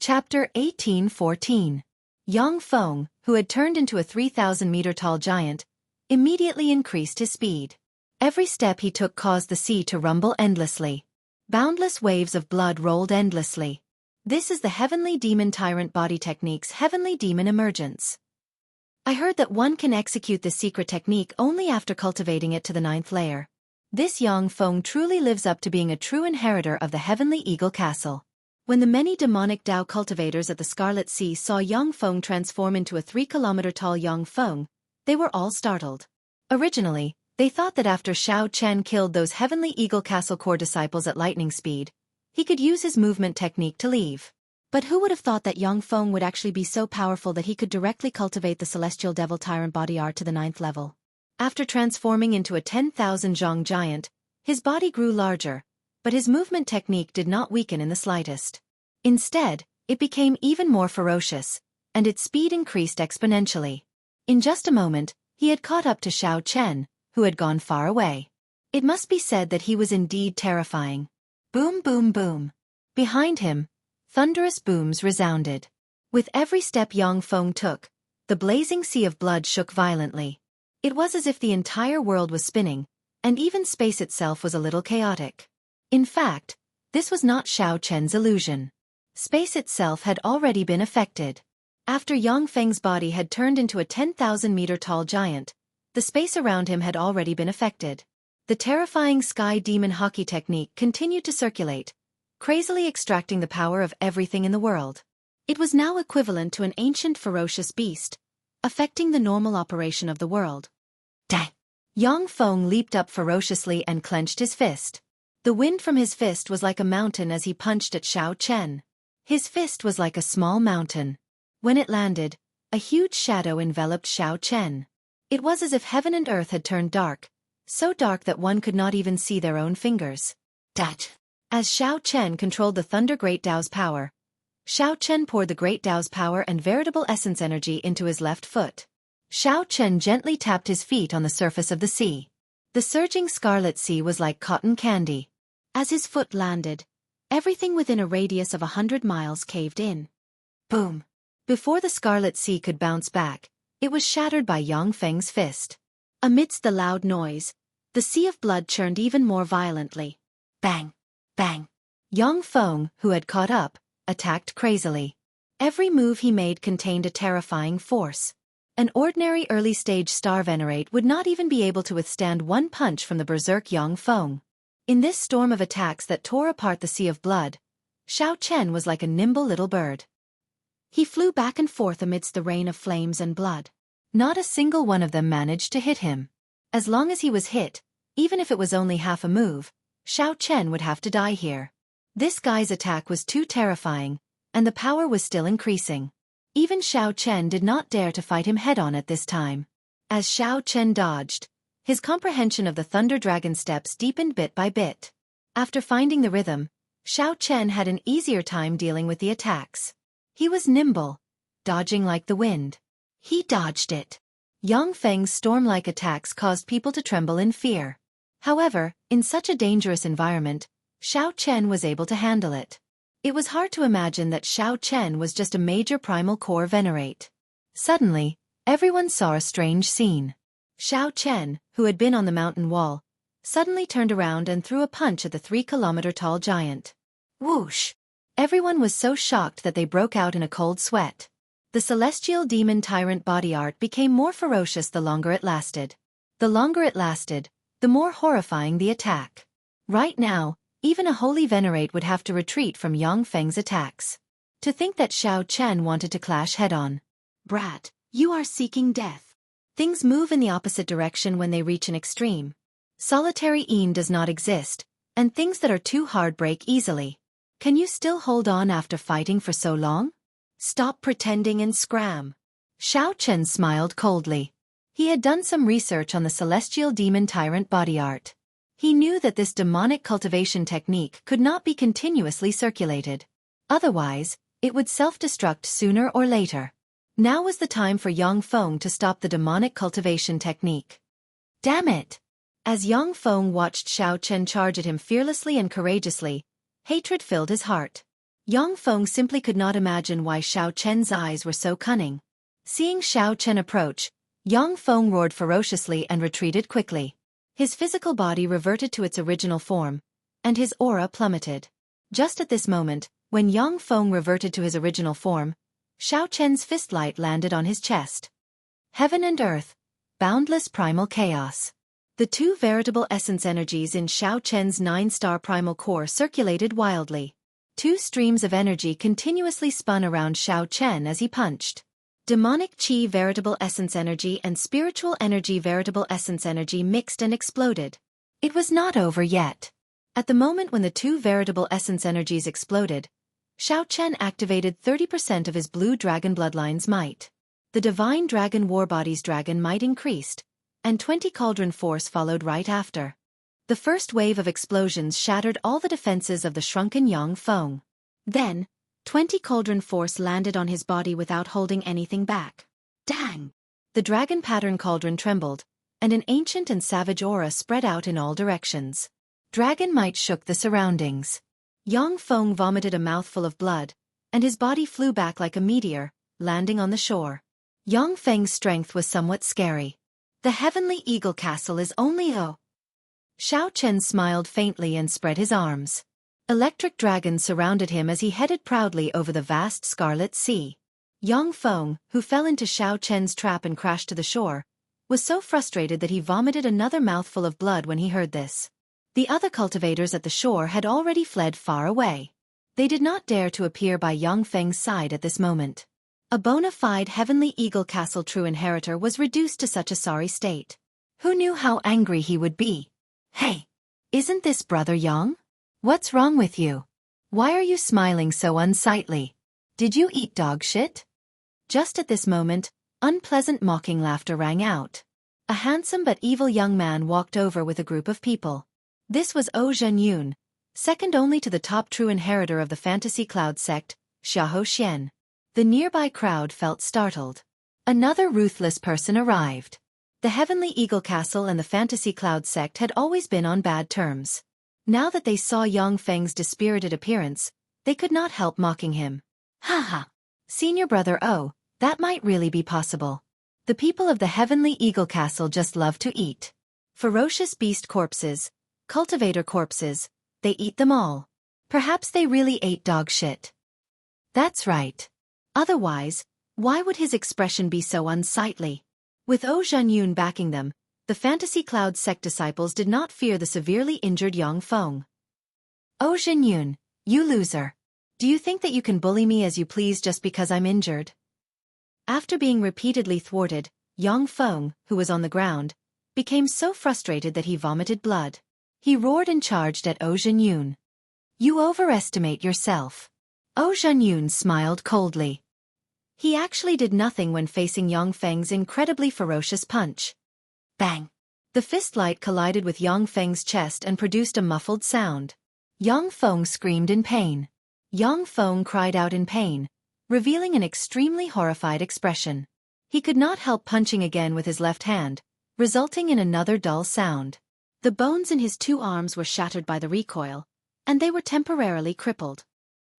Chapter 18:14. Yang Feng, who had turned into a 3,000-meter-tall giant, immediately increased his speed. Every step he took caused the sea to rumble endlessly. Boundless waves of blood rolled endlessly. This is the Heavenly Demon Tyrant Body Technique's Heavenly Demon Emergence. I heard that one can execute this secret technique only after cultivating it to the 9th layer. This Yang Feng truly lives up to being a true inheritor of the Heavenly Eagle Castle. When the many demonic Dao cultivators at the Scarlet Sea saw Yang Feng transform into a 3-kilometer-tall Yang Feng, they were all startled. Originally, they thought that after Shao Chen killed those Heavenly Eagle Castle core disciples at lightning speed, he could use his movement technique to leave. But who would have thought that Yang Feng would actually be so powerful that he could directly cultivate the Celestial Devil Tyrant Body Art to the 9th level? After transforming into a 10,000 zhong giant, his body grew larger, but his movement technique did not weaken in the slightest. Instead, it became even more ferocious, and its speed increased exponentially. In just a moment, he had caught up to Shao Chen, who had gone far away. It must be said that he was indeed terrifying. Boom, boom, boom. Behind him, thunderous booms resounded. With every step Yang Feng took, the blazing sea of blood shook violently. It was as if the entire world was spinning, and even space itself was a little chaotic. In fact, this was not Shao Chen's illusion. Space itself had already been affected. After Yang Feng's body had turned into a 10,000-meter-tall giant, the space around him had already been affected. The terrifying sky demon hockey technique continued to circulate, crazily extracting the power of everything in the world. It was now equivalent to an ancient ferocious beast, affecting the normal operation of the world. Dang! Yang Feng leaped up ferociously and clenched his fist. The wind from his fist was like a mountain as he punched at Shao Chen. His fist was like a small mountain. When it landed, a huge shadow enveloped Shao Chen. It was as if heaven and earth had turned dark, so dark that one could not even see their own fingers. Dat! As Shao Chen controlled the Thunder Great Dao's power, Shao Chen poured the Great Dao's power and veritable essence energy into his left foot. Shao Chen gently tapped his feet on the surface of the sea. The surging Scarlet Sea was like cotton candy. As his foot landed, everything within a radius of 100 miles caved in. Boom! Before the Scarlet Sea could bounce back, it was shattered by Yang Feng's fist. Amidst the loud noise, the sea of blood churned even more violently. Bang! Bang! Yang Feng, who had caught up, attacked crazily. Every move he made contained a terrifying force. An ordinary early-stage star venerate would not even be able to withstand one punch from the berserk Yang Feng. In this storm of attacks that tore apart the sea of blood, Shao Chen was like a nimble little bird. He flew back and forth amidst the rain of flames and blood. Not a single one of them managed to hit him. As long as he was hit, even if it was only half a move, Shao Chen would have to die here. This guy's attack was too terrifying, and the power was still increasing. Even Shao Chen did not dare to fight him head-on at this time. As Shao Chen dodged, his comprehension of the Thunder Dragon steps deepened bit by bit. After finding the rhythm, Shao Chen had an easier time dealing with the attacks. He was nimble, dodging like the wind. He dodged it. Yang Feng's storm-like attacks caused people to tremble in fear. However, in such a dangerous environment, Shao Chen was able to handle it. It was hard to imagine that Shao Chen was just a major primal core venerate. Suddenly, everyone saw a strange scene. Shao Chen, who had been on the mountain wall, suddenly turned around and threw a punch at the 3-kilometer-tall giant. Whoosh! Everyone was so shocked that they broke out in a cold sweat. The Celestial Demon Tyrant Body Art became more ferocious the longer it lasted. The longer it lasted, the more horrifying the attack. Right now, even a holy venerate would have to retreat from Yang Feng's attacks. To think that Shao Chen wanted to clash head-on. Brat, you are seeking death. Things move in the opposite direction when they reach an extreme. Solitary Een does not exist, and things that are too hard break easily. Can you still hold on after fighting for so long? Stop pretending and scram. Shao Chen smiled coldly. He had done some research on the Celestial Demon Tyrant Body Art. He knew that this demonic cultivation technique could not be continuously circulated. Otherwise, it would self-destruct sooner or later. Now was the time for Yang Feng to stop the demonic cultivation technique. Damn it! As Yang Feng watched Shao Chen charge at him fearlessly and courageously, hatred filled his heart. Yang Feng simply could not imagine why Xiao Chen's eyes were so cunning. Seeing Xiao Chen approach, Yang Feng roared ferociously and retreated quickly. His physical body reverted to its original form, and his aura plummeted. Just at this moment, when Yang Feng reverted to his original form, Xiao Chen's fist light landed on his chest. Heaven and earth, boundless primal chaos. The two veritable essence energies in Xiao Chen's 9-star primal core circulated wildly. Two streams of energy continuously spun around Xiao Chen as he punched. Demonic Qi veritable essence energy and spiritual energy veritable essence energy mixed and exploded. It was not over yet. At the moment when the two veritable essence energies exploded, Xiao Chen activated 30% of his blue dragon bloodline's might. The divine dragon warbody's dragon might increased, and 20 cauldron force followed right after. The first wave of explosions shattered all the defenses of the shrunken Yang Feng. Then, 20 cauldron force landed on his body without holding anything back. Dang! The dragon pattern cauldron trembled, and an ancient and savage aura spread out in all directions. Dragon might shook the surroundings. Yang Feng vomited a mouthful of blood, and his body flew back like a meteor, landing on the shore. Yang Feng's strength was somewhat scary. The heavenly eagle castle is only a... Xiao Chen smiled faintly and spread his arms. Electric dragons surrounded him as he headed proudly over the vast scarlet sea. Yang Feng, who fell into Xiao Chen's trap and crashed to the shore, was so frustrated that he vomited another mouthful of blood when he heard this. The other cultivators at the shore had already fled far away. They did not dare to appear by Yang Feng's side at this moment. A bona fide heavenly eagle castle true inheritor was reduced to such a sorry state. Who knew how angry he would be? Hey! Isn't this Brother Yang? What's wrong with you? Why are you smiling so unsightly? Did you eat dog shit? Just at this moment, unpleasant mocking laughter rang out. A handsome but evil young man walked over with a group of people. This was Zhenyun, second only to the top true inheritor of the Fantasy Cloud sect, Xiahou Xian. The nearby crowd felt startled. Another ruthless person arrived. The Heavenly Eagle Castle and the Fantasy Cloud sect had always been on bad terms. Now that they saw Yang Feng's dispirited appearance, they could not help mocking him. Ha ha! Senior Brother Oh, that might really be possible. The people of the Heavenly Eagle Castle just love to eat. Ferocious beast corpses, cultivator corpses, they eat them all. Perhaps they really ate dog shit. That's right. Otherwise, why would his expression be so unsightly? With Zhenyun backing them, the Fantasy Cloud sect disciples did not fear the severely injured Yang Feng. Zhenyun, you loser. Do you think that you can bully me as you please just because I'm injured? After being repeatedly thwarted, Yang Feng, who was on the ground, became so frustrated that he vomited blood. He roared and charged at Zhenyun. You overestimate yourself. Zhenyun smiled coldly. He actually did nothing when facing Yang Feng's incredibly ferocious punch. Bang! The fist light collided with Yang Feng's chest and produced a muffled sound. Yang Feng screamed in pain. Yang Feng cried out in pain, revealing an extremely horrified expression. He could not help punching again with his left hand, resulting in another dull sound. The bones in his two arms were shattered by the recoil, and they were temporarily crippled.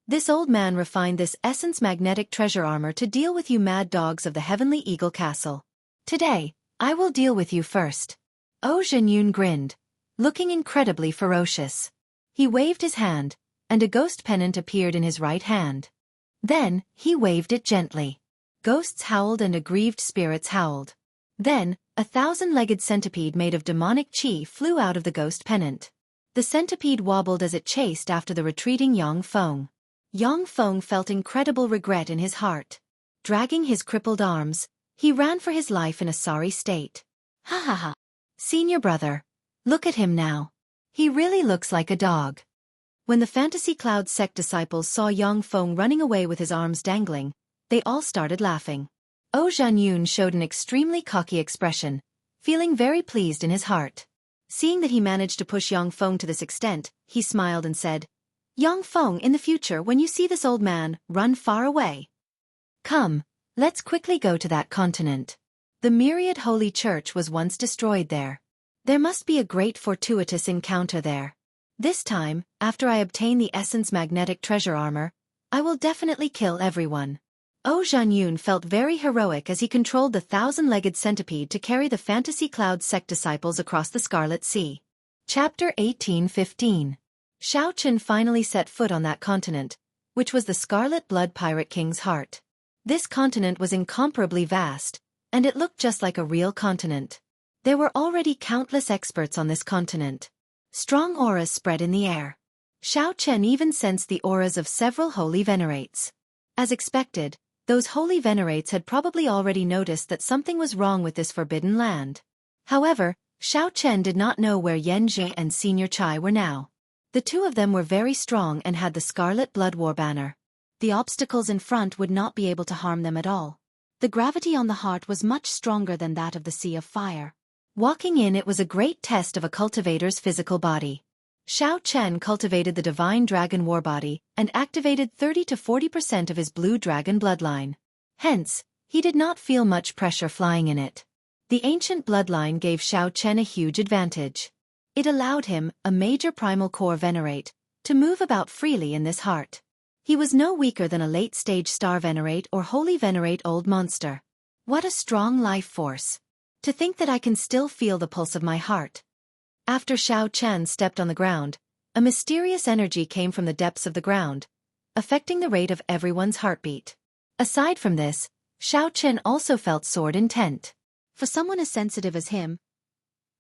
This old man refined this essence magnetic treasure armor to deal with you mad dogs of the Heavenly Eagle Castle. Today, I will deal with you first. Zhenyun grinned, looking incredibly ferocious. He waved his hand, and a ghost pennant appeared in his right hand. Then, he waved it gently. Ghosts howled and aggrieved spirits howled. Then, a 1,000-legged centipede made of demonic qi flew out of the ghost pennant. The centipede wobbled as it chased after the retreating Yang Feng. Yang Feng felt incredible regret in his heart. Dragging his crippled arms, he ran for his life in a sorry state. Ha ha ha. Senior brother. Look at him now. He really looks like a dog. When the Fantasy Cloud sect disciples saw Yang Feng running away with his arms dangling, they all started laughing. Zhenyun showed an extremely cocky expression, feeling very pleased in his heart. Seeing that he managed to push Yang Feng to this extent, he smiled and said, Yang Feng, in the future when you see this old man, run far away. Come, let's quickly go to that continent. The myriad holy church was once destroyed there. There must be a great fortuitous encounter there. This time, after I obtain the essence magnetic treasure armor, I will definitely kill everyone. Oh, Zhanyun felt very heroic as he controlled the 1,000-legged centipede to carry the Fantasy Cloud sect disciples across the Scarlet Sea. Chapter 1815. Shao Chen finally set foot on that continent, which was the Scarlet Blood Pirate King's heart. This continent was incomparably vast, and it looked just like a real continent. There were already countless experts on this continent. Strong auras spread in the air. Shao Chen even sensed the auras of several holy venerates. As expected, those holy venerates had probably already noticed that something was wrong with this forbidden land. However, Shao Chen did not know where Yan Zhi and Senior Chai were now. The two of them were very strong and had the Scarlet Blood War banner. The obstacles in front would not be able to harm them at all. The gravity on the heart was much stronger than that of the Sea of Fire. Walking in, it was a great test of a cultivator's physical body. Shao Chen cultivated the Divine Dragon War body and activated 30 to 40% of his Blue Dragon bloodline. Hence, he did not feel much pressure flying in it. The ancient bloodline gave Shao Chen a huge advantage. It allowed him, a major primal core venerate, to move about freely in this heart. He was no weaker than a late-stage star venerate or holy venerate old monster. What a strong life force. To think that I can still feel the pulse of my heart. After Shao Chen stepped on the ground, a mysterious energy came from the depths of the ground, affecting the rate of everyone's heartbeat. Aside from this, Shao Chen also felt sword intent. For someone as sensitive as him,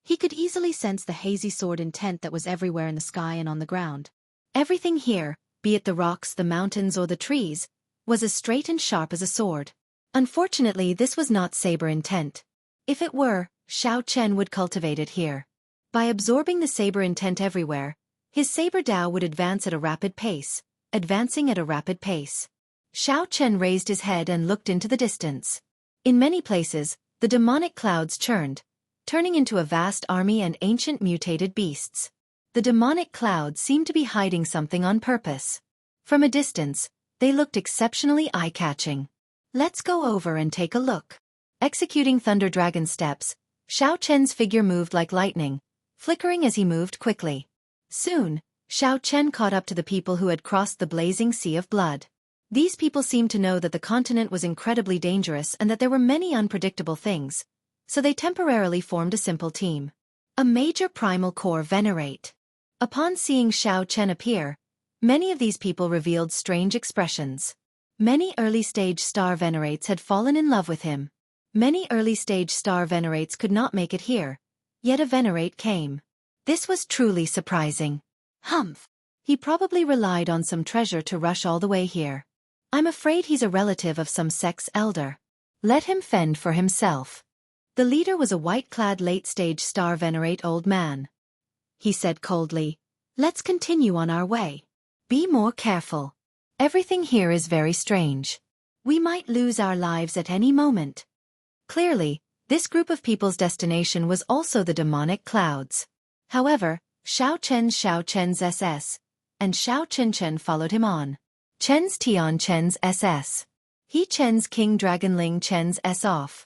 he could easily sense the hazy sword intent that was everywhere in the sky and on the ground. Everything here, be it the rocks, the mountains, or the trees, was as straight and sharp as a sword. Unfortunately, this was not saber intent. If it were, Shao Chen would cultivate it here. By absorbing the saber intent everywhere, his saber Dao would advance at a rapid pace, advancing at a rapid pace. Shao Chen raised his head and looked into the distance. In many places, the demonic clouds churned, turning into a vast army and ancient mutated beasts. The demonic clouds seemed to be hiding something on purpose. From a distance, they looked exceptionally eye-catching. Let's go over and take a look. Executing Thunder Dragon steps, Shao Chen's figure moved like lightning, flickering as he moved quickly. Soon, Shao Chen caught up to the people who had crossed the blazing sea of blood. These people seemed to know that the continent was incredibly dangerous and that there were many unpredictable things, so they temporarily formed a simple team. A major primal core venerate. Upon seeing Shao Chen appear, many of these people revealed strange expressions. Many early-stage star venerates had fallen in love with him. Many early-stage star venerates could not make it here, yet a venerate came. This was truly surprising. Humph! He probably relied on some treasure to rush all the way here. I'm afraid he's a relative of some sex elder. Let him fend for himself. The leader was a white-clad late-stage star venerate old man. He said coldly, "Let's continue on our way. Be more careful. Everything here is very strange. We might lose our lives at any moment." Clearly, this group of people's destination was also the demonic clouds. However, Shao Chen's SS, and Shao Chen followed him on. Chen's Tian Chen's SS. He Chen's King Dragon Ling Chen's S off.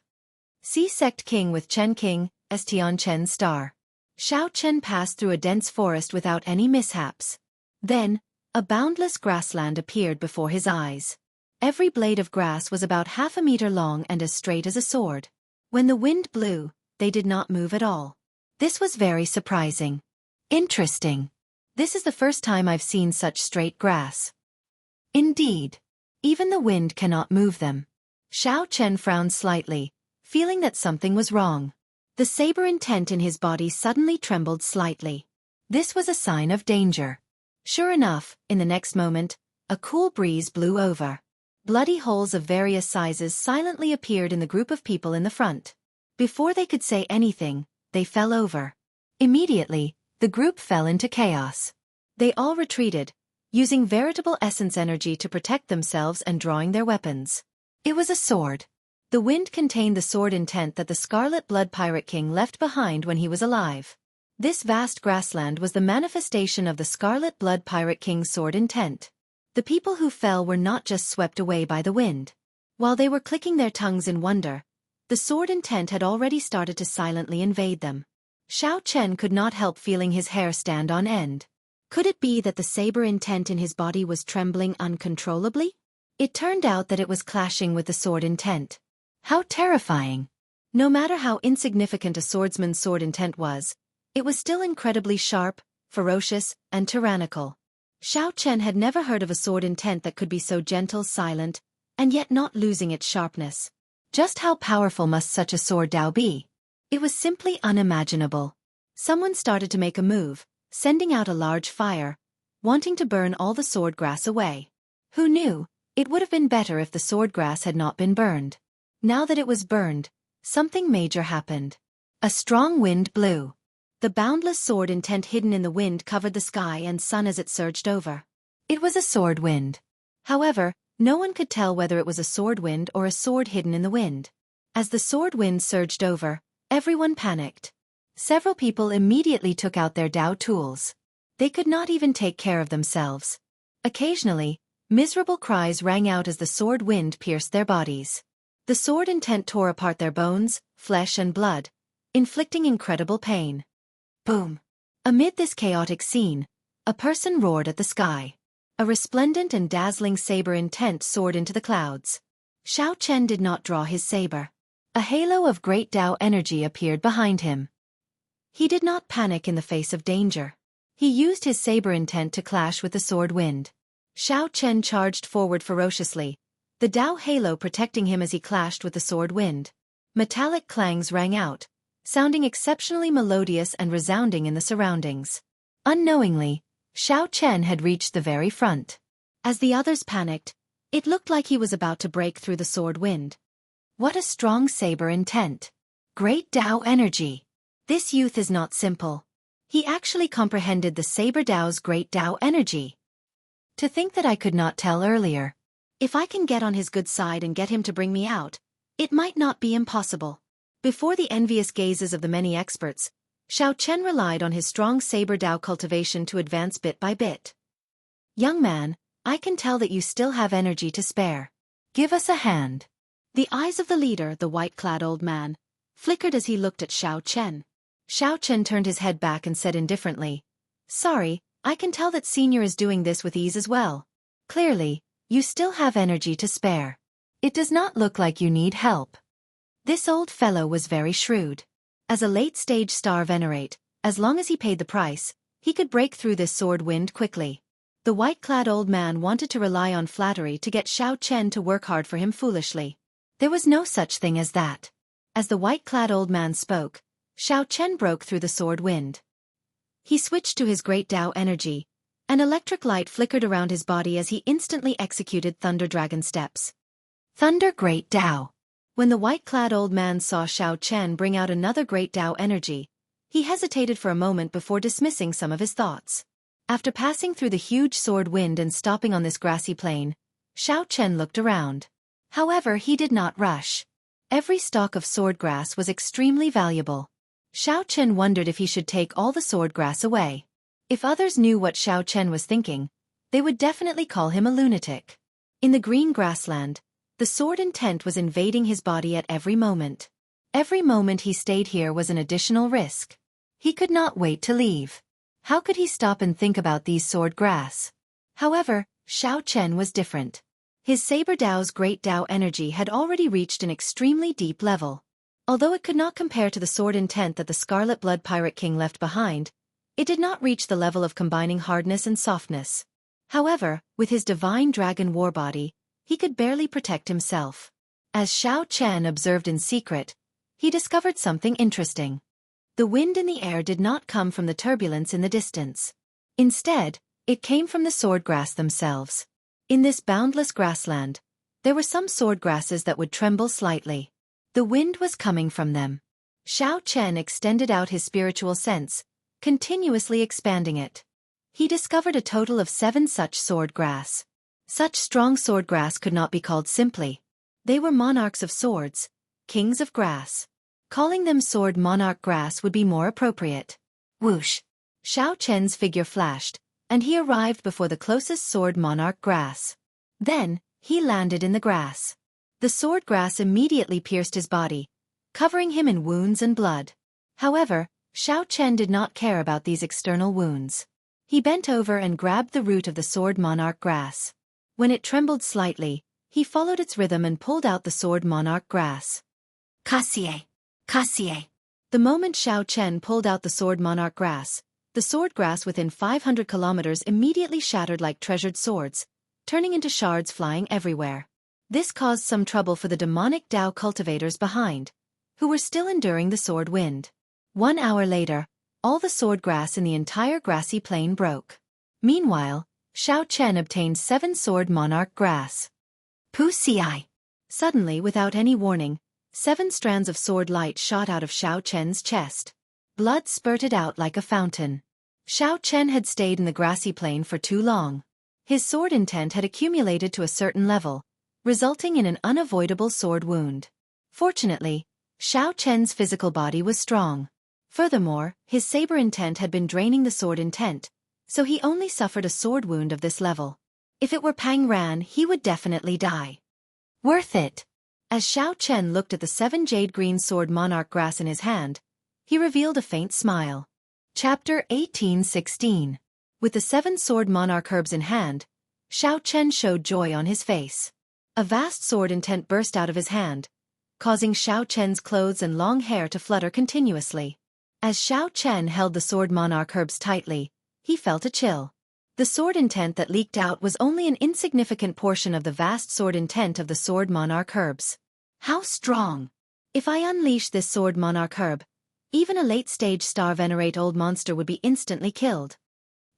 C Sect King with Chen King, as Tian Chen's star. Shao Chen passed through a dense forest without any mishaps. Then, a boundless grassland appeared before his eyes. Every blade of grass was about half a meter long and as straight as a sword. When the wind blew, they did not move at all. This was very surprising. Interesting. This is the first time I've seen such straight grass. Indeed. Even the wind cannot move them. Shao Chen frowned slightly, feeling that something was wrong. The saber intent in his body suddenly trembled slightly. This was a sign of danger. Sure enough, in the next moment, a cool breeze blew over. Bloody holes of various sizes silently appeared in the group of people in the front. Before they could say anything, they fell over. Immediately, the group fell into chaos. They all retreated, using veritable essence energy to protect themselves and drawing their weapons. It was a sword. The wind contained the sword intent that the Scarlet Blood Pirate King left behind when he was alive. This vast grassland was the manifestation of the Scarlet Blood Pirate King's sword intent. The people who fell were not just swept away by the wind. While they were clicking their tongues in wonder, the sword intent had already started to silently invade them. Shao Chen could not help feeling his hair stand on end. Could it be that the saber intent in his body was trembling uncontrollably? It turned out that it was clashing with the sword intent. How terrifying! No matter how insignificant a swordsman's sword intent was, it was still incredibly sharp, ferocious, and tyrannical. Xiao Chen had never heard of a sword intent that could be so gentle, silent, and yet not losing its sharpness. Just how powerful must such a sword Dao be? It was simply unimaginable. Someone started to make a move, sending out a large fire, wanting to burn all the sword grass away. Who knew? It would have been better if the sword grass had not been burned. Now that it was burned, something major happened. A strong wind blew. The boundless sword intent hidden in the wind covered the sky and sun as it surged over. It was a sword wind. However, no one could tell whether it was a sword wind or a sword hidden in the wind. As the sword wind surged over, everyone panicked. Several people immediately took out their Dao tools. They could not even take care of themselves. Occasionally, miserable cries rang out as the sword wind pierced their bodies. The sword intent tore apart their bones, flesh and blood, inflicting incredible pain. Boom! Amid this chaotic scene, a person roared at the sky. A resplendent and dazzling saber intent soared into the clouds. Xiao Chen did not draw his saber. A halo of great Dao energy appeared behind him. He did not panic in the face of danger. He used his saber intent to clash with the sword wind. Xiao Chen charged forward ferociously, the Dao halo protecting him as he clashed with the sword wind. Metallic clangs rang out, sounding exceptionally melodious and resounding in the surroundings. Unknowingly, Xiao Chen had reached the very front. As the others panicked, it looked like he was about to break through the sword wind. What a strong saber intent! Great Dao energy! This youth is not simple. He actually comprehended the saber Dao's great Dao energy. To think that I could not tell earlier. If I can get on his good side and get him to bring me out, it might not be impossible. Before the envious gazes of the many experts, Xiao Chen relied on his strong saber Dao cultivation to advance bit by bit. Young man, I can tell that you still have energy to spare. Give us a hand. The eyes of the leader, the white-clad old man, flickered as he looked at Xiao Chen. Xiao Chen turned his head back and said indifferently, "Sorry, I can tell that Senior is doing this with ease as well. Clearly, you still have energy to spare. It does not look like you need help." This old fellow was very shrewd. As a late-stage star venerate, as long as he paid the price, he could break through this sword wind quickly. The white-clad old man wanted to rely on flattery to get Xiao Chen to work hard for him foolishly. There was no such thing as that. As the white-clad old man spoke, Xiao Chen broke through the sword wind. He switched to his great Dao energy. An electric light flickered around his body as he instantly executed Thunder Dragon steps. Thunder Great Dao. When the white-clad old man saw Xiao Chen bring out another great Dao energy, he hesitated for a moment before dismissing some of his thoughts. After passing through the huge sword wind and stopping on this grassy plain, Xiao Chen looked around. However, he did not rush. Every stalk of sword grass was extremely valuable. Xiao Chen wondered if he should take all the sword grass away. If others knew what Xiao Chen was thinking, they would definitely call him a lunatic. In the green grassland, the sword intent was invading his body at every moment. Every moment he stayed here was an additional risk. He could not wait to leave. How could he stop and think about these sword grass? However, Xiao Chen was different. His saber Dao's great Dao energy had already reached an extremely deep level. Although it could not compare to the sword intent that the Scarlet Blood Pirate King left behind, it did not reach the level of combining hardness and softness. However, with his divine dragon war body, he could barely protect himself. As Xiao Chen observed in secret, he discovered something interesting. The wind in the air did not come from the turbulence in the distance. Instead, it came from the sword grass themselves. In this boundless grassland, there were some sword grasses that would tremble slightly. The wind was coming from them. Xiao Chen extended out his spiritual sense, continuously expanding it. He discovered a total of 7 such sword grass. Such strong sword grass could not be called simply. They were monarchs of swords, kings of grass. Calling them sword monarch grass would be more appropriate. Whoosh! Xiao Chen's figure flashed, and he arrived before the closest sword monarch grass. Then, he landed in the grass. The sword grass immediately pierced his body, covering him in wounds and blood. However, Xiao Chen did not care about these external wounds. He bent over and grabbed the root of the sword monarch grass. When it trembled slightly, he followed its rhythm and pulled out the sword monarch grass. Kasie! Kasie! The moment Xiao Chen pulled out the sword monarch grass, the sword grass within 500 kilometers immediately shattered like treasured swords, turning into shards flying everywhere. This caused some trouble for the demonic Dao cultivators behind, who were still enduring the sword wind. 1 hour later, all the sword grass in the entire grassy plain broke. Meanwhile, Xiao Chen obtained 7 sword monarch grass. Pusi! Suddenly, without any warning, 7 strands of sword light shot out of Xiao Chen's chest. Blood spurted out like a fountain. Xiao Chen had stayed in the grassy plain for too long. His sword intent had accumulated to a certain level, resulting in an unavoidable sword wound. Fortunately, Xiao Chen's physical body was strong. Furthermore, his saber intent had been draining the sword intent, so he only suffered a sword wound of this level. If it were Pang Ran, he would definitely die. Worth it! As Xiao Chen looked at the 7 jade-green sword monarch grass in his hand, he revealed a faint smile. Chapter 18:16. With the 7 sword monarch herbs in hand, Xiao Chen showed joy on his face. A vast sword intent burst out of his hand, causing Xiao Chen's clothes and long hair to flutter continuously. As Xiao Chen held the sword monarch herbs tightly, he felt a chill. The sword intent that leaked out was only an insignificant portion of the vast sword intent of the sword monarch herbs. How strong! If I unleash this sword monarch herb, even a late-stage star venerate old monster would be instantly killed.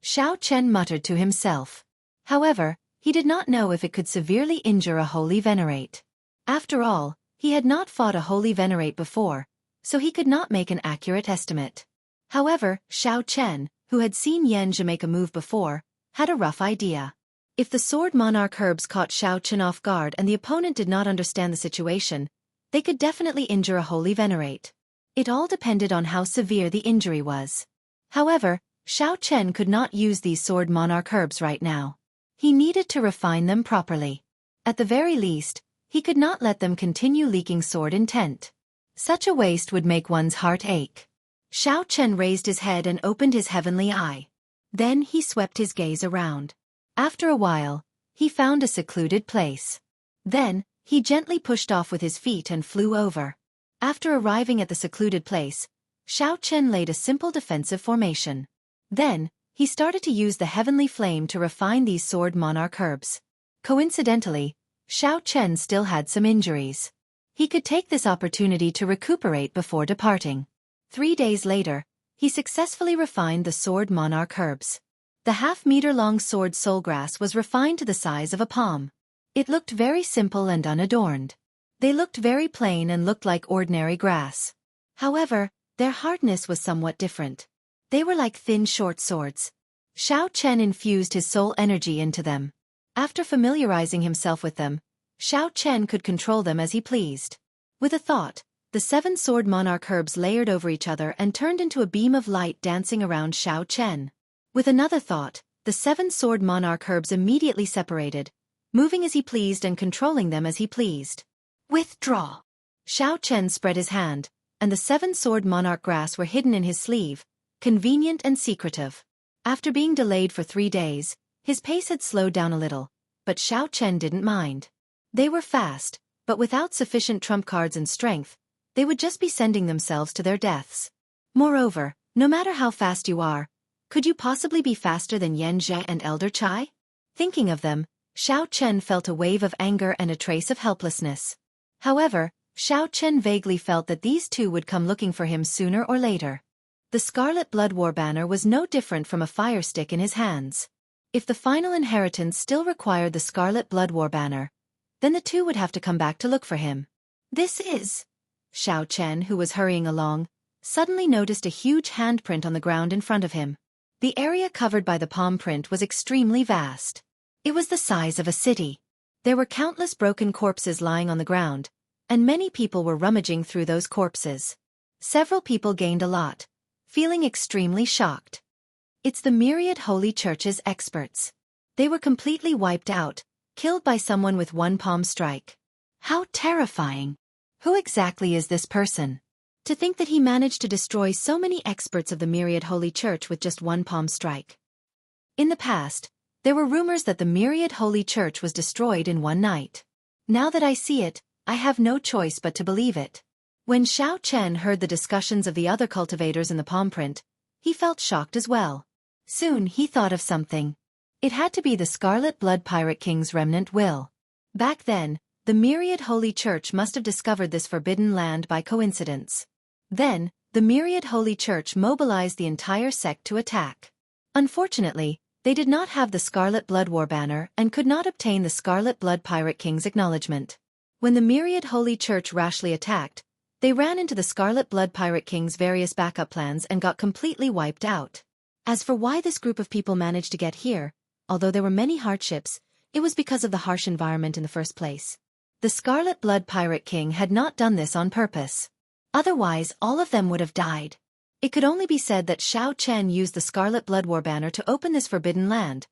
Xiao Chen muttered to himself. However, he did not know if it could severely injure a holy venerate. After all, he had not fought a holy venerate before, so he could not make an accurate estimate. However, Xiao Chen, who had seen Yan Zhi make a move before, had a rough idea. If the sword monarch herbs caught Xiao Chen off guard and the opponent did not understand the situation, they could definitely injure a holy venerate. It all depended on how severe the injury was. However, Xiao Chen could not use these sword monarch herbs right now. He needed to refine them properly. At the very least, he could not let them continue leaking sword intent. Such a waste would make one's heart ache. Xiao Chen raised his head and opened his heavenly eye. Then he swept his gaze around. After a while, he found a secluded place. Then, he gently pushed off with his feet and flew over. After arriving at the secluded place, Xiao Chen laid a simple defensive formation. Then, he started to use the heavenly flame to refine these sword monarch herbs. Coincidentally, Xiao Chen still had some injuries. He could take this opportunity to recuperate before departing. 3 days later, he successfully refined the sword monarch herbs. The half-meter-long sword soulgrass was refined to the size of a palm. It looked very simple and unadorned. They looked very plain and looked like ordinary grass. However, their hardness was somewhat different. They were like thin short swords. Xiao Chen infused his soul energy into them. After familiarizing himself with them, Xiao Chen could control them as he pleased. With a thought, the 7 sword monarch herbs layered over each other and turned into a beam of light dancing around Xiao Chen. With another thought, the 7 sword monarch herbs immediately separated, moving as he pleased and controlling them as he pleased. Withdraw! Xiao Chen spread his hand, and the 7 sword monarch grass were hidden in his sleeve, convenient and secretive. After being delayed for 3 days, his pace had slowed down a little, but Xiao Chen didn't mind. They were fast, but without sufficient trump cards and strength, they would just be sending themselves to their deaths. Moreover, no matter how fast you are, could you possibly be faster than Yan Zhi and Elder Chai? Thinking of them, Xiao Chen felt a wave of anger and a trace of helplessness. However, Xiao Chen vaguely felt that these two would come looking for him sooner or later. The Scarlet Blood War banner was no different from a fire stick in his hands. If the final inheritance still required the Scarlet Blood War banner, then the two would have to come back to look for him. This is... Xiao Chen, who was hurrying along, suddenly noticed a huge handprint on the ground in front of him. The area covered by the palm print was extremely vast. It was the size of a city. There were countless broken corpses lying on the ground, and many people were rummaging through those corpses. Several people gained a lot, feeling extremely shocked. It's the myriad holy church's experts. They were completely wiped out, killed by someone with one palm strike. How terrifying! Who exactly is this person? To think that he managed to destroy so many experts of the myriad holy church with just one palm strike. In the past, there were rumors that the myriad holy church was destroyed in one night. Now that I see it, I have no choice but to believe it. When Xiao Chen heard the discussions of the other cultivators in the palm print, he felt shocked as well. Soon he thought of something. It had to be the Scarlet Blood Pirate King's remnant will. Back then, the myriad holy church must have discovered this forbidden land by coincidence. Then, the myriad holy church mobilized the entire sect to attack. Unfortunately, they did not have the Scarlet Blood War banner and could not obtain the Scarlet Blood Pirate King's acknowledgement. When the myriad holy church rashly attacked, they ran into the Scarlet Blood Pirate King's various backup plans and got completely wiped out. As for why this group of people managed to get here, although there were many hardships, it was because of the harsh environment in the first place. The Scarlet Blood Pirate King had not done this on purpose. Otherwise, all of them would have died. It could only be said that Xiao Chen used the Scarlet Blood War banner to open this forbidden land,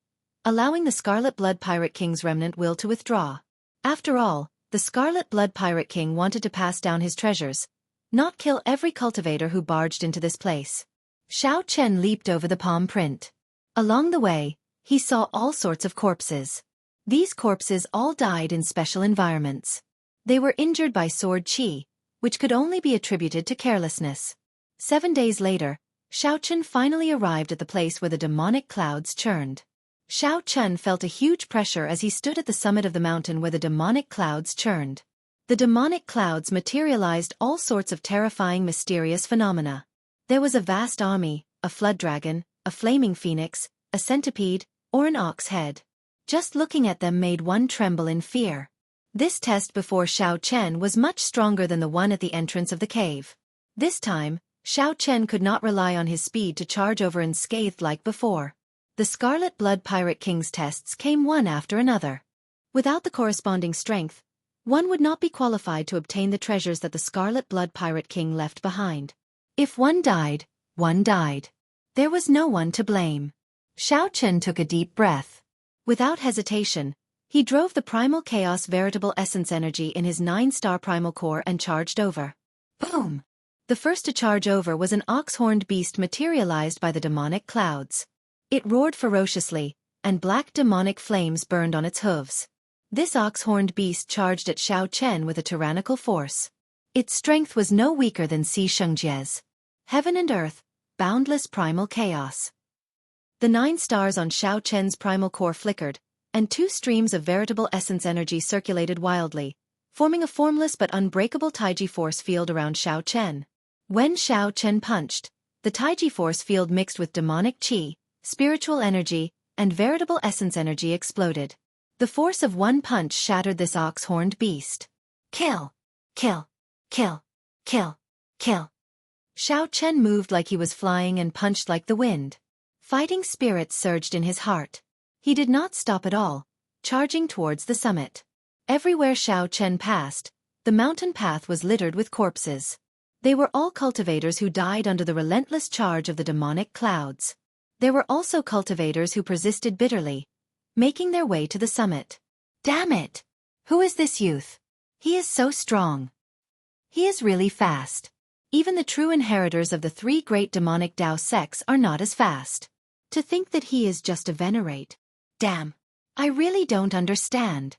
allowing the Scarlet Blood Pirate King's remnant will to withdraw. After all, the Scarlet Blood Pirate King wanted to pass down his treasures, not kill every cultivator who barged into this place. Xiao Chen leaped over the palm print. Along the way, he saw all sorts of corpses. These corpses all died in special environments. They were injured by sword qi, which could only be attributed to carelessness. 7 days later, Xiao Chen finally arrived at the place where the demonic clouds churned. Xiao Chen felt a huge pressure as he stood at the summit of the mountain where the demonic clouds churned. The demonic clouds materialized all sorts of terrifying mysterious phenomena. There was a vast army, a flood dragon, a flaming phoenix, a centipede, or an ox head. Just looking at them made one tremble in fear. This test before Xiao Chen was much stronger than the one at the entrance of the cave. This time, Xiao Chen could not rely on his speed to charge over unscathed like before. The Scarlet Blood Pirate King's tests came one after another. Without the corresponding strength, one would not be qualified to obtain the treasures that the Scarlet Blood Pirate King left behind. If one died, one died. There was no one to blame. Xiao Chen took a deep breath. Without hesitation, he drove the Primal Chaos Veritable Essence energy in his 9-star Primal Core and charged over. Boom! The first to charge over was an ox-horned beast materialized by the demonic clouds. It roared ferociously, and black demonic flames burned on its hooves. This ox-horned beast charged at Xiao Chen with a tyrannical force. Its strength was no weaker than Si Shengjia's. Heaven and earth, boundless primal chaos. The 9 stars on Xiao Chen's primal core flickered, and 2 streams of veritable essence energy circulated wildly, forming a formless but unbreakable Taiji force field around Xiao Chen. When Xiao Chen punched, the Taiji force field mixed with demonic qi, spiritual energy, and veritable essence energy exploded. The force of one punch shattered this ox-horned beast. Kill! Kill! Kill! Kill! Kill! Xiao Chen moved like he was flying and punched like the wind. Fighting spirits surged in his heart. He did not stop at all, charging towards the summit. Everywhere Xiao Chen passed, the mountain path was littered with corpses. They were all cultivators who died under the relentless charge of the demonic clouds. There were also cultivators who persisted bitterly, making their way to the summit. Damn it! Who is this youth? He is so strong. He is really fast. Even the true inheritors of the 3 great demonic Dao sects are not as fast. To think that he is just a venerate. Damn. I really don't understand.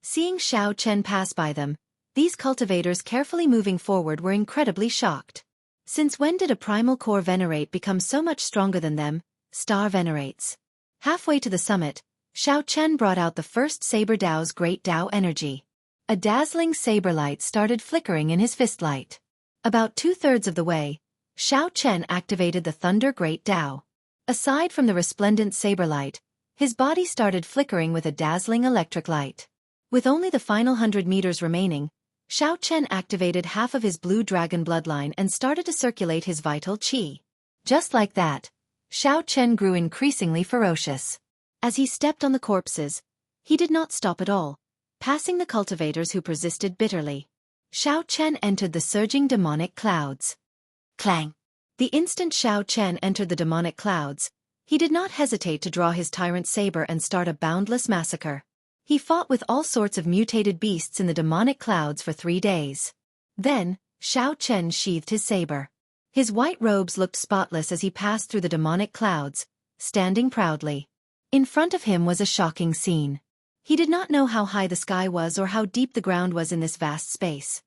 Seeing Xiao Chen pass by them, these cultivators carefully moving forward were incredibly shocked. Since when did a primal core venerate become so much stronger than them, star venerates? Halfway to the summit, Xiao Chen brought out the first Saber Dao's great Dao energy. A dazzling saber light started flickering in his fist light. About 2/3 of the way, Xiao Chen activated the Thunder Great Dao. Aside from the resplendent saber light, his body started flickering with a dazzling electric light. With only the final 100 meters remaining, Xiao Chen activated half of his blue dragon bloodline and started to circulate his vital qi. Just like that, Xiao Chen grew increasingly ferocious. As he stepped on the corpses, he did not stop at all, passing the cultivators who persisted bitterly. Xiao Chen entered the surging demonic clouds. Clang! The instant Xiao Chen entered the demonic clouds, he did not hesitate to draw his tyrant saber and start a boundless massacre. He fought with all sorts of mutated beasts in the demonic clouds for 3 days. Then, Xiao Chen sheathed his saber. His white robes looked spotless as he passed through the demonic clouds, standing proudly. In front of him was a shocking scene. He did not know how high the sky was or how deep the ground was in this vast space.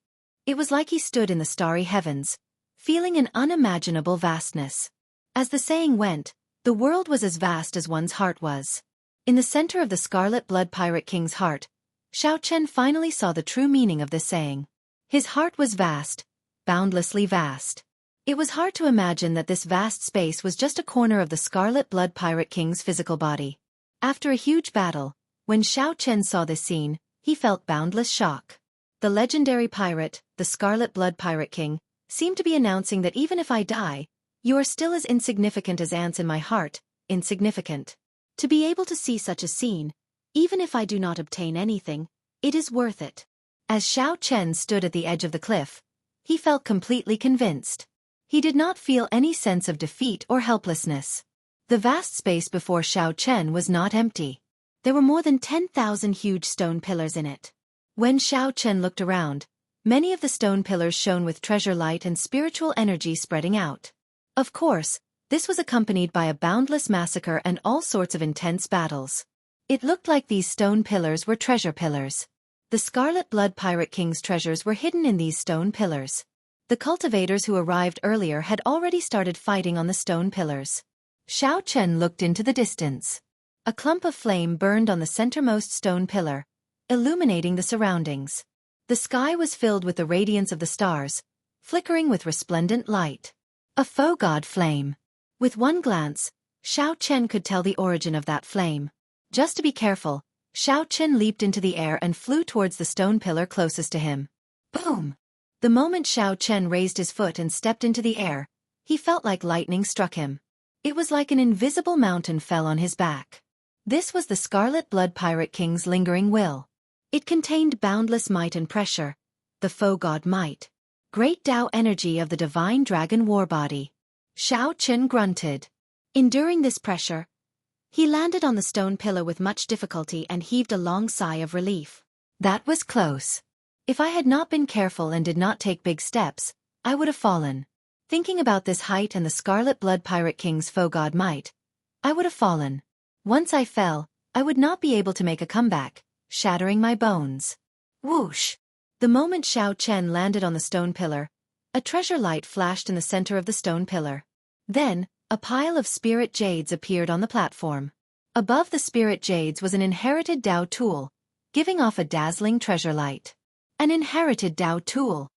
It was like he stood in the starry heavens, feeling an unimaginable vastness. As the saying went, the world was as vast as one's heart was. In the center of the Scarlet Blood Pirate King's heart, Xiao Chen finally saw the true meaning of this saying. His heart was vast, boundlessly vast. It was hard to imagine that this vast space was just a corner of the Scarlet Blood Pirate King's physical body. After a huge battle, when Xiao Chen saw this scene, he felt boundless shock. The legendary pirate, the Scarlet Blood Pirate King, seemed to be announcing that even if I die, you are still as insignificant as ants in my heart, insignificant. To be able to see such a scene, even if I do not obtain anything, it is worth it. As Xiao Chen stood at the edge of the cliff, he felt completely convinced. He did not feel any sense of defeat or helplessness. The vast space before Xiao Chen was not empty. There were more than 10,000 huge stone pillars in it. When Xiao Chen looked around, many of the stone pillars shone with treasure light and spiritual energy spreading out. Of course, this was accompanied by a boundless massacre and all sorts of intense battles. It looked like these stone pillars were treasure pillars. The Scarlet Blood Pirate King's treasures were hidden in these stone pillars. The cultivators who arrived earlier had already started fighting on the stone pillars. Xiao Chen looked into the distance. A clump of flame burned on the centermost stone pillar, illuminating the surroundings. The sky was filled with the radiance of the stars, flickering with resplendent light. A faux god flame. With one glance, Xiao Chen could tell the origin of that flame. Just to be careful, Xiao Chen leaped into the air and flew towards the stone pillar closest to him. Boom! The moment Xiao Chen raised his foot and stepped into the air, he felt like lightning struck him. It was like an invisible mountain fell on his back. This was the Scarlet Blood Pirate King's lingering will. It contained boundless might and pressure, the faux god might. Great Tao energy of the divine dragon war body. Xiao Chen grunted. Enduring this pressure, he landed on the stone pillar with much difficulty and heaved a long sigh of relief. That was close. If I had not been careful and did not take big steps, I would have fallen. Thinking about this height and the Scarlet Blood Pirate King's faux god might, I would have fallen. Once I fell, I would not be able to make a comeback, shattering my bones. Whoosh! The moment Xiao Chen landed on the stone pillar, a treasure light flashed in the center of the stone pillar. Then, a pile of spirit jades appeared on the platform. Above the spirit jades was an inherited Tao tool, giving off a dazzling treasure light. An inherited Tao tool.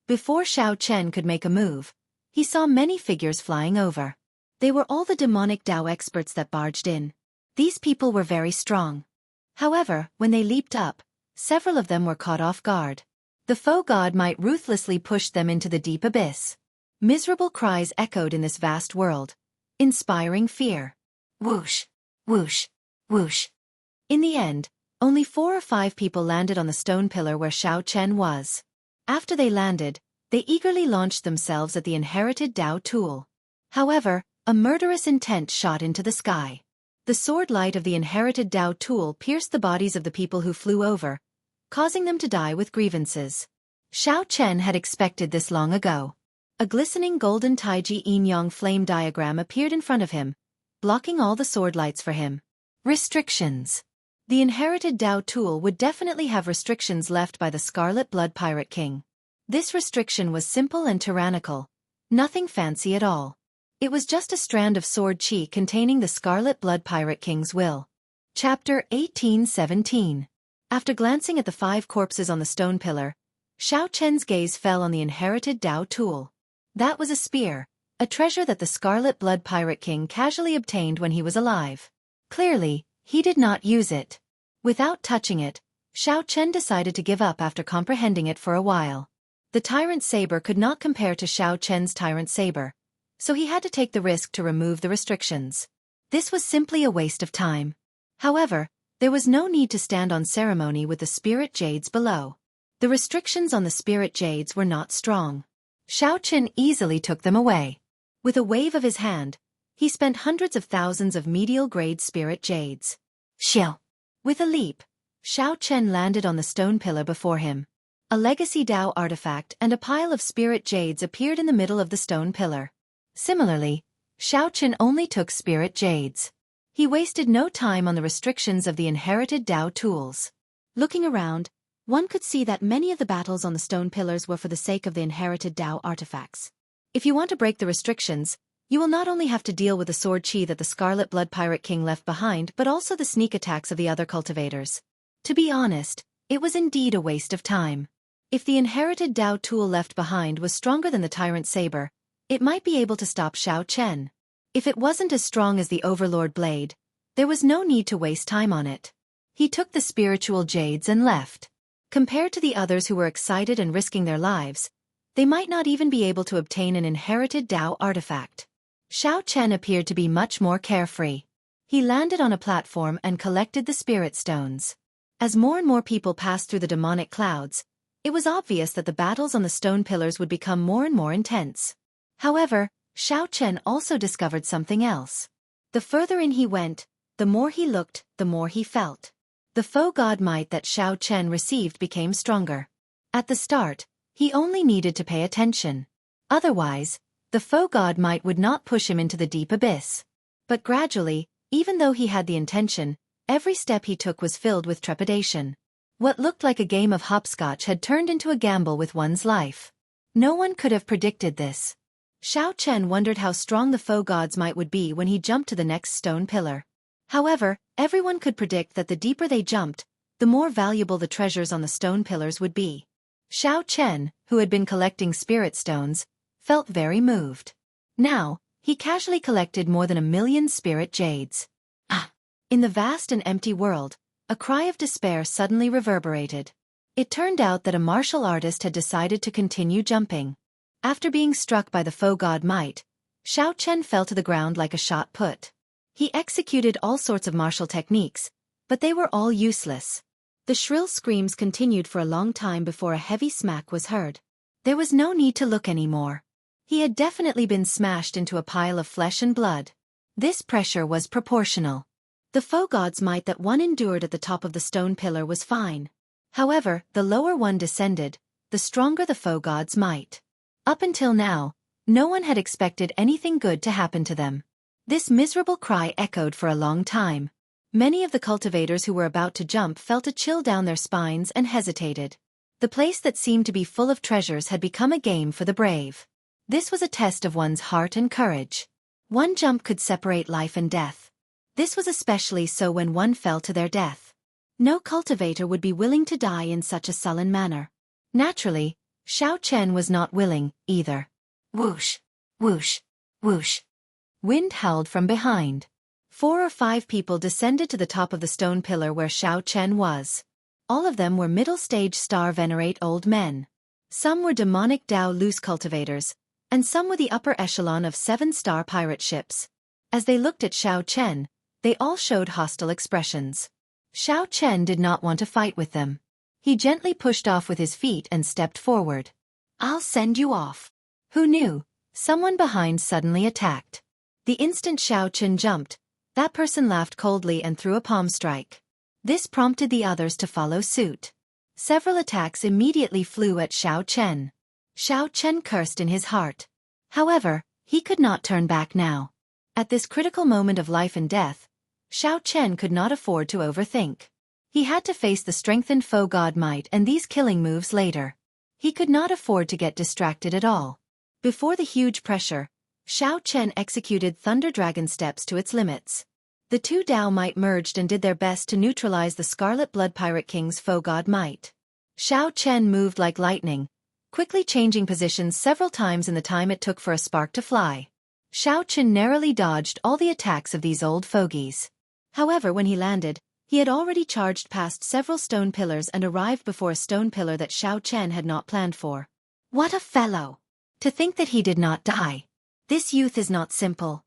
Before Xiao Chen could make a move, he saw many figures flying over. They were all the demonic Tao experts that barged in. These people were very strong. However, when they leaped up, several of them were caught off guard. The faux god might ruthlessly push them into the deep abyss. Miserable cries echoed in this vast world, inspiring fear. Whoosh, whoosh, whoosh. In the end, only 4 or 5 people landed on the stone pillar where Xiao Chen was. After they landed, they eagerly launched themselves at the inherited Tao tool. However, a murderous intent shot into the sky. The sword light of the inherited Tao tool pierced the bodies of the people who flew over, causing them to die with grievances. Xiao Chen had expected this long ago. A glistening golden Taiji yin-yang flame diagram appeared in front of him, blocking all the sword lights for him. Restrictions. The inherited Tao tool would definitely have restrictions left by the Scarlet Blood Pirate King. This restriction was simple and tyrannical, nothing fancy at all. It was just a strand of sword chi containing the Scarlet Blood Pirate King's will. Chapter 1817. After glancing at the 5 corpses on the stone pillar, Xiao Chen's gaze fell on the inherited Tao tool. That was a spear, a treasure that the Scarlet Blood Pirate King casually obtained when he was alive. Clearly, he did not use it. Without touching it, Xiao Chen decided to give up after comprehending it for a while. The Tyrant Saber could not compare to Xiao Chen's Tyrant Saber, so he had to take the risk to remove the restrictions. This was simply a waste of time. However, there was no need to stand on ceremony with the spirit jades below. The restrictions on the spirit jades were not strong. Xiao Chen easily took them away. With a wave of his hand, he spent hundreds of thousands of medial-grade spirit jades. Xiao! With a leap, Xiao Chen landed on the stone pillar before him. A legacy Tao artifact and a pile of spirit jades appeared in the middle of the stone pillar. Similarly, Xiao Chen only took spirit jades. He wasted no time on the restrictions of the inherited Dao tools. Looking around, one could see that many of the battles on the stone pillars were for the sake of the inherited Dao artifacts. If you want to break the restrictions, you will not only have to deal with the sword chi that the Scarlet Blood Pirate King left behind but also the sneak attacks of the other cultivators. To be honest, it was indeed a waste of time. If the inherited Dao tool left behind was stronger than the Tyrant Saber, it might be able to stop Xiao Chen. If it wasn't as strong as the Overlord Blade, there was no need to waste time on it. He took the spiritual jades and left. Compared to the others who were excited and risking their lives, they might not even be able to obtain an inherited Dao artifact. Xiao Chen appeared to be much more carefree. He landed on a platform and collected the spirit stones. As more and more people passed through the demonic clouds, it was obvious that the battles on the stone pillars would become more and more intense. However, Xiao Chen also discovered something else. The further in he went, the more he looked, the more he felt. The foe god might that Xiao Chen received became stronger. At the start, he only needed to pay attention. Otherwise, the foe god might would not push him into the deep abyss. But gradually, even though he had the intention, every step he took was filled with trepidation. What looked like a game of hopscotch had turned into a gamble with one's life. No one could have predicted this. Xiao Chen wondered how strong the foe god's might would be when he jumped to the next stone pillar. However, everyone could predict that the deeper they jumped, the more valuable the treasures on the stone pillars would be. Xiao Chen, who had been collecting spirit stones, felt very moved. Now, he casually collected more than 1,000,000 spirit jades. Ah! In the vast and empty world, a cry of despair suddenly reverberated. It turned out that a martial artist had decided to continue jumping. After being struck by the foe god might, Xiao Chen fell to the ground like a shot put. He executed all sorts of martial techniques, but they were all useless. The shrill screams continued for a long time before a heavy smack was heard. There was no need to look anymore. He had definitely been smashed into a pile of flesh and blood. This pressure was proportional. The foe god's might that one endured at the top of the stone pillar was fine. However, the lower one descended, the stronger the foe god's might. Up until now, no one had expected anything good to happen to them. This miserable cry echoed for a long time. Many of the cultivators who were about to jump felt a chill down their spines and hesitated. The place that seemed to be full of treasures had become a game for the brave. This was a test of one's heart and courage. One jump could separate life and death. This was especially so when one fell to their death. No cultivator would be willing to die in such a sullen manner. Naturally, Xiao Chen was not willing, either. Whoosh! Whoosh! Whoosh! Wind howled from behind. 4 or 5 people descended to the top of the stone pillar where Xiao Chen was. All of them were middle-stage star venerate old men. Some were demonic Dao loose cultivators, and some were the upper echelon of 7-star pirate ships. As they looked at Xiao Chen, they all showed hostile expressions. Xiao Chen did not want to fight with them. He gently pushed off with his feet and stepped forward. "I'll send you off." Who knew? Someone behind suddenly attacked. The instant Xiao Chen jumped, that person laughed coldly and threw a palm strike. This prompted the others to follow suit. Several attacks immediately flew at Xiao Chen. Xiao Chen cursed in his heart. However, he could not turn back now. At this critical moment of life and death, Xiao Chen could not afford to overthink. He had to face the strengthened foe god might and these killing moves later. He could not afford to get distracted at all. Before the huge pressure, Xiao Chen executed Thunder Dragon steps to its limits. The 2 Dao might merged and did their best to neutralize the Scarlet Blood Pirate King's foe god might. Xiao Chen moved like lightning, quickly changing positions several times in the time it took for a spark to fly. Xiao Chen narrowly dodged all the attacks of these old fogies. However, when he landed, he had already charged past several stone pillars and arrived before a stone pillar that Xiao Chen had not planned for. What a fellow! To think that he did not die. This youth is not simple.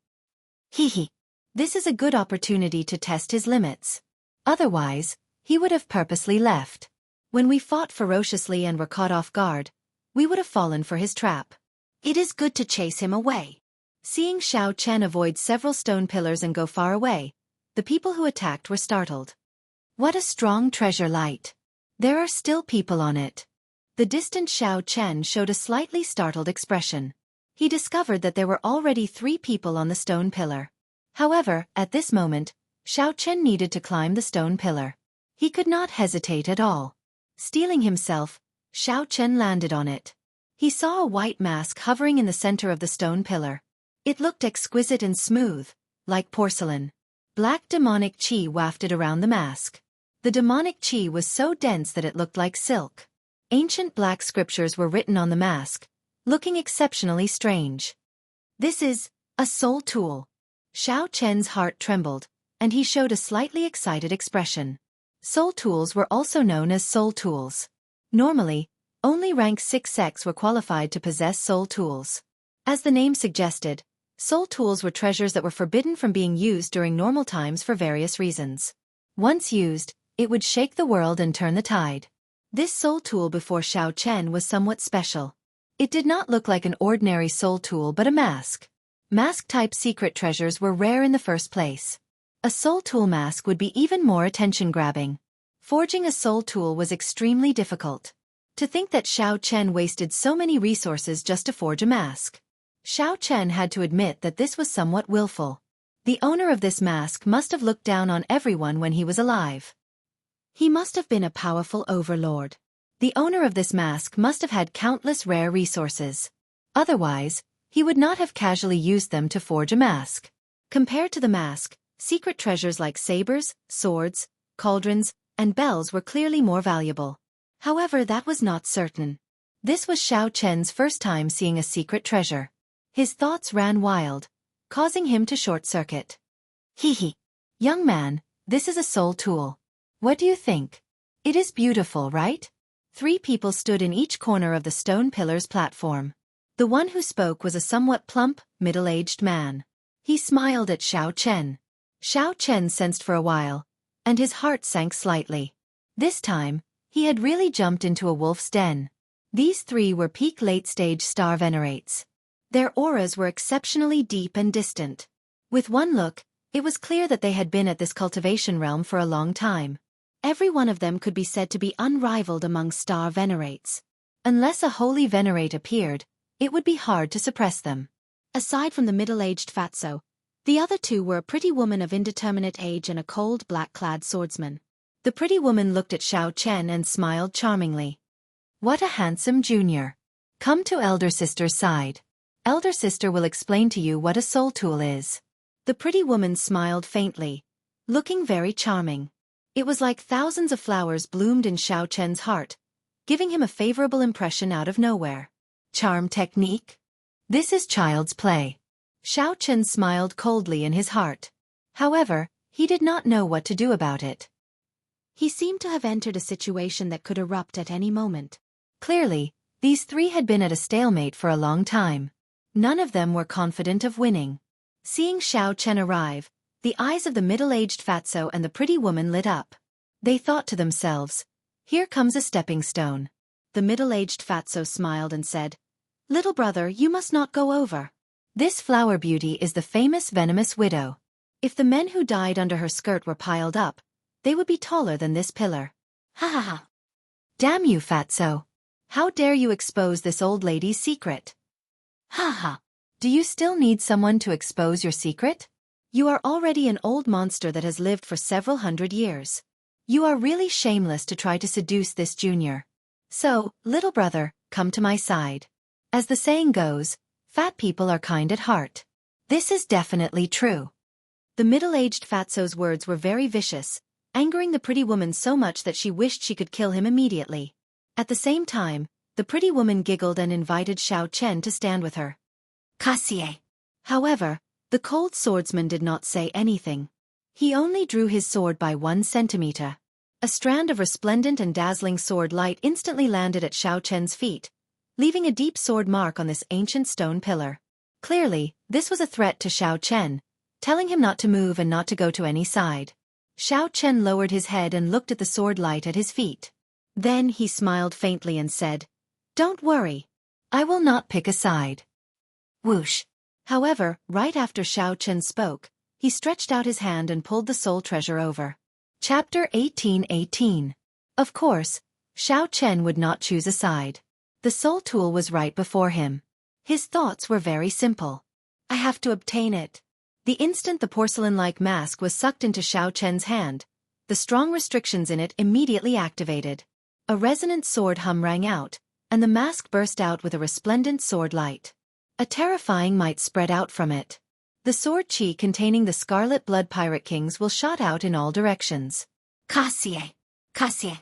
Hee. This is a good opportunity to test his limits. Otherwise, he would have purposely left. When we fought ferociously and were caught off guard, we would have fallen for his trap. It is good to chase him away. Seeing Xiao Chen avoid several stone pillars and go far away, the people who attacked were startled. What a strong treasure light. There are still people on it. The distant Xiao Chen showed a slightly startled expression. He discovered that there were already 3 people on the stone pillar. However, at this moment, Xiao Chen needed to climb the stone pillar. He could not hesitate at all. Steeling himself, Xiao Chen landed on it. He saw a white mask hovering in the center of the stone pillar. It looked exquisite and smooth, like porcelain. Black demonic qi wafted around the mask. The demonic qi was so dense that it looked like silk. Ancient black scriptures were written on the mask, looking exceptionally strange. This is a soul tool. Xiao Chen's heart trembled, and he showed a slightly excited expression. Soul tools were also known as soul tools. Normally, only rank 6 sects were qualified to possess soul tools. As the name suggested, soul tools were treasures that were forbidden from being used during normal times for various reasons. Once used, it would shake the world and turn the tide. This soul tool before Xiao Chen was somewhat special. It did not look like an ordinary soul tool but a mask. Mask-type secret treasures were rare in the first place. A soul tool mask would be even more attention-grabbing. Forging a soul tool was extremely difficult. To think that Xiao Chen wasted so many resources just to forge a mask. Xiao Chen had to admit that this was somewhat willful. The owner of this mask must have looked down on everyone when he was alive. He must have been a powerful overlord. The owner of this mask must have had countless rare resources. Otherwise, he would not have casually used them to forge a mask. Compared to the mask, secret treasures like sabers, swords, cauldrons, and bells were clearly more valuable. However, that was not certain. This was Xiao Chen's first time seeing a secret treasure. His thoughts ran wild, causing him to short-circuit. Hee. Young man, this is a soul tool. What do you think? It is beautiful, right? 3 people stood in each corner of the stone pillar's platform. The one who spoke was a somewhat plump, middle-aged man. He smiled at Xiao Chen. Xiao Chen sensed for a while, and his heart sank slightly. This time, he had really jumped into a wolf's den. These 3 were peak late-stage star venerates. Their auras were exceptionally deep and distant. With one look, it was clear that they had been at this cultivation realm for a long time. Every one of them could be said to be unrivaled among star venerates. Unless a holy venerate appeared, it would be hard to suppress them. Aside from the middle-aged fatso, the other 2 were a pretty woman of indeterminate age and a cold black-clad swordsman. The pretty woman looked at Xiao Chen and smiled charmingly. What a handsome junior. Come to elder sister's side. Elder sister will explain to you what a soul tool is. The pretty woman smiled faintly, looking very charming. It was like thousands of flowers bloomed in Xiao Chen's heart, giving him a favorable impression out of nowhere. Charm technique? This is child's play. Xiao Chen smiled coldly in his heart. However, he did not know what to do about it. He seemed to have entered a situation that could erupt at any moment. Clearly, these 3 had been at a stalemate for a long time. None of them were confident of winning. Seeing Xiao Chen arrive, the eyes of the middle-aged fatso and the pretty woman lit up. They thought to themselves, here comes a stepping stone. The middle-aged fatso smiled and said, Little brother, you must not go over. This flower beauty is the famous venomous widow. If the men who died under her skirt were piled up, they would be taller than this pillar. Ha ha ha. Damn you, fatso. How dare you expose this old lady's secret? Ha ha. Do you still need someone to expose your secret? You are already an old monster that has lived for several hundred years. You are really shameless to try to seduce this junior. So, little brother, come to my side. As the saying goes, fat people are kind at heart. This is definitely true. The middle-aged fatso's words were very vicious, angering the pretty woman so much that she wished she could kill him immediately. At the same time, the pretty woman giggled and invited Xiao Chen to stand with her. Kasie. However, the cold swordsman did not say anything. He only drew his sword by 1 centimeter. A strand of resplendent and dazzling sword light instantly landed at Xiao Chen's feet, leaving a deep sword mark on this ancient stone pillar. Clearly, this was a threat to Xiao Chen, telling him not to move and not to go to any side. Xiao Chen lowered his head and looked at the sword light at his feet. Then he smiled faintly and said, Don't worry. I will not pick a side. Whoosh. However, right after Xiao Chen spoke, he stretched out his hand and pulled the soul treasure over. Chapter 18:18. Of course, Xiao Chen would not choose a side. The soul tool was right before him. His thoughts were very simple. I have to obtain it. The instant the porcelain-like mask was sucked into Xiao Chen's hand, the strong restrictions in it immediately activated. A resonant sword hum rang out, and the mask burst out with a resplendent sword light. A terrifying might spread out from it. The sword chi containing the Scarlet Blood Pirate Kings will shot out in all directions. Cassie! Cassie!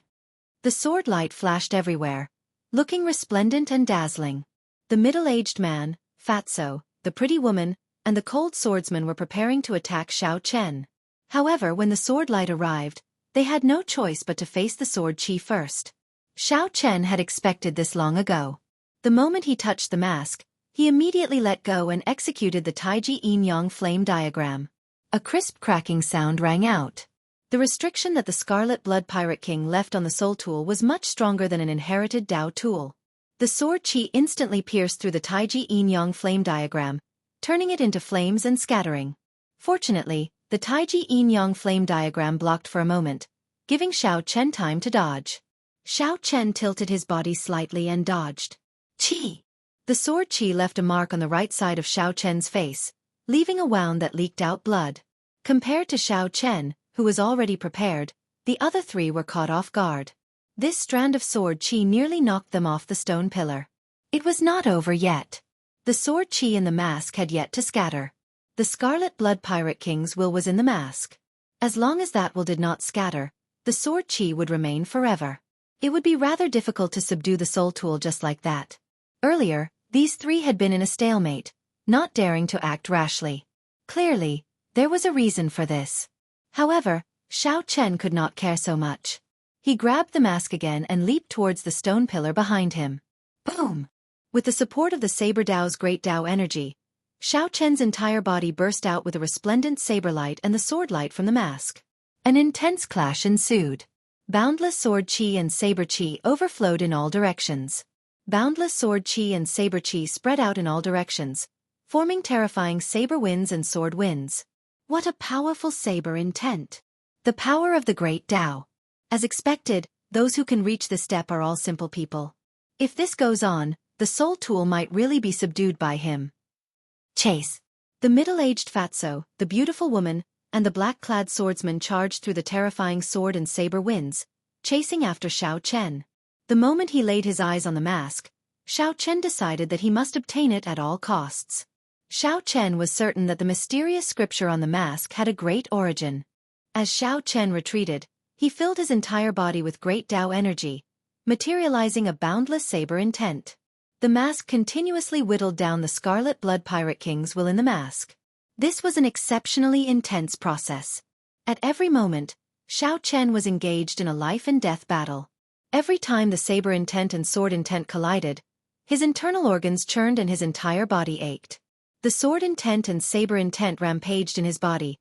The sword light flashed everywhere, looking resplendent and dazzling. The middle-aged man, Fatso, the pretty woman, and the cold swordsman were preparing to attack Xiao Chen. However, when the sword light arrived, they had no choice but to face the sword chi first. Xiao Chen had expected this long ago. The moment he touched the mask, he immediately let go and executed the Taiji Yin-Yang flame diagram. A crisp cracking sound rang out. The restriction that the Scarlet Blood Pirate King left on the soul tool was much stronger than an inherited Dao tool. The sword chi instantly pierced through the Taiji Yin-Yang flame diagram, turning it into flames and scattering. Fortunately, the Taiji Yin-Yang flame diagram blocked for a moment, giving Xiao Chen time to dodge. Xiao Chen tilted his body slightly and dodged. Chi! The sword chi left a mark on the right side of Xiao Chen's face, leaving a wound that leaked out blood. Compared to Xiao Chen, who was already prepared, the other three were caught off guard. This strand of sword chi nearly knocked them off the stone pillar. It was not over yet. The sword chi in the mask had yet to scatter. The Scarlet Blood Pirate King's will was in the mask. As long as that will did not scatter, the sword chi would remain forever. It would be rather difficult to subdue the soul tool just like that. Earlier, these three had been in a stalemate, not daring to act rashly. Clearly, there was a reason for this. However, Xiao Chen could not care so much. He grabbed the mask again and leaped towards the stone pillar behind him. Boom! With the support of the Saber Dao's great Dao energy, Xiao Chen's entire body burst out with a resplendent saber light and the sword light from the mask. An intense clash ensued. Boundless sword chi and saber chi overflowed in all directions. Boundless sword chi and saber chi spread out in all directions, forming terrifying saber winds and sword winds. What a powerful saber intent! The power of the great Dao. As expected, those who can reach this step are all simple people. If this goes on, the soul tool might really be subdued by him. Chase! The middle-aged Fatso, the beautiful woman, and the black-clad swordsman charged through the terrifying sword and saber winds, chasing after Xiao Chen. The moment he laid his eyes on the mask, Xiao Chen decided that he must obtain it at all costs. Xiao Chen was certain that the mysterious scripture on the mask had a great origin. As Xiao Chen retreated, he filled his entire body with great Dao energy, materializing a boundless saber intent. The mask continuously whittled down the Scarlet Blood Pirate King's will in the mask. This was an exceptionally intense process. At every moment, Xiao Chen was engaged in a life-and-death battle. Every time the saber intent and sword intent collided, his internal organs churned and his entire body ached. The sword intent and saber intent rampaged in his body,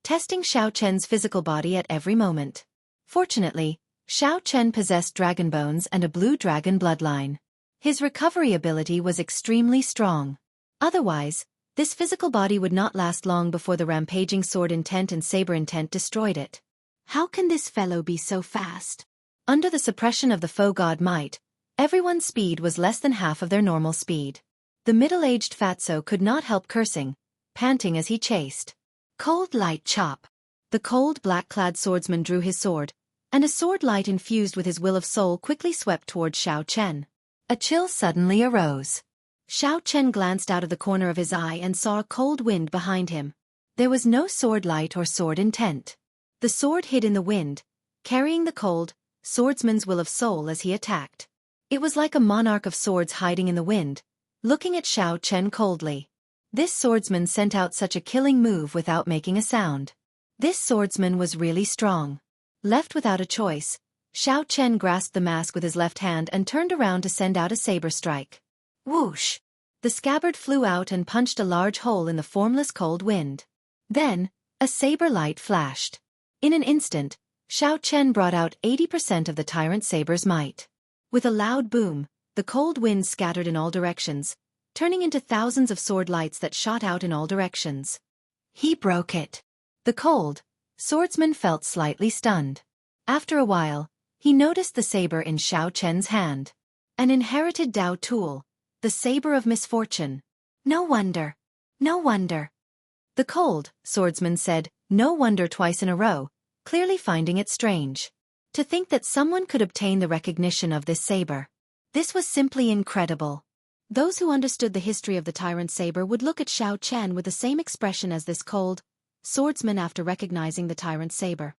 testing Xiao Chen's physical body at every moment. Fortunately, Xiao Chen possessed dragon bones and a blue dragon bloodline. His recovery ability was extremely strong. Otherwise, this physical body would not last long before the rampaging sword intent and saber intent destroyed it. How can this fellow be so fast? Under the suppression of the foe god might, everyone's speed was less than half of their normal speed. The middle-aged Fatso could not help cursing, panting as he chased. Cold light chop. The cold black-clad swordsman drew his sword, and a sword light infused with his will of soul quickly swept toward Xiao Chen. A chill suddenly arose. Xiao Chen glanced out of the corner of his eye and saw a cold wind behind him. There was no sword light or sword intent. The sword hid in the wind, carrying the cold swordsman's will of soul as he attacked. It was like a monarch of swords hiding in the wind, looking at Xiao Chen coldly. This swordsman sent out such a killing move without making a sound. This swordsman was really strong. Left without a choice, Xiao Chen grasped the mask with his left hand and turned around to send out a saber strike. Whoosh! The scabbard flew out and punched a large hole in the formless cold wind. Then, a saber light flashed. In an instant, Xiao Chen brought out 80% of the tyrant saber's might. With a loud boom, the cold wind scattered in all directions, turning into thousands of sword lights that shot out in all directions. He broke it. The cold swordsman felt slightly stunned. After a while, he noticed the saber in Xiao Chen's hand. An inherited Dao tool, the saber of misfortune. No wonder. No wonder. The cold swordsman said, "No wonder twice in a row," clearly finding it strange. To think that someone could obtain the recognition of this saber. This was simply incredible. Those who understood the history of the tyrant saber would look at Xiao Chen with the same expression as this cold swordsman after recognizing the tyrant saber.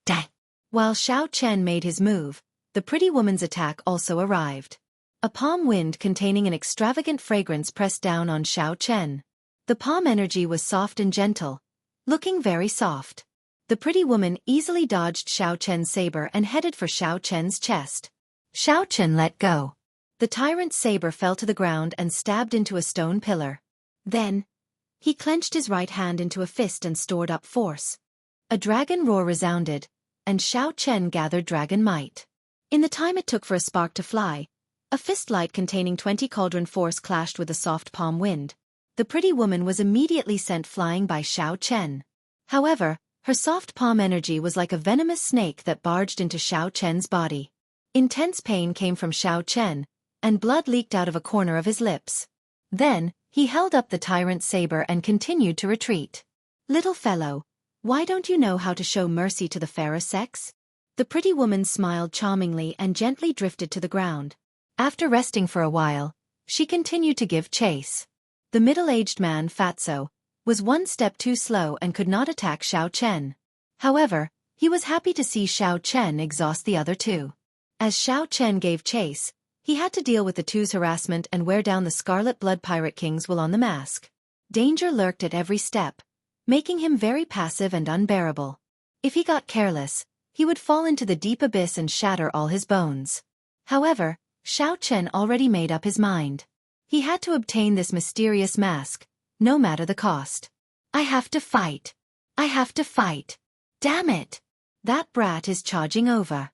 Dang! While Xiao Chen made his move, the pretty woman's attack also arrived. A palm wind containing an extravagant fragrance pressed down on Xiao Chen. The palm energy was soft and gentle, looking very soft. The pretty woman easily dodged Xiao Chen's saber and headed for Xiao Chen's chest. Xiao Chen let go. The tyrant's saber fell to the ground and stabbed into a stone pillar. Then, he clenched his right hand into a fist and stored up force. A dragon roar resounded, and Xiao Chen gathered dragon might. In the time it took for a spark to fly, a fist light containing 20 cauldron force clashed with a soft palm wind. The pretty woman was immediately sent flying by Xiao Chen. However, her soft palm energy was like a venomous snake that barged into Xiao Chen's body. Intense pain came from Xiao Chen, and blood leaked out of a corner of his lips. Then, he held up the tyrant's saber and continued to retreat. "Little fellow, why don't you know how to show mercy to the fairer sex?" The pretty woman smiled charmingly and gently drifted to the ground. After resting for a while, she continued to give chase. The middle-aged man, Fatso, was one step too slow and could not attack Xiao Chen. However, he was happy to see Xiao Chen exhaust the other two. As Xiao Chen gave chase, he had to deal with the two's harassment and wear down the Scarlet Blood Pirate Kings while on the mask. Danger lurked at every step, making him very passive and unbearable. If he got careless, he would fall into the deep abyss and shatter all his bones. However, Xiao Chen already made up his mind. He had to obtain this mysterious mask, no matter the cost. "I have to fight. I have to fight. Damn it! That brat is charging over."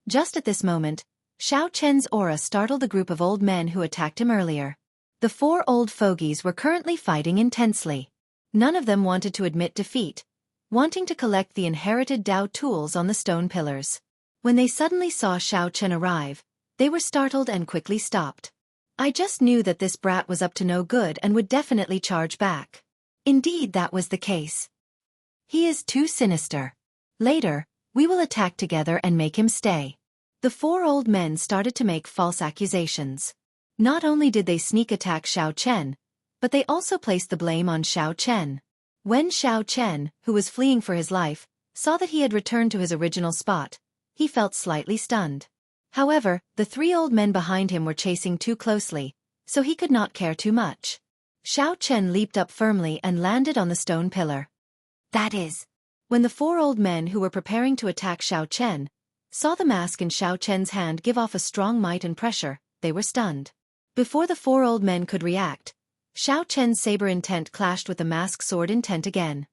Just at this moment, Xiao Chen's aura startled the group of old men who attacked him earlier. The four old fogies were currently fighting intensely. None of them wanted to admit defeat, wanting to collect the inherited Dao tools on the stone pillars. When they suddenly saw Xiao Chen arrive, they were startled and quickly stopped. "I just knew that this brat was up to no good and would definitely charge back." Indeed, that was the case. "He is too sinister. Later, we will attack together and make him stay." The four old men started to make false accusations. Not only did they sneak attack Xiao Chen, but they also placed the blame on Xiao Chen. When Xiao Chen, who was fleeing for his life, saw that he had returned to his original spot, he felt slightly stunned. However, the three old men behind him were chasing too closely, so he could not care too much. Xiao Chen leaped up firmly and landed on the stone pillar. That is, when the four old men who were preparing to attack Xiao Chen saw the mask in Xiao Chen's hand give off a strong might and pressure, they were stunned. Before the four old men could react, Xiao Chen's saber intent clashed with the mask's sword intent again.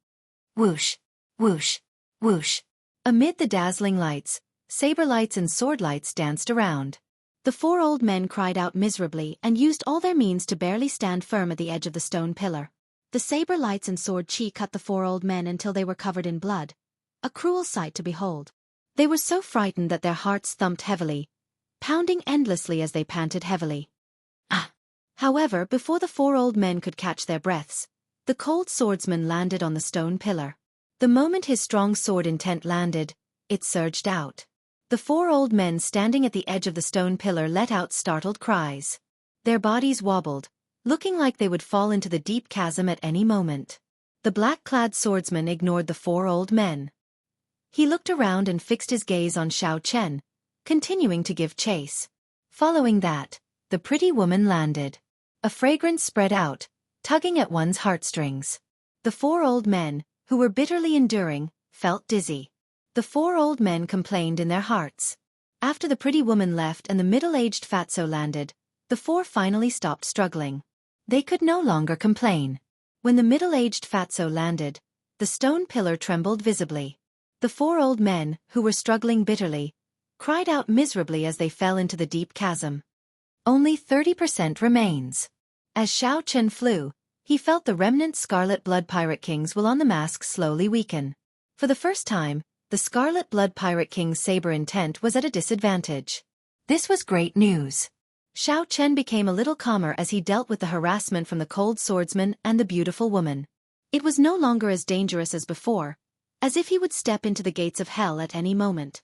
Whoosh, whoosh, whoosh. Amid the dazzling lights, saber lights and sword lights danced around. The four old men cried out miserably and used all their means to barely stand firm at the edge of the stone pillar. The saber lights and sword chi cut the four old men until they were covered in blood, a cruel sight to behold. They were so frightened that their hearts thumped heavily, pounding endlessly as they panted heavily. Ah! However, before the four old men could catch their breaths, the cold swordsman landed on the stone pillar. The moment his strong sword intent landed, it surged out. The four old men standing at the edge of the stone pillar let out startled cries. Their bodies wobbled, looking like they would fall into the deep chasm at any moment. The black-clad swordsman ignored the four old men. He looked around and fixed his gaze on Xiao Chen, continuing to give chase. Following that, the pretty woman landed. A fragrance spread out, tugging at one's heartstrings. The four old men, who were bitterly enduring, felt dizzy. The four old men complained in their hearts. After the pretty woman left and the middle-aged fatso landed, the four finally stopped struggling. They could no longer complain. When the middle-aged fatso landed, the stone pillar trembled visibly. The four old men, who were struggling bitterly, cried out miserably as they fell into the deep chasm. Only 30% remains. As Xiao Chen flew, he felt the remnant Scarlet Blood Pirate Kings will on the mask slowly weaken. For the first time, the Scarlet Blood Pirate King's saber intent was at a disadvantage. This was great news. Xiao Chen became a little calmer as he dealt with the harassment from the cold swordsman and the beautiful woman. It was no longer as dangerous as before, as if he would step into the gates of hell at any moment.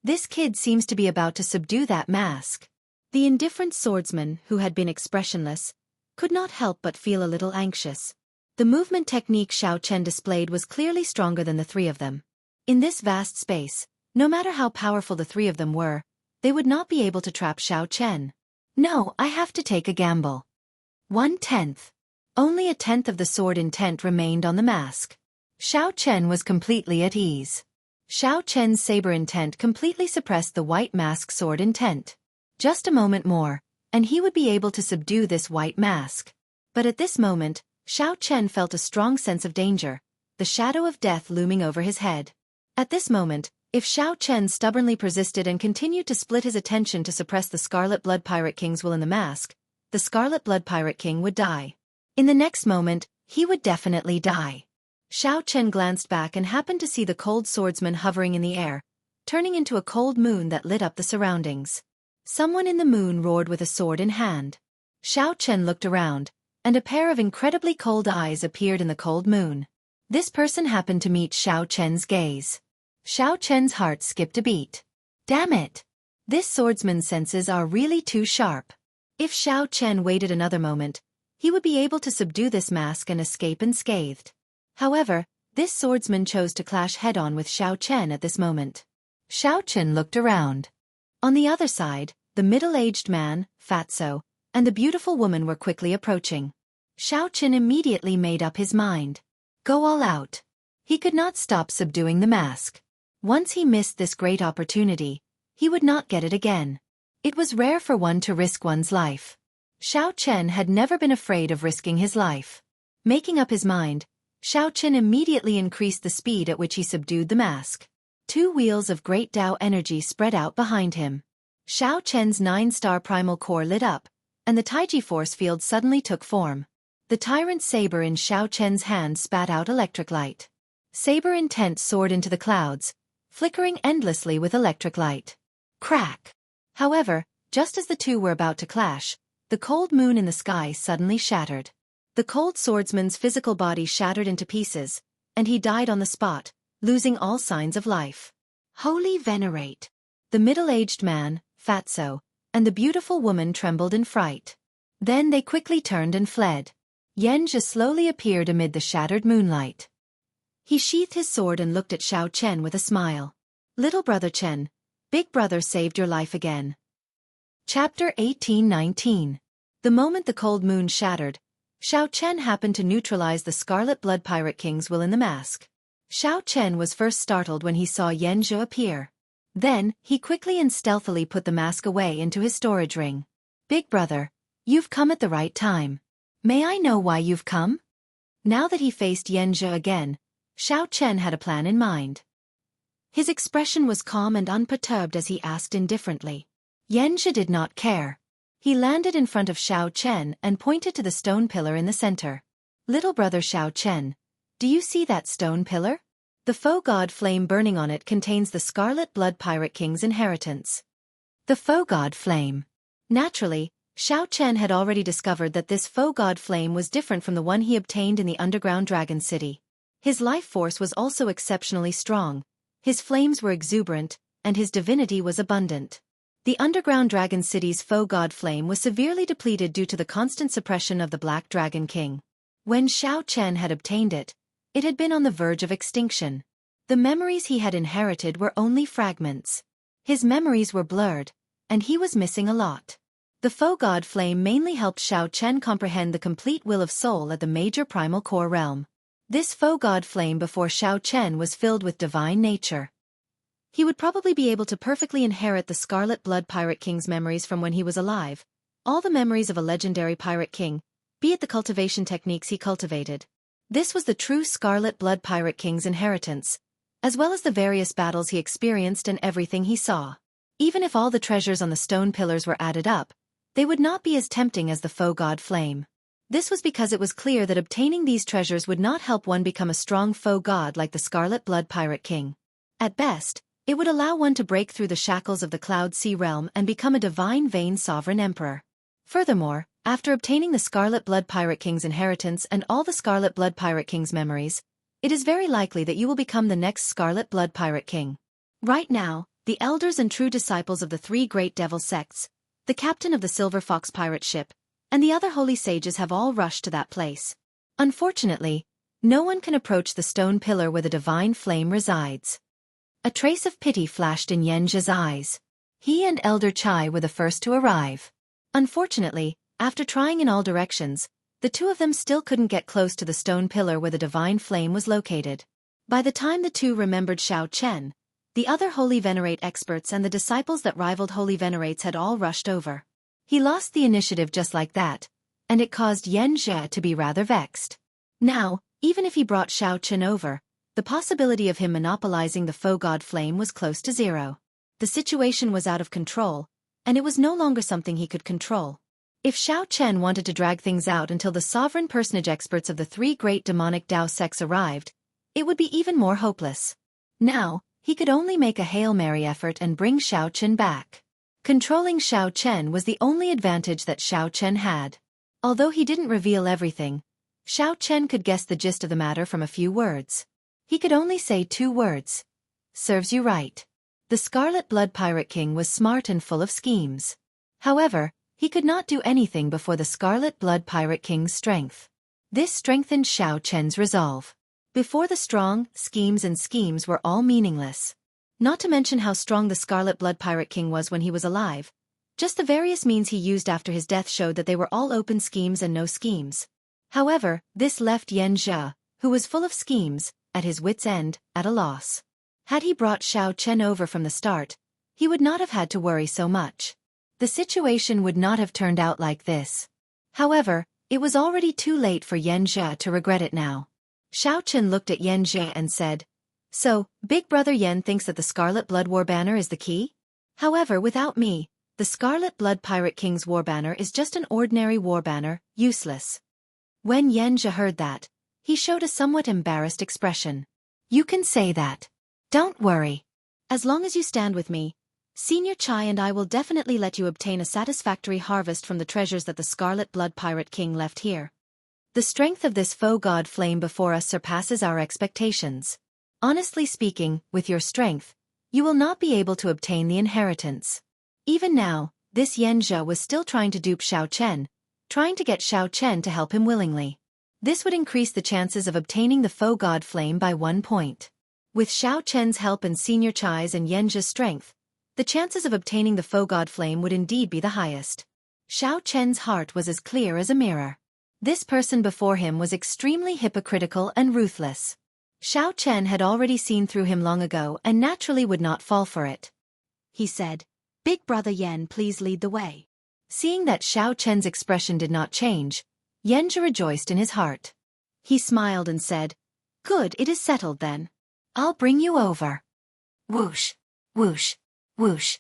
This kid seems to be about to subdue that mask. The indifferent swordsman, who had been expressionless, could not help but feel a little anxious. The movement technique Xiao Chen displayed was clearly stronger than the three of them. In this vast space, no matter how powerful the three of them were, they would not be able to trap Xiao Chen. No, I have to take a gamble. 1/10. Only a tenth of the sword intent remained on the mask. Xiao Chen was completely at ease. Xiao Chen's saber intent completely suppressed the white mask sword intent. Just a moment more, and he would be able to subdue this white mask. But at this moment, Xiao Chen felt a strong sense of danger, the shadow of death looming over his head. At this moment, if Xiao Chen stubbornly persisted and continued to split his attention to suppress the Scarlet Blood Pirate King's will in the mask, the Scarlet Blood Pirate King would die. In the next moment, he would definitely die. Xiao Chen glanced back and happened to see the cold swordsman hovering in the air, turning into a cold moon that lit up the surroundings. Someone in the moon roared with a sword in hand. Xiao Chen looked around, and a pair of incredibly cold eyes appeared in the cold moon. This person happened to meet Xiao Chen's gaze. Xiao Chen's heart skipped a beat. Damn it! This swordsman's senses are really too sharp. If Xiao Chen waited another moment, he would be able to subdue this mask and escape unscathed. However, this swordsman chose to clash head-on with Xiao Chen at this moment. Xiao Chen looked around. On the other side, the middle-aged man, Fatso, and the beautiful woman were quickly approaching. Xiao Chen immediately made up his mind. Go all out. He could not stop subduing the mask. Once he missed this great opportunity, he would not get it again. It was rare for one to risk one's life. Xiao Chen had never been afraid of risking his life. Making up his mind, Xiao Chen immediately increased the speed at which he subdued the mask. 2 wheels of great Tao energy spread out behind him. Xiao Chen's 9-star primal core lit up, and the Taiji force field suddenly took form. The tyrant saber in Xiao Chen's hand spat out electric light. Saber intent soared into the clouds, flickering endlessly with electric light. Crack! However, just as the two were about to clash, the cold moon in the sky suddenly shattered. The cold swordsman's physical body shattered into pieces, and he died on the spot, losing all signs of life. Holy venerate! The middle-aged man, Fatso, and the beautiful woman trembled in fright. Then they quickly turned and fled. Yanzhi slowly appeared amid the shattered moonlight. He sheathed his sword and looked at Xiao Chen with a smile. Little brother Chen, big brother saved your life again. Chapter 18-19. The moment the cold moon shattered, Xiao Chen happened to neutralize the Scarlet Blood Pirate King's will in the mask. Xiao Chen was first startled when he saw Yanzhi appear. Then, he quickly and stealthily put the mask away into his storage ring. Big brother, you've come at the right time. May I know why you've come? Now that he faced Yanzhi again, Xiao Chen had a plan in mind. His expression was calm and unperturbed as he asked indifferently. Yanzhi did not care. He landed in front of Xiao Chen and pointed to the stone pillar in the center. Little brother Xiao Chen, do you see that stone pillar? The faux god flame burning on it contains the Scarlet Blood Pirate King's inheritance. The faux god flame. Naturally, Xiao Chen had already discovered that this faux god flame was different from the one he obtained in the underground dragon city. His life force was also exceptionally strong, his flames were exuberant, and his divinity was abundant. The underground dragon city's faux god flame was severely depleted due to the constant suppression of the Black Dragon King. When Xiao Chen had obtained it, it had been on the verge of extinction. The memories he had inherited were only fragments. His memories were blurred, and he was missing a lot. The faux god flame mainly helped Xiao Chen comprehend the complete will of soul at the major primal core realm. This faux god flame before Xiao Chen was filled with divine nature. He would probably be able to perfectly inherit the Scarlet Blood Pirate King's memories from when he was alive, all the memories of a legendary pirate king, be it the cultivation techniques he cultivated. This was the true Scarlet Blood Pirate King's inheritance, as well as the various battles he experienced and everything he saw. Even if all the treasures on the stone pillars were added up, they would not be as tempting as the faux god flame. This was because it was clear that obtaining these treasures would not help one become a strong faux god like the Scarlet Blood Pirate King. At best, it would allow one to break through the shackles of the Cloud Sea realm and become a divine Vane sovereign emperor. Furthermore, After obtaining the Scarlet Blood Pirate King's inheritance and all the Scarlet Blood Pirate King's memories, it is very likely that you will become the next Scarlet Blood Pirate King. Right now, the elders and true disciples of the three great devil sects, the captain of the Silver Fox pirate ship, and the other holy sages have all rushed to that place. Unfortunately, no one can approach the stone pillar where the divine flame resides. A trace of pity flashed in Yenja's eyes. He and Elder Chai were the first to arrive. Unfortunately, after trying in all directions, the two of them still couldn't get close to the stone pillar where the divine flame was located. By the time the two remembered Xiao Chen, the other Holy Venerate experts and the disciples that rivaled Holy Venerates had all rushed over. He lost the initiative just like that, and it caused Yenja to be rather vexed. Now, even if he brought Xiao Chen over, the possibility of him monopolizing the faux god flame was close to zero. The situation was out of control, and it was no longer something he could control. If Xiao Chen wanted to drag things out until the sovereign personage experts of the three great demonic Dao sects arrived, it would be even more hopeless. Now, he could only make a Hail Mary effort and bring Xiao Chen back. Controlling Xiao Chen was the only advantage that Xiao Chen had. Although he didn't reveal everything, Xiao Chen could guess the gist of the matter from a few words. He could only say 2 words. Serves you right. The Scarlet Blood Pirate King was smart and full of schemes. However, he could not do anything before the Scarlet Blood Pirate King's strength. This strengthened Xiao Chen's resolve. Before the strong, schemes were all meaningless. Not to mention how strong the Scarlet Blood Pirate King was when he was alive. Just the various means he used after his death showed that they were all open schemes and no schemes. However, this left Yenja, who was full of schemes, at his wit's end, at a loss. Had he brought Xiao Chen over from the start, he would not have had to worry so much. The situation would not have turned out like this. However, it was already too late for Yenja to regret it now. Xiao Chen looked at Yenja and said, "So, Big Brother Yen thinks that the Scarlet Blood War Banner is the key? However, without me, the Scarlet Blood Pirate King's war banner is just an ordinary war banner, useless." When Yenja heard that, he showed a somewhat embarrassed expression. "You can say that. Don't worry. As long as you stand with me, Senior Chai and I will definitely let you obtain a satisfactory harvest from the treasures that the Scarlet Blood Pirate King left here. The strength of this faux god flame before us surpasses our expectations. Honestly speaking, with your strength, you will not be able to obtain the inheritance." Even now, this Yenja was still trying to dupe Xiao Chen, trying to get Xiao Chen to help him willingly. This would increase the chances of obtaining the faux god flame by 1 point. With Xiao Chen's help and Senior Chai's and Yenja's strength, the chances of obtaining the faux god flame would indeed be the highest. Xiao Chen's heart was as clear as a mirror. This person before him was extremely hypocritical and ruthless. Xiao Chen had already seen through him long ago and naturally would not fall for it. He said, "Big Brother Yen, please lead the way." Seeing that Xiao Chen's expression did not change, Yenja rejoiced in his heart. He smiled and said, "Good, it is settled then. I'll bring you over." Whoosh, whoosh, whoosh.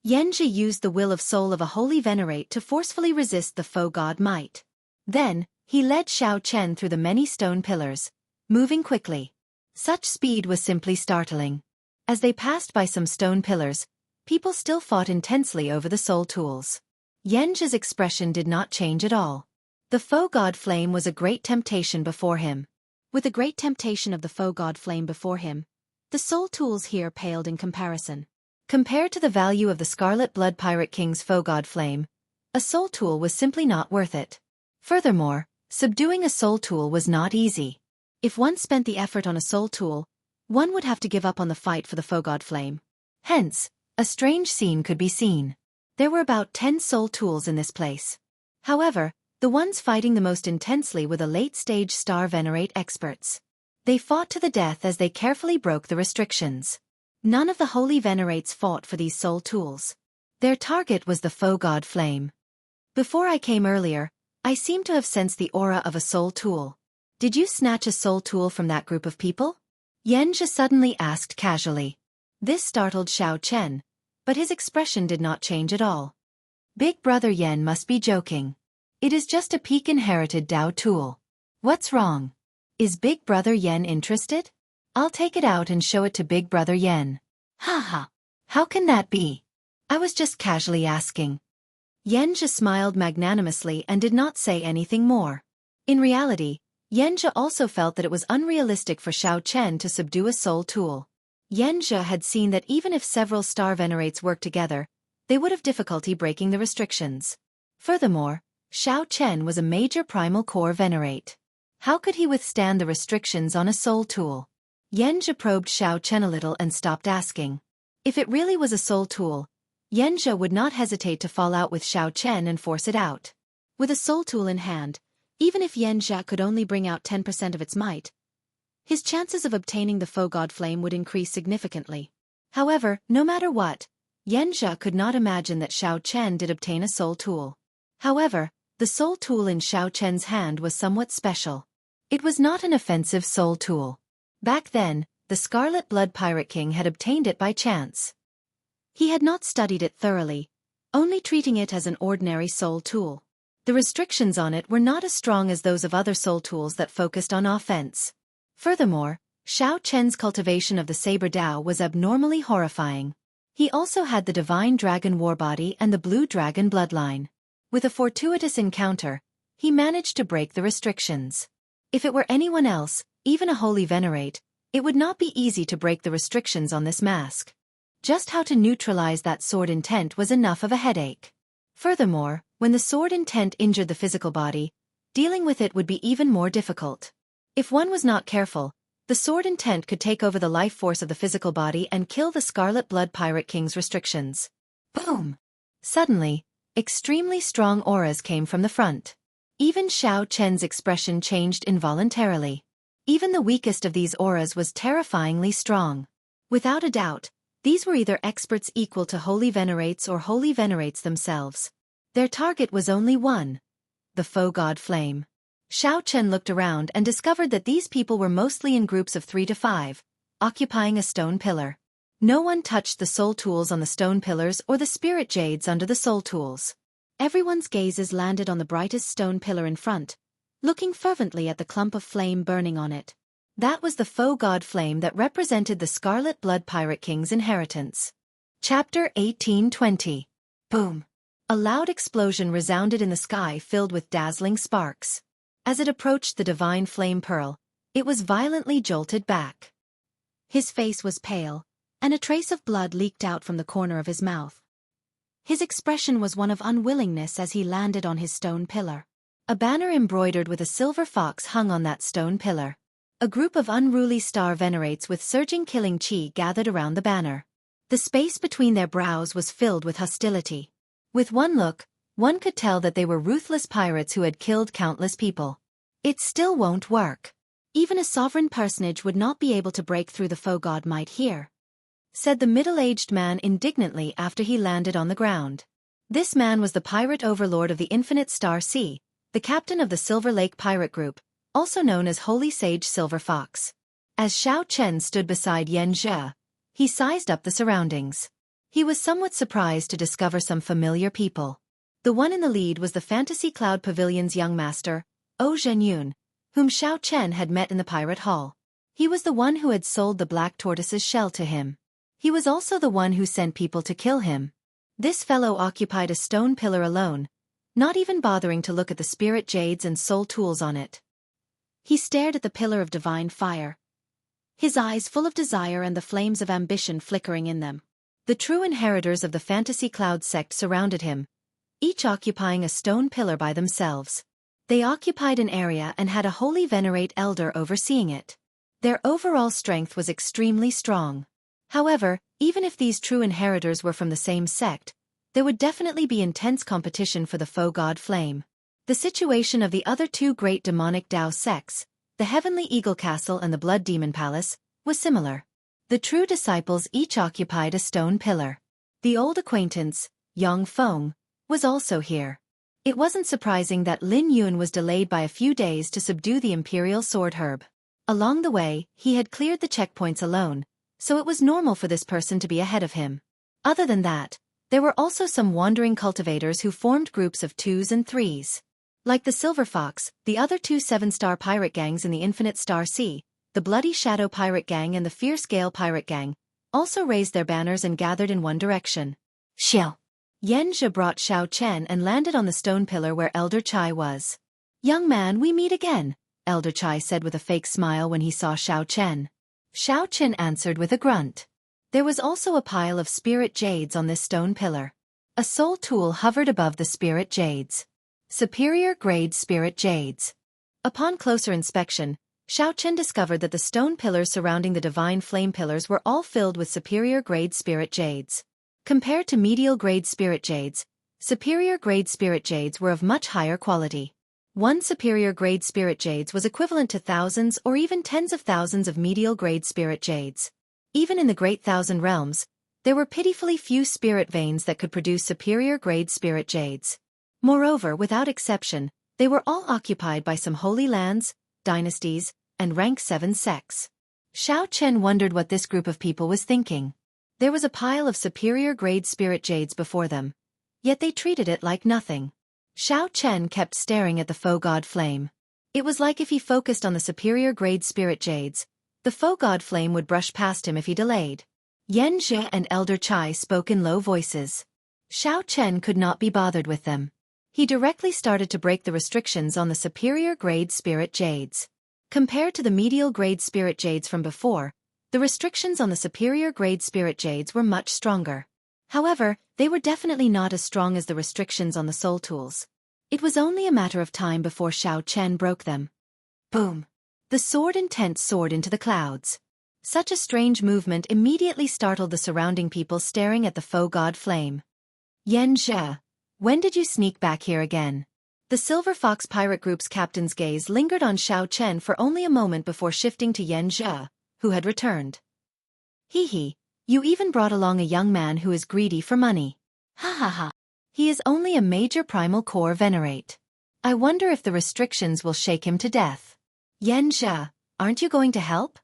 Yenja used the will of soul of a holy venerate to forcefully resist the faux god might. Then, he led Xiao Chen through the many stone pillars, moving quickly. Such speed was simply startling. As they passed by some stone pillars, people still fought intensely over the soul tools. Yenja's expression did not change at all. The faux god flame was a great temptation before him. With the great temptation of the faux god flame before him, the soul tools here paled in comparison. Compared to the value of the Scarlet Blood Pirate King's faux god flame, a soul tool was simply not worth it. Furthermore, subduing a soul tool was not easy. If one spent the effort on a soul tool, one would have to give up on the fight for the faux god flame. Hence, a strange scene could be seen. There were about 10 soul tools in this place. However, the ones fighting the most intensely were the late-stage Star Venerate experts. They fought to the death as they carefully broke the restrictions. None of the Holy Venerates fought for these soul tools. Their target was the faux god flame. Before I came earlier, I seemed to have sensed the aura of a soul tool. Did you snatch a soul tool from that group of people? Yenja suddenly asked casually. This startled Xiao Chen, but his expression did not change at all. Big Brother Yen must be joking. It is just a peak-inherited Dao tool. What's wrong? Is Big Brother Yen interested? I'll take it out and show it to Big Brother Yen. Ha ha. How can that be? I was just casually asking. Yanjia smiled magnanimously and did not say anything more. In reality, Yanjia also felt that it was unrealistic for Xiao Chen to subdue a soul tool. Yanjia had seen that even if several star venerates worked together, they would have difficulty breaking the restrictions. Furthermore, Xiao Chen was a major primal core venerate. How could he withstand the restrictions on a soul tool? Yanjia probed Xiao Chen a little and stopped asking. If it really was a soul tool, Yanjia would not hesitate to fall out with Xiao Chen and force it out. With a soul tool in hand, even if Yanjia could only bring out 10% of its might, his chances of obtaining the faux god flame would increase significantly. However, no matter what, Yanjia could not imagine that Xiao Chen did obtain a soul tool. However, the soul tool in Xiao Chen's hand was somewhat special. It was not an offensive soul tool. Back then, the Scarlet Blood Pirate King had obtained it by chance. He had not studied it thoroughly, only treating it as an ordinary soul tool. The restrictions on it were not as strong as those of other soul tools that focused on offense. Furthermore, Xiao Chen's cultivation of the Saber Dao was abnormally horrifying. He also had the Divine Dragon Warbody and the Blue Dragon Bloodline. With a fortuitous encounter, he managed to break the restrictions. If it were anyone else, even a holy venerate, it would not be easy to break the restrictions on this mask. Just how to neutralize that sword intent was enough of a headache. Furthermore, when the sword intent injured the physical body, dealing with it would be even more difficult. If one was not careful, the sword intent could take over the life force of the physical body and kill the Scarlet Blood Pirate King's restrictions. Boom! Suddenly, extremely strong auras came from the front. Even Xiao Chen's expression changed involuntarily. Even the weakest of these auras was terrifyingly strong. Without a doubt, these were either experts equal to holy venerates or holy venerates themselves. Their target was only one: the faux god flame. Xiao Chen looked around and discovered that these people were mostly in groups of 3 to 5, occupying a stone pillar. No one touched the soul tools on the stone pillars or the spirit jades under the soul tools. Everyone's gazes landed on the brightest stone pillar in front, looking fervently at the clump of flame burning on it. That was the faux god flame that represented the Scarlet Blood Pirate King's inheritance. Chapter 1820. Boom! A loud explosion resounded in the sky filled with dazzling sparks. As it approached the divine flame pearl, it was violently jolted back. His face was pale, and a trace of blood leaked out from the corner of his mouth. His expression was one of unwillingness as he landed on his stone pillar. A banner embroidered with a silver fox hung on that stone pillar. A group of unruly star venerates with surging killing chi gathered around the banner. The space between their brows was filled with hostility. With one look, one could tell that they were ruthless pirates who had killed countless people. It still won't work. Even a sovereign personage would not be able to break through the faux god might here, said the middle-aged man indignantly after he landed on the ground. This man was the pirate overlord of the Infinite Star Sea, the captain of the Silver Lake Pirate Group, also known as Holy Sage Silver Fox. As Xiao Chen stood beside Yanjia, he sized up the surroundings. He was somewhat surprised to discover some familiar people. The one in the lead was the Fantasy Cloud Pavilion's young master, O Zhenyun, whom Xiao Chen had met in the pirate hall. He was the one who had sold the black tortoise's shell to him. He was also the one who sent people to kill him. This fellow occupied a stone pillar alone, not even bothering to look at the spirit jades and soul tools on it. He stared at the pillar of divine fire, his eyes full of desire and the flames of ambition flickering in them. The true inheritors of the Fantasy Cloud sect surrounded him, each occupying a stone pillar by themselves. They occupied an area and had a holy venerate elder overseeing it. Their overall strength was extremely strong. However, even if these true inheritors were from the same sect, there would definitely be intense competition for the faux god flame. The situation of the other two great demonic Dao sects, the Heavenly Eagle Castle and the Blood Demon Palace, was similar. The true disciples each occupied a stone pillar. The old acquaintance, Yang Feng, was also here. It wasn't surprising that Lin Yun was delayed by a few days to subdue the Imperial Sword Herb. Along the way, he had cleared the checkpoints alone, so it was normal for this person to be ahead of him. Other than that, there were also some wandering cultivators who formed groups of 2s and 3s. Like the Silver Fox, the other two 7-star pirate gangs in the Infinite Star Sea, the Bloody Shadow Pirate Gang and the Fierce Gale Pirate Gang, also raised their banners and gathered in one direction. Xiao! Yan Zhe brought Xiao Chen and landed on the stone pillar where Elder Chai was. "Young man, we meet again," Elder Chai said with a fake smile when he saw Xiao Chen. Xiao Chen answered with a grunt. There was also a pile of spirit jades on this stone pillar. A soul tool hovered above the spirit jades. Superior grade spirit jades. Upon closer inspection, Xiao Chen discovered that the stone pillars surrounding the divine flame pillars were all filled with superior grade spirit jades. Compared to medial grade spirit jades, superior grade spirit jades were of much higher quality. One superior grade spirit jades was equivalent to thousands or even tens of thousands of medial grade spirit jades. Even in the Great Thousand Realms, there were pitifully few spirit veins that could produce superior grade spirit jades. Moreover, without exception, they were all occupied by some holy lands, dynasties, and rank 7 sects. Xiao Chen wondered what this group of people was thinking. There was a pile of superior grade spirit jades before them, yet they treated it like nothing. Xiao Chen kept staring at the faux god flame. It was like if he focused on the superior grade spirit jades, the faux god flame would brush past him if he delayed. Yan Zhe and Elder Chai spoke in low voices. Xiao Chen could not be bothered with them. He directly started to break the restrictions on the superior grade spirit jades. Compared to the medial grade spirit jades from before, the restrictions on the superior grade spirit jades were much stronger. However, they were definitely not as strong as the restrictions on the soul tools. It was only a matter of time before Xiao Chen broke them. Boom! The sword intent soared into the clouds. Such a strange movement immediately startled the surrounding people staring at the faux god flame. Yan Zhe, when did you sneak back here again? The Silver Fox Pirate Group's captain's gaze lingered on Xiao Chen for only a moment before shifting to Yan Zhe, who had returned. Hee, you even brought along a young man who is greedy for money. Ha ha ha. He is only a major primal core venerate. I wonder if the restrictions will shake him to death. Yan Zhe, aren't you going to help?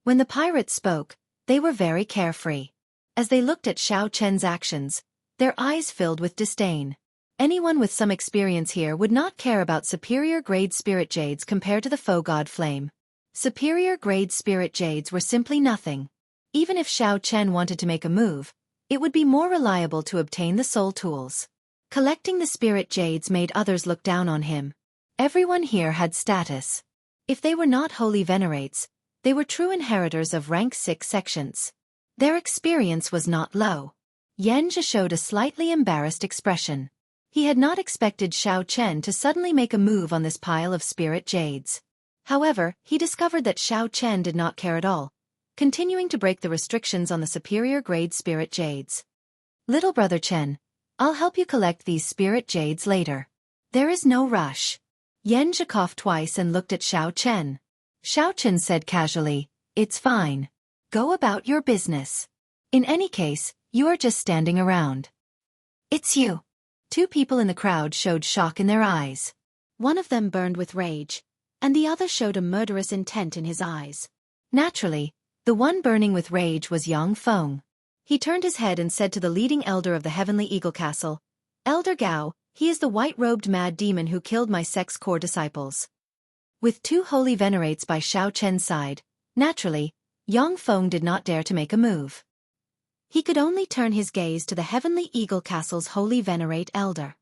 When the pirates spoke, they were very carefree. As they looked at Xiao Chen's actions, their eyes filled with disdain. Anyone with some experience here would not care about superior grade spirit jades compared to the faux god flame. Superior grade spirit jades were simply nothing. Even if Xiao Chen wanted to make a move, it would be more reliable to obtain the soul tools. Collecting the spirit jades made others look down on him. Everyone here had status. If they were not holy venerates, they were true inheritors of rank 6 sections. Their experience was not low. Yan Zhe showed a slightly embarrassed expression. He had not expected Xiao Chen to suddenly make a move on this pile of spirit jades. However, he discovered that Xiao Chen did not care at all, continuing to break the restrictions on the superior grade spirit jades. Little brother Chen, I'll help you collect these spirit jades later. There is no rush. Yan Zhe coughed twice and looked at Xiao Chen. Xiao Chen said casually, it's fine. Go about your business. In any case, you are just standing around. It's you. Two people in the crowd showed shock in their eyes. One of them burned with rage, and the other showed a murderous intent in his eyes. Naturally, the one burning with rage was Yang Feng. He turned his head and said to the leading elder of the Heavenly Eagle Castle, Elder Gao, he is the white-robed mad demon who killed my sect's core disciples. With two holy venerates by Xiao Chen's side, naturally, Yang Feng did not dare to make a move. He could only turn his gaze to the Heavenly Eagle Castle's holy venerate elder.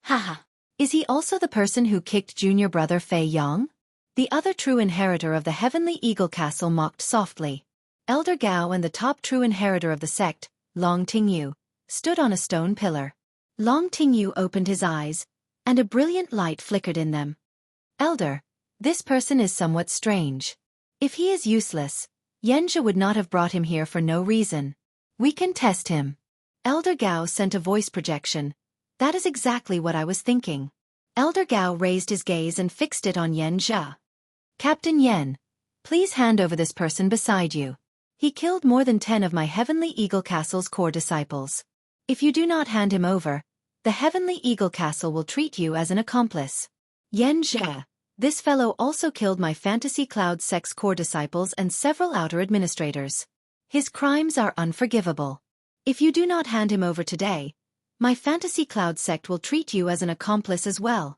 Haha. Is he also the person who kicked junior brother Fei Yang? The other true inheritor of the Heavenly Eagle Castle mocked softly. Elder Gao and the top true inheritor of the sect, Long Tingyu, stood on a stone pillar. Long Tingyu opened his eyes, and a brilliant light flickered in them. Elder, this person is somewhat strange. If he is useless, Yan Zhe would not have brought him here for no reason. We can test him. Elder Gao sent a voice projection. That is exactly what I was thinking. Elder Gao raised his gaze and fixed it on Yan Zhe. Captain Yan, please hand over this person beside you. He killed more than 10 of my Heavenly Eagle Castle's core disciples. If you do not hand him over, the Heavenly Eagle Castle will treat you as an accomplice. Yan Zhe, this fellow also killed my Fantasy Cloud sect's core disciples and several outer administrators. His crimes are unforgivable. If you do not hand him over today, my Fantasy Cloud sect will treat you as an accomplice as well.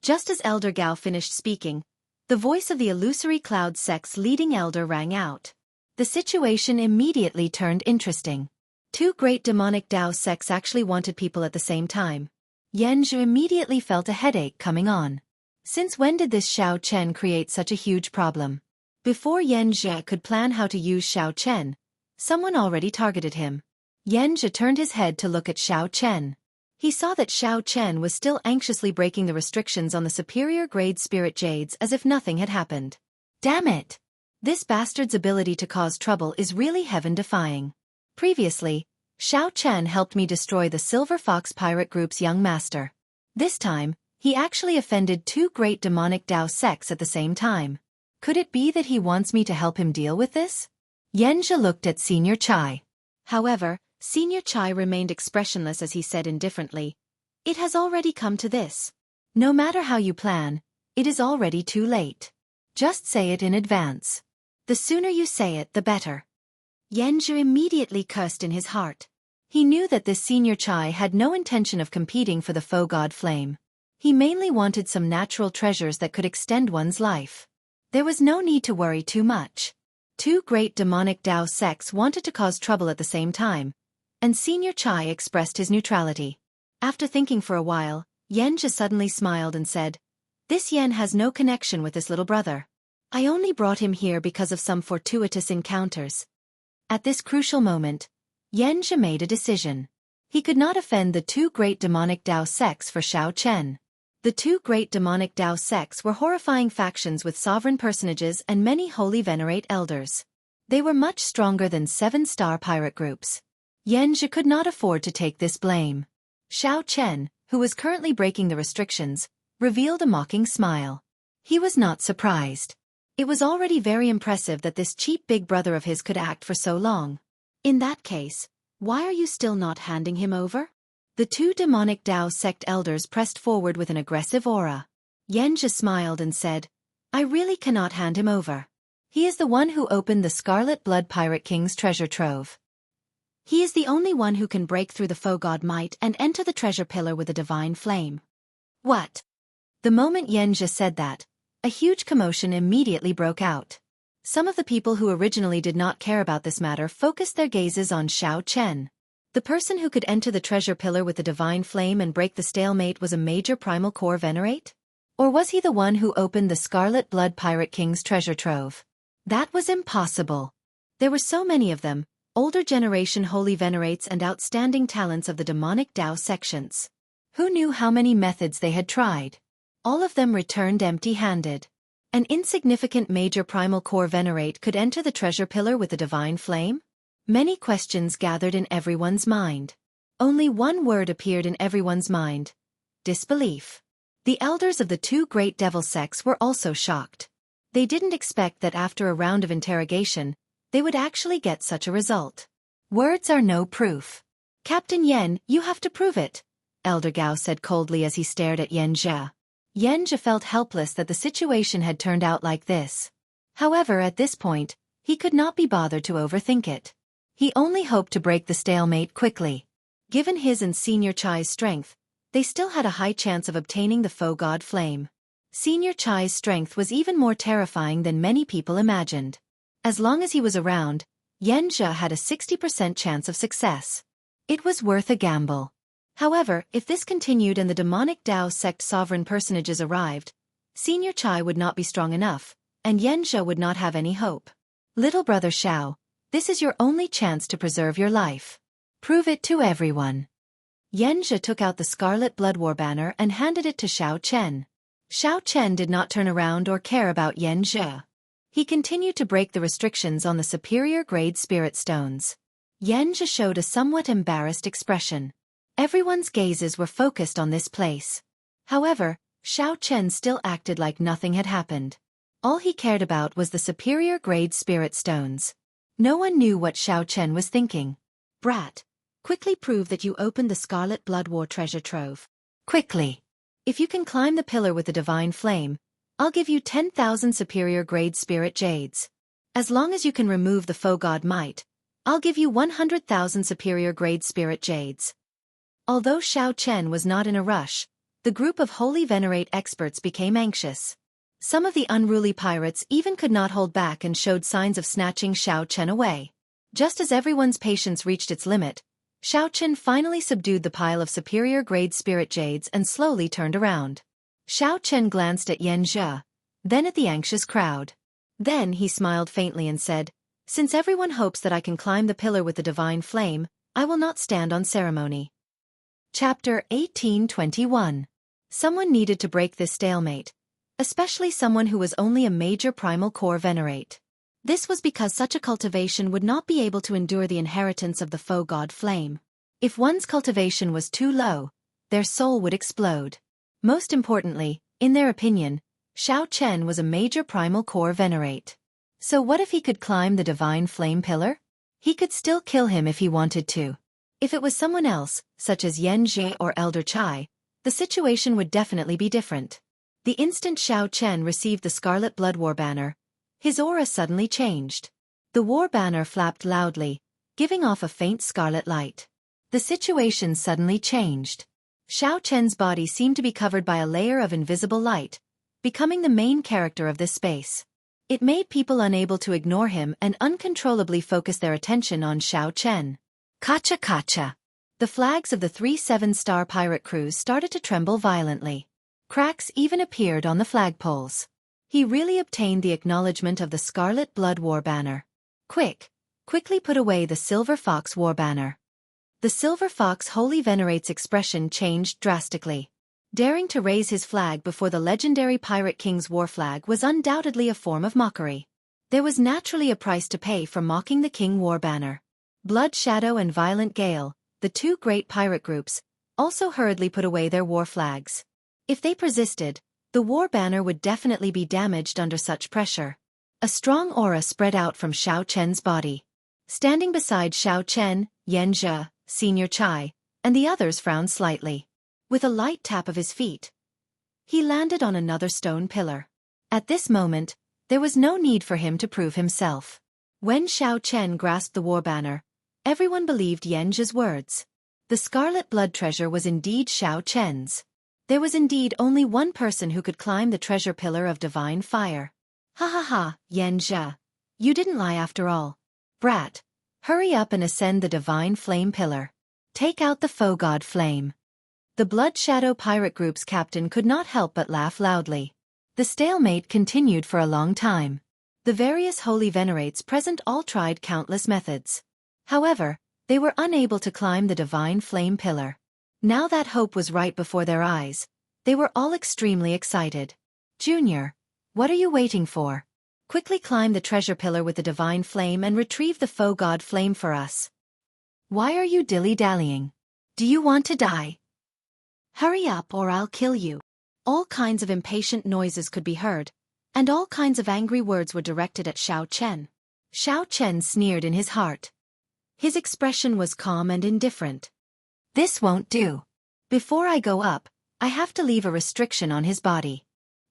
Just as Elder Gao finished speaking, the voice of the Illusory Cloud sect's leading elder rang out. The situation immediately turned interesting. Two great demonic Tao sects actually wanted people at the same time. Yan Zhi immediately felt a headache coming on. Since when did this Xiao Chen create such a huge problem? Before Yan Zhi could plan how to use Xiao Chen, someone already targeted him. Yan Zhi turned his head to look at Xiao Chen. He saw that Xiao Chen was still anxiously breaking the restrictions on the superior grade spirit jades as if nothing had happened. Damn it! This bastard's ability to cause trouble is really heaven-defying. Previously, Xiao Chen helped me destroy the Silver Fox Pirate Group's young master. This time, he actually offended two great demonic Tao sects at the same time. Could it be that he wants me to help him deal with this? Yan Zhi looked at Senior Chai. However, Senior Chai remained expressionless as he said indifferently, "It has already come to this. No matter how you plan, it is already too late. Just say it in advance. The sooner you say it, the better." Yan Zhi immediately cursed in his heart. He knew that this Senior Chai had no intention of competing for the faux god flame. He mainly wanted some natural treasures that could extend one's life. There was no need to worry too much. Two great demonic Tao sects wanted to cause trouble at the same time, and Senior Chai expressed his neutrality. After thinking for a while, Yan Zhi suddenly smiled and said, "This Yan has no connection with this little brother. I only brought him here because of some fortuitous encounters." At this crucial moment, Yan Zhi made a decision. He could not offend the two great demonic Tao sects for Xiao Chen. The two great demonic Tao sects were horrifying factions with sovereign personages and many holy venerate elders. They were much stronger than 7-star pirate groups. Yan Zhi could not afford to take this blame. Xiao Chen, who was currently breaking the restrictions, revealed a mocking smile. He was not surprised. It was already very impressive that this cheap big brother of his could act for so long. In that case, why are you still not handing him over? The two demonic Tao sect elders pressed forward with an aggressive aura. Yan Zhi smiled and said, "I really cannot hand him over. He is the one who opened the Scarlet Blood Pirate King's treasure trove. He is the only one who can break through the faux god might and enter the treasure pillar with a divine flame." What? The moment Yan Zhi said that, a huge commotion immediately broke out. Some of the people who originally did not care about this matter focused their gazes on Xiao Chen. The person who could enter the treasure pillar with the divine flame and break the stalemate was a major primal core venerate? Or was he the one who opened the Scarlet Blood Pirate King's treasure trove? That was impossible. There were so many of them, older generation holy venerates and outstanding talents of the demonic Tao sections. Who knew how many methods they had tried? All of them returned empty-handed. An insignificant major primal core venerate could enter the treasure pillar with the divine flame? Many questions gathered in everyone's mind. Only one word appeared in everyone's mind: disbelief. The elders of the two great devil sects were also shocked. They didn't expect that after a round of interrogation, they would actually get such a result. Words are no proof. "Captain Yan, you have to prove it," Elder Gao said coldly as he stared at Yan Zhi. Yan Zhi felt helpless that the situation had turned out like this. However, at this point, he could not be bothered to overthink it. He only hoped to break the stalemate quickly. Given his and Senior Chai's strength, they still had a high chance of obtaining the faux god flame. Senior Chai's strength was even more terrifying than many people imagined. As long as he was around, Yan Zhi had a 60% chance of success. It was worth a gamble. However, if this continued and the demonic Tao sect sovereign personages arrived, Senior Chai would not be strong enough, and Yan Zhi would not have any hope. "Little brother Xiao, this is your only chance to preserve your life. Prove it to everyone." Yan Zhi took out the Scarlet Blood War banner and handed it to Xiao Chen. Xiao Chen did not turn around or care about Yan Zhi. He continued to break the restrictions on the superior grade spirit stones. Yan Zhi showed a somewhat embarrassed expression. Everyone's gazes were focused on this place. However, Xiao Chen still acted like nothing had happened. All he cared about was the superior grade spirit stones. No one knew what Xiao Chen was thinking. "Brat, quickly prove that you opened the Scarlet Blood War treasure trove. Quickly. If you can climb the pillar with the divine flame, I'll give you 10,000 superior grade spirit jades. As long as you can remove the faux god might, I'll give you 100,000 superior grade spirit jades." Although Xiao Chen was not in a rush, the group of holy venerate experts became anxious. Some of the unruly pirates even could not hold back and showed signs of snatching Xiao Chen away. Just as everyone's patience reached its limit, Xiao Chen finally subdued the pile of superior-grade spirit jades and slowly turned around. Xiao Chen glanced at Yan Zhe, then at the anxious crowd. Then he smiled faintly and said, "Since everyone hopes that I can climb the pillar with the divine flame, I will not stand on ceremony." Chapter 1821. Someone needed to break this stalemate, especially someone who was only a major primal core venerate. This was because such a cultivation would not be able to endure the inheritance of the foe god flame. If one's cultivation was too low, their soul would explode. Most importantly, in their opinion, Xiao Chen was a major primal core venerate. So what if he could climb the divine flame pillar? He could still kill him if he wanted to. If it was someone else, such as Yan Zhe or Elder Chai, the situation would definitely be different. The instant Xiao Chen received the Scarlet Blood War banner, his aura suddenly changed. The war banner flapped loudly, giving off a faint scarlet light. The situation suddenly changed. Xiao Chen's body seemed to be covered by a layer of invisible light, becoming the main character of this space. It made people unable to ignore him and uncontrollably focus their attention on Xiao Chen. Kacha kacha. The flags of the 3 7-star pirate crews started to tremble violently. Cracks even appeared on the flagpoles. He really obtained the acknowledgement of the Scarlet Blood War banner. Quickly put away the Silver Fox War banner. The Silver Fox Holy Venerate's expression changed drastically. Daring to raise his flag before the legendary Pirate King's war flag was undoubtedly a form of mockery. There was naturally a price to pay for mocking the King War banner. Blood Shadow and Violent Gale, the two great pirate groups, also hurriedly put away their war flags. If they persisted, the war banner would definitely be damaged under such pressure. A strong aura spread out from Xiao Chen's body. Standing beside Xiao Chen, Yan Zhe, Senior Chai, and the others frowned slightly. With a light tap of his feet, he landed on another stone pillar. At this moment, there was no need for him to prove himself. When Xiao Chen grasped the war banner, everyone believed Yan Zhe's words. The Scarlet Blood Treasure was indeed Xiao Chen's. There was indeed only one person who could climb the treasure pillar of divine fire. Ha ha ha, Yan Zhe. You didn't lie after all. Brat, hurry up and ascend the divine flame pillar. Take out the foe god flame. The Blood Shadow Pirate Group's captain could not help but laugh loudly. The stalemate continued for a long time. The various holy venerates present all tried countless methods. However, they were unable to climb the divine flame pillar. Now that hope was right before their eyes, they were all extremely excited. Junior, what are you waiting for? Quickly climb the treasure pillar with the divine flame and retrieve the foe god flame for us. Why are you dilly-dallying? Do you want to die? Hurry up or I'll kill you. All kinds of impatient noises could be heard, and all kinds of angry words were directed at Xiao Chen. Xiao Chen sneered in his heart. His expression was calm and indifferent. This won't do. Before I go up, I have to leave a restriction on his body.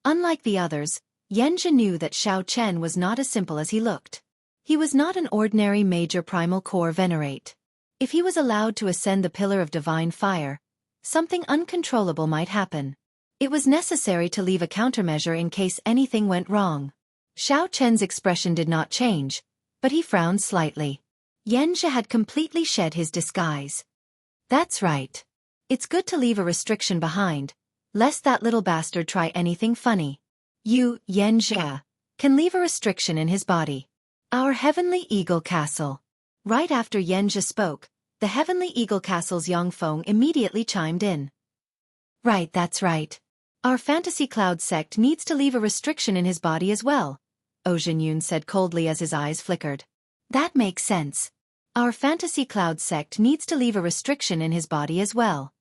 Unlike the others, Yan Zhe knew that Xiao Chen was not as simple as he looked. He was not an ordinary major primal core venerate. If he was allowed to ascend the pillar of divine fire, something uncontrollable might happen. It was necessary to leave a countermeasure in case anything went wrong. Xiao Chen's expression did not change, but he frowned slightly. Yan Zhe had completely shed his disguise. That's right. It's good to leave a restriction behind, lest that little bastard try anything funny. You, Yan Zhe, can leave a restriction in his body. Our Heavenly Eagle Castle. Right after Yan Zhe spoke, the Heavenly Eagle Castle's Yongfeng immediately chimed in. Right, that's right. Our Fantasy Cloud sect needs to leave a restriction in his body as well, Oh Jinyun said coldly as his eyes flickered. That makes sense. Our Fantasy Cloud sect needs to leave a restriction in his body as well.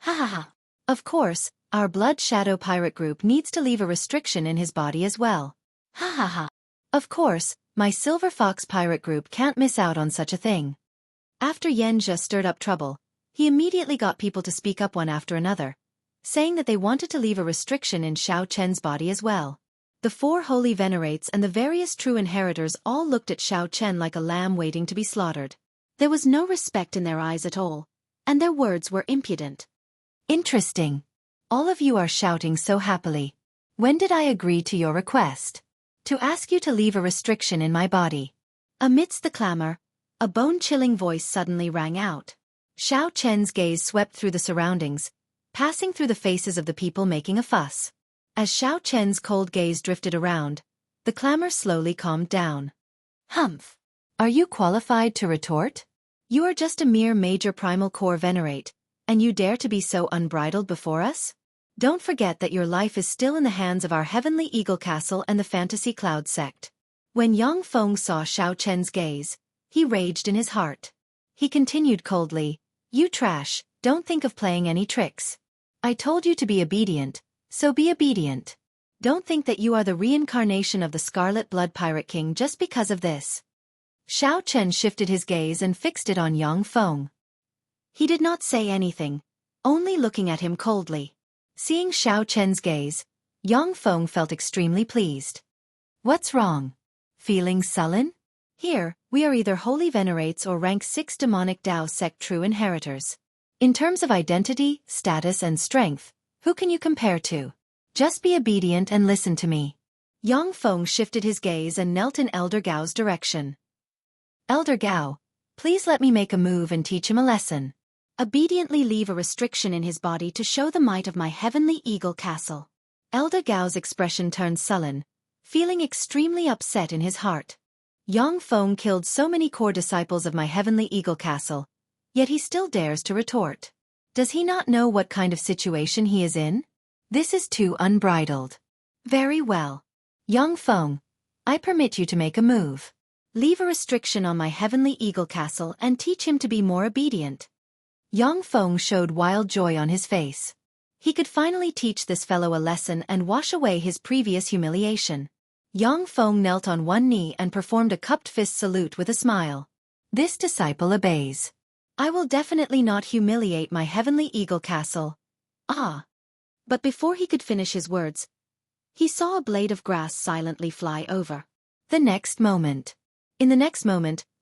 Ha ha ha. Of course, our Blood Shadow Pirate Group needs to leave a restriction in his body as well. Ha ha ha. Of course, my Silver Fox Pirate Group can't miss out on such a thing. After Yan Zhe stirred up trouble, he immediately got people to speak up one after another, saying that they wanted to leave a restriction in Xiao Chen's body as well. The four holy venerates and the various true inheritors all looked at Xiao Chen like a lamb waiting to be slaughtered. There was no respect in their eyes at all, and their words were impudent. Interesting. All of you are shouting so happily. When did I agree to your request? To ask you to leave a restriction in my body. Amidst the clamor, A bone-chilling voice suddenly rang out. Xiao Chen's gaze swept through the surroundings, passing through the faces of the people making a fuss. As Xiao Chen's cold gaze drifted around, the clamor slowly calmed down. Humph! Are you qualified to retort? You are just a mere major primal core venerate, and you dare to be so unbridled before us? Don't forget that your life is still in the hands of our Heavenly Eagle Castle and the Fantasy Cloud sect. When Yang Feng saw Xiao Chen's gaze, he raged in his heart. He continued coldly, "You trash, don't think of playing any tricks. I told you to be obedient, so be obedient. Don't think that you are the reincarnation of the Scarlet Blood Pirate King just because of this." Xiao Chen shifted his gaze and fixed it on Yang Feng. He did not say anything, only looking at him coldly. Seeing Xiao Chen's gaze, Yang Feng felt extremely pleased. What's wrong? Feeling sullen? Here, we are either holy venerates or rank 6 demonic Dao sect true inheritors. In terms of identity, status and strength, who can you compare to? Just be obedient and listen to me. Yang Feng shifted his gaze and knelt in Elder Gao's direction. Elder Gao, please let me make a move and teach him a lesson. Obediently leave a restriction in his body to show the might of my Heavenly Eagle Castle. Elder Gao's expression turned sullen, feeling extremely upset in his heart. Yang Feng killed so many core disciples of my Heavenly Eagle Castle, yet he still dares to retort. Does he not know what kind of situation he is in? This is too unbridled. Very well. Yang Feng, I permit you to make a move. Leave a restriction on my Heavenly Eagle Castle and teach him to be more obedient. Yang Feng showed wild joy on his face. He could finally teach this fellow a lesson and wash away his previous humiliation. Yang Feng knelt on one knee and performed a cupped fist salute with a smile. This disciple obeys. I will definitely not humiliate my Heavenly Eagle Castle. Ah! But before he could finish his words, he saw a blade of grass silently fly over. In the next moment,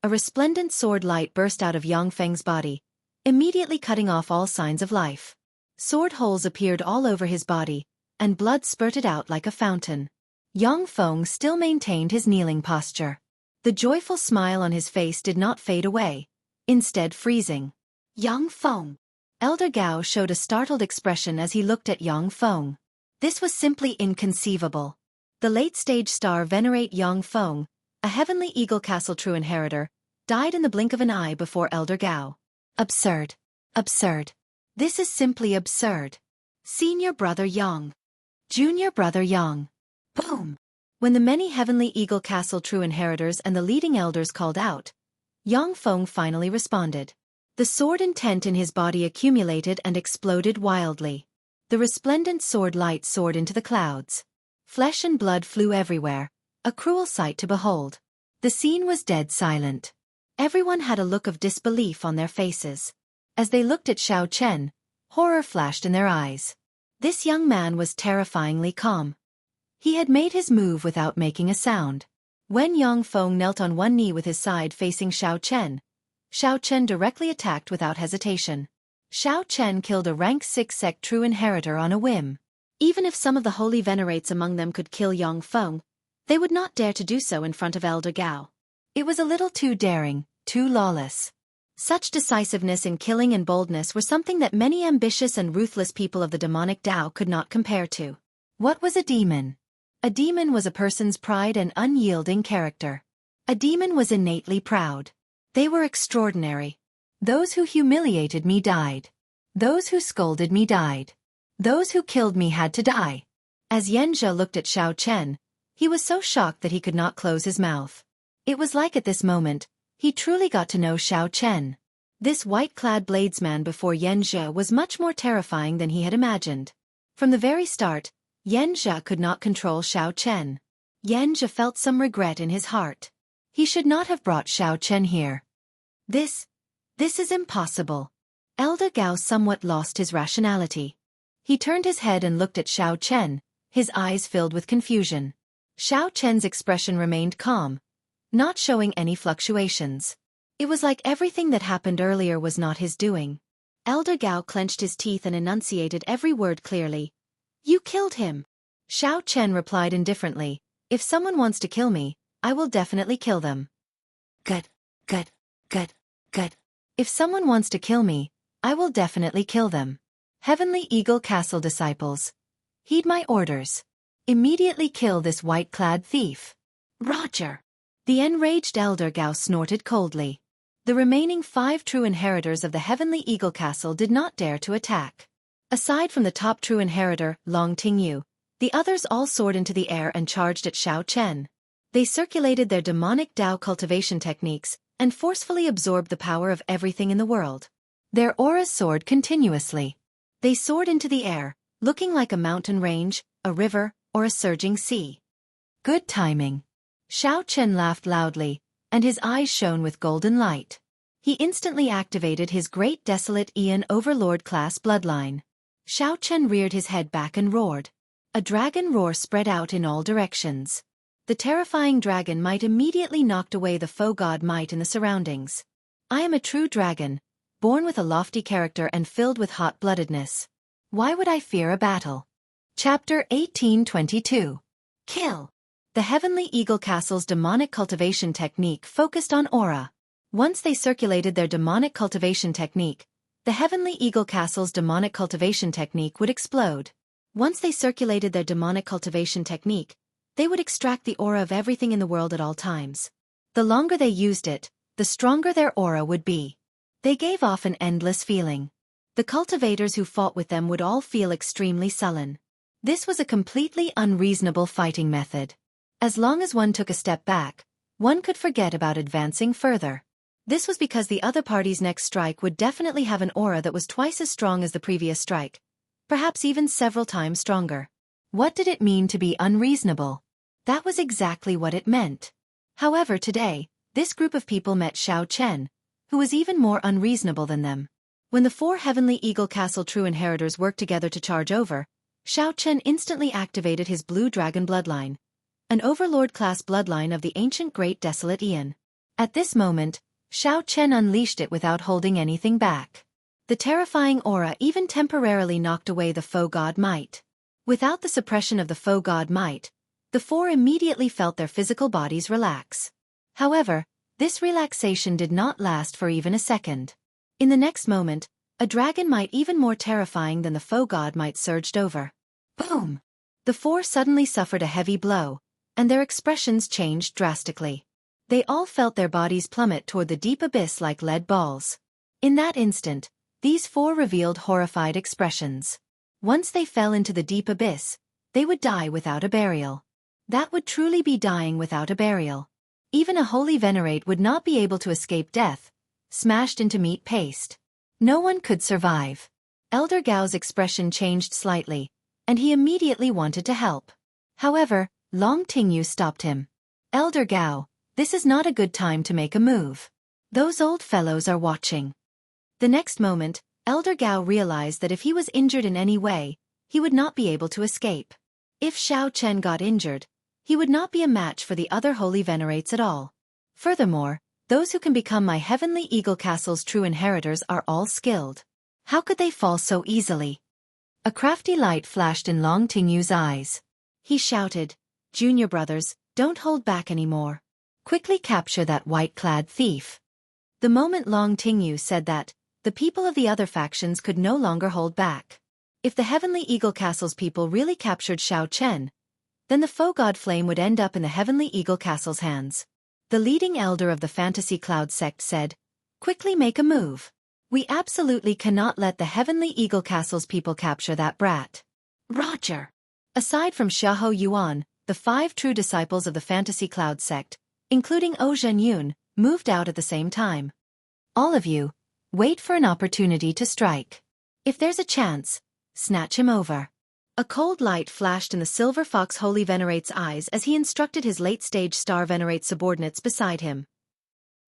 a resplendent sword light burst out of Yang Feng's body, immediately cutting off all signs of life. Sword holes appeared all over his body, and blood spurted out like a fountain. Yang Feng still maintained his kneeling posture. The joyful smile on his face did not fade away, instead freezing. Yang Feng. Elder Gao showed a startled expression as he looked at Yang Feng. This was simply inconceivable. The late-stage star venerate Yang Feng, a Heavenly Eagle Castle true inheritor, died in the blink of an eye before Elder Gao. Absurd. Absurd. This is simply absurd. Senior Brother Yang. Junior Brother Yang. Boom! When the many Heavenly Eagle Castle true inheritors and the leading elders called out, Yang Feng finally responded. The sword intent in his body accumulated and exploded wildly. The resplendent sword light soared into the clouds. Flesh and blood flew everywhere, a cruel sight to behold. The scene was dead silent. Everyone had a look of disbelief on their faces. As they looked at Xiao Chen, horror flashed in their eyes. This young man was terrifyingly calm. He had made his move without making a sound. When Yang Feng knelt on one knee with his side facing Xiao Chen directly attacked without hesitation. Xiao Chen killed a rank 6 sect true inheritor on a whim. Even if some of the holy venerates among them could kill Yang Feng, they would not dare to do so in front of Elder Gao. It was a little too daring, too lawless. Such decisiveness in killing and boldness were something that many ambitious and ruthless people of the demonic Dao could not compare to. What was a demon? A demon was a person's pride and unyielding character. A demon was innately proud. They were extraordinary. Those who humiliated me died. Those who scolded me died. Those who killed me had to die. As Yanzhe looked at Xiao Chen, he was so shocked that he could not close his mouth. It was like at this moment, he truly got to know Xiao Chen. This white-clad bladesman before Yanzhe was much more terrifying than he had imagined. From the very start, Yanzhe could not control Xiao Chen. Yanzhe felt some regret in his heart. He should not have brought Xiao Chen here. This is impossible. Elder Gao somewhat lost his rationality. He turned his head and looked at Xiao Chen, his eyes filled with confusion. Xiao Chen's expression remained calm, not showing any fluctuations. It was like everything that happened earlier was not his doing. Elder Gao clenched his teeth and enunciated every word clearly. You killed him. Xiao Chen replied indifferently, if someone wants to kill me, I will definitely kill them. Good. Good, good. If someone wants to kill me, I will definitely kill them. Heavenly Eagle Castle disciples, heed my orders. Immediately kill this white-clad thief. Roger. The enraged Elder Gao snorted coldly. The remaining 5 true inheritors of the Heavenly Eagle Castle did not dare to attack. Aside from the top true inheritor, Long Tingyu, the others all soared into the air and charged at Xiao Chen. They circulated their demonic Dao cultivation techniques and forcefully absorbed the power of everything in the world. Their auras soared continuously. They soared into the air, looking like a mountain range, a river, or a surging sea. Good timing. Xiao Chen laughed loudly, and his eyes shone with golden light. He instantly activated his great desolate Aeon Overlord-class bloodline. Xiao Chen reared his head back and roared. A dragon roar spread out in all directions. The terrifying dragon might immediately knocked away the foe god might in the surroundings. I am a true dragon, born with a lofty character and filled with hot-bloodedness. Why would I fear a battle? Chapter 1822. Kill. The Heavenly Eagle Castle's demonic cultivation technique focused on aura. Once they circulated their demonic cultivation technique, the Heavenly Eagle Castle's demonic cultivation technique would explode. Once they circulated their demonic cultivation technique, they would extract the aura of everything in the world at all times. The longer they used it, the stronger their aura would be. They gave off an endless feeling. The cultivators who fought with them would all feel extremely sullen. This was a completely unreasonable fighting method. As long as one took a step back, one could forget about advancing further. This was because the other party's next strike would definitely have an aura that was twice as strong as the previous strike, perhaps even several times stronger. What did it mean to be unreasonable? That was exactly what it meant. However, today, this group of people met Xiao Chen, who was even more unreasonable than them. When the 4 Heavenly Eagle Castle true inheritors worked together to charge over, Xiao Chen instantly activated his blue dragon bloodline, an overlord-class bloodline of the ancient Great Desolate Aeon. At this moment, Xiao Chen unleashed it without holding anything back. The terrifying aura even temporarily knocked away the foe god might. Without the suppression of the foe god might, the 4 immediately felt their physical bodies relax. However, this relaxation did not last for even a second. In the next moment, a dragon might even more terrifying than the foe god might surged over. Boom! The 4 suddenly suffered a heavy blow, and their expressions changed drastically. They all felt their bodies plummet toward the deep abyss like lead balls. In that instant, these 4 revealed horrified expressions. Once they fell into the deep abyss, they would die without a burial. That would truly be dying without a burial. Even a holy venerate would not be able to escape death, smashed into meat paste. No one could survive. Elder Gao's expression changed slightly, and he immediately wanted to help. However, Long Tingyu stopped him. Elder Gao, this is not a good time to make a move. Those old fellows are watching. The next moment, Elder Gao realized that if he was injured in any way, he would not be able to escape. If Xiao Chen got injured, he would not be a match for the other holy venerates at all. Furthermore, those who can become my Heavenly Eagle Castle's true inheritors are all skilled. How could they fall so easily? A crafty light flashed in Long Tingyu's eyes. He shouted, "Junior brothers, don't hold back anymore. Quickly capture that white-clad thief." The moment Long Tingyu said that, the people of the other factions could no longer hold back. If the Heavenly Eagle Castle's people really captured Xiao Chen, then the foe god flame would end up in the Heavenly Eagle Castle's hands. The leading elder of the Fantasy Cloud sect said, "Quickly make a move. We absolutely cannot let the Heavenly Eagle Castle's people capture that brat." Roger. Aside from Xiahou Yuan, the 5 true disciples of the Fantasy Cloud sect, including O Zhenyun, moved out at the same time. All of you, wait for an opportunity to strike. If there's a chance, snatch him over. A cold light flashed in the Silver Fox Holy Venerate's eyes as he instructed his late-stage Star Venerate subordinates beside him.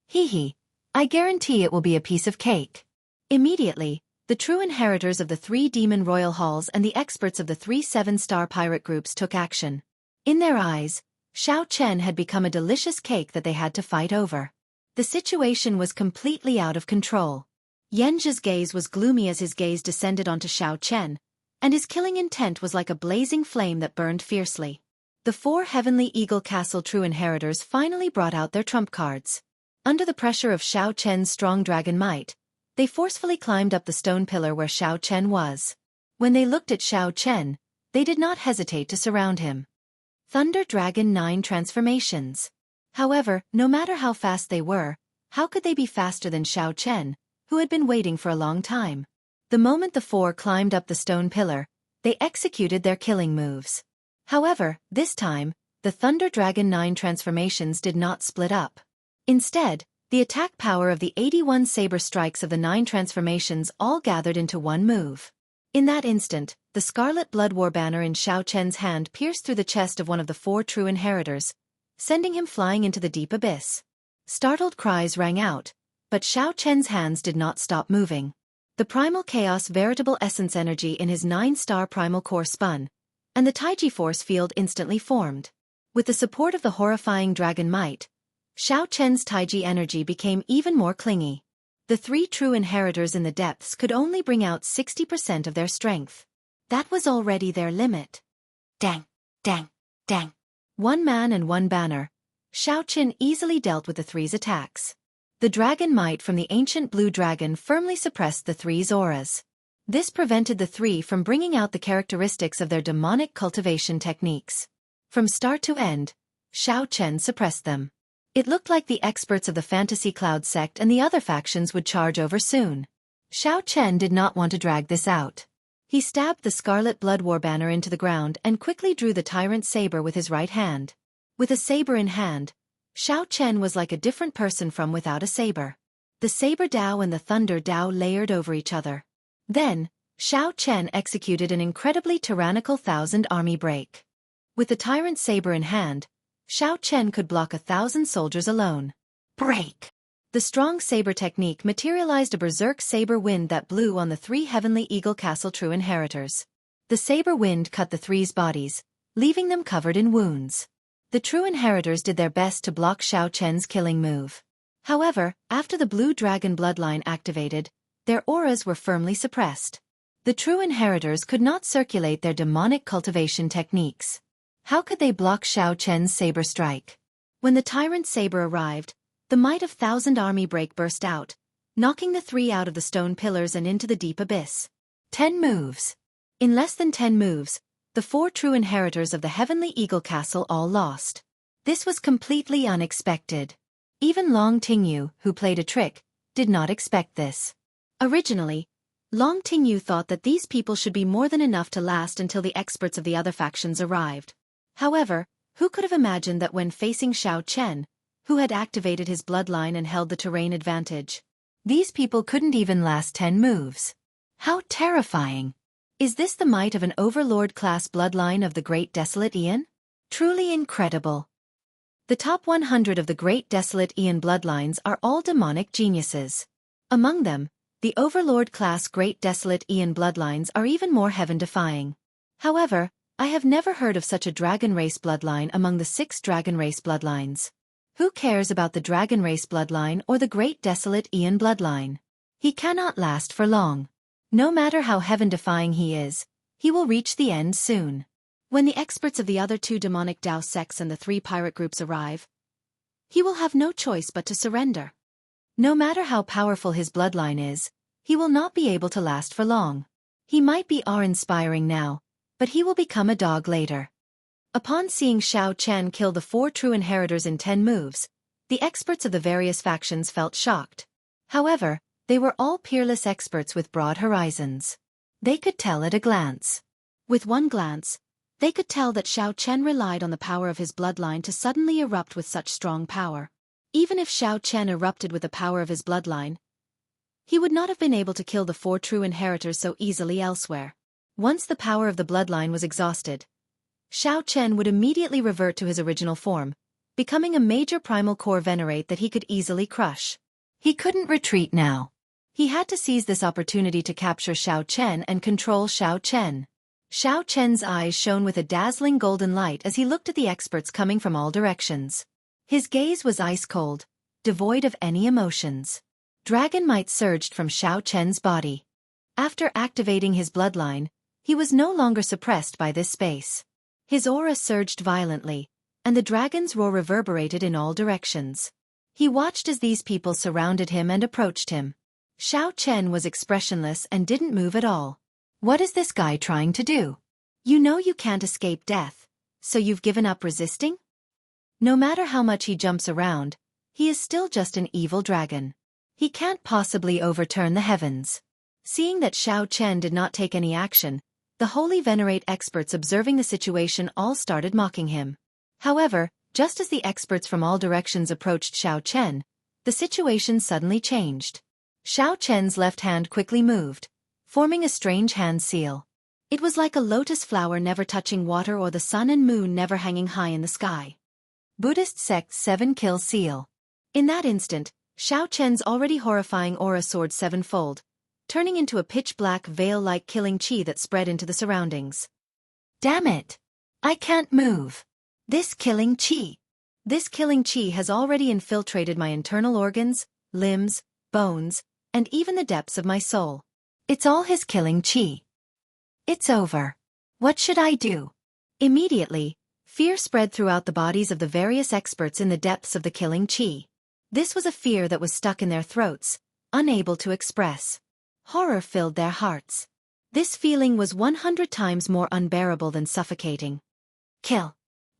Hee, I guarantee it will be a piece of cake. Immediately, the true inheritors of the 3 demon royal halls and the experts of the 3 7-star pirate groups took action. In their eyes, Xiao Chen had become a delicious cake that they had to fight over. The situation was completely out of control. Yanzhi's gaze was gloomy as his gaze descended onto Xiao Chen, and his killing intent was like a blazing flame that burned fiercely. The 4 Heavenly Eagle Castle true inheritors finally brought out their trump cards. Under the pressure of Xiao Chen's strong dragon might, they forcefully climbed up the stone pillar where Xiao Chen was. When they looked at Xiao Chen, they did not hesitate to surround him. Thunder Dragon 9 transformations. However, no matter how fast they were, how could they be faster than Xiao Chen, who had been waiting for a long time? The moment the four climbed up the stone pillar, they executed their killing moves. However, this time, the Thunder Dragon 9 transformations did not split up. Instead, the attack power of the 81 saber strikes of the 9 transformations all gathered into one move. In that instant, the scarlet blood war banner in Xiao Chen's hand pierced through the chest of one of the four true inheritors, sending him flying into the deep abyss. Startled cries rang out, but Xiao Chen's hands did not stop moving. The primal chaos veritable essence energy in his 9-star primal core spun, and the Taiji force field instantly formed. With the support of the horrifying dragon might, Xiao Chen's Taiji energy became even more clingy. The three true inheritors in the depths could only bring out 60% of their strength. That was already their limit. Dang, dang, dang. One man and one banner, Xiao Chen easily dealt with the three's attacks. The dragon might from the ancient blue dragon firmly suppressed the three's auras. This prevented the three from bringing out the characteristics of their demonic cultivation techniques. From start to end, Xiao Chen suppressed them. It looked like the experts of the Fantasy Cloud sect and the other factions would charge over soon. Xiao Chen did not want to drag this out. He stabbed the scarlet blood war banner into the ground and quickly drew the tyrant saber with his right hand. With a saber in hand, Xiao Chen was like a different person from without a saber. The saber Dao and the thunder Dao layered over each other. Then, Xiao Chen executed an incredibly tyrannical 1,000-army break. With the tyrant saber in hand, Xiao Chen could block 1,000 soldiers alone. Break! The strong saber technique materialized a berserk saber wind that blew on the three Heavenly Eagle Castle true inheritors. The saber wind cut the three's bodies, leaving them covered in wounds. The true inheritors did their best to block Xiao Chen's killing move. However, after the blue dragon bloodline activated, their auras were firmly suppressed. The true inheritors could not circulate their demonic cultivation techniques. How could they block Xiao Chen's saber strike? When the tyrant saber arrived, the might of 1,000-army break burst out, knocking the three out of the stone pillars and into the deep abyss. 10 moves. In less than 10 moves, the four true inheritors of the Heavenly Eagle Castle all lost. This was completely unexpected. Even Long Tingyu, who played a trick, did not expect this. Originally, Long Tingyu thought that these people should be more than enough to last until the experts of the other factions arrived. However, who could have imagined that when facing Xiao Chen, who had activated his bloodline and held the terrain advantage, these people couldn't even last 10 moves? How terrifying! Is this the might of an overlord-class bloodline of the Great Desolate Aeon? Truly incredible. The top 100 of the Great Desolate Aeon bloodlines are all demonic geniuses. Among them, the overlord-class Great Desolate Aeon bloodlines are even more heaven-defying. However, I have never heard of such a dragon race bloodline among the 6 dragon race bloodlines. Who cares about the dragon race bloodline or the Great Desolate Aeon bloodline? He cannot last for long. No matter how heaven-defying he is, he will reach the end soon. When the experts of the other 2 demonic Dao sects and the 3 pirate groups arrive, he will have no choice but to surrender. No matter how powerful his bloodline is, he will not be able to last for long. He might be awe-inspiring now, but he will become a dog later. Upon seeing Xiao Chen kill the 4 true inheritors in 10 moves, the experts of the various factions felt shocked. However, they were all peerless experts with broad horizons. They could tell at a glance. With one glance, they could tell that Xiao Chen relied on the power of his bloodline to suddenly erupt with such strong power. Even if Xiao Chen erupted with the power of his bloodline, he would not have been able to kill the 4 true inheritors so easily elsewhere. Once the power of the bloodline was exhausted, Xiao Chen would immediately revert to his original form, becoming a major primal core venerate that he could easily crush. He couldn't retreat now. He had to seize this opportunity to capture Xiao Chen and control Xiao Chen. Xiao Chen's eyes shone with a dazzling golden light as he looked at the experts coming from all directions. His gaze was ice-cold, devoid of any emotions. Dragon might surged from Xiao Chen's body. After activating his bloodline, he was no longer suppressed by this space. His aura surged violently, and the dragon's roar reverberated in all directions. He watched as these people surrounded him and approached him. Xiao Chen was expressionless and didn't move at all. What is this guy trying to do? You know you can't escape death, so you've given up resisting? No matter how much he jumps around, he is still just an evil dragon. He can't possibly overturn the heavens. Seeing that Xiao Chen did not take any action, the holy venerate experts observing the situation all started mocking him. However, just as the experts from all directions approached Xiao Chen, the situation suddenly changed. Xiao Chen's left hand quickly moved, forming a strange hand seal. It was like a lotus flower never touching water or the sun and moon never hanging high in the sky. Buddhist sect 7 kill seal. In that instant, Xiao Chen's already horrifying aura soared sevenfold, turning into a pitch-black veil-like killing chi that spread into the surroundings. Damn it! I can't move. This killing chi has already infiltrated my internal organs, limbs, bones, and even the depths of my soul. It's all his killing chi. It's over. What should I do? Immediately, fear spread throughout the bodies of the various experts in the depths of the killing chi. This was a fear that was stuck in their throats, unable to express. Horror filled their hearts. This feeling was 100 times more unbearable than suffocating. Kill.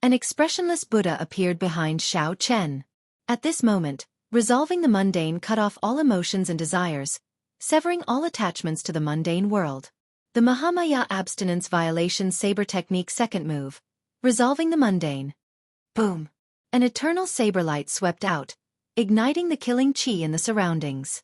An expressionless Buddha appeared behind Xiao Chen. At this moment, resolving the mundane cut off all emotions and desires, severing all attachments to the mundane world. The Mahamaya abstinence violation saber technique second move. Resolving the mundane. Boom. An eternal saber light swept out, igniting the killing chi in the surroundings.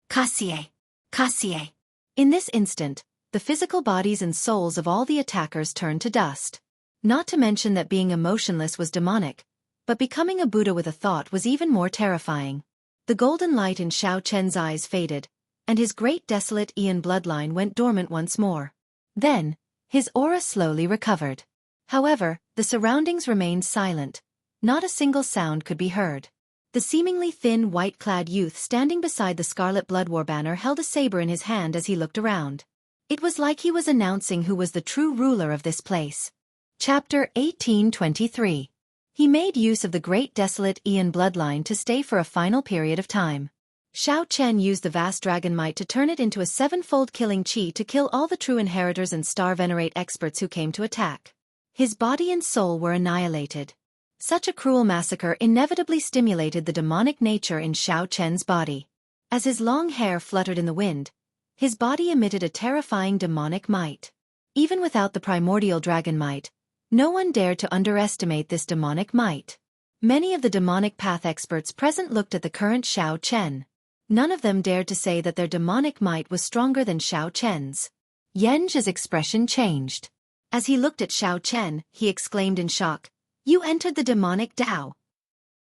Kasie. Kasie. In this instant, the physical bodies and souls of all the attackers turned to dust. Not to mention that being emotionless was demonic, but becoming a Buddha with a thought was even more terrifying. The golden light in Xiao Chen's eyes faded, and his great desolate Aeon bloodline went dormant once more. Then, his aura slowly recovered. However, the surroundings remained silent. Not a single sound could be heard. The seemingly thin white-clad youth standing beside the Scarlet Blood War banner held a saber in his hand as he looked around. It was like he was announcing who was the true ruler of this place. Chapter 1823. He made use of the great desolate Aeon bloodline to stay for a final period of time. Xiao Chen used the vast dragon might to turn it into a sevenfold killing chi to kill all the true inheritors and star venerate experts who came to attack. His body and soul were annihilated. Such a cruel massacre inevitably stimulated the demonic nature in Xiao Chen's body. As his long hair fluttered in the wind, his body emitted a terrifying demonic might. Even without the primordial dragon might, no one dared to underestimate this demonic might. Many of the demonic path experts present looked at the current Xiao Chen. None of them dared to say that their demonic might was stronger than Xiao Chen's. Yen's expression changed. As he looked at Xiao Chen, he exclaimed in shock, "You entered the demonic Tao."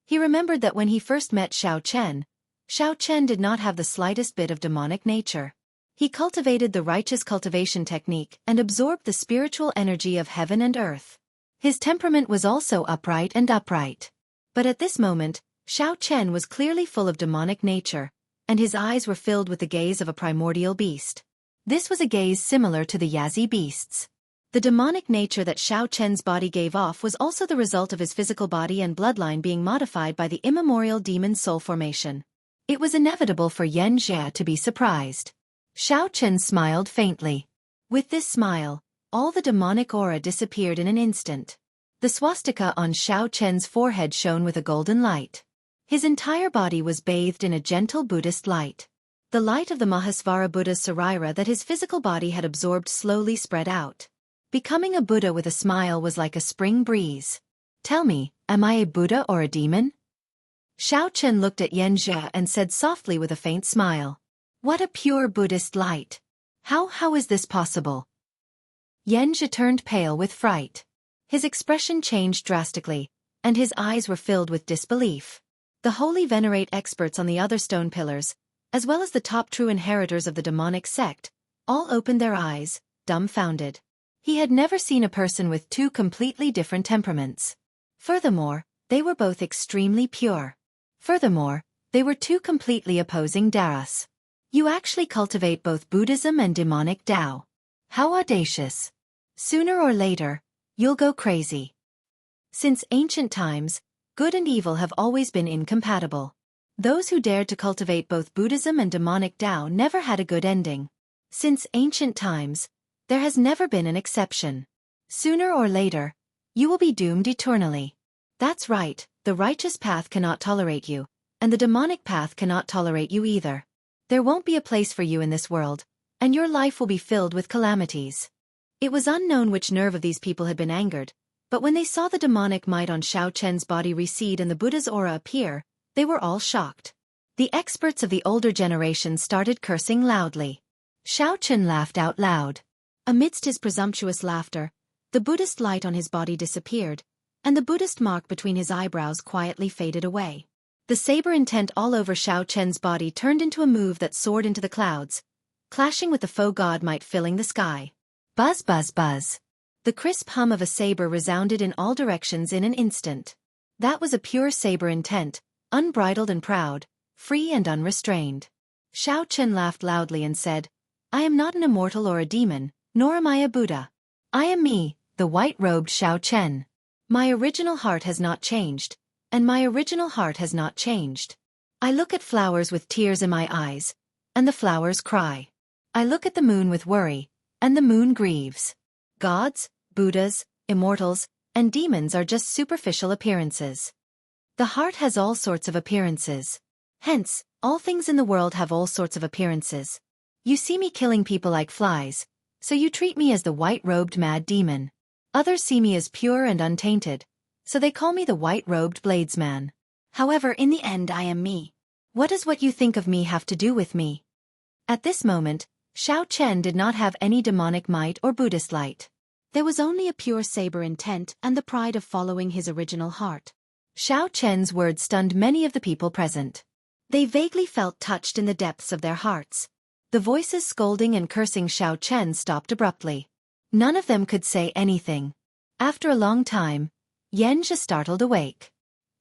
He remembered that when he first met Xiao Chen did not have the slightest bit of demonic nature. He cultivated the righteous cultivation technique and absorbed the spiritual energy of heaven and earth. His temperament was also upright. But at this moment, Xiao Chen was clearly full of demonic nature, and his eyes were filled with the gaze of a primordial beast. This was a gaze similar to the Yazi beasts. The demonic nature that Xiao Chen's body gave off was also the result of his physical body and bloodline being modified by the immemorial demon soul formation. It was inevitable for Yen Jia to be surprised. Xiao Chen smiled faintly. With this smile, all the demonic aura disappeared in an instant. The swastika on Xiao Chen's forehead shone with a golden light. His entire body was bathed in a gentle Buddhist light. The light of the Mahasvara Buddha's Sarira that his physical body had absorbed slowly spread out. Becoming a Buddha with a smile was like a spring breeze. Tell me, am I a Buddha or a demon? Xiao Chen looked at Yen Jia and said softly with a faint smile. What a pure Buddhist light. How is this possible? Yen Jia turned pale with fright. His expression changed drastically, and his eyes were filled with disbelief. The holy venerate experts on the other stone pillars, as well as the top true inheritors of the demonic sect, all opened their eyes, dumbfounded. He had never seen a person with two completely different temperaments. Furthermore, they were both extremely pure. Furthermore, they were two completely opposing dharas. You actually cultivate both Buddhism and demonic Tao. How audacious. Sooner or later, you'll go crazy. Since ancient times, Good and evil have always been incompatible. Those who dared to cultivate both Buddhism and demonic Tao never had a good ending. Since ancient times, there has never been an exception. Sooner or later, you will be doomed eternally. That's right, the righteous path cannot tolerate you, and the demonic path cannot tolerate you either. There won't be a place for you in this world, and your life will be filled with calamities. It was unknown which nerve of these people had been angered, but when they saw the demonic might on Xiao Chen's body recede and the Buddha's aura appear, they were all shocked. The experts of the older generation started cursing loudly. Xiao Chen laughed out loud. Amidst his presumptuous laughter, the Buddhist light on his body disappeared, and the Buddhist mark between his eyebrows quietly faded away. The saber intent all over Xiao Chen's body turned into a move that soared into the clouds, clashing with the faux god might filling the sky. Buzz buzz buzz. The crisp hum of a saber resounded in all directions in an instant. That was a pure saber intent, unbridled and proud, free and unrestrained. Xiao Chen laughed loudly and said, "I am not an immortal or a demon, nor am I a Buddha. I am me, the white-robed Xiao Chen. My original heart has not changed, and my original heart has not changed. I look at flowers with tears in my eyes, and the flowers cry. I look at the moon with worry, and the moon grieves. Gods, Buddhas, immortals, and demons are just superficial appearances. The heart has all sorts of appearances. Hence, all things in the world have all sorts of appearances. You see me killing people like flies, so you treat me as the white-robed mad demon. Others see me as pure and untainted, so they call me the white-robed bladesman. However, in the end I am me. What does what you think of me have to do with me?" At this moment, Xiao Chen did not have any demonic might or Buddhist light. There was only a pure saber intent and the pride of following his original heart. Xiao Chen's words stunned many of the people present. They vaguely felt touched in the depths of their hearts. The voices scolding and cursing Xiao Chen stopped abruptly. None of them could say anything. After a long time, Yan Zhi startled awake.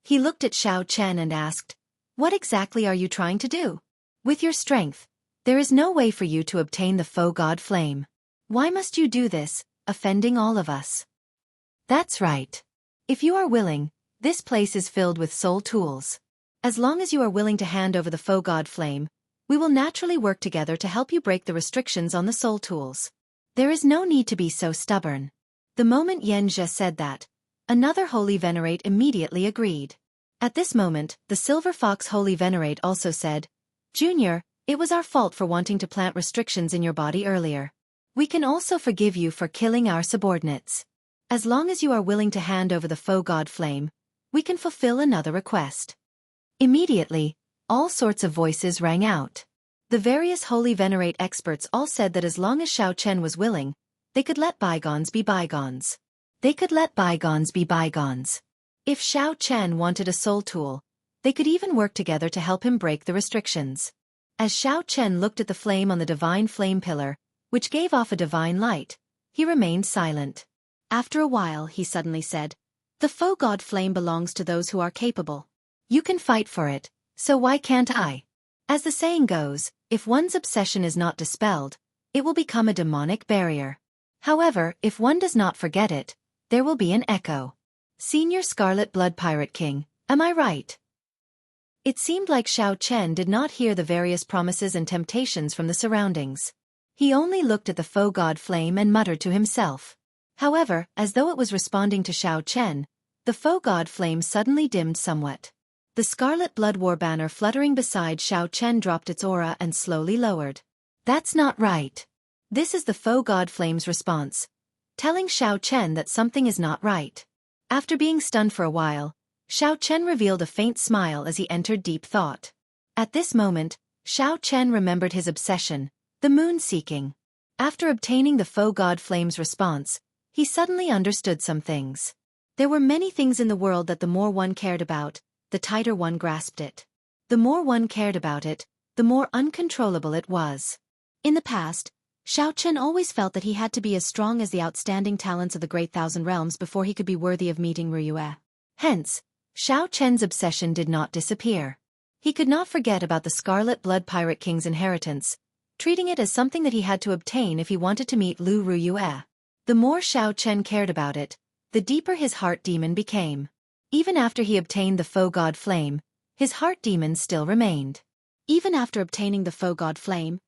He looked at Xiao Chen and asked, "What exactly are you trying to do? With your strength, there is no way for you to obtain the faux god flame. Why must you do this, offending all of us?" "That's right. If you are willing, this place is filled with soul tools. As long as you are willing to hand over the faux god flame, we will naturally work together to help you break the restrictions on the soul tools. There is no need to be so stubborn." The moment Yan Zhi said that, another Holy Venerate immediately agreed. At this moment, the Silver Fox Holy Venerate also said, "Junior, it was our fault for wanting to plant restrictions in your body earlier. We can also forgive you for killing our subordinates. As long as you are willing to hand over the faux god flame, we can fulfill another request." Immediately, all sorts of voices rang out. The various Holy Venerate experts all said that as long as Xiao Chen was willing, they could let bygones be bygones. They could let bygones be bygones. If Xiao Chen wanted a soul tool, they could even work together to help him break the restrictions. As Xiao Chen looked at the flame on the divine flame pillar, which gave off a divine light, he remained silent. After a while he suddenly said, "The faux god flame belongs to those who are capable. You can fight for it, so why can't I?" As the saying goes, if one's obsession is not dispelled, it will become a demonic barrier. However, if one does not forget it, there will be an echo. Senior Scarlet Blood Pirate King, am I right? It seemed like Xiao Chen did not hear the various promises and temptations from the surroundings. He only looked at the faux god flame and muttered to himself. However, as though it was responding to Xiao Chen, the faux god flame suddenly dimmed somewhat. The Scarlet Blood War banner fluttering beside Xiao Chen dropped its aura and slowly lowered. "That's not right." This is the faux god flame's response, telling Xiao Chen that something is not right. After being stunned for a while, Xiao Chen revealed a faint smile as he entered deep thought. At this moment, Xiao Chen remembered his obsession, the moon-seeking. After obtaining the faux god flame's response, he suddenly understood some things. There were many things in the world that the more one cared about, the tighter one grasped it. The more one cared about it, the more uncontrollable it was. In the past, Xiao Chen always felt that he had to be as strong as the outstanding talents of the Great Thousand Realms before he could be worthy of meeting Ruyue. Hence, Xiao Chen's obsession did not disappear. He could not forget about the Scarlet Blood Pirate King's inheritance, treating it as something that he had to obtain if he wanted to meet Lu Ruyue. The more Xiao Chen cared about it, the deeper his heart demon became. Even after he obtained the foe god flame, his heart demon still remained. Even after obtaining the foe god flame,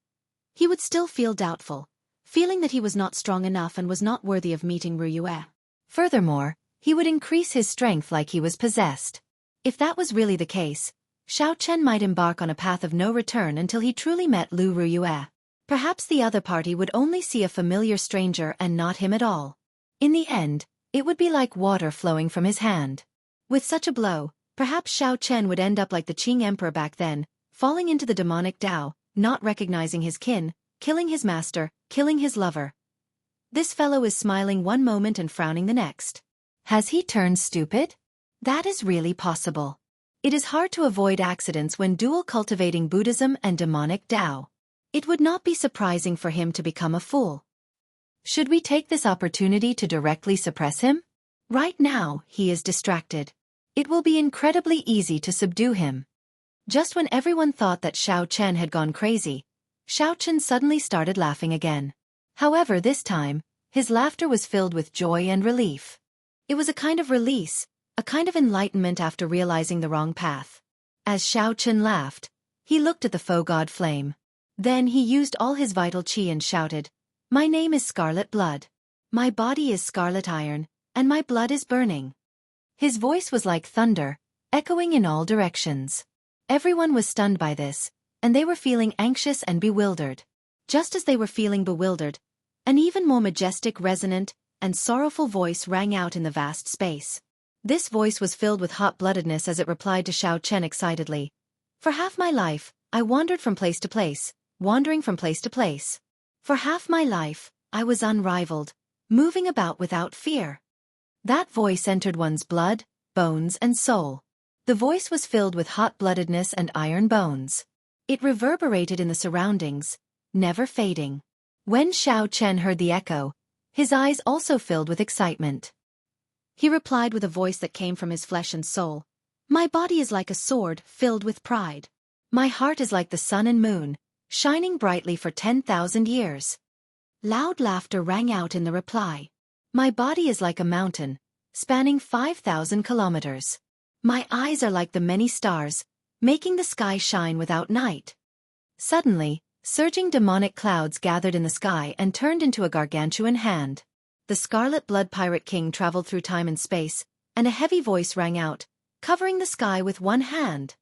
he would still feel doubtful, feeling that he was not strong enough and was not worthy of meeting Ruyue. Furthermore, he would increase his strength like he was possessed. If that was really the case, Xiao Chen might embark on a path of no return until he truly met Lu Ruyue. Perhaps the other party would only see a familiar stranger and not him at all. In the end, it would be like water flowing from his hand. With such a blow, perhaps Xiao Chen would end up like the Qing emperor back then, falling into the demonic Tao, not recognizing his kin, killing his master, killing his lover. This fellow is smiling one moment and frowning the next. Has he turned stupid? That is really possible. It is hard to avoid accidents when dual cultivating Buddhism and demonic Tao. It would not be surprising for him to become a fool. Should we take this opportunity to directly suppress him? Right now, he is distracted. It will be incredibly easy to subdue him. Just when everyone thought that Xiao Chen had gone crazy, Xiao Chen suddenly started laughing again. However, this time, his laughter was filled with joy and relief. It was a kind of release, a kind of enlightenment after realizing the wrong path. As Xiao Chen laughed, he looked at the foe god flame. Then he used all his vital qi and shouted, "My name is Scarlet Blood. My body is scarlet iron, and my blood is burning." His voice was like thunder, echoing in all directions. Everyone was stunned by this, and they were feeling anxious and bewildered. Just as they were feeling bewildered, an even more majestic, resonant, and sorrowful voice rang out in the vast space. This voice was filled with hot-bloodedness as it replied to Xiao Chen excitedly. "For half my life, I wandered from place to place, wandering from place to place. For half my life, I was unrivaled, moving about without fear." That voice entered one's blood, bones and soul. The voice was filled with hot-bloodedness and iron bones. It reverberated in the surroundings, never fading. When Xiao Chen heard the echo, his eyes also filled with excitement. He replied with a voice that came from his flesh and soul, "My body is like a sword filled with pride. My heart is like the sun and moon, shining brightly for 10,000 years." Loud laughter rang out in the reply. "My body is like a mountain, spanning 5,000 kilometers. My eyes are like the many stars, making the sky shine without night." Suddenly, surging demonic clouds gathered in the sky and turned into a gargantuan hand. The Scarlet Blood Pirate King traveled through time and space, and a heavy voice rang out, covering the sky with one hand.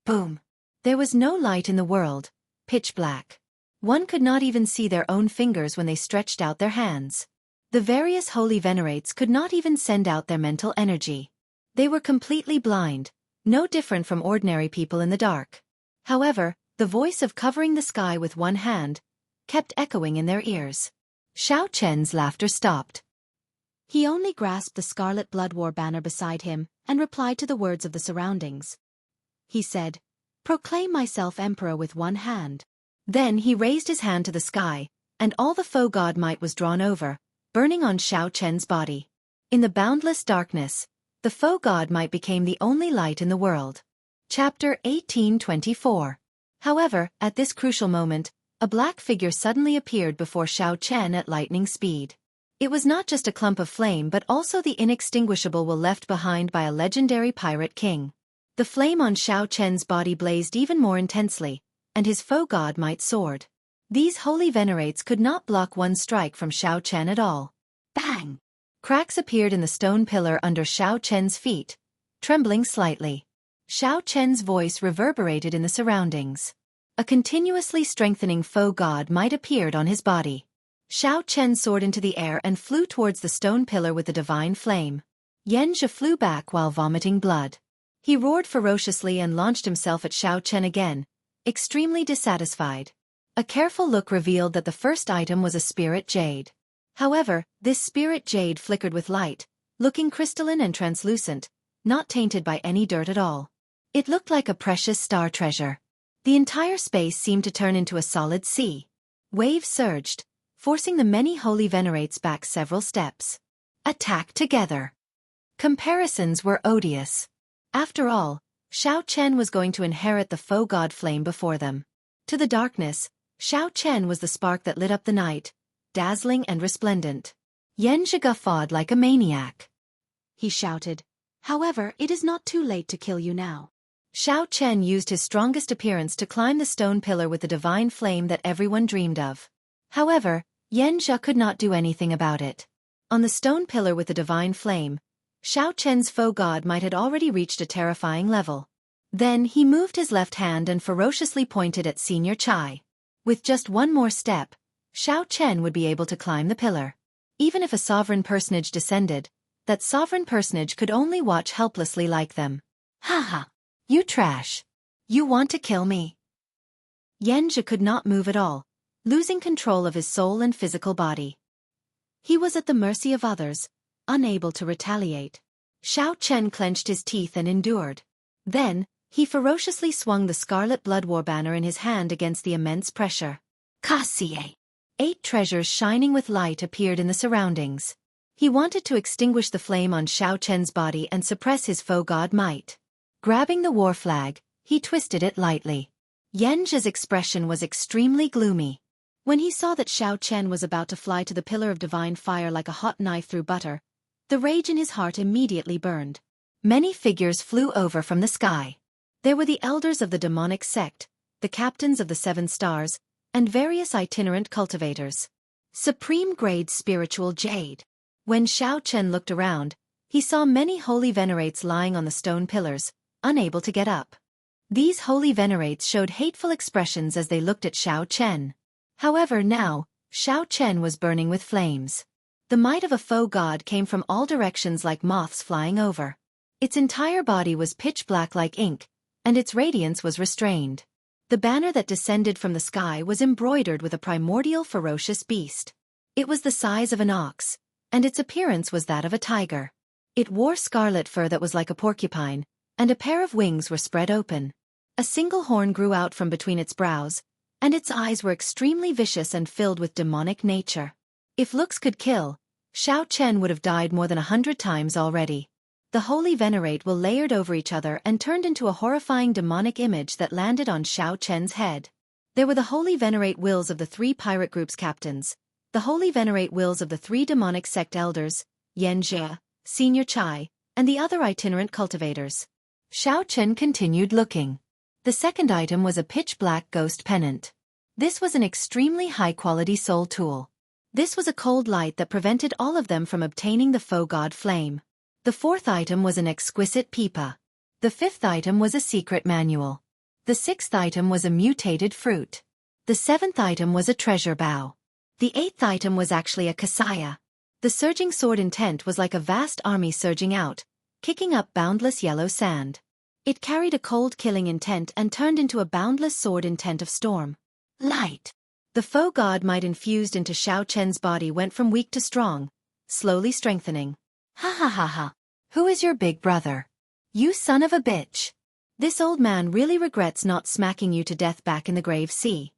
Boom! There was no light in the world, pitch black. One could not even see their own fingers when they stretched out their hands. The various holy venerates could not even send out their mental energy. They were completely blind, no different from ordinary people in the dark. However, the voice of covering the sky with one hand kept echoing in their ears. Xiao Chen's laughter stopped. He only grasped the Scarlet Blood War banner beside him and replied to the words of the surroundings. He said, "Proclaim myself emperor with one hand." Then he raised his hand to the sky, and all the foe god might was drawn over, burning on Xiao Chen's body. In the boundless darkness, the foe god might became the only light in the world. Chapter 1824. However, at this crucial moment, a black figure suddenly appeared before Xiao Chen at lightning speed. It was not just a clump of flame but also the inextinguishable will left behind by a legendary pirate king. The flame on Xiao Chen's body blazed even more intensely, and his foe god might soared. These holy venerates could not block one strike from Xiao Chen at all. Bang! Cracks appeared in the stone pillar under Xiao Chen's feet, trembling slightly. Xiao Chen's voice reverberated in the surroundings. A continuously strengthening foe god might appeared on his body. Xiao Chen soared into the air and flew towards the stone pillar with the divine flame. Yan Zhi flew back while vomiting blood. He roared ferociously and launched himself at Xiao Chen again, extremely dissatisfied. A careful look revealed that the first item was a spirit jade. However, this spirit jade flickered with light, looking crystalline and translucent, not tainted by any dirt at all. It looked like a precious star treasure. The entire space seemed to turn into a solid sea. Waves surged, forcing the many holy venerates back several steps. Attack together. Comparisons were odious. After all, Xiao Chen was going to inherit the foe god flame before them. To the darkness, Xiao Chen was the spark that lit up the night, dazzling and resplendent. Yan Zhi guffawed like a maniac. He shouted, However, it is not too late to kill you now. Xiao Chen used his strongest appearance to climb the stone pillar with the divine flame that everyone dreamed of. However, Yan Zhe could not do anything about it. On the stone pillar with the divine flame, Xiao Chen's foe god might had already reached a terrifying level. Then he moved his left hand and ferociously pointed at Senior Chai. With just one more step, Xiao Chen would be able to climb the pillar. Even if a sovereign personage descended, that sovereign personage could only watch helplessly like them. Haha. You trash. You want to kill me? Yan Zhe could not move at all, losing control of his soul and physical body. He was at the mercy of others, unable to retaliate. Xiao Chen clenched his teeth and endured. Then, he ferociously swung the scarlet blood war banner in his hand against the immense pressure. Cassie. 8 treasures shining with light appeared in the surroundings. He wanted to extinguish the flame on Xiao Chen's body and suppress his foe god might. Grabbing the war flag, he twisted it lightly. Yan Zhe's expression was extremely gloomy. When he saw that Xiao Chen was about to fly to the pillar of divine fire like a hot knife through butter, the rage in his heart immediately burned. Many figures flew over from the sky. There were the elders of the demonic sect, the captains of the 7 stars, and various itinerant cultivators. Supreme-grade spiritual jade. When Xiao Chen looked around, he saw many holy venerates lying on the stone pillars, unable to get up. These holy venerates showed hateful expressions as they looked at Xiao Chen. However now, Xiao Chen was burning with flames. The might of a foe god came from all directions like moths flying over. Its entire body was pitch black like ink, and its radiance was restrained. The banner that descended from the sky was embroidered with a primordial ferocious beast. It was the size of an ox, and its appearance was that of a tiger. It wore scarlet fur that was like a porcupine, and a pair of wings were spread open. A single horn grew out from between its brows, and its eyes were extremely vicious and filled with demonic nature. If looks could kill, Xiao Chen would have died more than 100 times already. The holy venerate were layered over each other and turned into a horrifying demonic image that landed on Xiao Chen's head. There were the holy venerate wills of the 3 pirate group's captains, the holy venerate wills of the 3 demonic sect elders, Yan Zhe, Senior Chai, and the other itinerant cultivators. Xiao Chen continued looking. The second item was a pitch-black ghost pennant. This was an extremely high-quality soul tool. This was a cold light that prevented all of them from obtaining the foe god flame. The fourth item was an exquisite pipa. The fifth item was a secret manual. The sixth item was a mutated fruit. The seventh item was a treasure bow. The eighth item was actually a kasaya. The surging sword intent was like a vast army surging out, kicking up boundless yellow sand. It carried a cold killing intent and turned into a boundless sword intent of storm. Light. The foe god might infused into Xiao Chen's body went from weak to strong, slowly strengthening. Ha ha ha ha. Who is your big brother? You son of a bitch. This old man really regrets not smacking you to death back in the grave sea.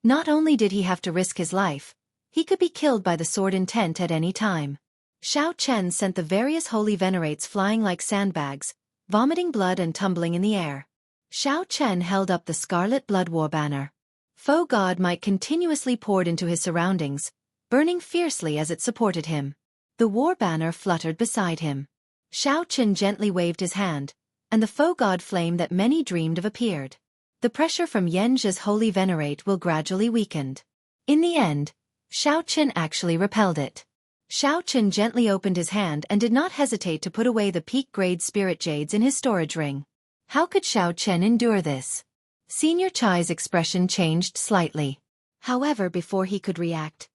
Not only did he have to risk his life, he could be killed by the sword intent at any time. Xiao Chen sent the various holy venerates flying like sandbags, vomiting blood and tumbling in the air. Xiao Chen held up the scarlet blood war banner. Foe god might continuously poured into his surroundings, burning fiercely as it supported him. The war banner fluttered beside him. Xiao Chen gently waved his hand, and the foe god flame that many dreamed of appeared. The pressure from Yan Zhe's holy venerate will gradually weakened. In the end, Xiao Chen actually repelled it. Xiao Chen gently opened his hand and did not hesitate to put away the peak-grade spirit jades in his storage ring. How could Xiao Chen endure this? Senior Chai's expression changed slightly. However, before he could react,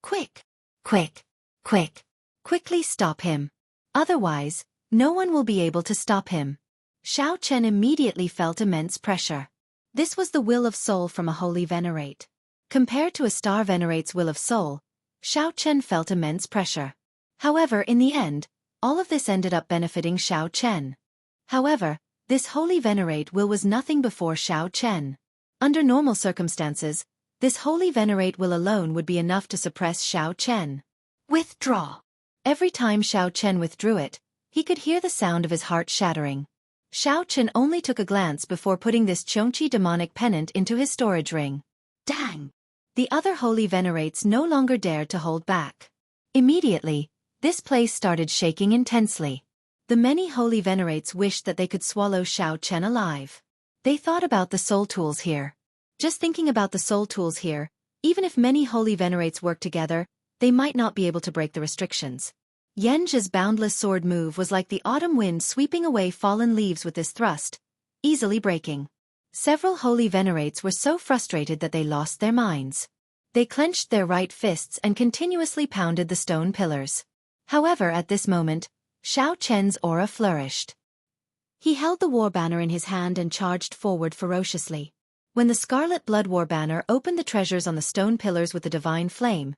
Quick! Quick! Quick! Quickly stop him. Otherwise, no one will be able to stop him. Xiao Chen immediately felt immense pressure. This was the will of soul from a holy venerate. Compared to a star venerate's will of soul, Xiao Chen felt immense pressure. However, in the end, all of this ended up benefiting Xiao Chen. However, this holy venerate will was nothing before Xiao Chen. Under normal circumstances, this holy venerate will alone would be enough to suppress Xiao Chen. Withdraw. Every time Xiao Chen withdrew it, he could hear the sound of his heart shattering. Xiao Chen only took a glance before putting this Chongqi demonic pennant into his storage ring. Dang! The other holy venerates no longer dared to hold back. Immediately, this place started shaking intensely. The many holy venerates wished that they could swallow Xiao Chen alive. They thought about the soul tools here. Just thinking about the soul tools here, even if many holy venerates work together, they might not be able to break the restrictions. Yanzhi's boundless sword move was like the autumn wind sweeping away fallen leaves with this thrust, easily breaking. Several holy venerates were so frustrated that they lost their minds. They clenched their right fists and continuously pounded the stone pillars. However, at this moment, Xiao Chen's aura flourished. He held the war banner in his hand and charged forward ferociously. When the Scarlet Blood War banner opened the treasures on the stone pillars with the divine flame,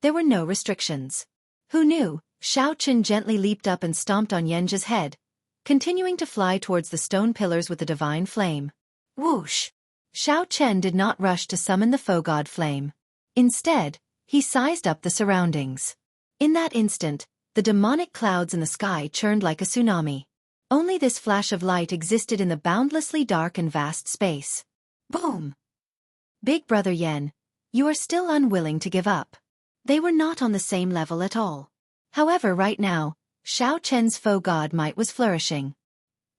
there were no restrictions. Who knew? Xiao Chen gently leaped up and stomped on Yanzhi's head, continuing to fly towards the stone pillars with the divine flame. Whoosh! Xiao Chen did not rush to summon the foe god flame. Instead, he sized up the surroundings. In that instant, the demonic clouds in the sky churned like a tsunami. Only this flash of light existed in the boundlessly dark and vast space. Boom! Big Brother Yen, you are still unwilling to give up. They were not on the same level at all. However, right now, Xiao Chen's foe god might was flourishing.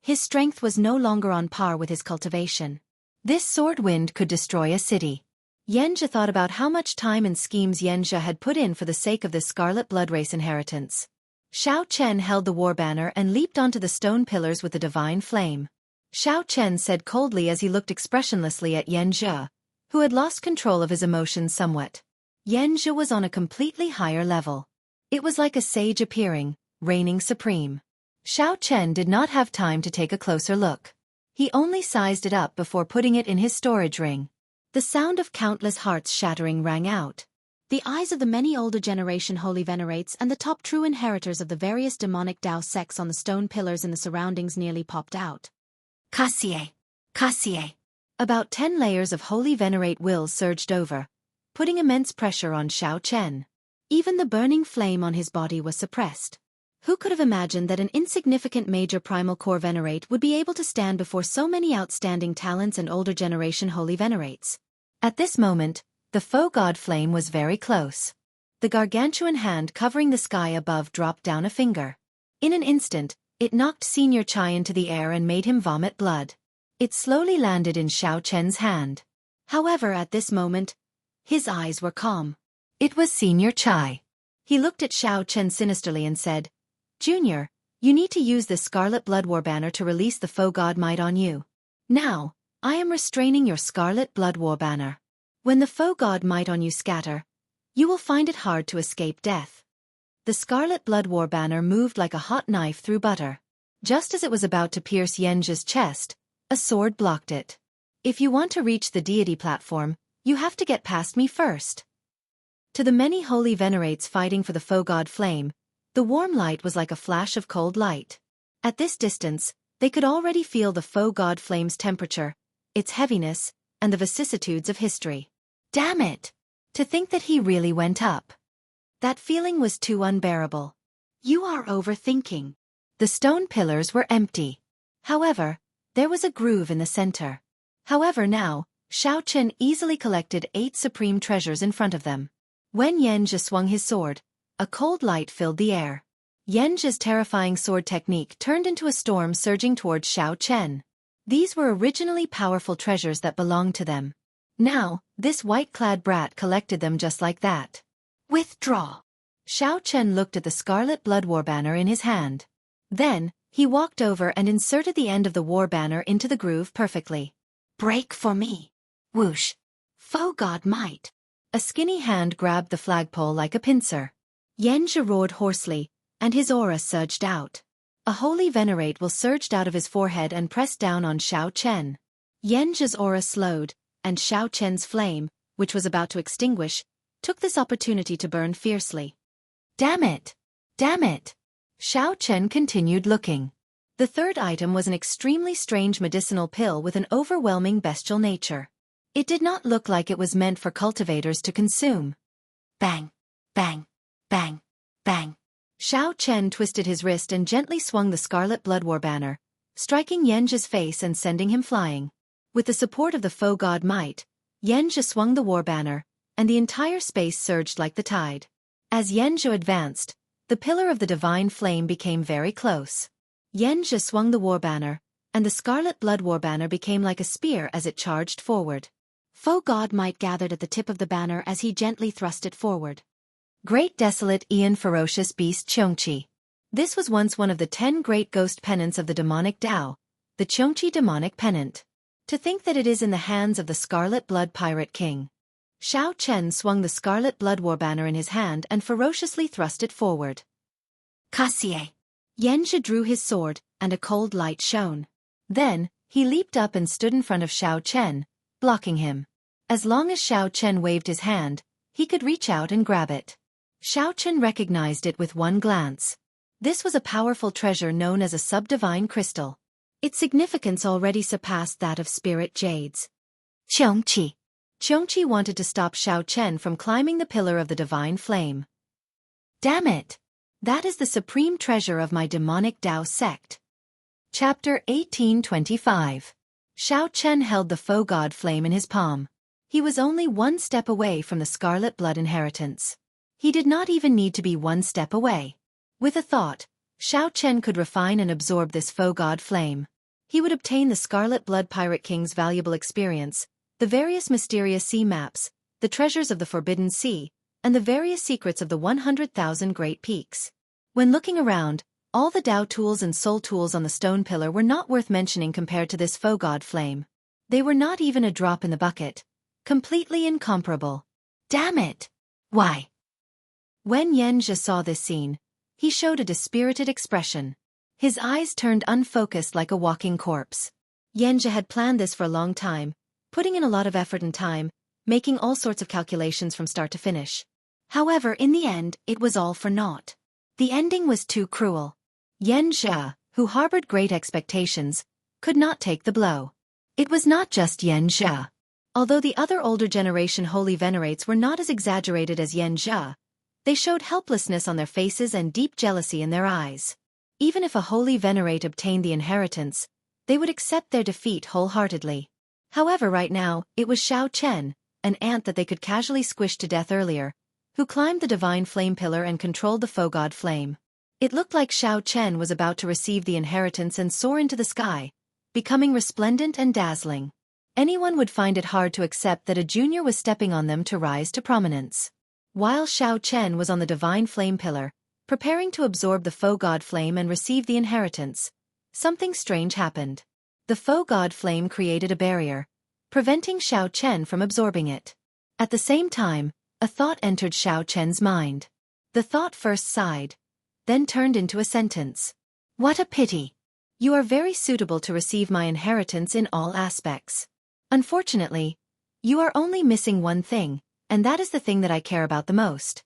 His strength was no longer on par with his cultivation. This sword wind could destroy a city. Yanzhi thought about how much time and schemes Yanzhi had put in for the sake of this Scarlet Blood Race inheritance. Xiao Chen held the war banner and leaped onto the stone pillars with the divine flame. Xiao Chen said coldly as he looked expressionlessly at Yanzhi, who had lost control of his emotions somewhat. Yanzhi was on a completely higher level. It was like a sage appearing, reigning supreme. Xiao Chen did not have time to take a closer look. He only sized it up before putting it in his storage ring. The sound of countless hearts shattering rang out. The eyes of the many older generation holy venerates and the top true inheritors of the various demonic Dao sects on the stone pillars in the surroundings nearly popped out. Kasie! Kasie! About 10 layers of holy venerate wills surged over, putting immense pressure on Xiao Chen. Even the burning flame on his body was suppressed. Who could have imagined that an insignificant major primal core venerate would be able to stand before so many outstanding talents and older generation holy venerates? At this moment, the foe god flame was very close. The gargantuan hand covering the sky above dropped down a finger. In an instant, it knocked Senior Chai into the air and made him vomit blood. It slowly landed in Xiao Chen's hand. However, at this moment, his eyes were calm. It was Senior Chai. He looked at Xiao Chen sinisterly and said, "Junior, you need to use this Scarlet Blood War banner to release the foe god might on you. Now, I am restraining your Scarlet Blood War banner. When the foe god might on you scatter, you will find it hard to escape death." The Scarlet Blood War banner moved like a hot knife through butter. Just as it was about to pierce Yanzhi's chest, a sword blocked it. "If you want to reach the deity platform, you have to get past me first." To the many holy venerates fighting for the foe god flame, the warm light was like a flash of cold light. At this distance, they could already feel the foe god flame's temperature, its heaviness, and the vicissitudes of history. Damn it! To think that he really went up. That feeling was too unbearable. You are overthinking. The stone pillars were empty. However, there was a groove in the center. However, now, Xiao Chen easily collected 8 supreme treasures in front of them. When Yanzhi swung his sword, a cold light filled the air. Yanzhi's terrifying sword technique turned into a storm surging towards Xiao Chen. These were originally powerful treasures that belonged to them. Now, this white-clad brat collected them just like that. Withdraw. Xiao Chen looked at the Scarlet Blood War banner in his hand. Then, he walked over and inserted the end of the war banner into the groove perfectly. Break for me. Whoosh. Foe god might. A skinny hand grabbed the flagpole like a pincer. Yanzhi roared hoarsely, and his aura surged out. A holy venerate will surged out of his forehead and pressed down on Xiao Chen. Yanzhi's aura slowed, and Xiao Chen's flame, which was about to extinguish, took this opportunity to burn fiercely. Damn it! Damn it! Xiao Chen continued looking. The third item was an extremely strange medicinal pill with an overwhelming bestial nature. It did not look like it was meant for cultivators to consume. Bang! Bang! Bang! Bang! Xiao Chen twisted his wrist and gently swung the Scarlet Blood War banner, striking Yanzhi's face and sending him flying. With the support of the foe god might, Yanzhi swung the war banner, and the entire space surged like the tide. As Yanzhi advanced, the pillar of the divine flame became very close. Yan Zhi swung the war banner, and the scarlet blood war banner became like a spear as it charged forward. Foe god might gathered at the tip of the banner as he gently thrust it forward. Great desolate Aeon ferocious beast Qiongqi. This was once one of the 10 great ghost pennants of the demonic Tao, the Qiongqi demonic pennant. To think that it is in the hands of the Scarlet Blood Pirate King. Xiao Chen swung the Scarlet Blood War banner in his hand and ferociously thrust it forward. Cassier. Yan Zhi drew his sword, and a cold light shone. Then, he leaped up and stood in front of Xiao Chen, blocking him. As long as Xiao Chen waved his hand, he could reach out and grab it. Xiao Chen recognized it with one glance. This was a powerful treasure known as a sub-divine crystal. Its significance already surpassed that of spirit jades. Qiongqi. Qiongqi wanted to stop Xiao Chen from climbing the pillar of the divine flame. Damn it! That is the supreme treasure of my demonic Tao sect. Chapter 1825. Xiao Chen held the foe god flame in his palm. He was only one step away from the scarlet blood inheritance. He did not even need to be one step away. With a thought, Xiao Chen could refine and absorb this foe god flame. He would obtain the Scarlet Blood Pirate King's valuable experience, the various mysterious sea maps, the treasures of the Forbidden Sea, and the various secrets of the 100,000 Great Peaks. When looking around, all the Tao tools and soul tools on the stone pillar were not worth mentioning compared to this foe god flame. They were not even a drop in the bucket. Completely incomparable. Damn it! Why? When Yan Zhi saw this scene, he showed a dispirited expression. His eyes turned unfocused like a walking corpse. Yan Zhi had planned this for a long time, putting in a lot of effort and time, making all sorts of calculations from start to finish. However, in the end, it was all for naught. The ending was too cruel. Yan Zhi, who harbored great expectations, could not take the blow. It was not just Yan Zhi. Although the other older generation holy venerates were not as exaggerated as Yan Zhi, they showed helplessness on their faces and deep jealousy in their eyes. Even if a holy venerate obtained the inheritance, they would accept their defeat wholeheartedly. However, right now, it was Xiao Chen, an ant that they could casually squish to death earlier, who climbed the divine flame pillar and controlled the foe god flame. It looked like Xiao Chen was about to receive the inheritance and soar into the sky, becoming resplendent and dazzling. Anyone would find it hard to accept that a junior was stepping on them to rise to prominence. While Xiao Chen was on the divine flame pillar, preparing to absorb the foe god flame and receive the inheritance, something strange happened. The foe god flame created a barrier, preventing Xiao Chen from absorbing it. At the same time, a thought entered Xiao Chen's mind. The thought first sighed, then turned into a sentence. What a pity! You are very suitable to receive my inheritance in all aspects. Unfortunately, you are only missing one thing, and that is the thing that I care about the most.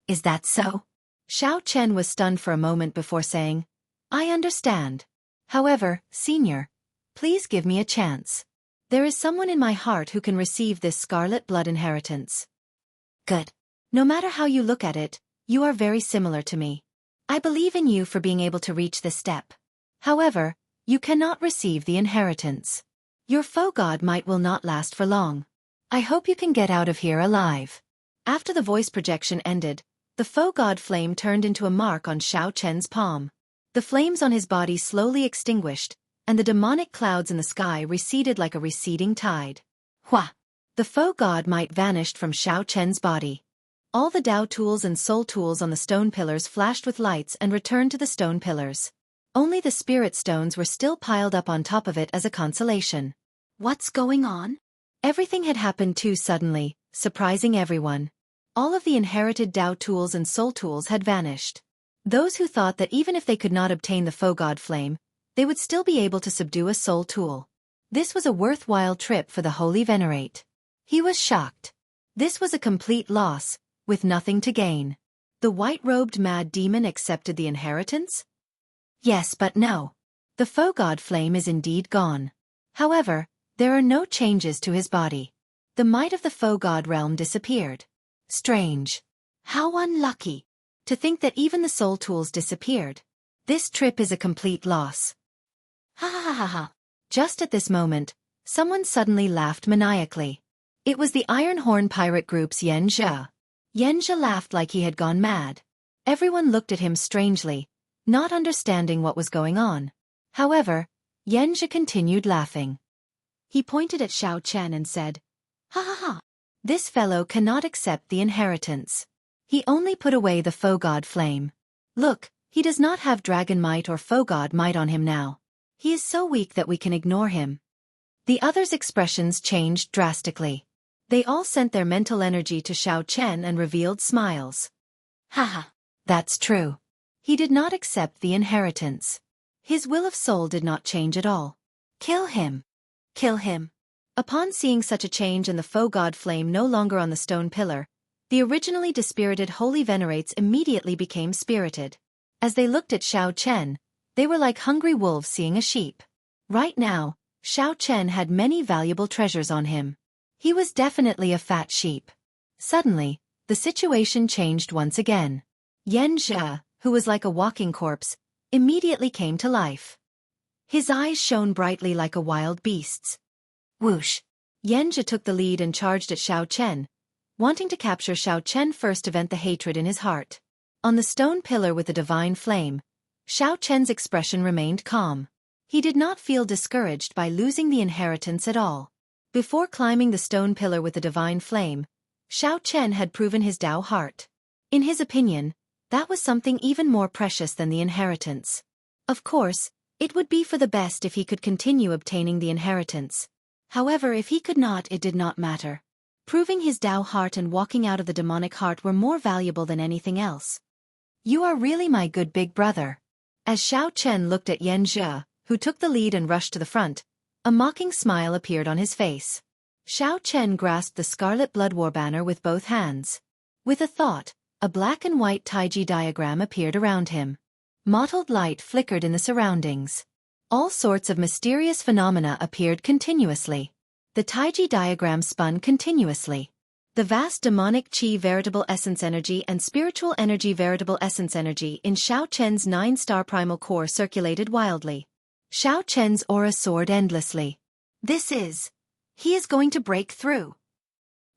Is that so? Xiao Chen was stunned for a moment before saying, I understand. However, Senior, please give me a chance. There is someone in my heart who can receive this scarlet blood inheritance. Good. No matter how you look at it, you are very similar to me. I believe in you for being able to reach this step. However, you cannot receive the inheritance. Your foe god might will not last for long. I hope you can get out of here alive. After the voice projection ended, the foe god flame turned into a mark on Xiao Chen's palm. The flames on his body slowly extinguished, and the demonic clouds in the sky receded like a receding tide. Hua! The foe god might vanished from Xiao Chen's body. All the Tao tools and soul tools on the stone pillars flashed with lights and returned to the stone pillars. Only the spirit stones were still piled up on top of it as a consolation. What's going on? Everything had happened too suddenly, surprising everyone. All of the inherited Tao tools and soul tools had vanished. Those who thought that even if they could not obtain the foe god flame, they would still be able to subdue a soul tool. This was a worthwhile trip for the holy venerate. He was shocked. This was a complete loss, with nothing to gain. The white-robed mad demon accepted the inheritance? Yes, but no. The foe god flame is indeed gone. However, there are no changes to his body. The might of the foe god realm disappeared. Strange. How unlucky. To think that even the soul tools disappeared. This trip is a complete loss. Ha ha ha ha. Just at this moment, someone suddenly laughed maniacally. It was the Iron Horn pirate group's Yan Zhi. Yan Zhi laughed like he had gone mad. Everyone looked at him strangely, not understanding what was going on. However, Yanzhi continued laughing. He pointed at Xiao Chen and said, "Ha ha ha! This fellow cannot accept the inheritance. He only put away the foe god flame. Look, he does not have dragon might or foe god might on him now. He is so weak that we can ignore him." The others' expressions changed drastically. They all sent their mental energy to Xiao Chen and revealed smiles. Haha. That's true. He did not accept the inheritance. His will of soul did not change at all. Kill him. Kill him. Upon seeing such a change in the foe god flame no longer on the stone pillar, the originally dispirited holy venerates immediately became spirited. As they looked at Xiao Chen, they were like hungry wolves seeing a sheep. Right now, Xiao Chen had many valuable treasures on him. He was definitely a fat sheep. Suddenly, the situation changed once again. Yanzhi, who was like a walking corpse, immediately came to life. His eyes shone brightly like a wild beast's. Whoosh! Yanzhi took the lead and charged at Xiao Chen, wanting to capture Xiao Chen first to vent the hatred in his heart. On the stone pillar with the divine flame, Xiao Chen's expression remained calm. He did not feel discouraged by losing the inheritance at all. Before climbing the stone pillar with the divine flame, Xiao Chen had proven his Tao heart. In his opinion, that was something even more precious than the inheritance. Of course, it would be for the best if he could continue obtaining the inheritance. However, if he could not, it did not matter. Proving his Tao heart and walking out of the demonic heart were more valuable than anything else. You are really my good big brother. As Xiao Chen looked at Yanzhi, who took the lead and rushed to the front, a mocking smile appeared on his face. Xiao Chen grasped the scarlet blood war banner with both hands. With a thought, a black and white Taiji diagram appeared around him. Mottled light flickered in the surroundings. All sorts of mysterious phenomena appeared continuously. The Taiji diagram spun continuously. The vast demonic chi veritable essence energy and spiritual energy veritable essence energy in Xiao Chen's 9-star primal core circulated wildly. Xiao Chen's aura soared endlessly. He is going to break through.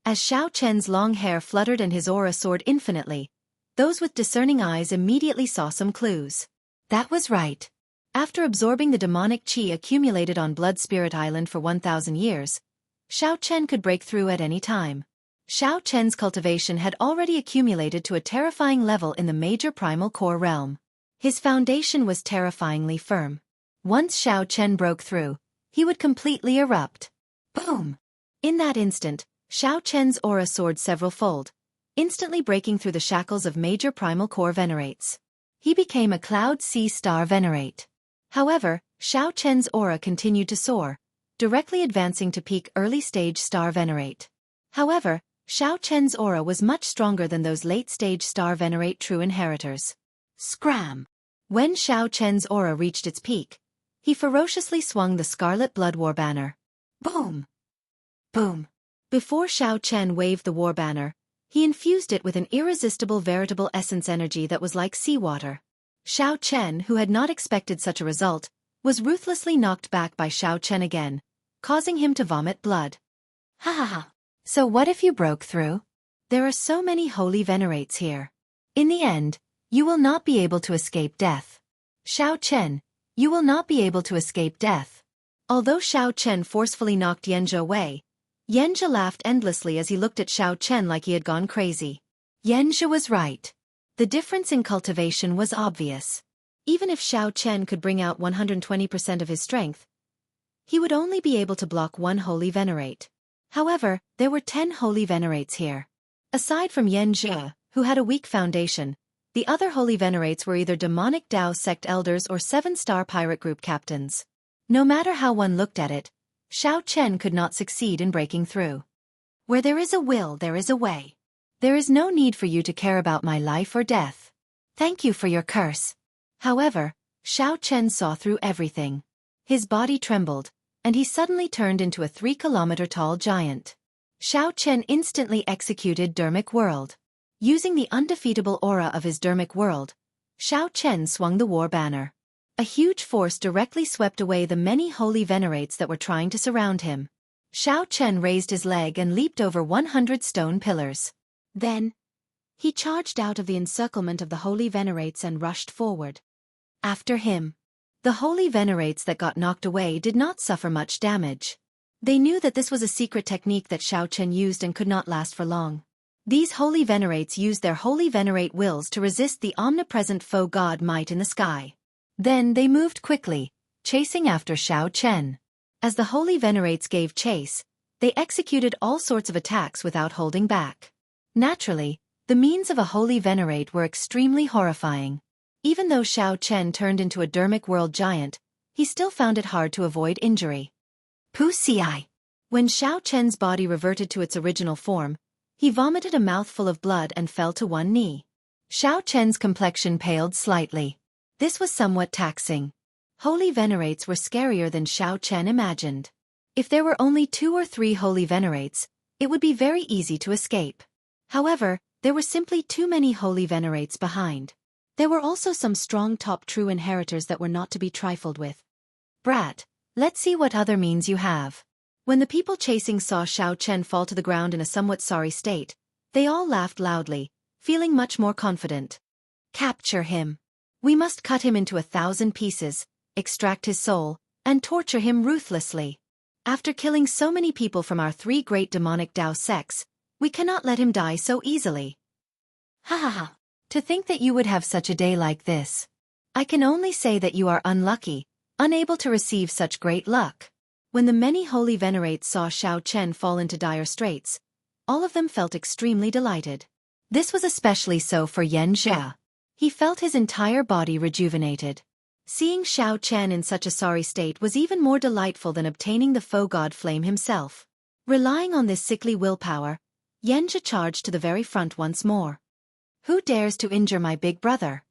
As Xiao Chen's long hair fluttered and his aura soared infinitely, those with discerning eyes immediately saw some clues. That was right. After absorbing the demonic chi accumulated on Blood Spirit Island for 1,000 years, Xiao Chen could break through at any time. Xiao Chen's cultivation had already accumulated to a terrifying level in the major primal core realm. His foundation was terrifyingly firm. Once Xiao Chen broke through, he would completely erupt. Boom! In that instant, Xiao Chen's aura soared several-fold, instantly breaking through the shackles of major primal core venerates. He became a Cloud Sea Star Venerate. However, Xiao Chen's aura continued to soar, directly advancing to peak early-stage Star Venerate. However, Xiao Chen's aura was much stronger than those late-stage Star Venerate true inheritors. Scram! When Xiao Chen's aura reached its peak, he ferociously swung the Scarlet Blood War banner. Boom! Boom! Before Xiao Chen waved the war banner, he infused it with an irresistible veritable essence energy that was like seawater. Xiao Chen, who had not expected such a result, was ruthlessly knocked back by Xiao Chen again, causing him to vomit blood. Ha ha ha! So what if you broke through? There are so many holy venerates here. In the end, you will not be able to escape death. Xiao Chen, you will not be able to escape death. Although Xiao Chen forcefully knocked Yanzhi away, Yanzhi laughed endlessly as he looked at Xiao Chen like he had gone crazy. Yanzhi was right. The difference in cultivation was obvious. Even if Xiao Chen could bring out 120% of his strength, he would only be able to block one holy venerate. However, there were 10 holy venerates here. Aside from Yanzhi, who had a weak foundation, the other holy venerates were either demonic Tao sect elders or 7-star pirate group captains. No matter how one looked at it, Xiao Chen could not succeed in breaking through. Where there is a will, there is a way. There is no need for you to care about my life or death. Thank you for your curse. However, Xiao Chen saw through everything. His body trembled, and he suddenly turned into a 3-kilometer-tall giant. Xiao Chen instantly executed Dermic World. Using the undefeatable aura of his Dermic World, Xiao Chen swung the war banner. A huge force directly swept away the many holy venerates that were trying to surround him. Xiao Chen raised his leg and leaped over 100 stone pillars. Then, he charged out of the encirclement of the holy venerates and rushed forward. After him. The holy venerates that got knocked away did not suffer much damage. They knew that this was a secret technique that Xiao Chen used and could not last for long. These holy venerates used their holy venerate wills to resist the omnipresent foe god might in the sky. Then they moved quickly, chasing after Xiao Chen. As the holy venerates gave chase, they executed all sorts of attacks without holding back. Naturally, the means of a holy venerate were extremely horrifying. Even though Xiao Chen turned into a dermic world giant, he still found it hard to avoid injury. Pussy. When Xiao Chen's body reverted to its original form, he vomited a mouthful of blood and fell to one knee. Xiao Chen's complexion paled slightly. This was somewhat taxing. Holy venerates were scarier than Xiao Chen imagined. If there were only 2 or 3 holy venerates, it would be very easy to escape. However, there were simply too many holy venerates behind. There were also some strong top true inheritors that were not to be trifled with. Brat, let's see what other means you have. When the people chasing saw Xiao Chen fall to the ground in a somewhat sorry state, they all laughed loudly, feeling much more confident. Capture him. We must cut him into 1,000 pieces, extract his soul, and torture him ruthlessly. After killing so many people from our 3 great demonic Dao sects, we cannot let him die so easily. Ha ha ha. To think that you would have such a day like this. I can only say that you are unlucky, unable to receive such great luck. When the many holy venerates saw Xiao Chen fall into dire straits, all of them felt extremely delighted. This was especially so for Yan Jia. He felt his entire body rejuvenated. Seeing Xiao Chen in such a sorry state was even more delightful than obtaining the foe god flame himself. Relying on this sickly willpower, Yan Jia charged to the very front once more. Who dares to injure my big brother?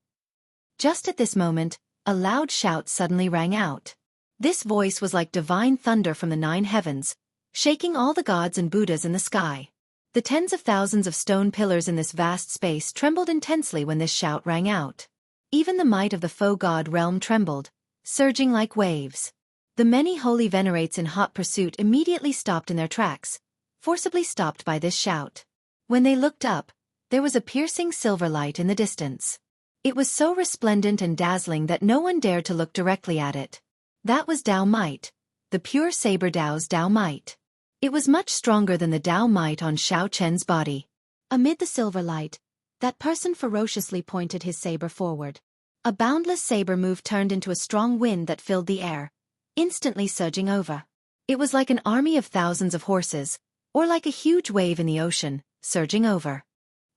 Just at this moment, a loud shout suddenly rang out. This voice was like divine thunder from the 9 heavens, shaking all the gods and Buddhas in the sky. The tens of thousands of stone pillars in this vast space trembled intensely when this shout rang out. Even the might of the foe god realm trembled, surging like waves. The many holy venerates in hot pursuit immediately stopped in their tracks, forcibly stopped by this shout. When they looked up, there was a piercing silver light in the distance. It was so resplendent and dazzling that no one dared to look directly at it. That was Dao Might, the pure saber Dao's Dao Might. It was much stronger than the Dao Might on Xiao Chen's body. Amid the silver light, that person ferociously pointed his saber forward. A boundless saber move turned into a strong wind that filled the air, instantly surging over. It was like an army of thousands of horses, or like a huge wave in the ocean, surging over.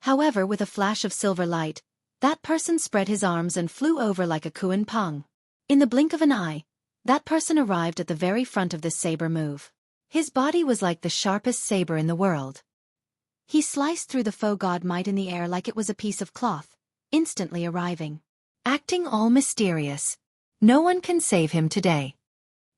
However, with a flash of silver light, that person spread his arms and flew over like a Kuan Peng. In the blink of an eye, that person arrived at the very front of this saber move. His body was like the sharpest saber in the world. He sliced through the foe god might in the air like it was a piece of cloth, instantly arriving. Acting all mysterious. No one can save him today.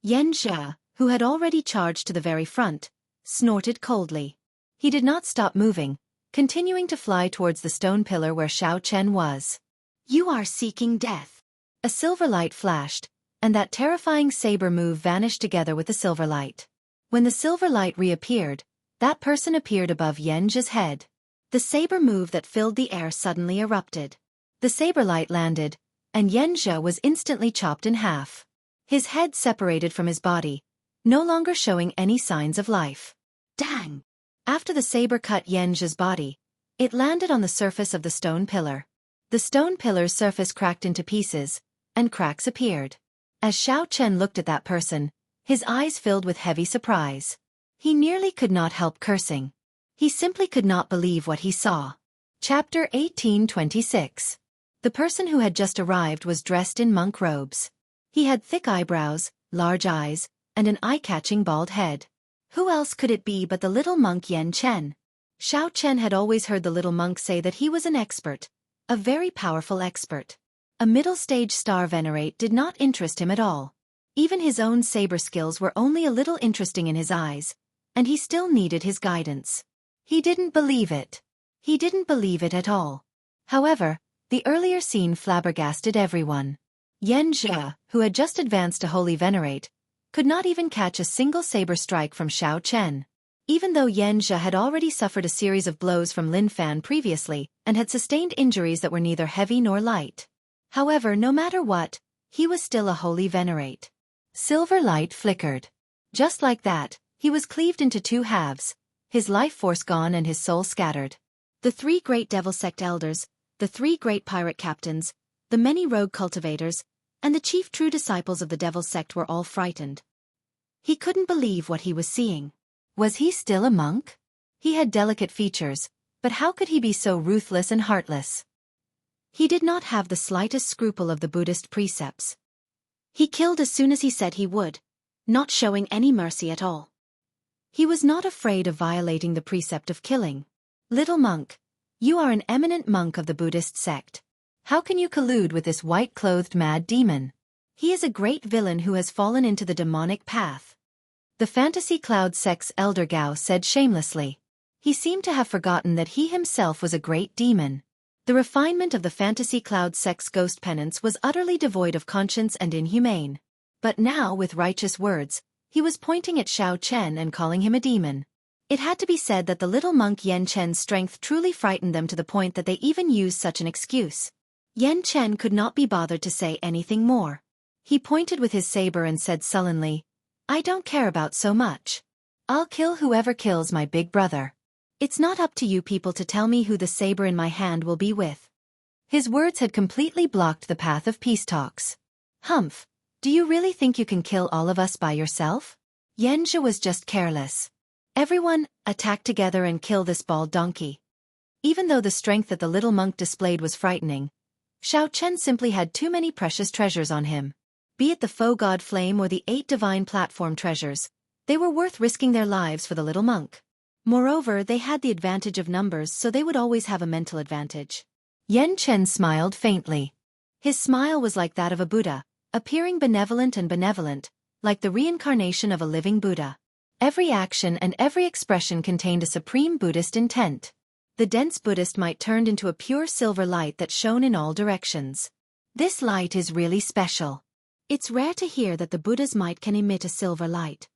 Yan Jia, who had already charged to the very front, snorted coldly. He did not stop moving, continuing to fly towards the stone pillar where Xiao Chen was. You are seeking death. A silver light flashed, and that terrifying saber move vanished together with the silver light. When the silver light reappeared, that person appeared above Yan Jia's head. The saber move that filled the air suddenly erupted. The saber light landed, and Yan Jia was instantly chopped in half. His head separated from his body, no longer showing any signs of life. Dang! After the saber cut Yan Jia's body, it landed on the surface of the stone pillar. The stone pillar's surface cracked into pieces, and cracks appeared. As Xiao Chen looked at that person, his eyes filled with heavy surprise. He nearly could not help cursing. He simply could not believe what he saw. Chapter 1826. The person who had just arrived was dressed in monk robes. He had thick eyebrows, large eyes, and an eye-catching bald head. Who else could it be but the little monk Yan Chen? Xiao Chen had always heard the little monk say that he was an expert, a very powerful expert. A middle-stage star venerate did not interest him at all. Even his own saber skills were only a little interesting in his eyes, and he still needed his guidance. He didn't believe it. He didn't believe it at all. However, the earlier scene flabbergasted everyone. Yan Jia, who had just advanced to Holy Venerate, could not even catch a single saber strike from Xiao Chen. Even though Yan Jia had already suffered a series of blows from Lin Fan previously and had sustained injuries that were neither heavy nor light. However, no matter what, He was still a holy venerate. Silver light flickered. Just like that, he was cleaved into two halves, his life force gone and his soul scattered. The three great devil sect elders, the three great pirate captains, the many rogue cultivators, and the chief true disciples of the devil sect were all frightened. He couldn't believe what he was seeing. Was he still a monk? He had delicate features, but how could he be so ruthless and heartless? He did not have the slightest scruple of the Buddhist precepts. He killed as soon as he said he would, not showing any mercy at all. He was not afraid of violating the precept of killing. Little monk, you are an eminent monk of the Buddhist sect. How can you collude with this white-clothed mad demon? He is a great villain who has fallen into the demonic path. The Fantasy Cloud sect's elder Gao said shamelessly. He seemed to have forgotten that he himself was a great demon. The refinement of the Fantasy Cloud sect's ghost penance was utterly devoid of conscience and inhumane. But now, with righteous words, he was pointing at Xiao Chen and calling him a demon. It had to be said that the little monk Yan Chen's strength truly frightened them to the point that they even used such an excuse. Yan Chen could not be bothered to say anything more. He pointed with his saber and said sullenly, I don't care about so much. I'll kill whoever kills my big brother. It's not up to you people to tell me who the saber in my hand will be with. His words had completely blocked the path of peace talks. Humph, do you really think you can kill all of us by yourself? Yanzhe was just careless. Everyone, attack together and kill this bald donkey. Even though the strength that the little monk displayed was frightening, Xiao Chen simply had too many precious treasures on him. Be it the faux god flame or the 8 divine platform treasures, they were worth risking their lives for the little monk. Moreover, they had the advantage of numbers, so they would always have a mental advantage. Yan Chen smiled faintly. His smile was like that of a Buddha, appearing benevolent and benevolent, like the reincarnation of a living Buddha. Every action and every expression contained a supreme Buddhist intent. The dense Buddhist might turned into a pure silver light that shone in all directions. This light is really special. It's rare to hear that the Buddha's might can emit a silver light.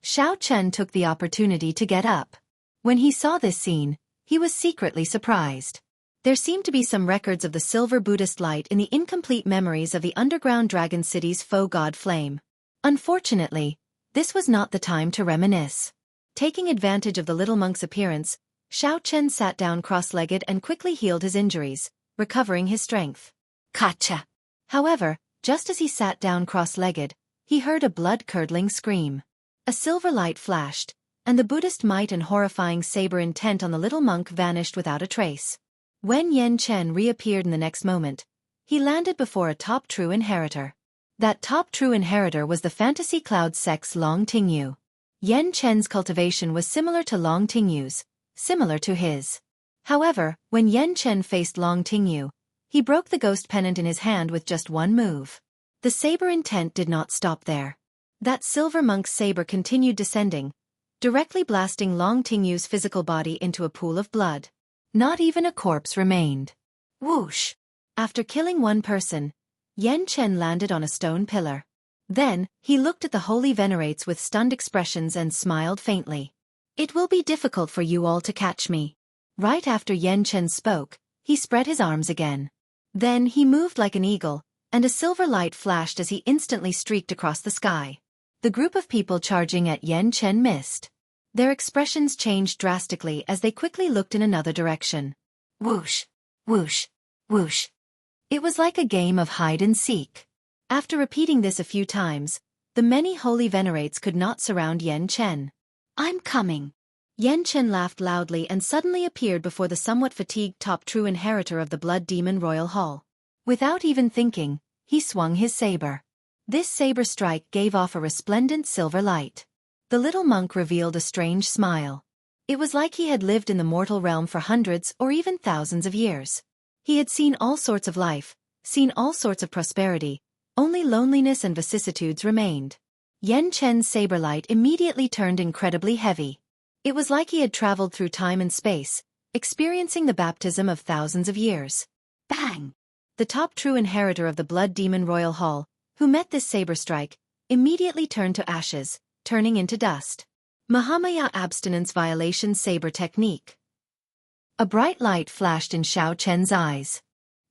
Xiao Chen took the opportunity to get up. When he saw this scene, he was secretly surprised. There seemed to be some records of the silver Buddhist light in the incomplete memories of the underground dragon city's faux god flame. Unfortunately, this was not the time to reminisce. Taking advantage of the little monk's appearance, Xiao Chen sat down cross-legged and quickly healed his injuries, recovering his strength. Gotcha! However, just as he sat down cross-legged, he heard a blood-curdling scream. A silver light flashed, and the Buddhist might and horrifying saber intent on the little monk vanished without a trace. When Yan Chen reappeared in the next moment, he landed before a top true inheritor. That top true inheritor was the Fantasy Cloud sect's Long Tingyu. Yan Chen's cultivation was similar to Long Tingyu's, similar to his. However, when Yan Chen faced Long Tingyu, he broke the ghost pennant in his hand with just one move. The saber intent did not stop there. That silver monk's saber continued descending, directly blasting Long Tingyu's physical body into a pool of blood. Not even a corpse remained. Whoosh! After killing one person, Yan Chen landed on a stone pillar. Then, he looked at the holy venerates with stunned expressions and smiled faintly. It will be difficult for you all to catch me. Right after Yan Chen spoke, he spread his arms again. Then he moved like an eagle, and a silver light flashed as he instantly streaked across the sky. The group of people charging at Yan Chen missed. Their expressions changed drastically as they quickly looked in another direction. Whoosh! Whoosh! Whoosh! It was like a game of hide and seek. After repeating this a few times, the many holy venerates could not surround Yan Chen. I'm coming. Yan Chen laughed loudly and suddenly appeared before the somewhat fatigued top true inheritor of the Blood Demon Royal Hall. Without even thinking, he swung his saber. This saber strike gave off a resplendent silver light. The little monk revealed a strange smile. It was like he had lived in the mortal realm for hundreds or even thousands of years. He had seen all sorts of life, seen all sorts of prosperity, only loneliness and vicissitudes remained. Yan Chen's saber light immediately turned incredibly heavy. It was like he had traveled through time and space, experiencing the baptism of thousands of years. Bang! The top true inheritor of the Blood Demon Royal Hall, who met this saber strike, immediately turned to ashes, turning into dust. Mahamaya Abstinence Violation Saber Technique. A bright light flashed in Xiao Chen's eyes.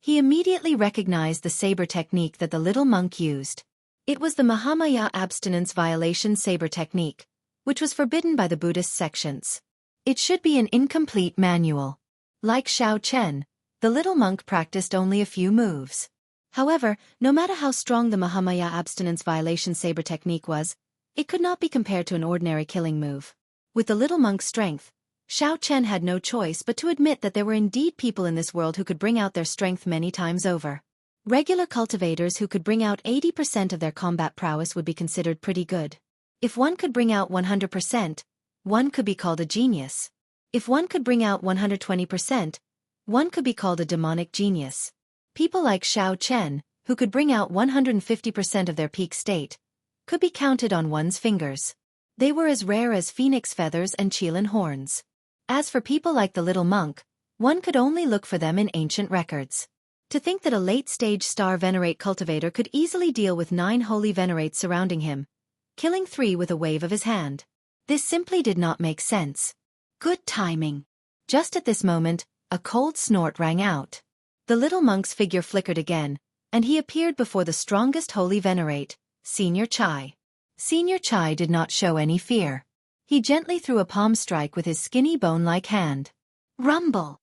He immediately recognized the saber technique that the little monk used. It was the Mahamaya abstinence violation saber technique, which was forbidden by the Buddhist sections. It should be an incomplete manual. Like Xiao Chen, the little monk practiced only a few moves. However, no matter how strong the Mahamaya abstinence violation saber technique was, it could not be compared to an ordinary killing move. With the little monk's strength, Xiao Chen had no choice but to admit that there were indeed people in this world who could bring out their strength many times over. Regular cultivators who could bring out 80% of their combat prowess would be considered pretty good. If one could bring out 100%, one could be called a genius. If one could bring out 120%, one could be called a demonic genius. People like Xiao Chen, who could bring out 150% of their peak state, could be counted on one's fingers. They were as rare as phoenix feathers and qilin horns. As for people like the little monk, one could only look for them in ancient records. To think that a late-stage star venerate cultivator could easily deal with 9 holy venerates surrounding him, killing 3 with a wave of his hand. This simply did not make sense. Good timing. Just at this moment, a cold snort rang out. The little monk's figure flickered again, and he appeared before the strongest holy venerate, Senior Chai. Senior Chai did not show any fear. He gently threw a palm strike with his skinny bone-like hand. Rumble!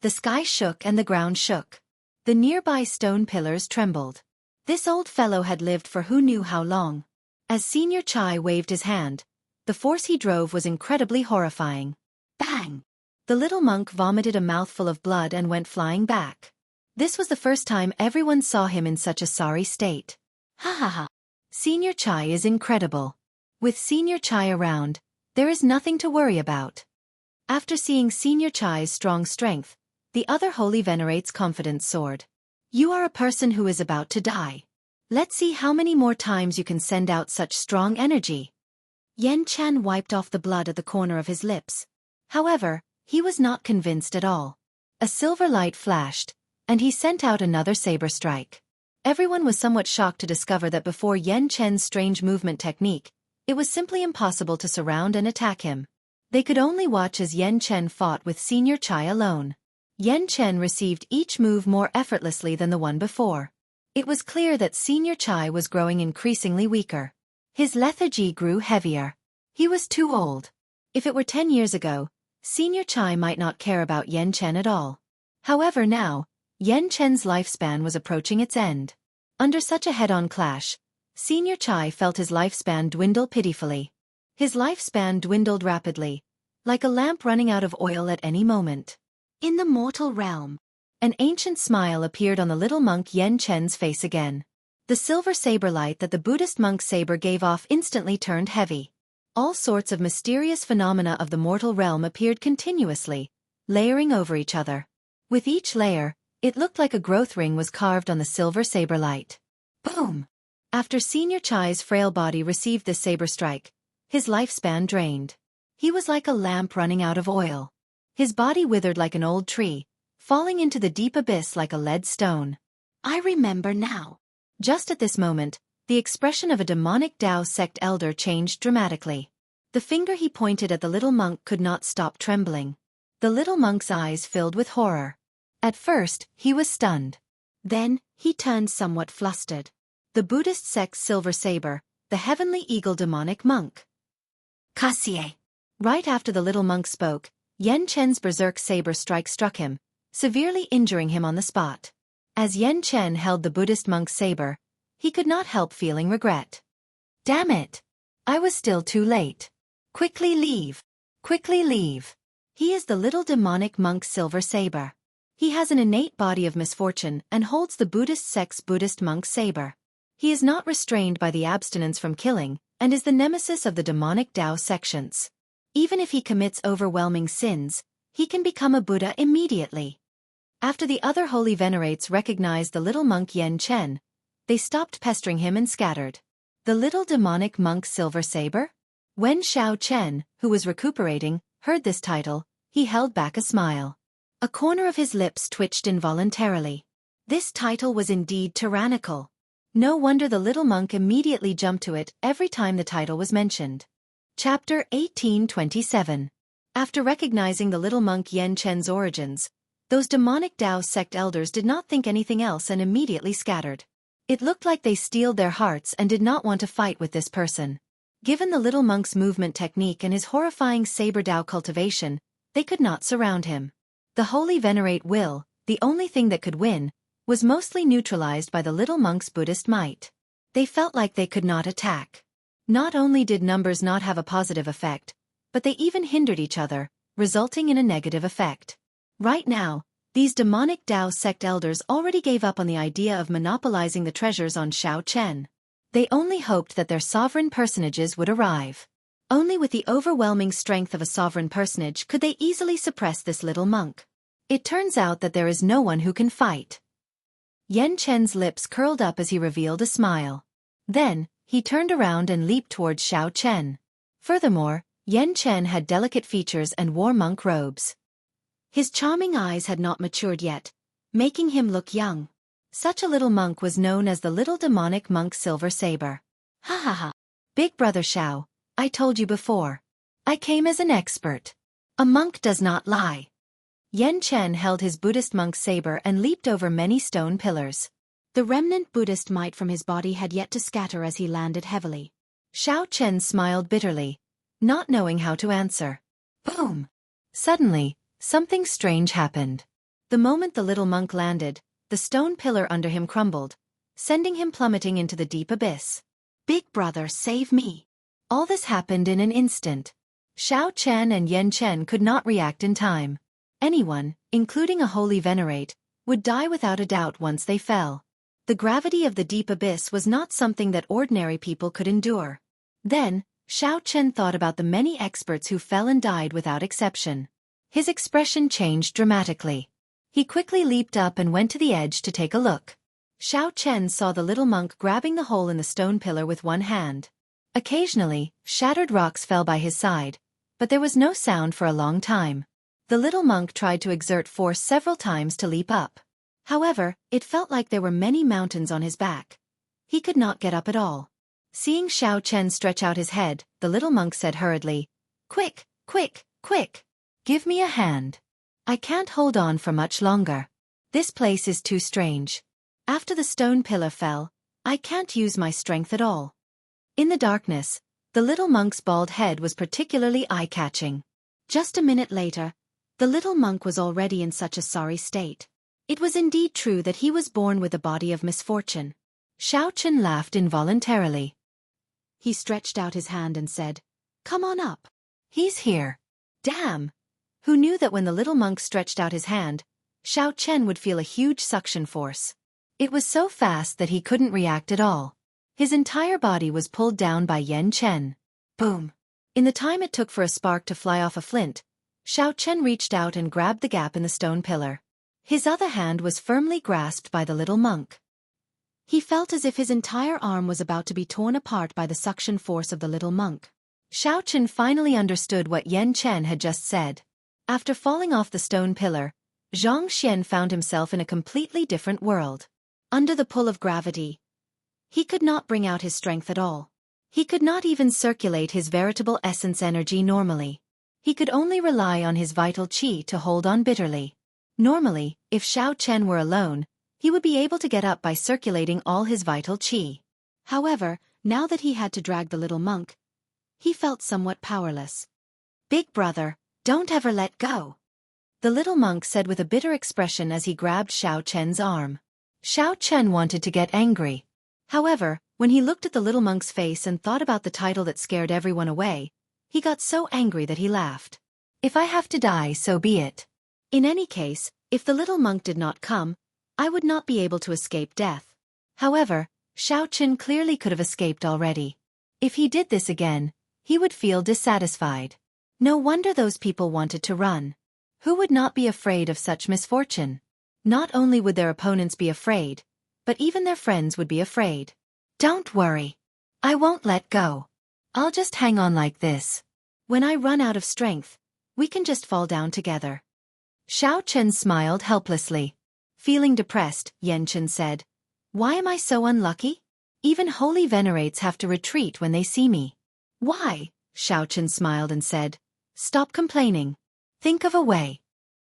The sky shook and the ground shook. The nearby stone pillars trembled. This old fellow had lived for who knew how long. As Senior Chai waved his hand, the force he drove was incredibly horrifying. Bang! The little monk vomited a mouthful of blood and went flying back. This was the first time everyone saw him in such a sorry state. Ha ha ha! Senior Chai is incredible. With Senior Chai around, there is nothing to worry about. After seeing Senior Chai's strong strength, the other holy venerate's confidence soared. You are a person who is about to die. Let's see how many more times you can send out such strong energy. Yan Chan wiped off the blood at the corner of his lips. However, he was not convinced at all. A silver light flashed, and he sent out another saber strike. Everyone was somewhat shocked to discover that before Yan Chen's strange movement technique, it was simply impossible to surround and attack him. They could only watch as Yan Chen fought with Senior Chai alone. Yan Chen received each move more effortlessly than the one before. It was clear that Senior Chai was growing increasingly weaker. His lethargy grew heavier. He was too old. If it were 10 years ago, Senior Chai might not care about Yan Chen at all. However now, Yan Chen's lifespan was approaching its end. Under such a head-on clash, Senior Chai felt his lifespan dwindle pitifully. His lifespan dwindled rapidly, like a lamp running out of oil at any moment. In the mortal realm, an ancient smile appeared on the little monk Yan Chen's face again. The silver saber light that the Buddhist monk's saber gave off instantly turned heavy. All sorts of mysterious phenomena of the mortal realm appeared continuously, layering over each other. With each layer, it looked like a growth ring was carved on the silver saber light. Boom! After Senior Chai's frail body received this saber strike, his lifespan drained. He was like a lamp running out of oil. His body withered like an old tree, falling into the deep abyss like a lead stone. I remember now. Just at this moment, the expression of a demonic Tao sect elder changed dramatically. The finger he pointed at the little monk could not stop trembling. The little monk's eyes filled with horror. At first, he was stunned. Then, he turned somewhat flustered. The Buddhist sect's silver saber, the heavenly eagle demonic monk. Kasie. Right after the little monk spoke, Yan Chen's berserk saber strike struck him, severely injuring him on the spot. As Yan Chen held the Buddhist monk's saber, he could not help feeling regret. Damn it! I was still too late. Quickly leave! Quickly leave! He is the little demonic monk's silver saber. He has an innate body of misfortune and holds the Buddhist sect's Buddhist monk's saber. He is not restrained by the abstinence from killing, and is the nemesis of the demonic Tao sections. Even if he commits overwhelming sins, he can become a Buddha immediately. After the other holy venerates recognized the little monk Yan Chen, they stopped pestering him and scattered. The little demonic monk's silver saber? When Xiao Chen, who was recuperating, heard this title, he held back a smile. A corner of his lips twitched involuntarily. This title was indeed tyrannical. No wonder the little monk immediately jumped to it every time the title was mentioned. Chapter 1827. After recognizing the little monk Yan Chen's origins, Those demonic Tao sect elders did not think anything else and immediately scattered. It looked like they steeled their hearts and did not want to fight with this person. Given the little monk's movement technique and his horrifying saber Tao cultivation, they could not surround him. The holy venerate will, the only thing that could win, was mostly neutralized by the little monk's Buddhist might. They felt like they could not attack. Not only did numbers not have a positive effect, but they even hindered each other, resulting in a negative effect. Right now, these demonic Tao sect elders already gave up on the idea of monopolizing the treasures on Xiao Chen. They only hoped that their sovereign personages would arrive. Only with the overwhelming strength of a sovereign personage could they easily suppress this little monk. It turns out that there is no one who can fight. Yan Chen's lips curled up as he revealed a smile. Then, he turned around and leaped towards Xiao Chen. Furthermore, Yan Chen had delicate features and wore monk robes. His charming eyes had not matured yet, making him look young. Such a little monk was known as the little demonic monk Silver Saber. Ha ha ha. Big brother Xiao, I told you before. I came as an expert. A monk does not lie. Yan Chen held his Buddhist monk saber and leaped over many stone pillars. The remnant Buddhist might from his body had yet to scatter as he landed heavily. Xiao Chen smiled bitterly, not knowing how to answer. Boom! Suddenly, something strange happened. The moment the little monk landed, the stone pillar under him crumbled, sending him plummeting into the deep abyss. Big brother, save me! All this happened in an instant. Xiao Chen and Yan Chen could not react in time. Anyone, including a holy venerate, would die without a doubt once they fell. The gravity of the deep abyss was not something that ordinary people could endure. Then, Xiao Chen thought about the many experts who fell and died without exception. His expression changed dramatically. He quickly leaped up and went to the edge to take a look. Xiao Chen saw the little monk grabbing the hole in the stone pillar with one hand. Occasionally, shattered rocks fell by his side, but there was no sound for a long time. The little monk tried to exert force several times to leap up. However, it felt like there were many mountains on his back. He could not get up at all. Seeing Xiao Chen stretch out his head, the little monk said hurriedly, "Quick, quick, quick! Give me a hand. I can't hold on for much longer. This place is too strange. After the stone pillar fell, I can't use my strength at all." In the darkness, the little monk's bald head was particularly eye-catching. Just a minute later, the little monk was already in such a sorry state. It was indeed true that he was born with a body of misfortune. Xiao Chen laughed involuntarily. He stretched out his hand and said, "Come on up." "He's here." Damn! Who knew that when the little monk stretched out his hand, Xiao Chen would feel a huge suction force. It was so fast that he couldn't react at all. His entire body was pulled down by Yan Chen. Boom! In the time it took for a spark to fly off a flint, Xiao Chen reached out and grabbed the gap in the stone pillar. His other hand was firmly grasped by the little monk. He felt as if his entire arm was about to be torn apart by the suction force of the little monk. Xiao Chen finally understood what Yan Chen had just said. After falling off the stone pillar, Zhang Xian found himself in a completely different world. Under the pull of gravity, he could not bring out his strength at all. He could not even circulate his veritable essence energy normally. He could only rely on his vital qi to hold on bitterly. Normally, if Xiao Chen were alone, he would be able to get up by circulating all his vital qi. However, now that he had to drag the little monk, he felt somewhat powerless. "Big brother, don't ever let go," the little monk said with a bitter expression as he grabbed Xiao Chen's arm. Xiao Chen wanted to get angry. However, when he looked at the little monk's face and thought about the title that scared everyone away, he got so angry that he laughed. "If I have to die, so be it. In any case, if the little monk did not come, I would not be able to escape death." However, Xiao Chen clearly could have escaped already. If he did this again, he would feel dissatisfied. No wonder those people wanted to run. Who would not be afraid of such misfortune? Not only would their opponents be afraid, but even their friends would be afraid. "Don't worry. I won't let go. I'll just hang on like this. When I run out of strength, we can just fall down together." Xiao Chen smiled helplessly. Feeling depressed, Yan Chen said, "Why am I so unlucky? Even holy venerates have to retreat when they see me." "Why?" Xiao Chen smiled and said, "Stop complaining. Think of a way."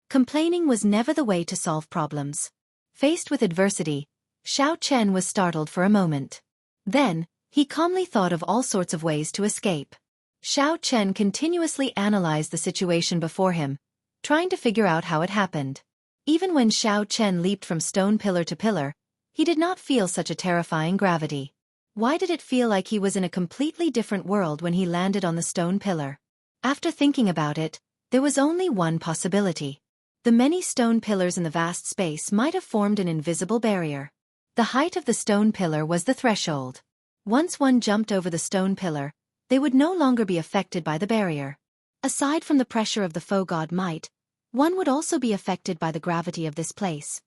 Complaining was never the way to solve problems. Faced with adversity, Xiao Chen was startled for a moment. Then, he calmly thought of all sorts of ways to escape. Xiao Chen continuously analyzed the situation before him, trying to figure out how it happened. Even when Xiao Chen leaped from stone pillar to pillar, he did not feel such a terrifying gravity. Why did it feel like he was in a completely different world when he landed on the stone pillar? After thinking about it, there was only one possibility. The many stone pillars in the vast space might have formed an invisible barrier. The height of the stone pillar was the threshold. Once one jumped over the stone pillar, they would no longer be affected by the barrier. Aside from the pressure of the faux god might, one would also be affected by the gravity of this place.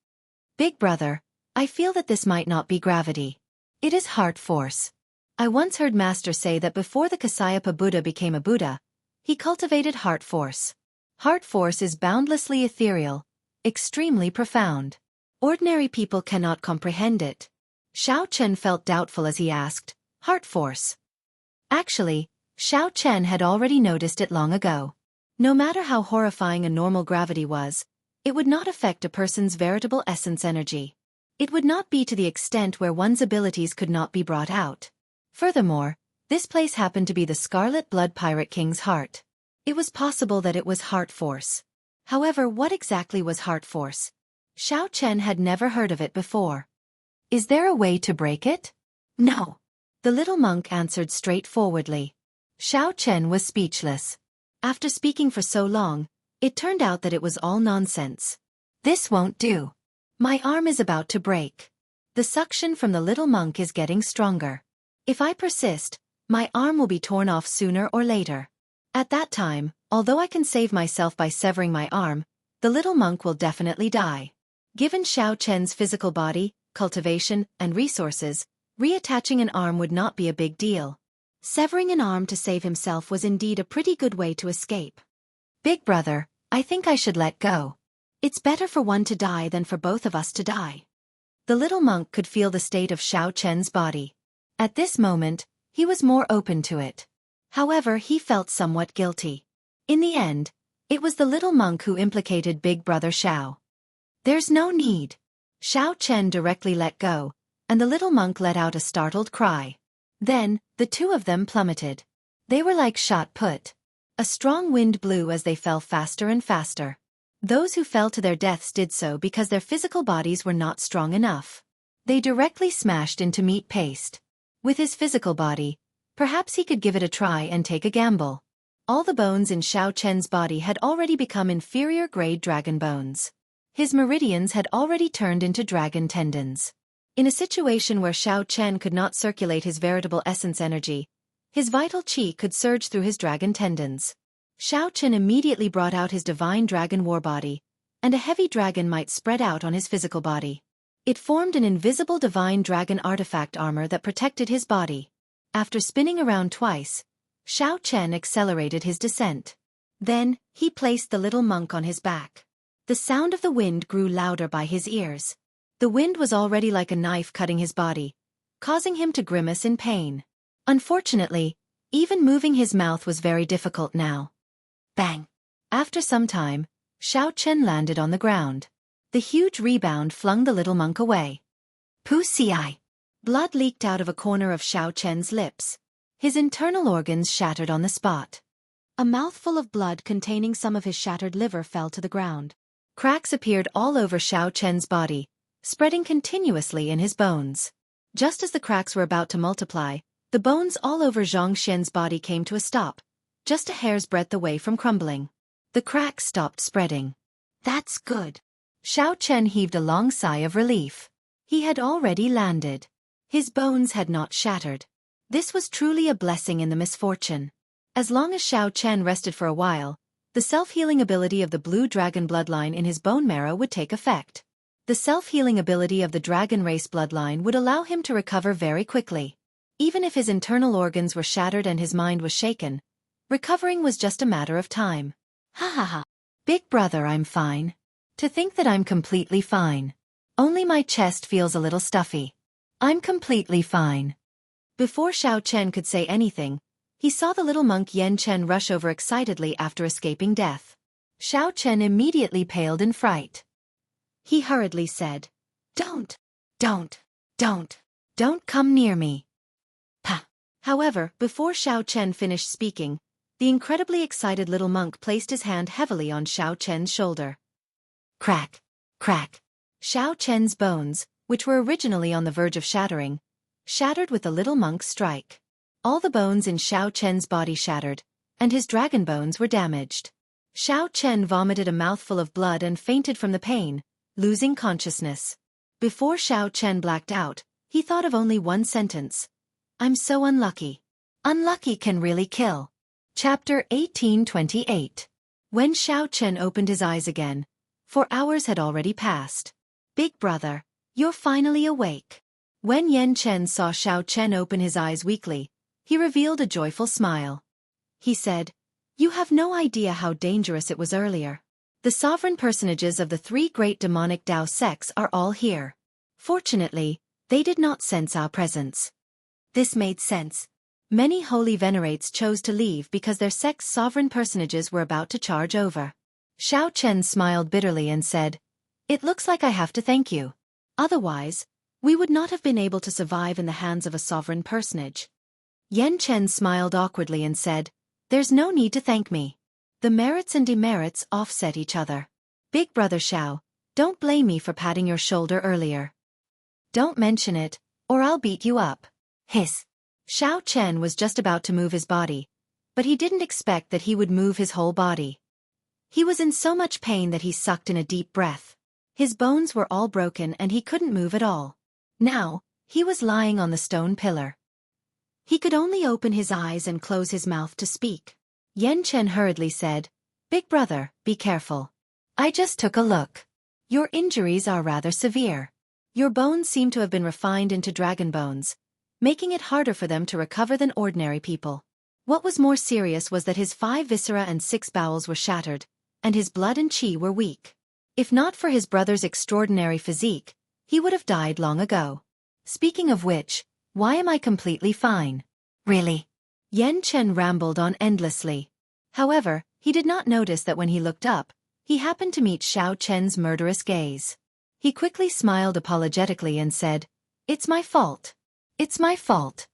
Big brother, I feel that this might not be gravity. It is heart force. I once heard Master say that before the Kasyapa Buddha became a Buddha, he cultivated heart force. Heart force is boundlessly ethereal, extremely profound. Ordinary people cannot comprehend it. Xiao Chen felt doubtful as he asked, heart force. Actually, Xiao Chen had already noticed it long ago. No matter how horrifying a normal gravity was, it would not affect a person's veritable essence energy. It would not be to the extent where one's abilities could not be brought out. Furthermore, this place happened to be the Scarlet Blood Pirate King's heart. It was possible that it was heart force. However, what exactly was heart force? Xiao Chen had never heard of it before. Is there a way to break it? No. The little monk answered straightforwardly. Xiao Chen was speechless. After speaking for so long, it turned out that it was all nonsense. This won't do. My arm is about to break. The suction from the little monk is getting stronger. If I persist, my arm will be torn off sooner or later. At that time, although I can save myself by severing my arm, the little monk will definitely die. Given Xiao Chen's physical body, cultivation, and resources, reattaching an arm would not be a big deal. Severing an arm to save himself was indeed a pretty good way to escape. Big brother, I think I should let go. It's better for one to die than for both of us to die. The little monk could feel the state of Xiao Chen's body. At this moment, he was more open to it. However, he felt somewhat guilty. In the end, it was the little monk who implicated Big Brother Xiao. There's no need. Xiao Chen directly let go, and the little monk let out a startled cry. Then, the two of them plummeted. They were like shot put. A strong wind blew as they fell faster and faster. Those who fell to their deaths did so because their physical bodies were not strong enough. They directly smashed into meat paste. With his physical body, perhaps he could give it a try and take a gamble. All the bones in Xiao Chen's body had already become inferior-grade dragon bones. His meridians had already turned into dragon tendons. In a situation where Xiao Chen could not circulate his veritable essence energy, his vital qi could surge through his dragon tendons. Xiao Chen immediately brought out his divine dragon war body, and a heavy dragon might spread out on his physical body. It formed an invisible divine dragon artifact armor that protected his body. After spinning around twice, Xiao Chen accelerated his descent. Then, he placed the little monk on his back. The sound of the wind grew louder by his ears. The wind was already like a knife cutting his body, causing him to grimace in pain. Unfortunately, even moving his mouth was very difficult now. Bang! After some time, Xiao Chen landed on the ground. The huge rebound flung the little monk away. Pussy! Blood leaked out of a corner of Xiao Chen's lips. His internal organs shattered on the spot. A mouthful of blood containing some of his shattered liver fell to the ground. Cracks appeared all over Xiao Chen's body, spreading continuously in his bones. Just as the cracks were about to multiply, the bones all over Zhang Xian's body came to a stop, just a hair's breadth away from crumbling. The cracks stopped spreading. That's good. Xiao Chen heaved a long sigh of relief. He had already landed. His bones had not shattered. This was truly a blessing in the misfortune. As long as Xiao Chen rested for a while, the self-healing ability of the blue dragon bloodline in his bone marrow would take effect. The self-healing ability of the dragon race bloodline would allow him to recover very quickly. Even if his internal organs were shattered and his mind was shaken, recovering was just a matter of time. Ha ha ha. Big brother, I'm fine. To think that I'm completely fine. Only my chest feels a little stuffy. I'm completely fine. Before Xiao Chen could say anything, he saw the little monk Yan Chen rush over excitedly after escaping death. Xiao Chen immediately paled in fright. He hurriedly said, Don't come near me. "Pah." However, before Xiao Chen finished speaking, the incredibly excited little monk placed his hand heavily on Xiao Chen's shoulder. Crack, crack. Xiao Chen's bones, which were originally on the verge of shattering, shattered with the little monk's strike. All the bones in Xiao Chen's body shattered, and his dragon bones were damaged. Xiao Chen vomited a mouthful of blood and fainted from the pain, losing consciousness. Before Xiao Chen blacked out, he thought of only one sentence. I'm so unlucky. Unlucky can really kill. Chapter 1828. When Xiao Chen opened his eyes again, 4 hours had already passed. Big brother, you're finally awake. When Yan Chen saw Xiao Chen open his eyes weakly, he revealed a joyful smile. He said, You have no idea how dangerous it was earlier. The sovereign personages of the 3 great demonic Dao sects are all here. Fortunately, they did not sense our presence. This made sense. Many holy venerates chose to leave because their sect's sovereign personages were about to charge over. Xiao Chen smiled bitterly and said, It looks like I have to thank you. Otherwise, we would not have been able to survive in the hands of a sovereign personage. Yan Chen smiled awkwardly and said, There's no need to thank me. The merits and demerits offset each other. Big brother Xiao, don't blame me for patting your shoulder earlier. Don't mention it, or I'll beat you up. Hiss. Xiao Chen was just about to move his body, but he didn't expect that he would move his whole body. He was in so much pain that he sucked in a deep breath. His bones were all broken and he couldn't move at all. Now, he was lying on the stone pillar. He could only open his eyes and close his mouth to speak. Yan Chen hurriedly said, Big brother, be careful. I just took a look. Your injuries are rather severe. Your bones seem to have been refined into dragon bones, making it harder for them to recover than ordinary people. What was more serious was that his 5 viscera and 6 bowels were shattered, and his blood and qi were weak. If not for his brother's extraordinary physique, he would have died long ago. Speaking of which, why am I completely fine? Really? Yan Chen rambled on endlessly. However, he did not notice that when he looked up, he happened to meet Xiao Chen's murderous gaze. He quickly smiled apologetically and said, It's my fault. It's my fault.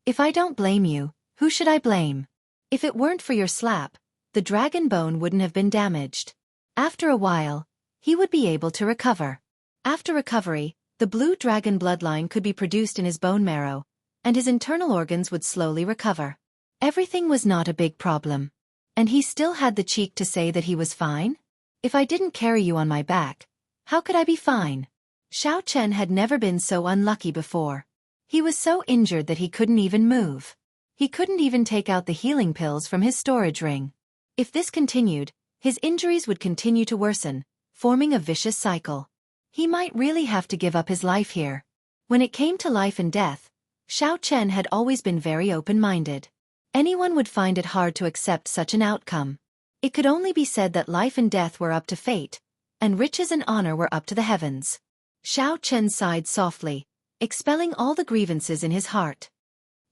If I don't blame you, who should I blame? If it weren't for your slap, the dragon bone wouldn't have been damaged. After a while, he would be able to recover. After recovery, the blue dragon bloodline could be produced in his bone marrow, and his internal organs would slowly recover. Everything was not a big problem. And he still had the cheek to say that he was fine? If I didn't carry you on my back, how could I be fine? Xiao Chen had never been so unlucky before. He was so injured that he couldn't even move. He couldn't even take out the healing pills from his storage ring. If this continued, his injuries would continue to worsen, forming a vicious cycle. He might really have to give up his life here. When it came to life and death, Xiao Chen had always been very open-minded. Anyone would find it hard to accept such an outcome. It could only be said that life and death were up to fate, and riches and honor were up to the heavens. Xiao Chen sighed softly, expelling all the grievances in his heart.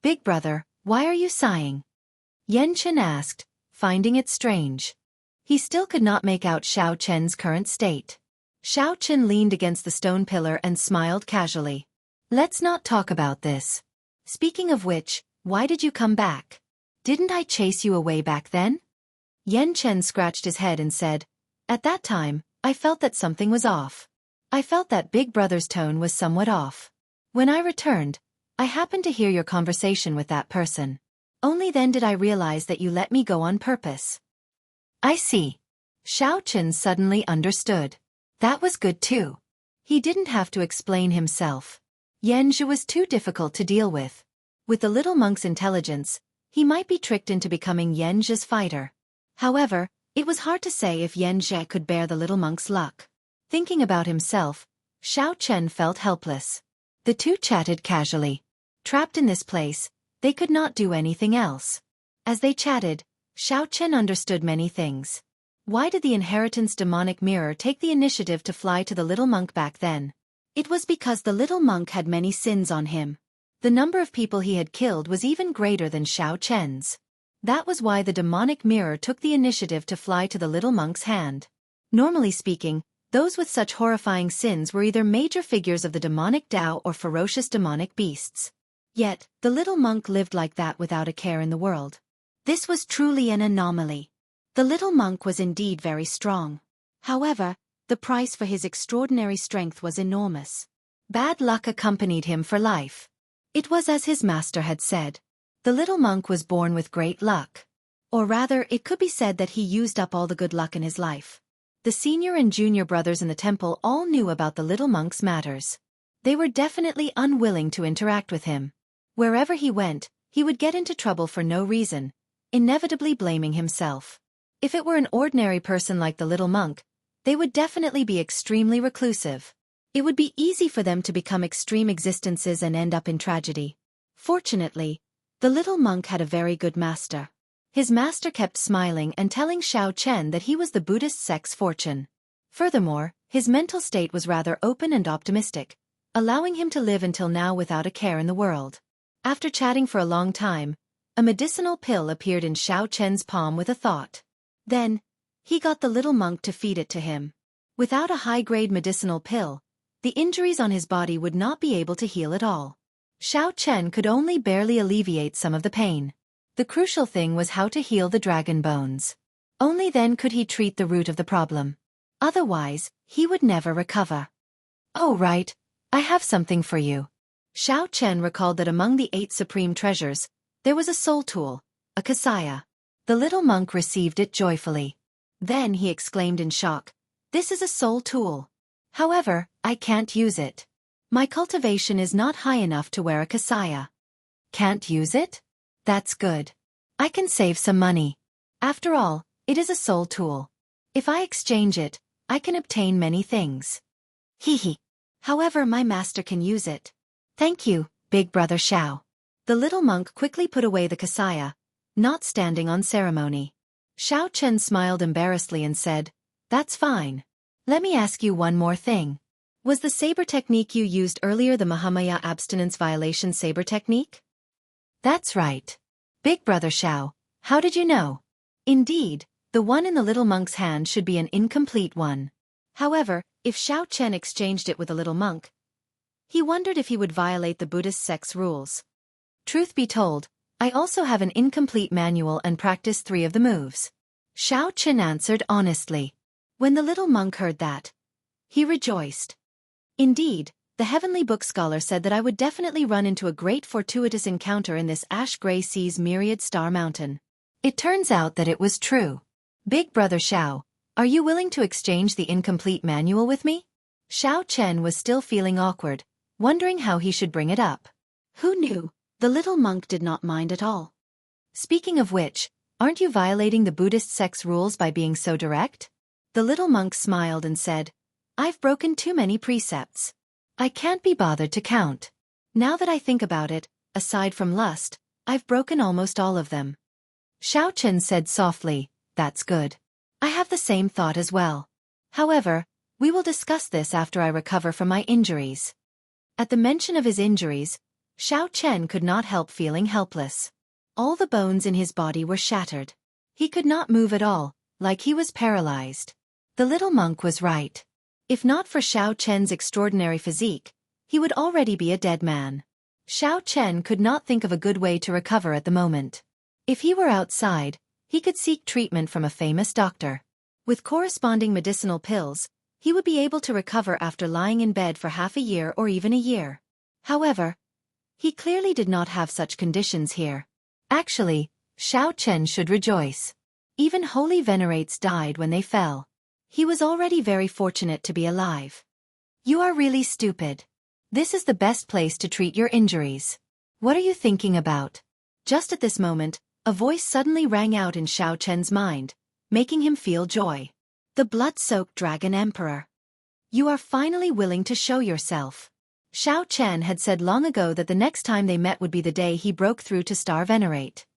Big brother, why are you sighing? Yan Chen asked, finding it strange. He still could not make out Xiao Chen's current state. Xiao Chen leaned against the stone pillar and smiled casually. Let's not talk about this. Speaking of which, why did you come back? Didn't I chase you away back then? Yan Chen scratched his head and said, At that time, I felt that something was off. I felt that Big Brother's tone was somewhat off. When I returned, I happened to hear your conversation with that person. Only then did I realize that you let me go on purpose. I see. Xiao Chen suddenly understood. That was good too. He didn't have to explain himself. Yanzhi was too difficult to deal with. With the little monk's intelligence, he might be tricked into becoming Yanzhi's fighter. However, it was hard to say if Yanzhi could bear the little monk's luck. Thinking about himself, Xiao Chen felt helpless. The two chatted casually. Trapped in this place, they could not do anything else. As they chatted, Xiao Chen understood many things. Why did the inheritance demonic mirror take the initiative to fly to the little monk back then? It was because the little monk had many sins on him. The number of people he had killed was even greater than Xiao Chen's. That was why the demonic mirror took the initiative to fly to the little monk's hand. Normally speaking, those with such horrifying sins were either major figures of the demonic Tao or ferocious demonic beasts. Yet, the little monk lived like that without a care in the world. This was truly an anomaly. The little monk was indeed very strong. However, the price for his extraordinary strength was enormous. Bad luck accompanied him for life. It was as his master had said. The little monk was born with great luck. Or rather, it could be said that he used up all the good luck in his life. The senior and junior brothers in the temple all knew about the little monk's matters. They were definitely unwilling to interact with him. Wherever he went, he would get into trouble for no reason, inevitably blaming himself. If it were an ordinary person like the little monk, they would definitely be extremely reclusive. It would be easy for them to become extreme existences and end up in tragedy. Fortunately, the little monk had a very good master. His master kept smiling and telling Xiao Chen that he was the Buddhist sect's fortune. Furthermore, his mental state was rather open and optimistic, allowing him to live until now without a care in the world. After chatting for a long time, a medicinal pill appeared in Xiao Chen's palm with a thought. Then, he got the little monk to feed it to him. Without a high-grade medicinal pill, the injuries on his body would not be able to heal at all. Xiao Chen could only barely alleviate some of the pain. The crucial thing was how to heal the dragon bones. Only then could he treat the root of the problem. Otherwise, he would never recover. Oh right, I have something for you. Xiao Chen recalled that among the 8 supreme treasures, there was a soul tool, a kasaya. The little monk received it joyfully. Then he exclaimed in shock, "This is a soul tool. However, I can't use it. My cultivation is not high enough to wear a kasaya." Can't use it? That's good. I can save some money. After all, it is a soul tool. If I exchange it, I can obtain many things. Hee. However, my master can use it. Thank you, big brother Xiao. The little monk quickly put away the kasaya, not standing on ceremony. Xiao Chen smiled embarrassedly and said, "That's fine. Let me ask you one more thing. Was the saber technique you used earlier the Mahamaya abstinence violation saber technique?" "That's right. Big brother Xiao, how did you know?" Indeed, the one in the little monk's hand should be an incomplete one. However, if Xiao Chen exchanged it with a little monk, he wondered if he would violate the Buddhist sect's rules. Truth be told, I also have an incomplete manual and practice 3 of the moves. Xiao Chen answered honestly. When the little monk heard that, he rejoiced. Indeed, the Heavenly Book Scholar said that I would definitely run into a great fortuitous encounter in this ash-gray sea's myriad star mountain. It turns out that it was true. Big brother Xiao, are you willing to exchange the incomplete manual with me? Xiao Chen was still feeling awkward, wondering how he should bring it up. Who knew? The little monk did not mind at all. Speaking of which, aren't you violating the Buddhist sect's rules by being so direct? The little monk smiled and said, "I've broken too many precepts. I can't be bothered to count. Now that I think about it, aside from lust, I've broken almost all of them." Xiao Chen said softly, "That's good. I have the same thought as well. However, we will discuss this after I recover from my injuries." At the mention of his injuries, Xiao Chen could not help feeling helpless. All the bones in his body were shattered. He could not move at all, like he was paralyzed. The little monk was right. If not for Xiao Chen's extraordinary physique, he would already be a dead man. Xiao Chen could not think of a good way to recover at the moment. If he were outside, he could seek treatment from a famous doctor. With corresponding medicinal pills, he would be able to recover after lying in bed for half a year or even a year. However, he clearly did not have such conditions here. Actually, Xiao Chen should rejoice. Even holy venerates died when they fell. He was already very fortunate to be alive. You are really stupid. This is the best place to treat your injuries. What are you thinking about? Just at this moment, a voice suddenly rang out in Xiao Chen's mind, making him feel joy. The blood-soaked Dragon Emperor. You are finally willing to show yourself. Xiao Chen had said long ago that the next time they met would be the day he broke through to Star Venerate.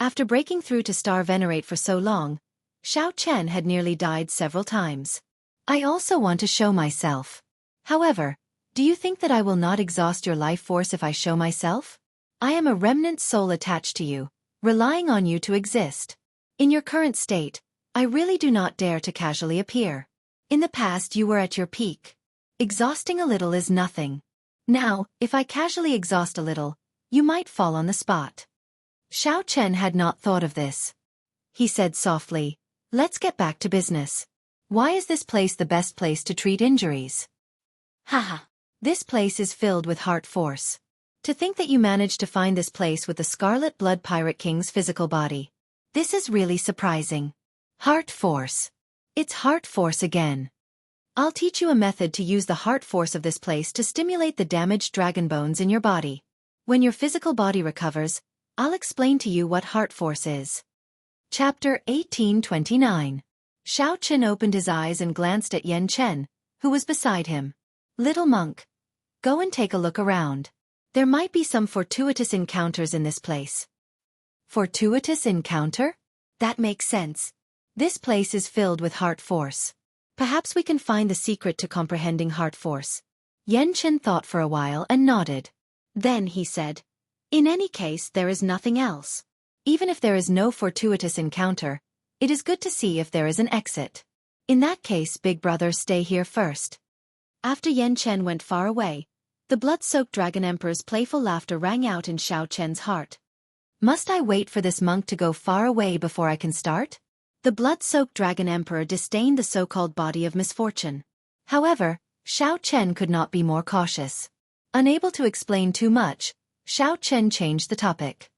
After breaking through to Star Venerate for so long, Xiao Chen had nearly died several times. I also want to show myself. However, do you think that I will not exhaust your life force if I show myself? I am a remnant soul attached to you, relying on you to exist. In your current state, I really do not dare to casually appear. In the past you were at your peak. Exhausting a little is nothing. Now, if I casually exhaust a little, you might fall on the spot. Xiao Chen had not thought of this. He said softly, let's get back to business. Why is this place the best place to treat injuries? Haha. This place is filled with heart force. To think that you managed to find this place with the Scarlet Blood Pirate King's physical body. This is really surprising. Heart force. It's heart force again. I'll teach you a method to use the heart force of this place to stimulate the damaged dragon bones in your body. When your physical body recovers, I'll explain to you what heart force is. Chapter 1829. Xiao Chen opened his eyes and glanced at Yan Chen, who was beside him. Little monk, go and take a look around. There might be some fortuitous encounters in this place. Fortuitous encounter? That makes sense. This place is filled with heart force. Perhaps we can find the secret to comprehending heart force. Yan Chen thought for a while and nodded. Then he said, in any case there is nothing else. Even if there is no fortuitous encounter, it is good to see if there is an exit. In that case, big brother, stay here first. After Yan Chen went far away, the blood-soaked Dragon Emperor's playful laughter rang out in Xiao Chen's heart. Must I wait for this monk to go far away before I can start? The blood-soaked Dragon Emperor disdained the so-called body of misfortune. However, Xiao Chen could not be more cautious. Unable to explain too much, Xiao Chen changed the topic.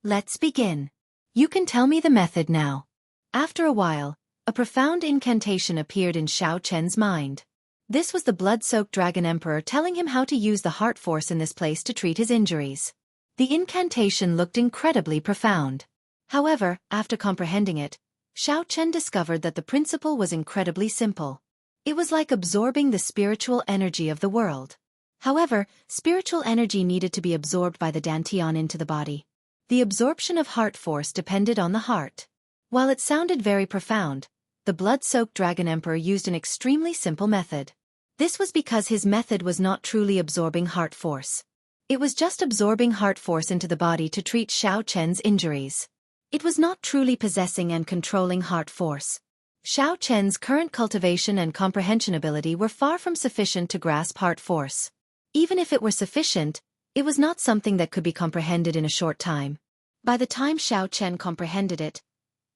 Let's begin. You can tell me the method now. After a while, a profound incantation appeared in Xiao Chen's mind. This was the blood-soaked Dragon Emperor telling him how to use the heart force in this place to treat his injuries. The incantation looked incredibly profound. However, after comprehending it, Xiao Chen discovered that the principle was incredibly simple. It was like absorbing the spiritual energy of the world. However, spiritual energy needed to be absorbed by the dantian into the body. The absorption of heart force depended on the heart. While it sounded very profound, the blood-soaked Dragon Emperor used an extremely simple method. This was because his method was not truly absorbing heart force. It was just absorbing heart force into the body to treat Xiao Chen's injuries. It was not truly possessing and controlling heart force. Xiao Chen's current cultivation and comprehension ability were far from sufficient to grasp heart force. Even if it were sufficient, it was not something that could be comprehended in a short time. By the time Xiao Chen comprehended it,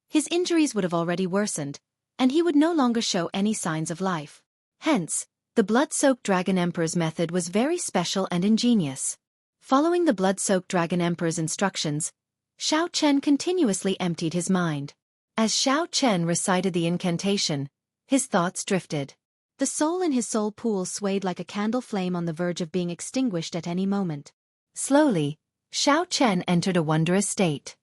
his injuries would have already worsened, and he would no longer show any signs of life. Hence, the blood-soaked Dragon Emperor's method was very special and ingenious. Following the blood-soaked Dragon Emperor's instructions, Xiao Chen continuously emptied his mind. As Xiao Chen recited the incantation, his thoughts drifted. The soul in his soul pool swayed like a candle flame on the verge of being extinguished at any moment. Slowly, Xiao Chen entered a wondrous state.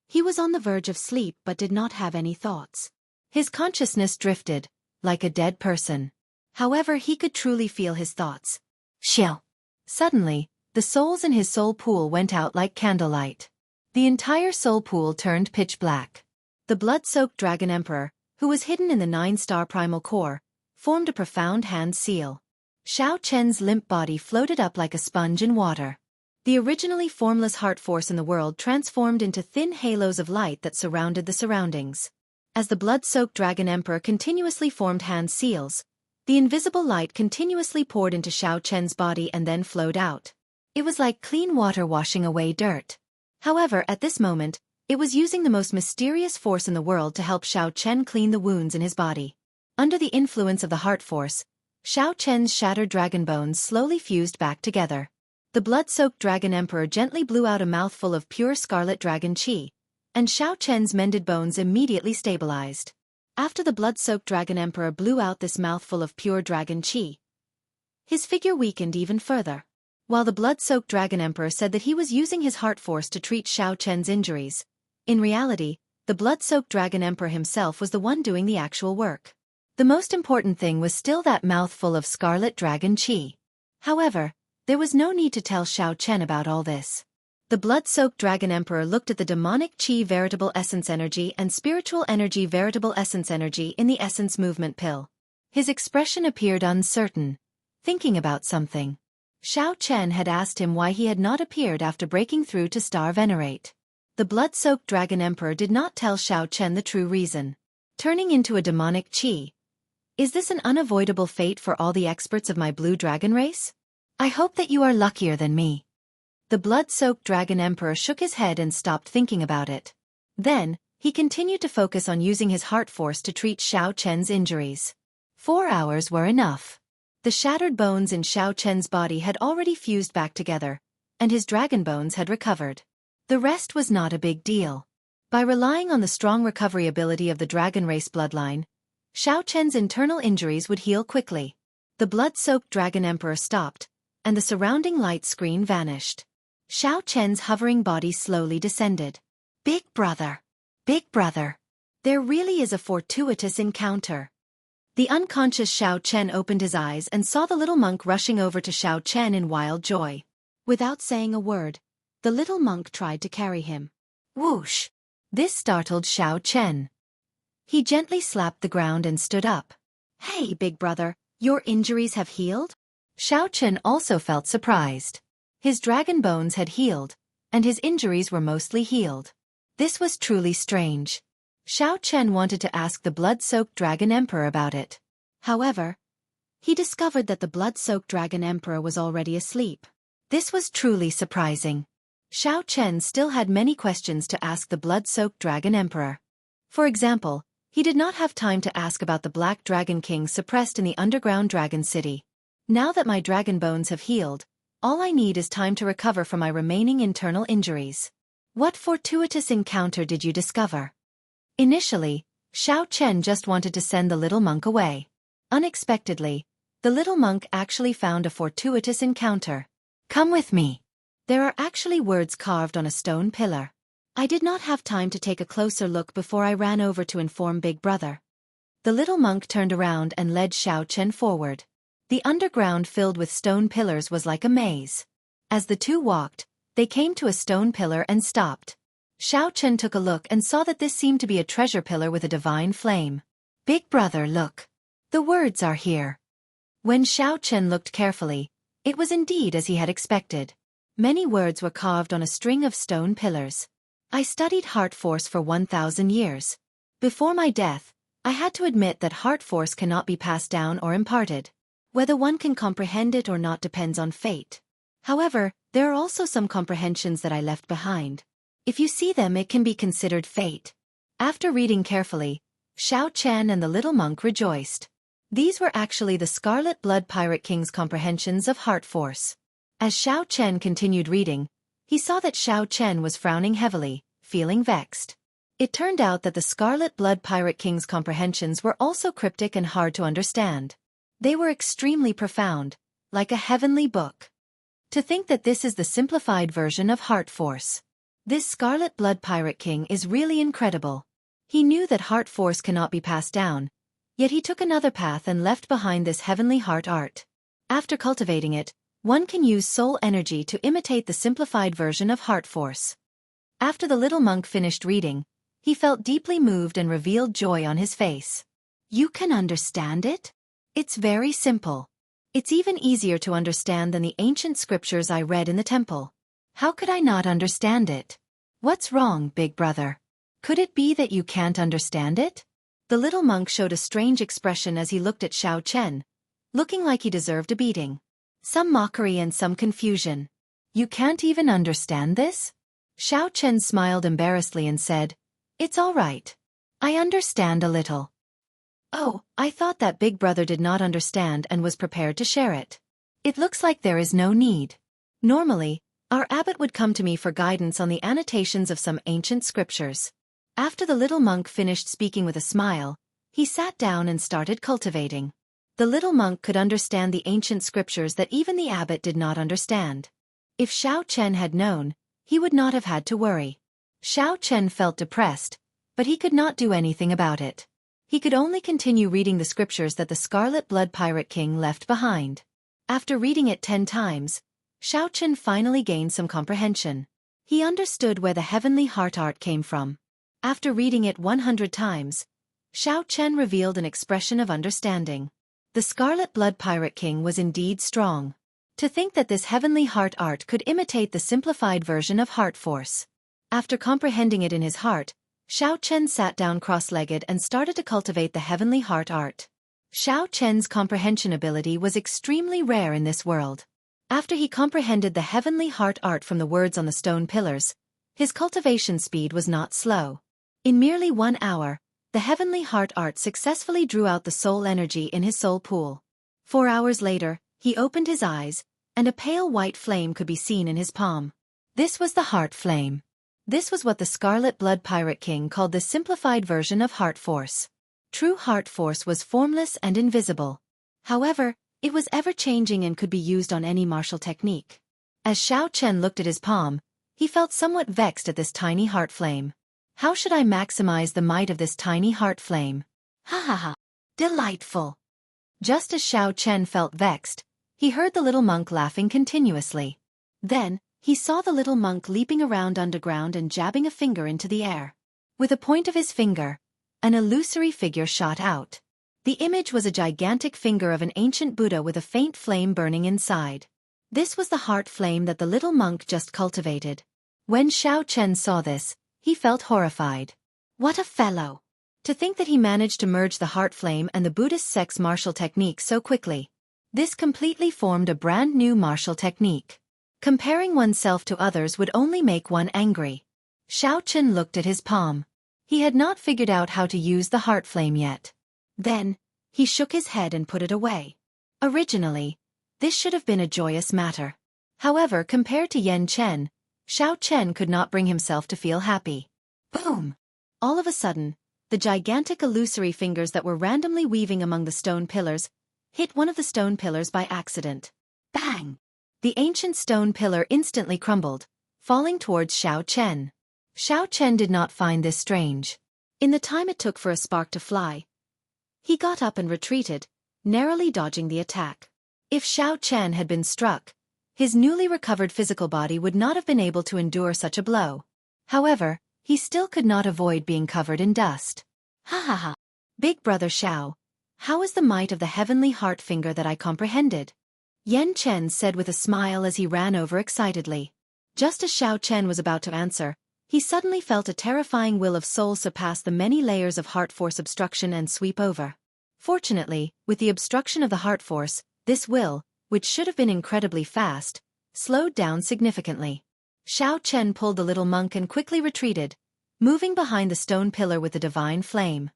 He was on the verge of sleep but did not have any thoughts. His consciousness drifted, like a dead person. However, he could truly feel his thoughts. Xiao. Suddenly, the souls in his soul pool went out like candlelight. The entire soul pool turned pitch black. The blood-soaked Dragon Emperor, who was hidden in the 9-star primal core, formed a profound hand seal. Xiao Chen's limp body floated up like a sponge in water. The originally formless heart force in the world transformed into thin halos of light that surrounded the surroundings. As the blood-soaked Dragon Emperor continuously formed hand seals, the invisible light continuously poured into Xiao Chen's body and then flowed out. It was like clean water washing away dirt. However, at this moment, it was using the most mysterious force in the world to help Xiao Chen clean the wounds in his body. Under the influence of the heart force, Xiao Chen's shattered dragon bones slowly fused back together. The blood-soaked Dragon Emperor gently blew out a mouthful of pure scarlet dragon qi, and Xiao Chen's mended bones immediately stabilized. After the blood-soaked Dragon Emperor blew out this mouthful of pure dragon qi, his figure weakened even further. While the blood-soaked Dragon Emperor said that he was using his heart force to treat Xiao Chen's injuries, in reality, the blood-soaked Dragon Emperor himself was the one doing the actual work. The most important thing was still that mouthful of scarlet dragon qi. However, there was no need to tell Xiao Chen about all this. The blood-soaked Dragon Emperor looked at the demonic qi veritable essence energy and spiritual energy veritable essence energy in the essence movement pill. His expression appeared uncertain, thinking about something. Xiao Chen had asked him why he had not appeared after breaking through to Star Venerate. the blood-soaked Dragon Emperor did not tell Xiao Chen the true reason. Turning into a demonic chi. Is this an unavoidable fate for all the experts of my blue dragon race? I hope that you are luckier than me. The blood-soaked Dragon Emperor shook his head and stopped thinking about it. Then, he continued to focus on using his heart force to treat Xiao Chen's injuries. 4 hours were enough. The shattered bones in Xiao Chen's body had already fused back together, and his dragon bones had recovered. The rest was not a big deal. By relying on the strong recovery ability of the dragon race bloodline, Xiao Chen's internal injuries would heal quickly. The blood-soaked Dragon Emperor stopped, and the surrounding light screen vanished. Xiao Chen's hovering body slowly descended. Big brother! Big brother! There really is a fortuitous encounter. The unconscious Xiao Chen opened his eyes and saw the little monk rushing over to Xiao Chen in wild joy. Without saying a word, the little monk tried to carry him. Whoosh! This startled Xiao Chen. He gently slapped the ground and stood up. Hey, big brother, your injuries have healed? Xiao Chen also felt surprised. His dragon bones had healed, and his injuries were mostly healed. This was truly strange. Xiao Chen wanted to ask the blood-soaked Dragon Emperor about it. However, he discovered that the blood-soaked Dragon Emperor was already asleep. This was truly surprising. Xiao Chen still had many questions to ask the blood-soaked Dragon Emperor. For example, he did not have time to ask about the Black Dragon King suppressed in the underground dragon city. Now that my dragon bones have healed, all I need is time to recover from my remaining internal injuries. What fortuitous encounter did you discover? Initially, Xiao Chen just wanted to send the little monk away. Unexpectedly, the little monk actually found a fortuitous encounter. Come with me. There are actually words carved on a stone pillar. I did not have time to take a closer look before I ran over to inform Big Brother. The little monk turned around and led Xiao Chen forward. The underground filled with stone pillars was like a maze. As the two walked, they came to a stone pillar and stopped. Xiao Chen took a look and saw that this seemed to be a treasure pillar with a divine flame. Big brother, look. The words are here. When Xiao Chen looked carefully, it was indeed as he had expected. Many words were carved on a string of stone pillars. I studied heart force for 1,000 years. Before my death, I had to admit that heart force cannot be passed down or imparted. Whether one can comprehend it or not depends on fate. However, there are also some comprehensions that I left behind. If you see them, it can be considered fate. After reading carefully, Xiao Chen and the little monk rejoiced. These were actually the Scarlet Blood Pirate King's comprehensions of heart force. As Xiao Chen continued reading, he saw that Xiao Chen was frowning heavily, feeling vexed. It turned out that the Scarlet Blood Pirate King's comprehensions were also cryptic and hard to understand. They were extremely profound, like a heavenly book. To think that this is the simplified version of heart force. This Scarlet Blood Pirate King is really incredible. He knew that heart force cannot be passed down, yet he took another path and left behind this heavenly heart art. After cultivating it, one can use soul energy to imitate the simplified version of heart force. After the little monk finished reading, he felt deeply moved and revealed joy on his face. You can understand it? It's very simple. It's even easier to understand than the ancient scriptures I read in the temple. How could I not understand it? What's wrong, big brother? Could it be that you can't understand it? The little monk showed a strange expression as he looked at Xiao Chen, looking like he deserved a beating. Some mockery and some confusion. You can't even understand this? Xiao Chen smiled embarrassedly and said, It's all right. I understand a little. Oh, I thought that big brother did not understand and was prepared to share it. It looks like there is no need. Normally, our abbot would come to me for guidance on the annotations of some ancient scriptures. After the little monk finished speaking with a smile, he sat down and started cultivating. The little monk could understand the ancient scriptures that even the abbot did not understand. If Xiao Chen had known, he would not have had to worry. Xiao Chen felt depressed, but he could not do anything about it. He could only continue reading the scriptures that the Scarlet Blood Pirate King left behind. After reading it 10 times, Xiao Chen finally gained some comprehension. He understood where the heavenly heart art came from. After reading it 100 times, Xiao Chen revealed an expression of understanding. The Scarlet Blood Pirate King was indeed strong. To think that this heavenly heart art could imitate the simplified version of heart force. After comprehending it in his heart, Xiao Chen sat down cross-legged and started to cultivate the heavenly heart art. Xiao Chen's comprehension ability was extremely rare in this world. After he comprehended the heavenly heart art from the words on the stone pillars, his cultivation speed was not slow. In merely 1 hour, the heavenly heart art successfully drew out the soul energy in his soul pool. 4 hours later, he opened his eyes, and a pale white flame could be seen in his palm. This was the heart flame. This was what the Scarlet Blood Pirate King called the simplified version of heart force. True heart force was formless and invisible. However, it was ever-changing and could be used on any martial technique. As Xiao Chen looked at his palm, he felt somewhat vexed at this tiny heart flame. How should I maximize the might of this tiny heart flame? Ha ha ha! Delightful! Just as Xiao Chen felt vexed, he heard the little monk laughing continuously. Then, he saw the little monk leaping around underground and jabbing a finger into the air. With a point of his finger, an illusory figure shot out. The image was a gigantic finger of an ancient Buddha with a faint flame burning inside. This was the heart flame that the little monk just cultivated. When Xiao Chen saw this, he felt horrified. What a fellow! To think that he managed to merge the heart flame and the Buddhist sect's martial technique so quickly. This completely formed a brand new martial technique. Comparing oneself to others would only make one angry. Xiao Chen looked at his palm. He had not figured out how to use the heart flame yet. Then, he shook his head and put it away. Originally, this should have been a joyous matter. However, compared to Yan Chen, Xiao Chen could not bring himself to feel happy. Boom! All of a sudden, the gigantic illusory fingers that were randomly weaving among the stone pillars hit one of the stone pillars by accident. Bang! The ancient stone pillar instantly crumbled, falling towards Xiao Chen. Xiao Chen did not find this strange. In the time it took for a spark to fly, he got up and retreated, narrowly dodging the attack. If Xiao Chen had been struck, his newly recovered physical body would not have been able to endure such a blow. However, he still could not avoid being covered in dust. Ha ha ha! Big brother Xiao, how is the might of the heavenly heart finger that I comprehended? Yan Chen said with a smile as he ran over excitedly. Just as Xiao Chen was about to answer, he suddenly felt a terrifying will of soul surpass the many layers of heart force obstruction and sweep over. Fortunately, with the obstruction of the heart force, this will, which should have been incredibly fast, slowed down significantly. Xiao Chen pulled the little monk and quickly retreated, moving behind the stone pillar with the divine flame.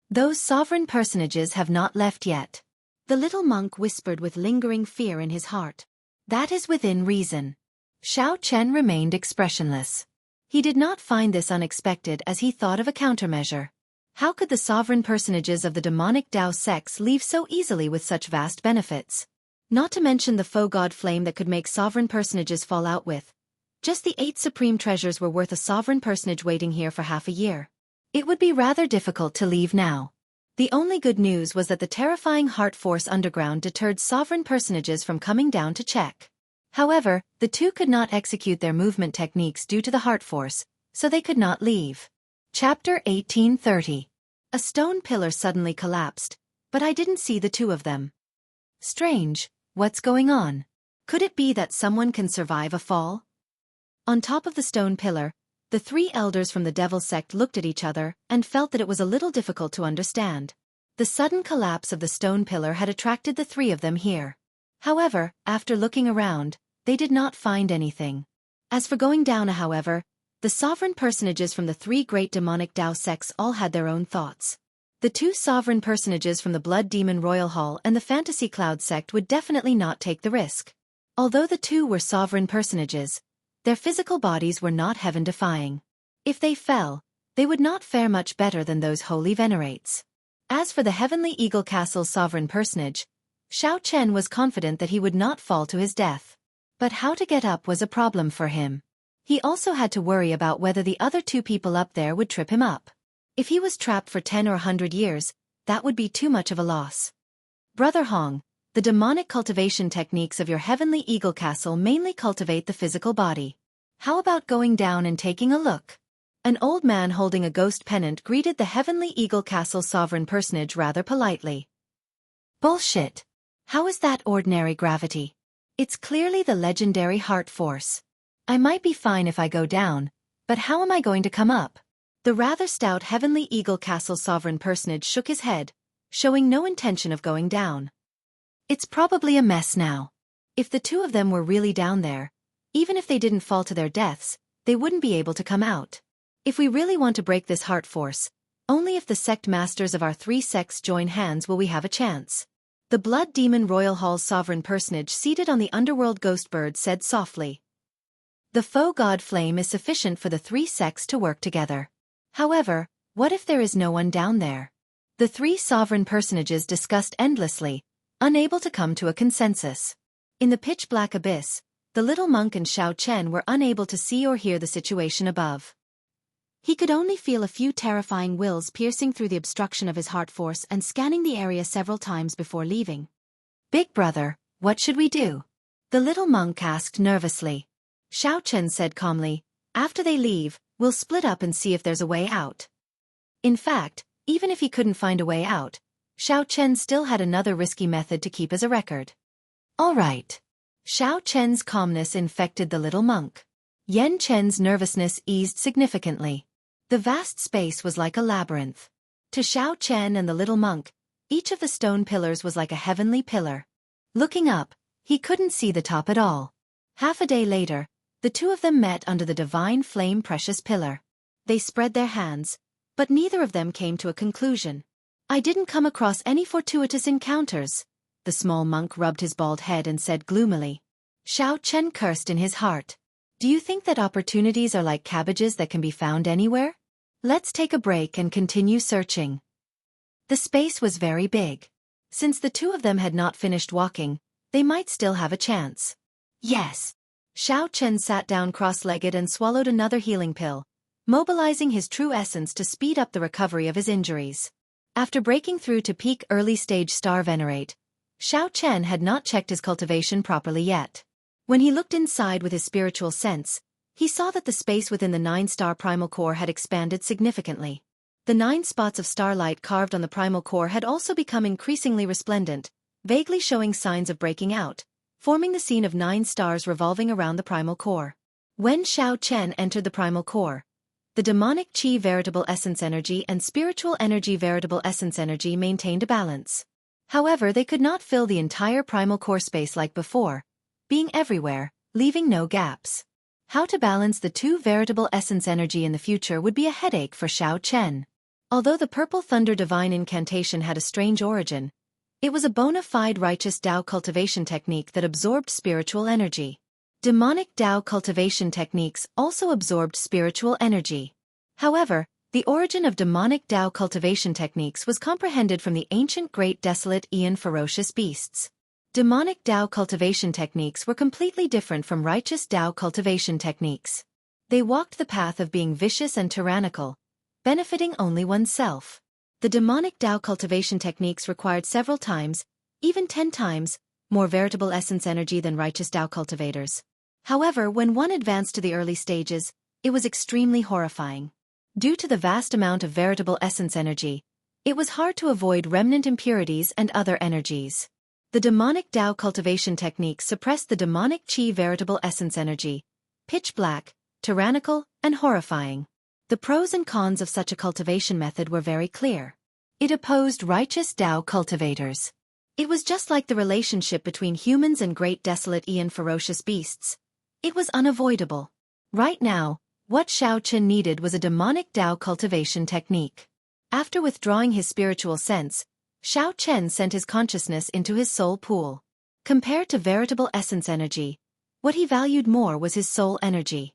Those sovereign personages have not left yet. The little monk whispered with lingering fear in his heart. That is within reason. Xiao Chen remained expressionless. He did not find this unexpected as he thought of a countermeasure. How could the sovereign personages of the demonic Dao sects leave so easily with such vast benefits? Not to mention the faux god flame that could make sovereign personages fall out with. Just the 8 supreme treasures were worth a sovereign personage waiting here for half a year. It would be rather difficult to leave now. The only good news was that the terrifying heart force underground deterred sovereign personages from coming down to check. However, the two could not execute their movement techniques due to the heart force, so they could not leave. Chapter 1830. A stone pillar suddenly collapsed, but I didn't see the two of them. Strange, what's going on? Could it be that someone can survive a fall? On top of the stone pillar, the 3 elders from the devil sect looked at each other and felt that it was a little difficult to understand. The sudden collapse of the stone pillar had attracted the 3 of them here. However, after looking around, they did not find anything. As for going down, however, the sovereign personages from the 3 great demonic Dao sects all had their own thoughts. The 2 sovereign personages from the Blood Demon Royal Hall and the Fantasy Cloud sect would definitely not take the risk. Although the 2 were sovereign personages, their physical bodies were not heaven-defying. If they fell, they would not fare much better than those holy venerates. As for the Heavenly Eagle Castle's sovereign personage, Xiao Chen was confident that he would not fall to his death. But how to get up was a problem for him. He also had to worry about whether the other 2 people up there would trip him up. If he was trapped for 10 or 100 years, that would be too much of a loss. Brother Hong, the demonic cultivation techniques of your Heavenly Eagle Castle mainly cultivate the physical body. How about going down and taking a look? An old man holding a ghost pennant greeted the Heavenly Eagle Castle sovereign personage rather politely. Bullshit. How is that ordinary gravity? It's clearly the legendary heart force. I might be fine if I go down, But how am I going to come up? The rather stout Heavenly Eagle Castle sovereign personage shook his head, showing no intention of going down. It's probably a mess now. If the two of them were really down there, even if they didn't fall to their deaths, they wouldn't be able to come out. If we really want to break this heart force, only if the sect masters of our three sects join hands will we have a chance. The Blood Demon Royal Hall's sovereign personage seated on the underworld ghost bird said softly. The foe god flame is sufficient for the three sects to work together. However, what if there is no one down there? The three sovereign personages discussed endlessly, unable to come to a consensus. In the pitch-black abyss, the little monk and Xiao Chen were unable to see or hear the situation above. He could only feel a few terrifying wills piercing through the obstruction of his heart force and scanning the area several times before leaving. Big brother, what should we do? The little monk asked nervously. Xiao Chen said calmly, after they leave, we'll split up and see if there's a way out. In fact, even if he couldn't find a way out, Xiao Chen still had another risky method to keep as a record. All right. Xiao Chen's calmness infected the little monk. Yan Chen's nervousness eased significantly. The vast space was like a labyrinth. To Xiao Chen and the little monk, each of the stone pillars was like a heavenly pillar. Looking up, he couldn't see the top at all. Half a day later, the two of them met under the divine flame precious pillar. They spread their hands, but neither of them came to a conclusion. I didn't come across any fortuitous encounters. The small monk rubbed his bald head and said gloomily. Xiao Chen cursed in his heart. Do you think that opportunities are like cabbages that can be found anywhere? Let's take a break and continue searching. The space was very big. Since the two of them had not finished walking, they might still have a chance. Yes. Xiao Chen sat down cross-legged and swallowed another healing pill, mobilizing his true essence to speed up the recovery of his injuries. After breaking through to peak early-stage star venerate, Xiao Chen had not checked his cultivation properly yet. When he looked inside with his spiritual sense, he saw that the space within the 9-star primal core had expanded significantly. The 9 spots of starlight carved on the primal core had also become increasingly resplendent, vaguely showing signs of breaking out, forming the scene of 9 stars revolving around the primal core. When Xiao Chen entered the primal core, the demonic chi veritable essence energy and spiritual energy veritable essence energy maintained a balance. However, they could not fill the entire primal core space like before, being everywhere, leaving no gaps. How to balance the two veritable essence energy in the future would be a headache for Xiao Chen. Although the Purple Thunder Divine Incantation had a strange origin, it was a bona fide righteous Tao cultivation technique that absorbed spiritual energy. Demonic Tao cultivation techniques also absorbed spiritual energy. However, the origin of demonic Tao cultivation techniques was comprehended from the ancient great desolate Aeon ferocious beasts. Demonic Tao cultivation techniques were completely different from righteous Tao cultivation techniques. They walked the path of being vicious and tyrannical, benefiting only oneself. The demonic Tao cultivation techniques required several times, even 10 times, more veritable essence energy than righteous Tao cultivators. However, when one advanced to the early stages, it was extremely horrifying. Due to the vast amount of veritable essence energy, it was hard to avoid remnant impurities and other energies. The demonic Tao cultivation techniques suppressed the demonic chi veritable essence energy, pitch black, tyrannical, and horrifying. The pros and cons of such a cultivation method were very clear. It opposed righteous Tao cultivators. It was just like the relationship between humans and great desolate Aeon ferocious beasts. It was unavoidable. Right now, what Xiao Chen needed was a demonic Tao cultivation technique. After withdrawing his spiritual sense, Xiao Chen sent his consciousness into his soul pool. Compared to veritable essence energy, what he valued more was his soul energy.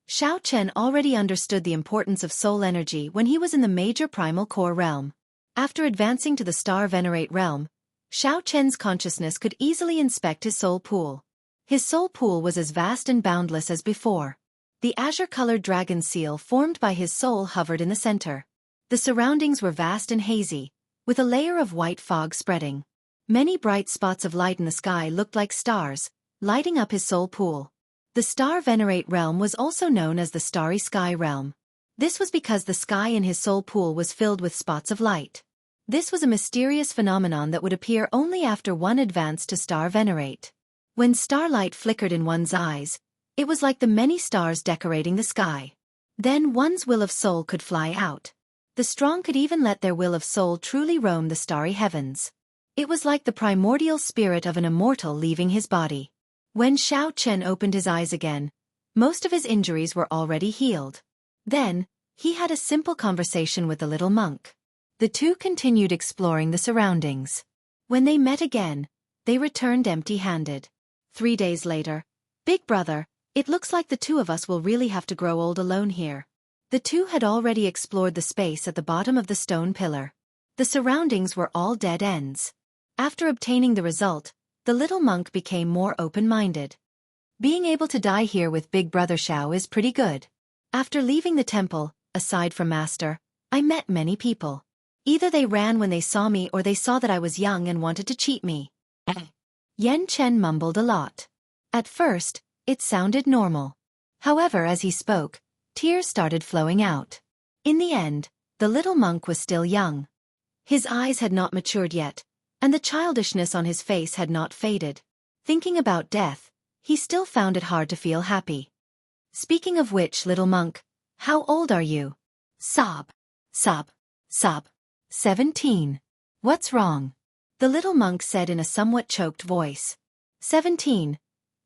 Xiao Chen already understood the importance of soul energy when he was in the major primal core realm. After advancing to the star venerate realm, Xiao Chen's consciousness could easily inspect his soul pool. His soul pool was as vast and boundless as before. The azure-colored dragon seal formed by his soul hovered in the center. The surroundings were vast and hazy, with a layer of white fog spreading. Many bright spots of light in the sky looked like stars, lighting up his soul pool. The star venerate realm was also known as the starry sky realm. This was because the sky in his soul pool was filled with spots of light. This was a mysterious phenomenon that would appear only after one advanced to star venerate. When starlight flickered in one's eyes, it was like the many stars decorating the sky. Then one's will of soul could fly out. The strong could even let their will of soul truly roam the starry heavens. It was like the primordial spirit of an immortal leaving his body. When Xiao Chen opened his eyes again, most of his injuries were already healed. Then, he had a simple conversation with the little monk. The two continued exploring the surroundings. When they met again, they returned empty-handed. 3 days later, "Big brother, it looks like the two of us will really have to grow old alone here." The two had already explored the space at the bottom of the stone pillar. The surroundings were all dead ends. After obtaining the result, the little monk became more open-minded. "Being able to die here with Big Brother Xiao is pretty good. After leaving the temple, aside from Master, I met many people. Either they ran when they saw me or they saw that I was young and wanted to cheat me." Yan Chen mumbled a lot. At first, it sounded normal. However, as he spoke, tears started flowing out. In the end, the little monk was still young. His eyes had not matured yet, and the childishness on his face had not faded. Thinking about death, he still found it hard to feel happy. "Speaking of which, little monk, how old are you?" Sob. Sob. Sob. 17. "What's wrong?" the little monk said in a somewhat choked voice. 17.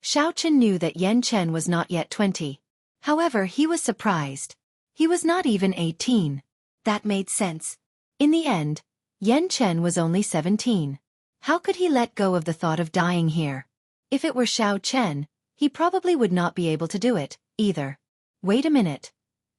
Xiao Chen knew that Yan Chen was not yet 20. However, he was surprised. He was not even 18. That made sense. In the end, Yan Chen was only 17. How could he let go of the thought of dying here? If it were Xiao Chen, he probably would not be able to do it, either. Wait a minute.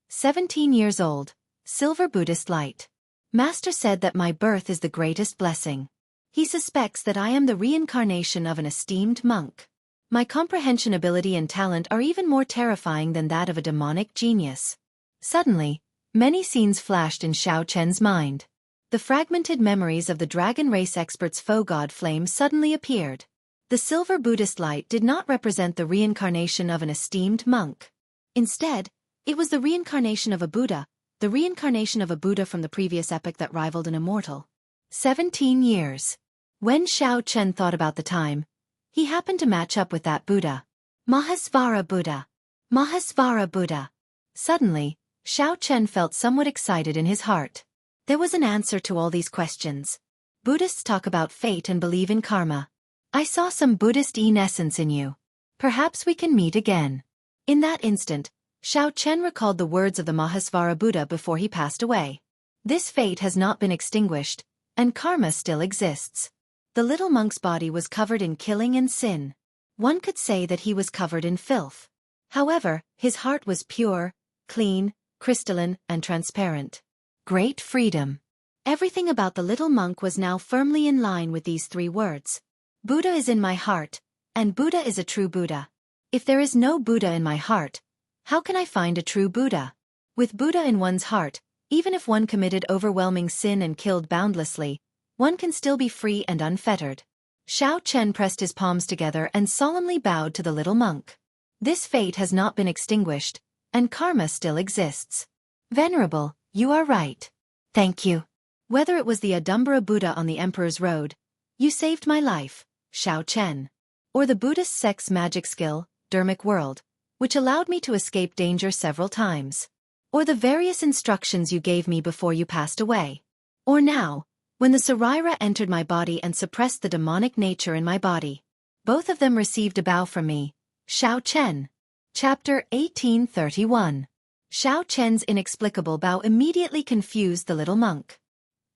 17 years old, Silver Buddhist Light. Master said that my birth is the greatest blessing. He suspects that I am the reincarnation of an esteemed monk. My comprehension ability and talent are even more terrifying than that of a demonic genius. Suddenly, many scenes flashed in Xiao Chen's mind. The fragmented memories of the dragon race expert's foe god flame suddenly appeared. The silver Buddhist light did not represent the reincarnation of an esteemed monk. Instead, it was the reincarnation of a Buddha, the reincarnation of a Buddha from the previous epoch that rivaled an immortal. 17 years. When Xiao Chen thought about the time, he happened to match up with that Buddha. Mahasvara Buddha. Mahasvara Buddha. Suddenly, Xiao Chen felt somewhat excited in his heart. There was an answer to all these questions. Buddhists talk about fate and believe in karma. I saw some Buddhist essence in you. Perhaps we can meet again. In that instant, Xiao Chen recalled the words of the Mahasvara Buddha before he passed away. This fate has not been extinguished, and karma still exists. The little monk's body was covered in killing and sin. One could say that he was covered in filth. However, his heart was pure, clean, crystalline, and transparent. Great freedom. Everything about the little monk was now firmly in line with these 3 words. Buddha is in my heart, and Buddha is a true Buddha. If there is no Buddha in my heart, how can I find a true Buddha? With Buddha in one's heart, even if one committed overwhelming sin and killed boundlessly, one can still be free and unfettered. Xiao Chen pressed his palms together and solemnly bowed to the little monk. This fate has not been extinguished, and karma still exists. Venerable, you are right. Thank you. Whether it was the Adumbara Buddha on the Emperor's Road, you saved my life, Xiao Chen, or the Buddhist sect's magic skill, Dermic World, which allowed me to escape danger several times, or the various instructions you gave me before you passed away, or now, when the Saraira entered my body and suppressed the demonic nature in my body. Both of them received a bow from me, Xiao Chen. Chapter 1831. Xiao Chen's inexplicable bow immediately confused the little monk.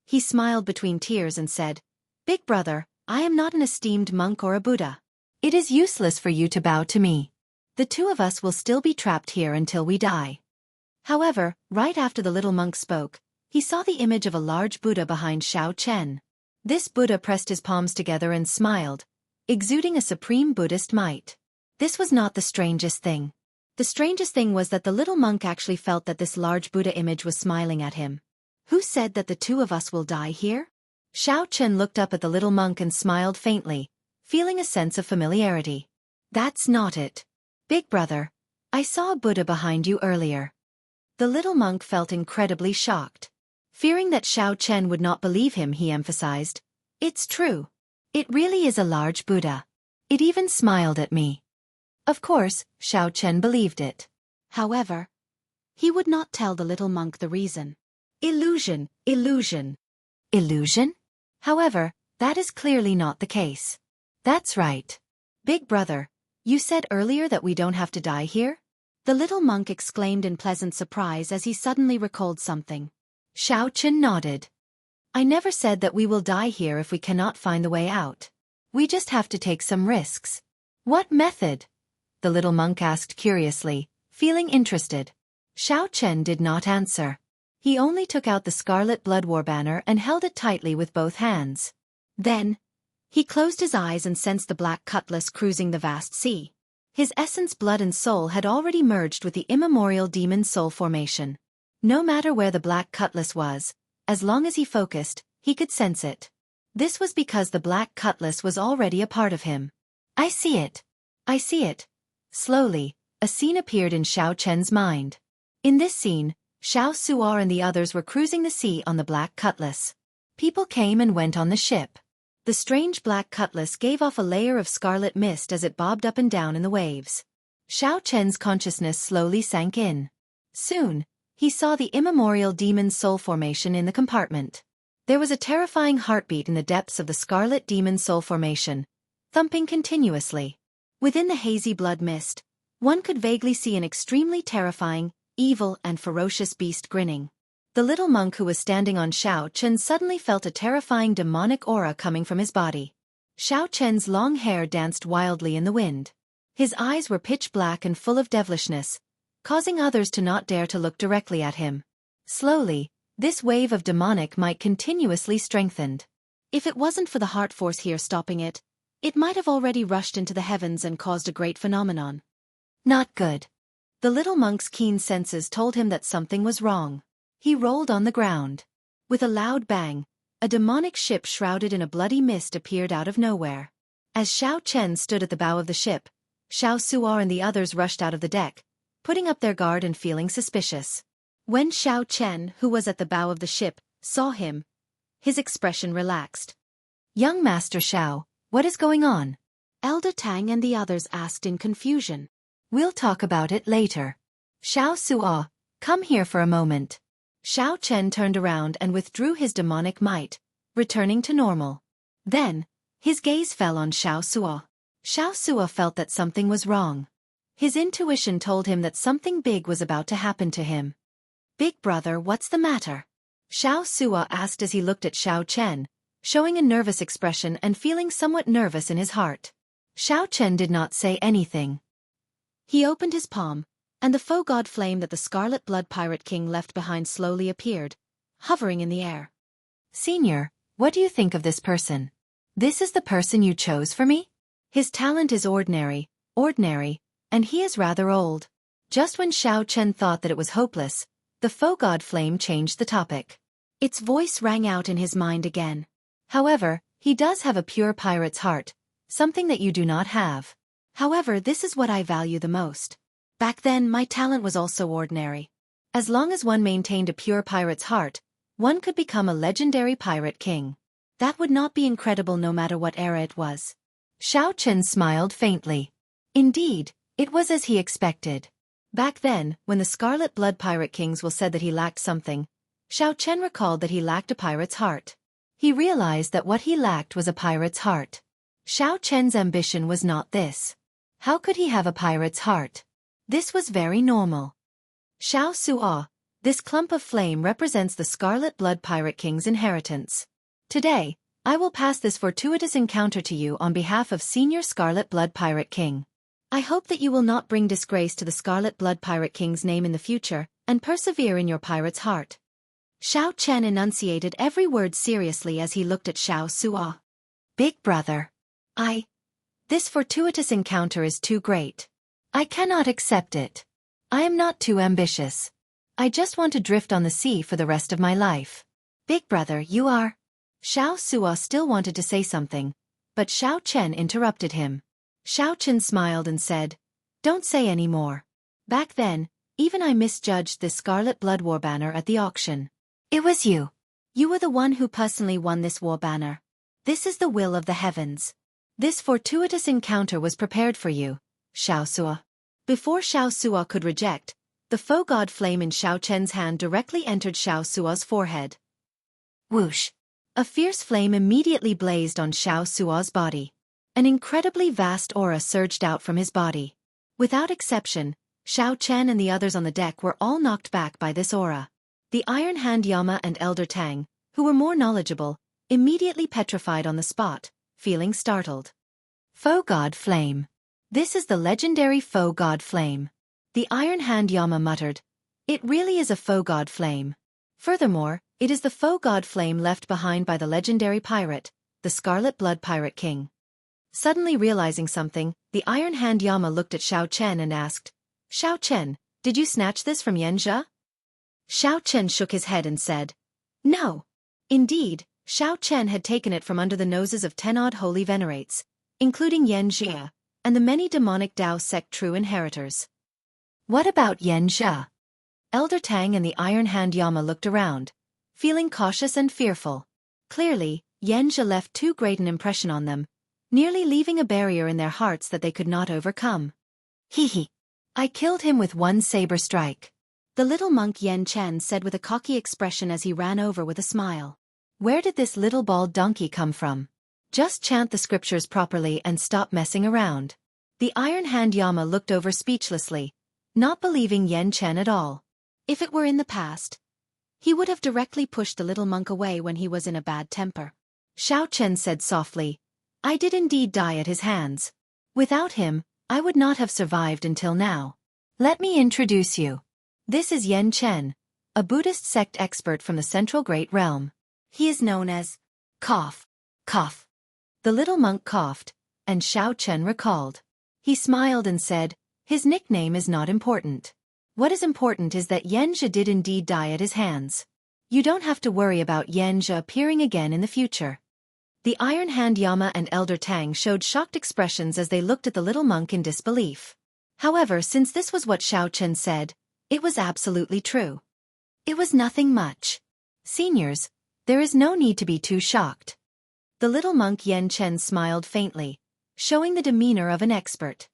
He smiled between tears and said, Big brother, I am not an esteemed monk or a Buddha. It is useless for you to bow to me. The two of us will still be trapped here until we die. However, right after the little monk spoke, he saw the image of a large Buddha behind Xiao Chen. This Buddha pressed his palms together and smiled, exuding a supreme Buddhist might. This was not the strangest thing. The strangest thing was that the little monk actually felt that this large Buddha image was smiling at him. Who said that the two of us will die here? Xiao Chen looked up at the little monk and smiled faintly, feeling a sense of familiarity. That's not it. Big brother, I saw a Buddha behind you earlier. The little monk felt incredibly shocked. Fearing that Xiao Chen would not believe him, he emphasized, It's true. It really is a large Buddha. It even smiled at me. Of course, Xiao Chen believed it. However, He would not tell the little monk the reason. Illusion, illusion. Illusion? However, that is clearly not the case. That's right. Big brother, you said earlier that we don't have to die here? The little monk exclaimed in pleasant surprise as he suddenly recalled something. Xiao Chen nodded. I never said that we will die here if we cannot find the way out. We just have to take some risks. What method? The little monk asked curiously, feeling interested. Xiao Chen did not answer. He only took out the scarlet blood war banner and held it tightly with both hands. Then, he closed his eyes and sensed the black cutlass cruising the vast sea. His essence, blood and soul had already merged with the immemorial demon soul formation. No matter where the black cutlass was, as long as he focused, he could sense it. This was because the black cutlass was already a part of him. I see it. I see it. Slowly, a scene appeared in Xiao Chen's mind. In this scene, Xiao Su'er and the others were cruising the sea on the black cutlass. People came and went on the ship. The strange black cutlass gave off a layer of scarlet mist as it bobbed up and down in the waves. Xiao Chen's consciousness slowly sank in. Soon, he saw the immemorial demon soul formation in the compartment. There was a terrifying heartbeat in the depths of the scarlet demon soul formation, thumping continuously. Within the hazy blood mist, one could vaguely see an extremely terrifying, evil and ferocious beast grinning. The little monk who was standing on Xiao Chen suddenly felt a terrifying demonic aura coming from his body. Xiao Chen's long hair danced wildly in the wind. His eyes were pitch black and full of devilishness, causing others to not dare to look directly at him. Slowly, this wave of demonic might continuously strengthened. If it wasn't for the heart force here stopping it, it might have already rushed into the heavens and caused a great phenomenon. Not good. The little monk's keen senses told him that something was wrong. He rolled on the ground. With a loud bang, a demonic ship shrouded in a bloody mist appeared out of nowhere. As Xiao Chen stood at the bow of the ship, Xiao Su'er and the others rushed out of the deck, putting up their guard and feeling suspicious. When Xiao Chen, who was at the bow of the ship, saw him, his expression relaxed. Young Master Xiao, what is going on? Elder Tang and the others asked in confusion. We'll talk about it later. Xiao Su'er, come here for a moment. Xiao Chen turned around and withdrew his demonic might, returning to normal. Then, his gaze fell on Xiao Su'er. Xiao Su'er felt that something was wrong. His intuition told him that something big was about to happen to him. Big brother, what's the matter? Xiao Su'er asked as he looked at Xiao Chen, showing a nervous expression and feeling somewhat nervous in his heart. Xiao Chen did not say anything. He opened his palm, and the faux god flame that the Scarlet Blood Pirate King left behind slowly appeared, hovering in the air. Senior, what do you think of this person? This is the person you chose for me? His talent is ordinary, and he is rather old. Just when Xiao Chen thought that it was hopeless, the faux god flame changed the topic. Its voice rang out in his mind again. However, he does have a pure pirate's heart, something that you do not have. However, this is what I value the most. Back then, my talent was also ordinary. As long as one maintained a pure pirate's heart, one could become a legendary pirate king. That would not be incredible no matter what era it was. Xiao Chen smiled faintly. Indeed, it was as he expected. Back then, when the Scarlet Blood Pirate Kings said that he lacked something, Xiao Chen recalled that he lacked a pirate's heart. He realized that what he lacked was a pirate's heart. Xiao Chen's ambition was not this. How could he have a pirate's heart? This was very normal. Xiao Su'er, this clump of flame represents the Scarlet Blood Pirate King's inheritance. Today, I will pass this fortuitous encounter to you on behalf of Senior Scarlet Blood Pirate King. I hope that you will not bring disgrace to the Scarlet Blood Pirate King's name in the future, and persevere in your pirate's heart. Xiao Chen enunciated every word seriously as he looked at Xiao Su'er. Big brother. This fortuitous encounter is too great. I cannot accept it. I am not too ambitious. I just want to drift on the sea for the rest of my life. Big brother, you are... Xiao Su'er still wanted to say something, but Xiao Chen interrupted him. Xiao Chen smiled and said, Don't say any more. Back then, even I misjudged this Scarlet Blood War banner at the auction. It was you. You were the one who personally won this war banner. This is the will of the heavens. This fortuitous encounter was prepared for you, Xiao Su'er. Before Xiao Su'er could reject, The faux god flame in Xiao Chen's hand directly entered Xiao Suo's forehead. Whoosh! A fierce flame immediately blazed on Xiao Suo's body. An incredibly vast aura surged out from his body. Without exception, Xiao Chen and the others on the deck were all knocked back by this aura. The Iron Hand Yama and Elder Tang, who were more knowledgeable, immediately petrified on the spot, feeling startled. Faux God Flame. This is the legendary Faux God Flame. The Iron Hand Yama muttered. It really is a Faux God Flame. Furthermore, it is the Faux God Flame left behind by the legendary pirate, the Scarlet Blood Pirate King. Suddenly realizing something, the Iron Hand Yama looked at Xiao Chen and asked, Xiao Chen, did you snatch this from Yanjia? Xiao Chen shook his head and said, No. Indeed, Xiao Chen had taken it from under the noses of 10-odd holy venerates, including Yanjia, and the many demonic Dao sect true inheritors. What about Yanjia? Elder Tang and the Iron Hand Yama looked around, feeling cautious and fearful. Clearly, Yanjia left too great an impression on them, nearly leaving a barrier in their hearts that they could not overcome. Hee. I killed him with one saber strike. The little monk Yen Chen said with a cocky expression as he ran over with a smile. Where did this little bald donkey come from? Just chant the scriptures properly and stop messing around. The Iron Hand Yama looked over speechlessly, not believing Yen Chen at all. If it were in the past, he would have directly pushed the little monk away when he was in a bad temper. Xiao Chen said softly, I did indeed die at his hands. Without him, I would not have survived until now. Let me introduce you. This is Yen Chen, a Buddhist sect expert from the Central Great Realm. He is known as Cough. Cough. The little monk coughed, and Xiao Chen recalled. He smiled and said, his nickname is not important. What is important is that Yanjia did indeed die at his hands. You don't have to worry about Yanjia appearing again in the future. The Iron Hand Yama and Elder Tang showed shocked expressions as they looked at the little monk in disbelief. However, since this was what Xiao Chen said, it was absolutely true. It was nothing much. Seniors, there is no need to be too shocked. The little monk Yen Chen smiled faintly, showing the demeanor of an expert.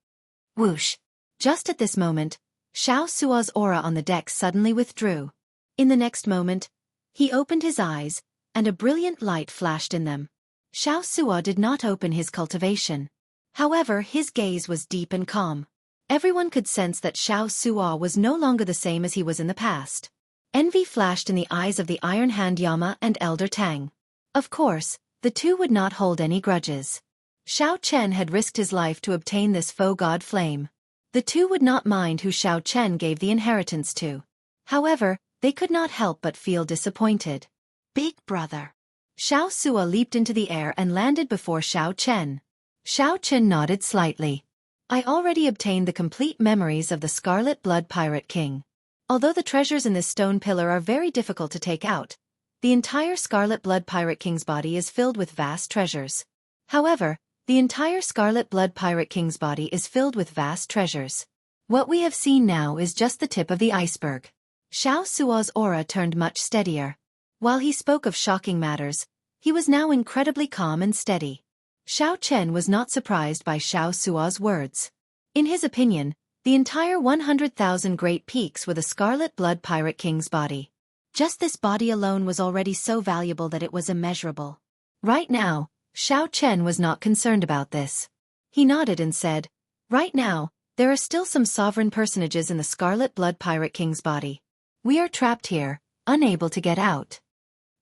Whoosh! Just at this moment, Xiao Suo's aura on the deck suddenly withdrew. In the next moment, he opened his eyes, and a brilliant light flashed in them. Xiao Suo did not open his cultivation. However, his gaze was deep and calm. Everyone could sense that Xiao Suo was no longer the same as he was in the past. Envy flashed in the eyes of the Iron Hand Yama and Elder Tang. Of course, the two would not hold any grudges. Xiao Chen had risked his life to obtain this faux god flame. The two would not mind who Xiao Chen gave the inheritance to. However, they could not help but feel disappointed. Big brother. Xiao Suo leaped into the air and landed before Xiao Chen. Xiao Chen nodded slightly. I already obtained the complete memories of the Scarlet Blood Pirate King. Although the treasures in this stone pillar are very difficult to take out, the entire Scarlet Blood Pirate King's body is filled with vast treasures. However, the entire Scarlet Blood Pirate King's body is filled with vast treasures. What we have seen now is just the tip of the iceberg. Xiao Suo's aura turned much steadier. While he spoke of shocking matters, he was now incredibly calm and steady. Xiao Chen was not surprised by Xiao Suo's words. In his opinion, the entire 100,000 Great Peaks were the Scarlet Blood Pirate King's body. Just this body alone was already so valuable that it was immeasurable. Right now, Xiao Chen was not concerned about this. He nodded and said, right now, there are still some sovereign personages in the Scarlet Blood Pirate King's body. We are trapped here, unable to get out.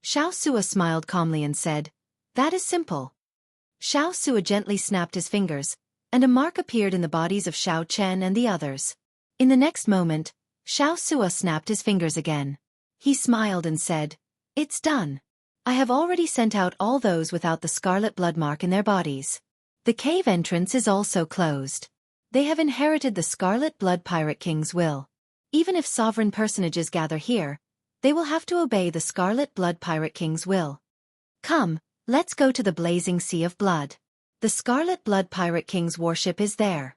Xiao Suo smiled calmly and said, that is simple. Xiao Suo gently snapped his fingers, and a mark appeared in the bodies of Xiao Chen and the others. In the next moment, Xiao Suo snapped his fingers again. He smiled and said, it's done. I have already sent out all those without the scarlet blood mark in their bodies. The cave entrance is also closed. They have inherited the Scarlet Blood Pirate King's will. Even if sovereign personages gather here, they will have to obey the Scarlet Blood Pirate King's will. Come, let's go to the blazing sea of blood. The Scarlet Blood Pirate King's warship is there.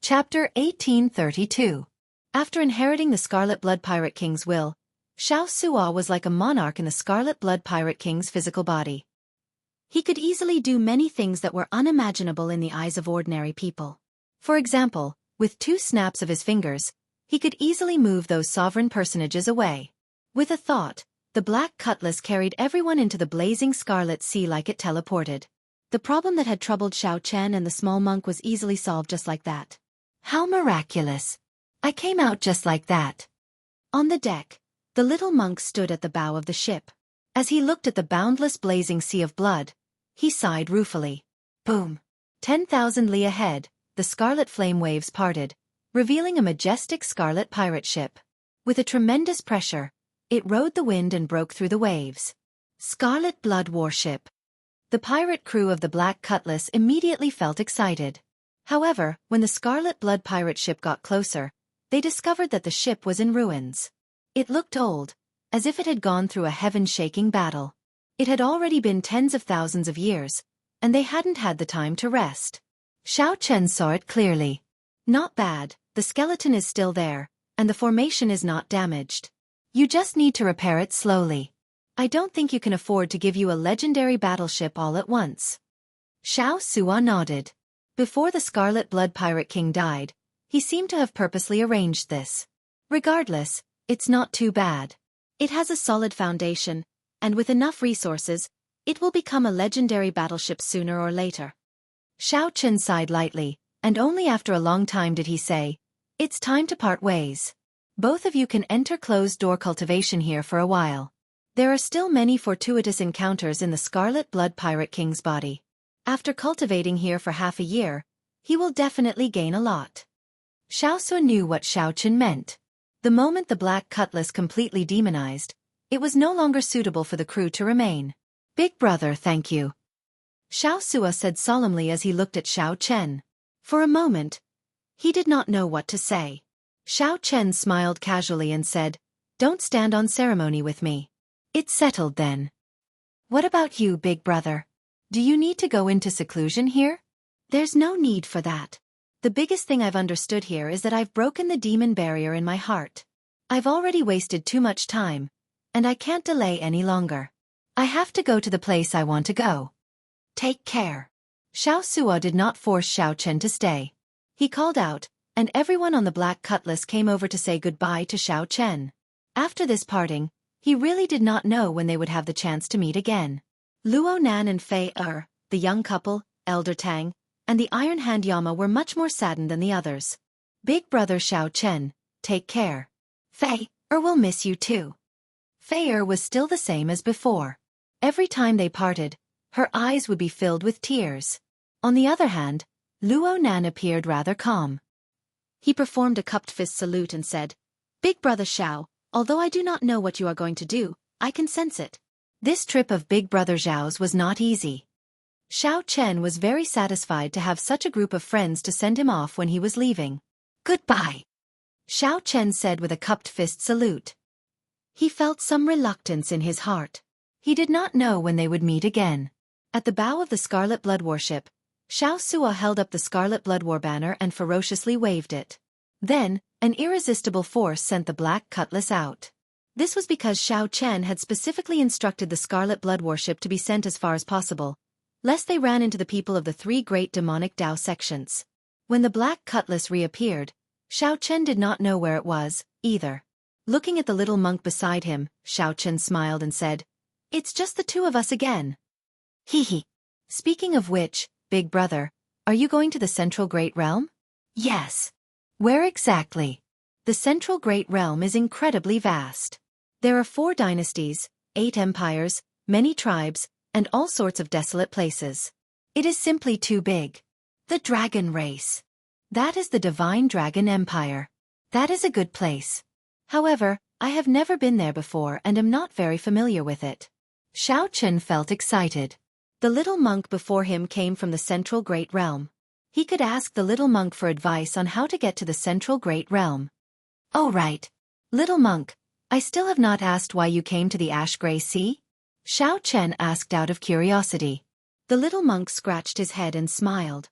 Chapter 1832. After inheriting the Scarlet Blood Pirate King's will, Xiao Suo was like a monarch in the Scarlet Blood Pirate King's physical body. He could easily do many things that were unimaginable in the eyes of ordinary people. For example, with 2 snaps of his fingers, he could easily move those sovereign personages away. With a thought, the black cutlass carried everyone into the blazing scarlet sea like it teleported. The problem that had troubled Xiao Chen and the small monk was easily solved just like that. How miraculous! I came out just like that. On the deck, the little monk stood at the bow of the ship. As he looked at the boundless blazing sea of blood, he sighed ruefully. Boom! 10,000 li ahead, the scarlet flame waves parted, revealing a majestic scarlet pirate ship. With a tremendous pressure, it rode the wind and broke through the waves. Scarlet Blood warship. The pirate crew of the Black Cutlass immediately felt excited. However, when the Scarlet Blood pirate ship got closer, they discovered that the ship was in ruins. It looked old, as if it had gone through a heaven-shaking battle. It had already been tens of thousands of years, and they hadn't had the time to rest. Xiao Chen saw it clearly. Not bad, the skeleton is still there, and the formation is not damaged. You just need to repair it slowly. I don't think you can afford to give you a legendary battleship all at once. Xiao Sua nodded. Before the Scarlet Blood Pirate King died, he seemed to have purposely arranged this. Regardless, it's not too bad. It has a solid foundation, and with enough resources, it will become a legendary battleship sooner or later. Xiao Chen sighed lightly, and only after a long time did he say, "It's time to part ways. Both of you can enter closed-door cultivation here for a while. There are still many fortuitous encounters in the Scarlet Blood Pirate King's body. After cultivating here for half a year, he will definitely gain a lot." Xiao Sua knew what Xiao Chen meant. The moment the Black Cutlass completely demonized, it was no longer suitable for the crew to remain. "Big brother, thank you," Xiao Sua said solemnly as he looked at Xiao Chen. For a moment, he did not know what to say. Xiao Chen smiled casually and said, "Don't stand on ceremony with me. It's settled then." "What about you, big brother? Do you need to go into seclusion here?" "There's no need for that. The biggest thing I've understood here is that I've broken the demon barrier in my heart. I've already wasted too much time, and I can't delay any longer. I have to go to the place I want to go. Take care." Xiao Sua did not force Xiao Chen to stay. He called out, and everyone on the Black Cutlass came over to say goodbye to Xiao Chen. After this parting, he really did not know when they would have the chance to meet again. Luo Nan and Fei Er, the young couple, Elder Tang, and the Iron Hand Yama were much more saddened than the others. "Big brother Xiao Chen, take care. Fei Er will miss you too." Fei Er was still the same as before. Every time they parted, her eyes would be filled with tears. On the other hand, Luo Nan appeared rather calm. He performed a cupped fist salute and said, "Big brother Xiao, although I do not know what you are going to do, I can sense it." This trip of Big Brother Xiao's was not easy. Xiao Chen was very satisfied to have such a group of friends to send him off when he was leaving. "Goodbye," Xiao Chen said with a cupped fist salute. He felt some reluctance in his heart. He did not know when they would meet again. At the bow of the Scarlet Blood warship, Xiao Sua held up the Scarlet Blood War banner and ferociously waved it. Then, an irresistible force sent the Black Cutlass out. This was because Xiao Chen had specifically instructed the Scarlet Blood warship to be sent as far as possible, lest they ran into the people of the three great demonic Dao sections. When the Black Cutlass reappeared, Xiao Chen did not know where it was, either. Looking at the little monk beside him, Xiao Chen smiled and said, "It's just the two of us again." "Hee. Speaking of which, big brother, are you going to the Central Great Realm?" "Yes." "Where exactly?" "The Central Great Realm is incredibly vast. There are 4 dynasties, 8 empires, many tribes, and all sorts of desolate places. It is simply too big." "The Dragon Race. That is the Divine Dragon Empire. That is a good place. However, I have never been there before and am not very familiar with it." Xiao Chen felt excited. The little monk before him came from the Central Great Realm. He could ask the little monk for advice on how to get to the Central Great Realm. "Oh right. Little monk, I still have not asked why you came to the Ash-Gray Sea?" Xiao Chen asked out of curiosity. The little monk scratched his head and smiled.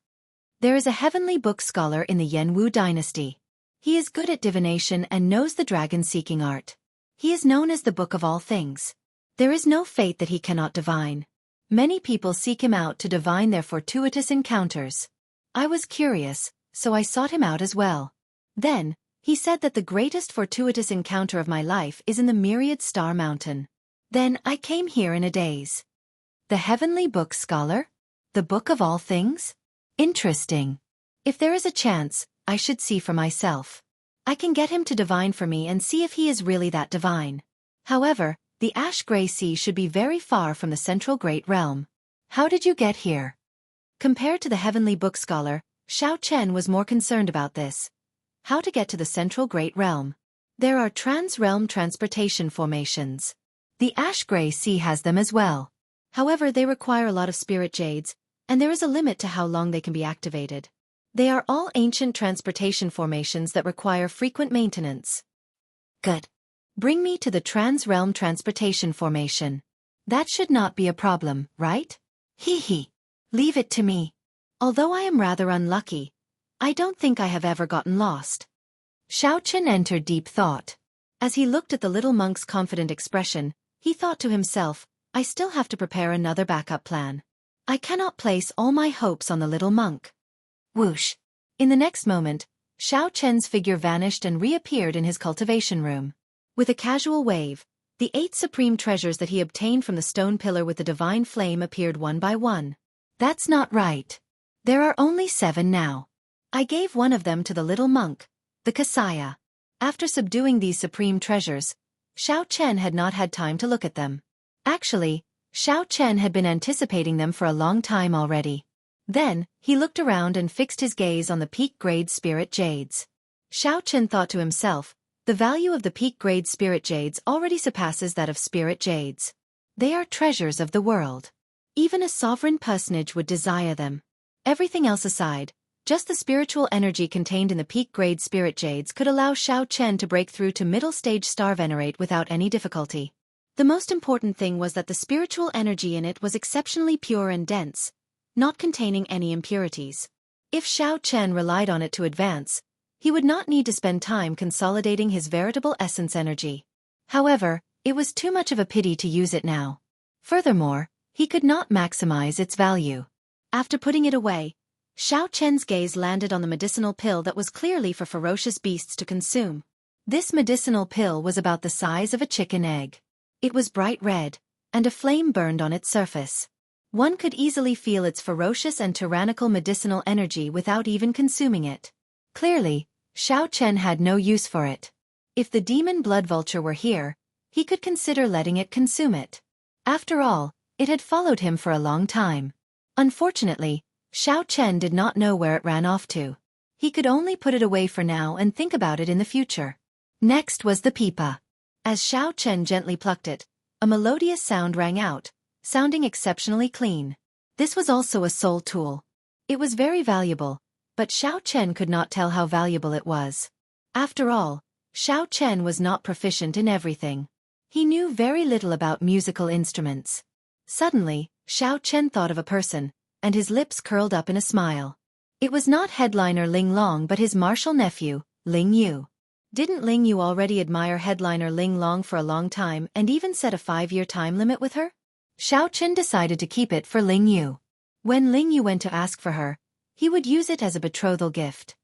"There is a heavenly book scholar in the Yanwu dynasty. He is good at divination and knows the dragon-seeking art. He is known as the Book of All Things. There is no fate that he cannot divine. Many people seek him out to divine their fortuitous encounters. I was curious, so I sought him out as well. Then, He said that the greatest fortuitous encounter of my life is in the myriad star mountain. Then I came here in a daze. The heavenly book scholar? The book of all things? Interesting. If there is a chance, I should see for myself. I can get him to divine for me and see if he is really that divine. However, the ash-gray sea should be very far from the central great realm. How did you get here? Compared to the heavenly book scholar, Xiao Chen was more concerned about this. How to get to the central great realm. There are trans-realm transportation formations. The ash-gray sea has them as well. However, they require a lot of spirit jades, and there is a limit to how long they can be activated. They are all ancient transportation formations that require frequent maintenance. Good. Bring me to the trans-realm transportation formation. That should not be a problem, right? Hee. Leave it to me. Although I am rather unlucky, I don't think I have ever gotten lost. Xiao Chen entered deep thought. As he looked at the little monk's confident expression, he thought to himself, I still have to prepare another backup plan. I cannot place all my hopes on the little monk. Whoosh! In the next moment, Xiao Chen's figure vanished and reappeared in his cultivation room. With a casual wave, the 8 supreme treasures that he obtained from the stone pillar with the divine flame appeared one by one. That's not right. There are only 7 now. I gave one of them to the little monk, the Kasaya. After subduing these supreme treasures, Xiao Chen had not had time to look at them. Actually, Xiao Chen had been anticipating them for a long time already. Then, he looked around and fixed his gaze on the peak-grade spirit jades. Xiao Chen thought to himself, the value of the peak-grade spirit jades already surpasses that of spirit jades. They are treasures of the world. Even a sovereign personage would desire them. Everything else aside, just the spiritual energy contained in the peak-grade spirit jades could allow Xiao Chen to break through to middle-stage star venerate without any difficulty. The most important thing was that the spiritual energy in it was exceptionally pure and dense, not containing any impurities. If Xiao Chen relied on it to advance, he would not need to spend time consolidating his veritable essence energy. However, it was too much of a pity to use it now. Furthermore, he could not maximize its value. After putting it away, Xiao Chen's gaze landed on the medicinal pill that was clearly for ferocious beasts to consume. This medicinal pill was about the size of a chicken egg. It was bright red, and a flame burned on its surface. One could easily feel its ferocious and tyrannical medicinal energy without even consuming it. Clearly, Xiao Chen had no use for it. If the demon blood vulture were here, he could consider letting it consume it. After all, it had followed him for a long time. Unfortunately, Xiao Chen did not know where it ran off to. He could only put it away for now and think about it in the future. Next was the pipa. As Xiao Chen gently plucked it, a melodious sound rang out, sounding exceptionally clean. This was also a soul tool. It was very valuable, but Xiao Chen could not tell how valuable it was. After all, Xiao Chen was not proficient in everything. He knew very little about musical instruments. Suddenly, Xiao Chen thought of a person, and his lips curled up in a smile. It was not headliner Ling Long but his martial nephew, Ling Yu. Didn't Ling Yu already admire headliner Ling Long for a long time and even set a 5-year time limit with her? Xiao Chen decided to keep it for Ling Yu. When Ling Yu went to ask for her, he would use it as a betrothal gift.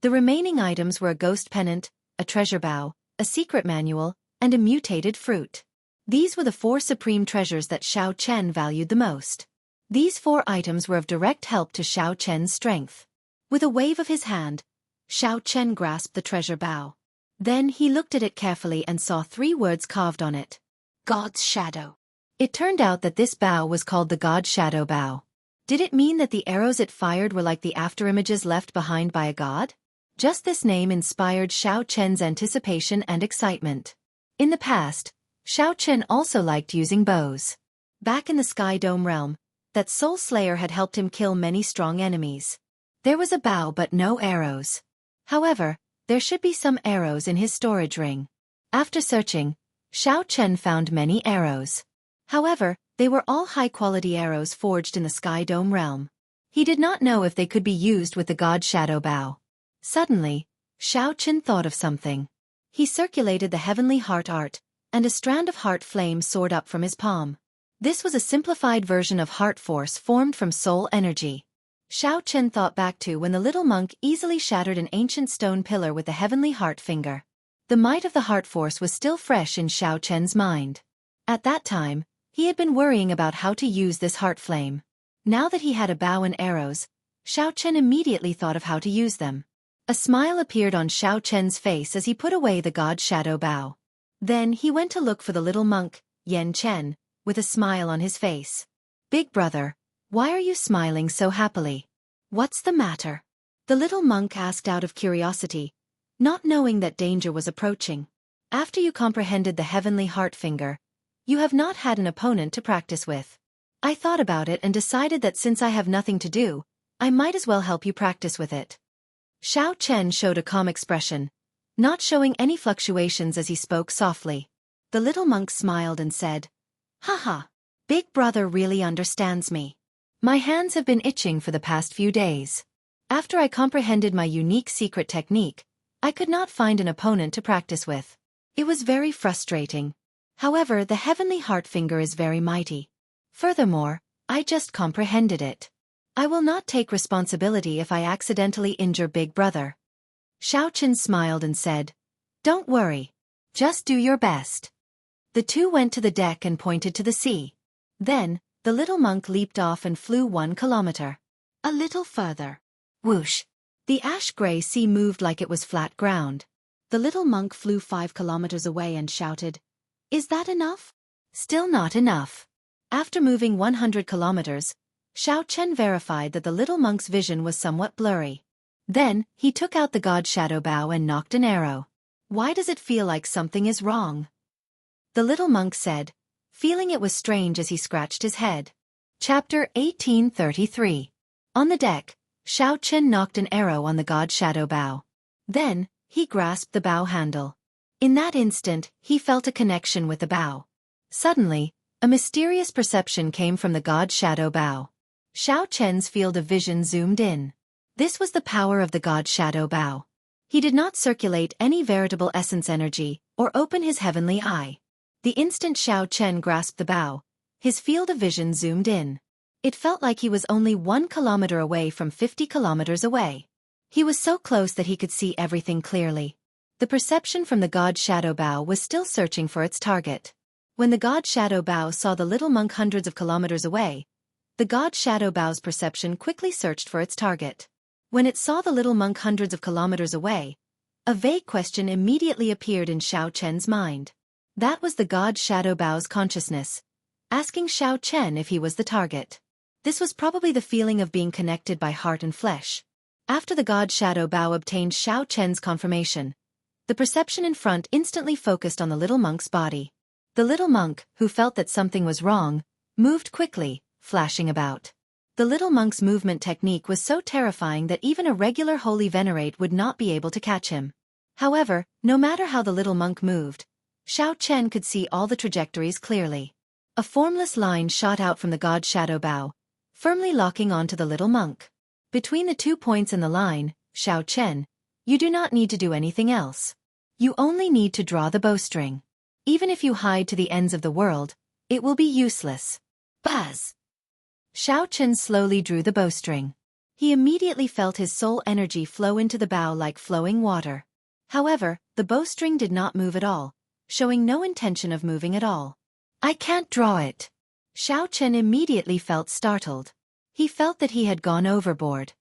The remaining items were a ghost pennant, a treasure bow, a secret manual, and a mutated fruit. These were the 4 supreme treasures that Xiao Chen valued the most. These 4 items were of direct help to Xiao Chen's strength. With a wave of his hand, Xiao Chen grasped the treasure bow. Then he looked at it carefully and saw 3 words carved on it. God's Shadow. It turned out that this bow was called the God Shadow Bow. Did it mean that the arrows it fired were like the afterimages left behind by a god? Just this name inspired Xiao Chen's anticipation and excitement. In the past, Xiao Chen also liked using bows. Back in the Sky Dome realm, that Soul Slayer had helped him kill many strong enemies. There was a bow but no arrows. However, there should be some arrows in his storage ring. After searching, Xiao Chen found many arrows. However, they were all high-quality arrows forged in the Sky Dome realm. He did not know if they could be used with the God Shadow Bow. Suddenly, Xiao Chen thought of something. He circulated the heavenly heart art, and a strand of heart flame soared up from his palm. This was a simplified version of heart force formed from soul energy. Xiao Chen thought back to when the little monk easily shattered an ancient stone pillar with the heavenly heart finger. The might of the heart force was still fresh in Xiao Chen's mind. At that time, he had been worrying about how to use this heart flame. Now that he had a bow and arrows, Xiao Chen immediately thought of how to use them. A smile appeared on Xiao Chen's face as he put away the god shadow bow. Then he went to look for the little monk, Yan Chen, with a smile on his face. "Big brother, why are you smiling so happily? What's the matter?" The little monk asked out of curiosity, not knowing that danger was approaching. "After you comprehended the heavenly heart finger, you have not had an opponent to practice with. I thought about it and decided that since I have nothing to do, I might as well help you practice with it." Xiao Chen showed a calm expression, not showing any fluctuations as he spoke softly. The little monk smiled and said, "Haha, Big brother really understands me. My hands have been itching for the past few days. After I comprehended my unique secret technique, I could not find an opponent to practice with. It was very frustrating. However, the heavenly heart finger is very mighty. Furthermore, I just comprehended it. I will not take responsibility if I accidentally injure Big brother." Xiao Chen smiled and said, "Don't worry. Just do your best." The two went to the deck and pointed to the sea. Then, the little monk leaped off and flew 1 kilometer. A little further. Whoosh! The ash-gray sea moved like it was flat ground. The little monk flew 5 kilometers away and shouted, "Is that enough?" Still not enough. After moving 100 kilometers, Xiao Chen verified that the little monk's vision was somewhat blurry. Then, he took out the god shadow bow and knocked an arrow. "Why does it feel like something is wrong?" The little monk said, feeling it was strange as he scratched his head. Chapter 1833. On the deck, Xiao Chen knocked an arrow on the god shadow bow. Then, he grasped the bow handle. In that instant, he felt a connection with the bow. Suddenly, a mysterious perception came from the god shadow bow. Xiao Chen's field of vision zoomed in. This was the power of the god shadow bow. He did not circulate any veritable essence energy, or open his heavenly eye. The instant Xiao Chen grasped the bow, his field of vision zoomed in. It felt like he was only 1 kilometer away from 50 kilometers away. He was so close that he could see everything clearly. The perception from the god shadow bow was still searching for its target. When the god shadow bow saw the little monk hundreds of kilometers away, the god shadow bow's perception quickly searched for its target. When it saw the little monk hundreds of kilometers away, a vague question immediately appeared in Xiao Chen's mind. That was the god shadow bow's consciousness, asking Xiao Chen if he was the target. This was probably the feeling of being connected by heart and flesh. After the god shadow bow obtained Xiao Chen's confirmation, the perception in front instantly focused on the little monk's body. The little monk, who felt that something was wrong, moved quickly, flashing about. The little monk's movement technique was so terrifying that even a regular holy venerate would not be able to catch him. However, no matter how the little monk moved, Xiao Chen could see all the trajectories clearly. A formless line shot out from the god shadow bow, firmly locking onto the little monk. Between the 2 points in the line, Xiao Chen, you do not need to do anything else. You only need to draw the bowstring. Even if you hide to the ends of the world, it will be useless. Buzz! Xiao Chen slowly drew the bowstring. He immediately felt his soul energy flow into the bow like flowing water. However, the bowstring did not move at all, showing no intention of moving at all. "I can't draw it." Xiao Chen immediately felt startled. He felt that he had gone overboard.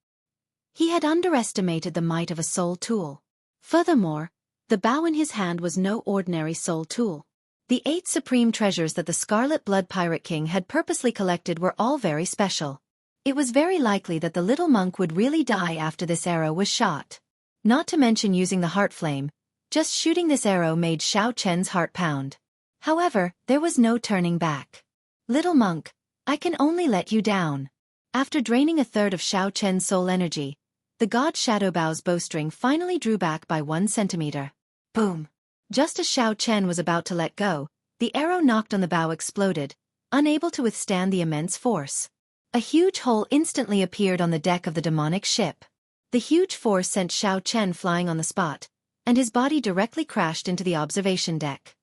He had underestimated the might of a soul tool. Furthermore, the bow in his hand was no ordinary soul tool. The 8 supreme treasures that the Scarlet Blood Pirate King had purposely collected were all very special. It was very likely that the little monk would really die after this arrow was shot. Not to mention using the heart flame, just shooting this arrow made Xiao Chen's heart pound. However, there was no turning back. "Little monk, I can only let you down." After draining a third of Xiao Chen's soul energy, the god shadow bow's bowstring finally drew back by 1 centimeter. Boom! Just as Xiao Chen was about to let go, the arrow knocked on the bow exploded, unable to withstand the immense force. A huge hole instantly appeared on the deck of the demonic ship. The huge force sent Xiao Chen flying on the spot, and his body directly crashed into the observation deck.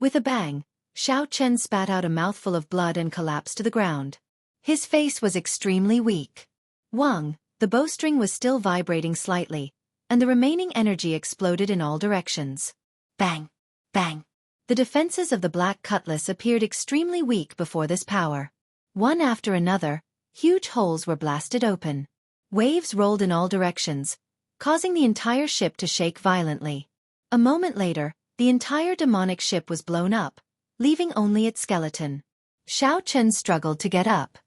With a bang, Xiao Chen spat out a mouthful of blood and collapsed to the ground. His face was extremely weak. Wang, the bowstring was still vibrating slightly, and the remaining energy exploded in all directions. Bang! Bang! The defenses of the black cutlass appeared extremely weak before this power. One after another, huge holes were blasted open. Waves rolled in all directions, causing the entire ship to shake violently. A moment later, the entire demonic ship was blown up, leaving only its skeleton. Xiao Chen struggled to get up.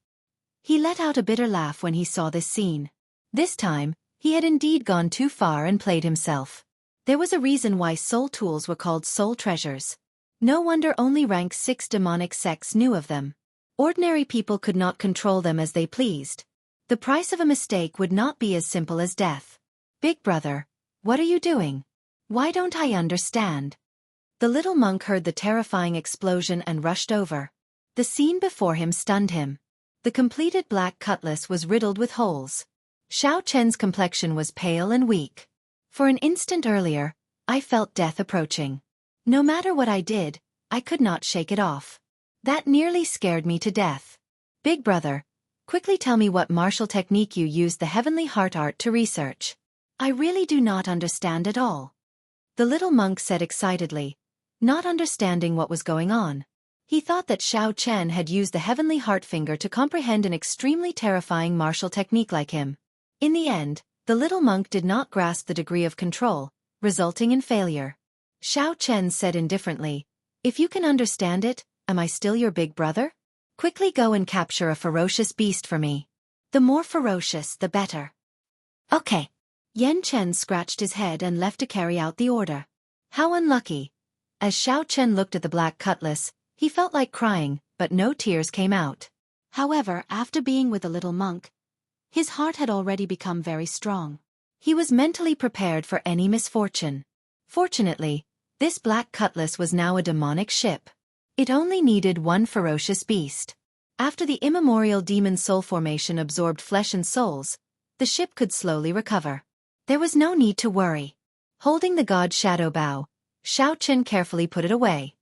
He let out a bitter laugh when he saw this scene. This time, he had indeed gone too far and played himself. There was a reason why soul tools were called soul treasures. No wonder only rank 6 demonic sects knew of them. Ordinary people could not control them as they pleased. The price of a mistake would not be as simple as death. Big brother, what are you doing? Why don't I understand? The little monk heard the terrifying explosion and rushed over. The scene before him stunned him. The completed black cutlass was riddled with holes. Xiao Chen's complexion was pale and weak. For an instant earlier, I felt death approaching. No matter what I did, I could not shake it off. That nearly scared me to death. Big brother, quickly tell me what martial technique you used the heavenly heart art to research. I really do not understand at all. The little monk said excitedly, not understanding what was going on. He thought that Xiao Chen had used the heavenly heart finger to comprehend an extremely terrifying martial technique like him. In the end, the little monk did not grasp the degree of control, resulting in failure. Xiao Chen said indifferently, if you can understand it, am I still your big brother? Quickly go and capture a ferocious beast for me. The more ferocious, the better. Okay. Yan Chen scratched his head and left to carry out the order. How unlucky. As Xiao Chen looked at the black cutlass, he felt like crying, but no tears came out. However, after being with the little monk, his heart had already become very strong. He was mentally prepared for any misfortune. Fortunately, this black cutlass was now a demonic ship. It only needed one ferocious beast. After the immemorial demon soul formation absorbed flesh and souls, the ship could slowly recover. There was no need to worry. Holding the god shadow bow, Xiao Chen carefully put it away.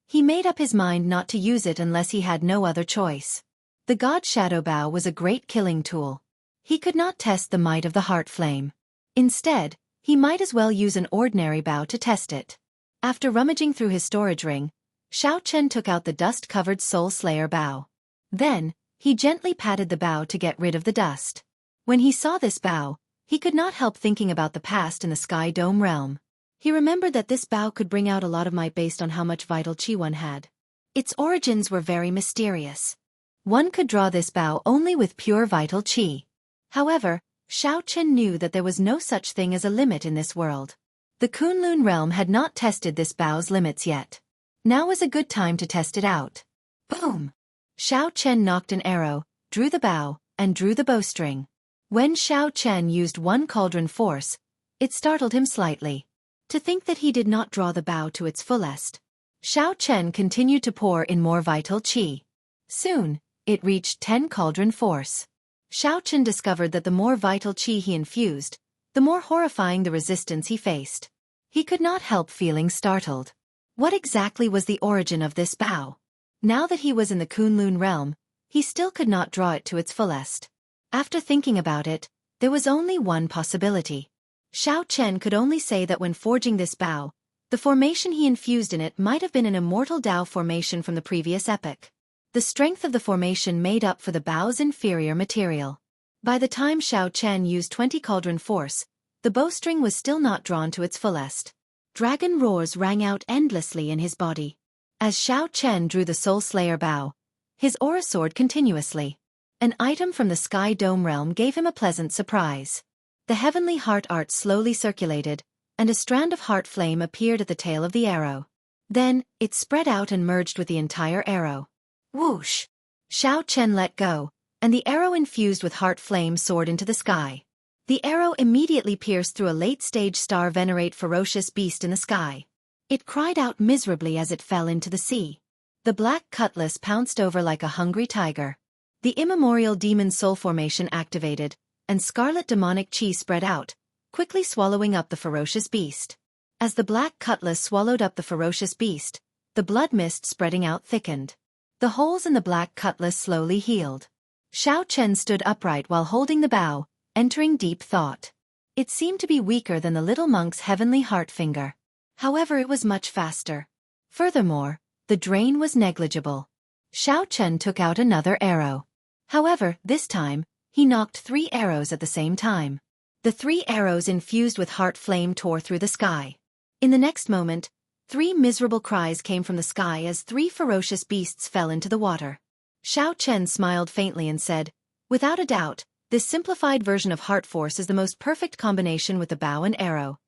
He made up his mind not to use it unless he had no other choice. The god shadow bow was a great killing tool. He could not test the might of the heart flame. Instead, he might as well use an ordinary bow to test it. After rummaging through his storage ring, Xiao Chen took out the dust-covered Soul Slayer bow. Then, he gently patted the bow to get rid of the dust. When he saw this bow, he could not help thinking about the past in the Sky Dome realm. He remembered that this bow could bring out a lot of might based on how much vital chi one had. Its origins were very mysterious. One could draw this bow only with pure vital chi. However, Xiao Chen knew that there was no such thing as a limit in this world. The Kunlun realm had not tested this bow's limits yet. Now was a good time to test it out. Boom! Xiao Chen knocked an arrow, drew the bow, and drew the bowstring. When Xiao Chen used one cauldron force, it startled him slightly. To think that he did not draw the bow to its fullest. Xiao Chen continued to pour in more vital chi. Soon, it reached 10 cauldron force. Xiao Chen discovered that the more vital chi he infused, the more horrifying the resistance he faced. He could not help feeling startled. What exactly was the origin of this bow? Now that he was in the Kunlun realm, he still could not draw it to its fullest. After thinking about it, there was only one possibility. Xiao Chen could only say that when forging this bow, the formation he infused in it might have been an immortal Dao formation from the previous epoch. The strength of the formation made up for the bow's inferior material. By the time Xiao Chen used 20 cauldron force, the bowstring was still not drawn to its fullest. Dragon roars rang out endlessly in his body. As Xiao Chen drew the Soul Slayer bow, his aura soared continuously. An item from the Sky Dome realm gave him a pleasant surprise. The heavenly heart art slowly circulated, and a strand of heart flame appeared at the tail of the arrow. Then, it spread out and merged with the entire arrow. Whoosh! Xiao Chen let go, and the arrow infused with heart flame soared into the sky. The arrow immediately pierced through a late-stage star venerate ferocious beast in the sky. It cried out miserably as it fell into the sea. The black cutlass pounced over like a hungry tiger. The immemorial demon soul formation activated, and scarlet demonic chi spread out, quickly swallowing up the ferocious beast. As the black cutlass swallowed up the ferocious beast, the blood mist spreading out thickened. The holes in the black cutlass slowly healed. Xiao Chen stood upright while holding the bow, entering deep thought. It seemed to be weaker than the little monk's heavenly heart finger. However, it was much faster. Furthermore, the drain was negligible. Xiao Chen took out another arrow. However, this time, he knocked 3 arrows at the same time. The 3 arrows infused with heart flame tore through the sky. In the next moment, 3 miserable cries came from the sky as 3 ferocious beasts fell into the water. Xiao Chen smiled faintly and said, "Without a doubt, this simplified version of heart force is the most perfect combination with the bow and arrow."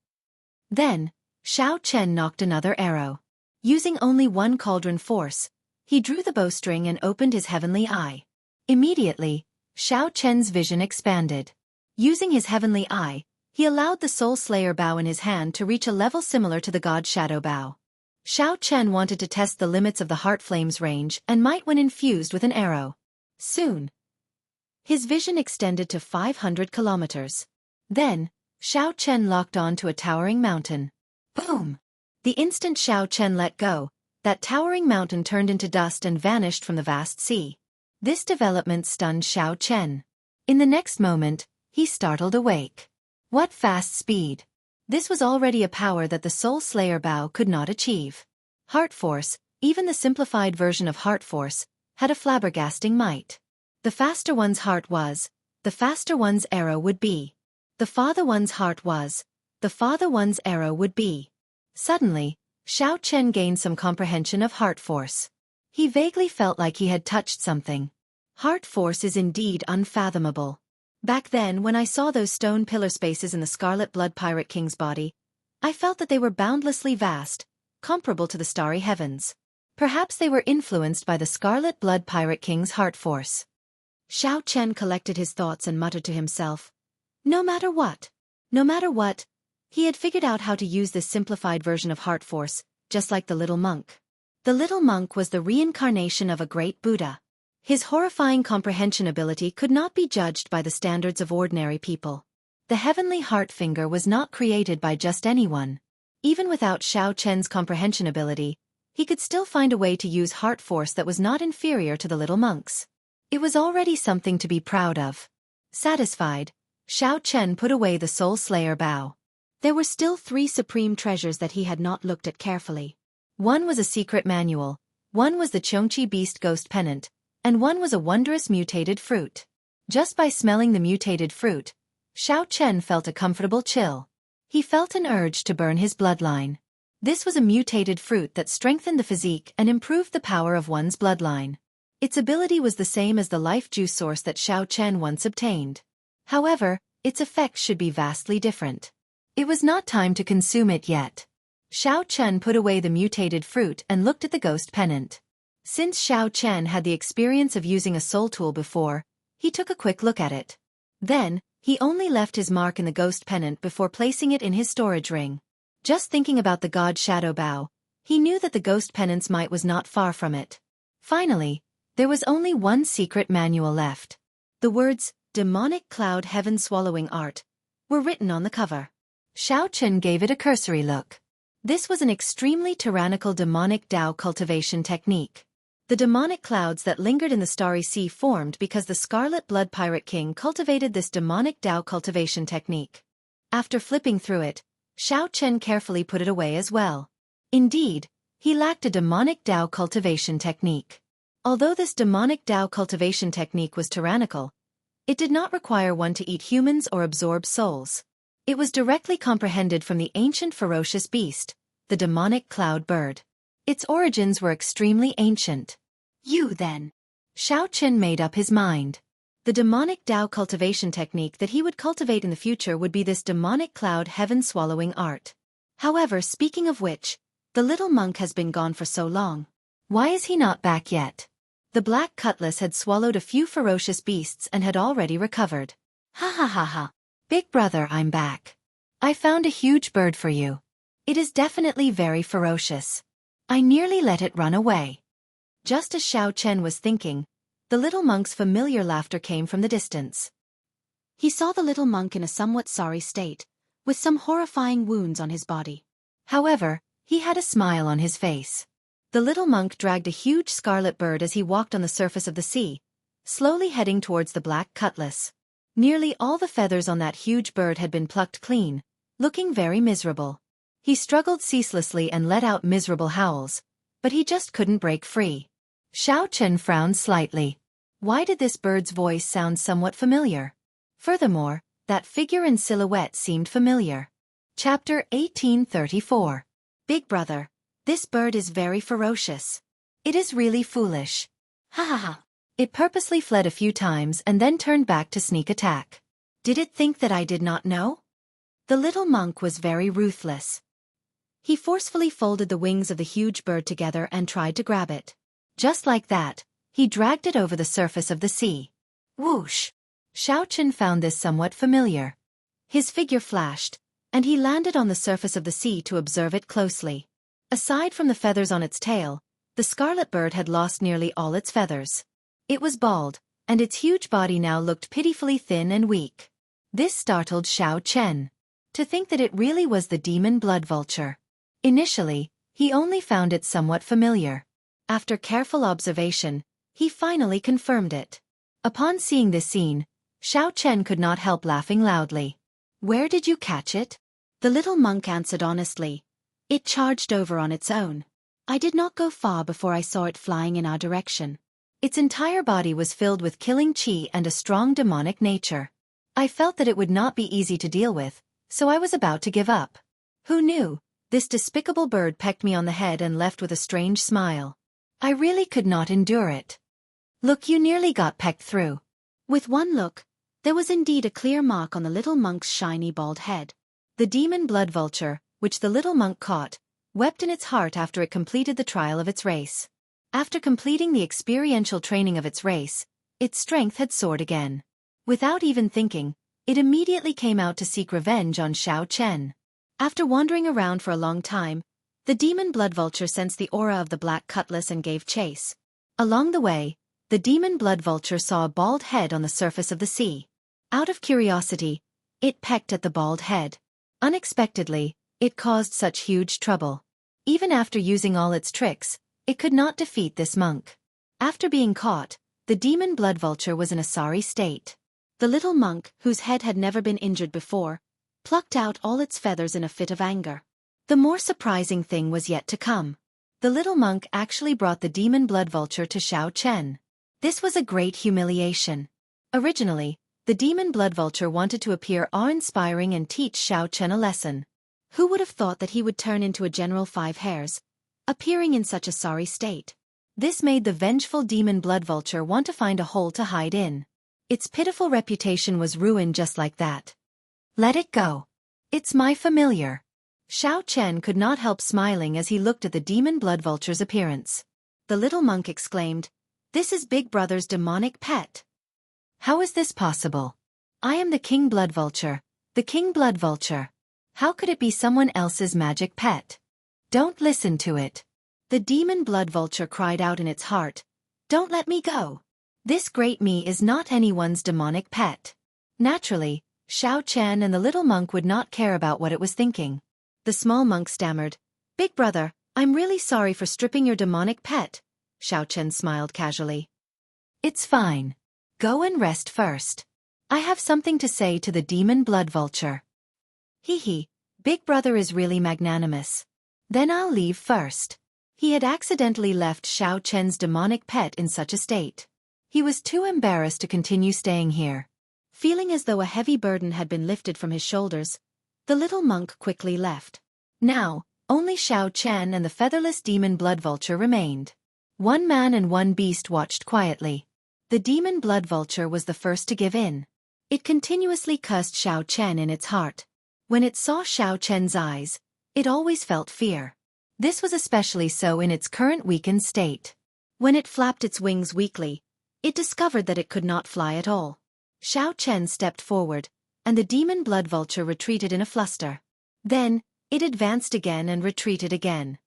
Then, Xiao Chen knocked another arrow. Using only 1 cauldron force, he drew the bowstring and opened his heavenly eye. Immediately, Xiao Chen's vision expanded. Using his heavenly eye, he allowed the Soul Slayer bow in his hand to reach a level similar to the God Shadow bow. Xiao Chen wanted to test the limits of the heart flame's range and might when infused with an arrow. Soon, his vision extended to 500 kilometers. Then, Xiao Chen locked on to a towering mountain. Boom! The instant Xiao Chen let go, that towering mountain turned into dust and vanished from the vast sea. This development stunned Xiao Chen. In the next moment, he startled awake. What fast speed! This was already a power that the Soul Slayer bow could not achieve. Heart Force, even the simplified version of Heart Force, had a flabbergasting might. The faster one's heart was, the faster one's arrow would be. The farther one's heart was, the farther one's arrow would be. Suddenly, Xiao Chen gained some comprehension of Heart Force. He vaguely felt like he had touched something. Heart Force is indeed unfathomable. Back then when I saw those stone pillar spaces in the Scarlet Blood Pirate King's body, I felt that they were boundlessly vast, comparable to the starry heavens. Perhaps they were influenced by the Scarlet Blood Pirate King's heart force. Xiao Chen collected his thoughts and muttered to himself. No matter what, he had figured out how to use this simplified version of heart force, just like the little monk. The little monk was the reincarnation of a great Buddha. His horrifying comprehension ability could not be judged by the standards of ordinary people. The heavenly heart finger was not created by just anyone. Even without Xiao Chen's comprehension ability, he could still find a way to use heart force that was not inferior to the little monk's. It was already something to be proud of. Satisfied, Xiao Chen put away the Soul Slayer bow. There were still 3 supreme treasures that he had not looked at carefully. One was a secret manual, one was the Chongqi Beast Ghost Pennant, and one was a wondrous mutated fruit. Just by smelling the mutated fruit, Xiao Chen felt a comfortable chill. He felt an urge to burn his bloodline. This was a mutated fruit that strengthened the physique and improved the power of one's bloodline. Its ability was the same as the life juice source that Xiao Chen once obtained. However, its effects should be vastly different. It was not time to consume it yet. Xiao Chen put away the mutated fruit and looked at the ghost pennant. Since Xiao Chen had the experience of using a soul tool before, he took a quick look at it. Then, he only left his mark in the ghost pennant before placing it in his storage ring. Just thinking about the God Shadow bow, he knew that the ghost pennant's might was not far from it. Finally, there was only one secret manual left. The words, Demonic Cloud Heaven Swallowing Art, were written on the cover. Xiao Chen gave it a cursory look. This was an extremely tyrannical demonic Dao cultivation technique. The demonic clouds that lingered in the starry sea formed because the Scarlet Blood Pirate King cultivated this demonic Dao cultivation technique. After flipping through it, Xiao Chen carefully put it away as well. Indeed, he lacked a demonic Dao cultivation technique. Although this demonic Dao cultivation technique was tyrannical, it did not require one to eat humans or absorb souls. It was directly comprehended from the ancient ferocious beast, the demonic cloud bird. Its origins were extremely ancient. Then. Xiao Chen made up his mind. The demonic Dao cultivation technique that he would cultivate in the future would be this demonic cloud heaven swallowing art. However, speaking of which, the little monk has been gone for so long. Why is he not back yet? The black cutlass had swallowed a few ferocious beasts and had already recovered. Ha ha ha ha. Big brother, I'm back. I found a huge bird for you. It is definitely very ferocious. I nearly let it run away. Just as Xiao Chen was thinking, the little monk's familiar laughter came from the distance. He saw the little monk in a somewhat sorry state, with some horrifying wounds on his body. However, he had a smile on his face. The little monk dragged a huge scarlet bird as he walked on the surface of the sea, slowly heading towards the black cutlass. Nearly all the feathers on that huge bird had been plucked clean, looking very miserable. He struggled ceaselessly and let out miserable howls, but he just couldn't break free. Xiao Chen frowned slightly. Why did this bird's voice sound somewhat familiar? Furthermore, that figure and silhouette seemed familiar. Chapter 1834. Big brother, this bird is very ferocious. It is really foolish. Ha ha ha. It purposely fled a few times and then turned back to sneak attack. Did it think that I did not know? The little monk was very ruthless. He forcefully folded the wings of the huge bird together and tried to grab it. Just like that, he dragged it over the surface of the sea. Whoosh! Xiao Chen found this somewhat familiar. His figure flashed, and he landed on the surface of the sea to observe it closely. Aside from the feathers on its tail, the scarlet bird had lost nearly all its feathers. It was bald, and its huge body now looked pitifully thin and weak. This startled Xiao Chen. To think that it really was the demon blood vulture. Initially, he only found it somewhat familiar. After careful observation, he finally confirmed it. Upon seeing this scene, Xiao Chen could not help laughing loudly. Where did you catch it? The little monk answered honestly. It charged over on its own. I did not go far before I saw it flying in our direction. Its entire body was filled with killing qi and a strong demonic nature. I felt that it would not be easy to deal with, so I was about to give up. Who knew? This despicable bird pecked me on the head and left with a strange smile. I really could not endure it. Look, you nearly got pecked through. With one look, there was indeed a clear mark on the little monk's shiny bald head. The demon blood vulture, which the little monk caught, wept in its heart after it completed the trial of its race. After completing the experiential training of its race, its strength had soared again. Without even thinking, it immediately came out to seek revenge on Xiao Chen. After wandering around for a long time, the demon blood vulture sensed the aura of the black cutlass and gave chase. Along the way, the demon blood vulture saw a bald head on the surface of the sea. Out of curiosity, it pecked at the bald head. Unexpectedly, it caused such huge trouble. Even after using all its tricks, it could not defeat this monk. After being caught, the demon blood vulture was in a sorry state. The little monk, whose head had never been injured before, plucked out all its feathers in a fit of anger. The more surprising thing was yet to come. The little monk actually brought the demon blood vulture to Xiao Chen. This was a great humiliation. Originally, the demon blood vulture wanted to appear awe-inspiring and teach Xiao Chen a lesson. Who would have thought that he would turn into a General Five Hairs, appearing in such a sorry state? This made the vengeful demon blood vulture want to find a hole to hide in. Its pitiful reputation was ruined just like that. Let it go. It's my familiar. Xiao Chen could not help smiling as he looked at the demon blood vulture's appearance. The little monk exclaimed, "This is Big Brother's demonic pet." How is this possible? I am the king blood vulture, the king blood vulture. How could it be someone else's magic pet? Don't listen to it. The demon blood vulture cried out in its heart, "Don't let me go. This great me is not anyone's demonic pet." Naturally, Xiao Chen and the little monk would not care about what it was thinking. The small monk stammered, "Big brother, I'm really sorry for stripping your demonic pet." Xiao Chen smiled casually. "It's fine. Go and rest first. I have something to say to the demon blood vulture." Hee, Big brother is really magnanimous. Then I'll leave first. He had accidentally left Xiao Chen's demonic pet in such a state. He was too embarrassed to continue staying here. Feeling as though a heavy burden had been lifted from his shoulders, the little monk quickly left. Now, only Xiao Chen and the featherless demon blood vulture remained. One man and one beast watched quietly. The demon blood vulture was the first to give in. It continuously cursed Xiao Chen in its heart. When it saw Xiao Chen's eyes, it always felt fear. This was especially so in its current weakened state. When it flapped its wings weakly, it discovered that it could not fly at all. Xiao Chen stepped forward, and the demon blood vulture retreated in a fluster. Then, it advanced again and retreated again.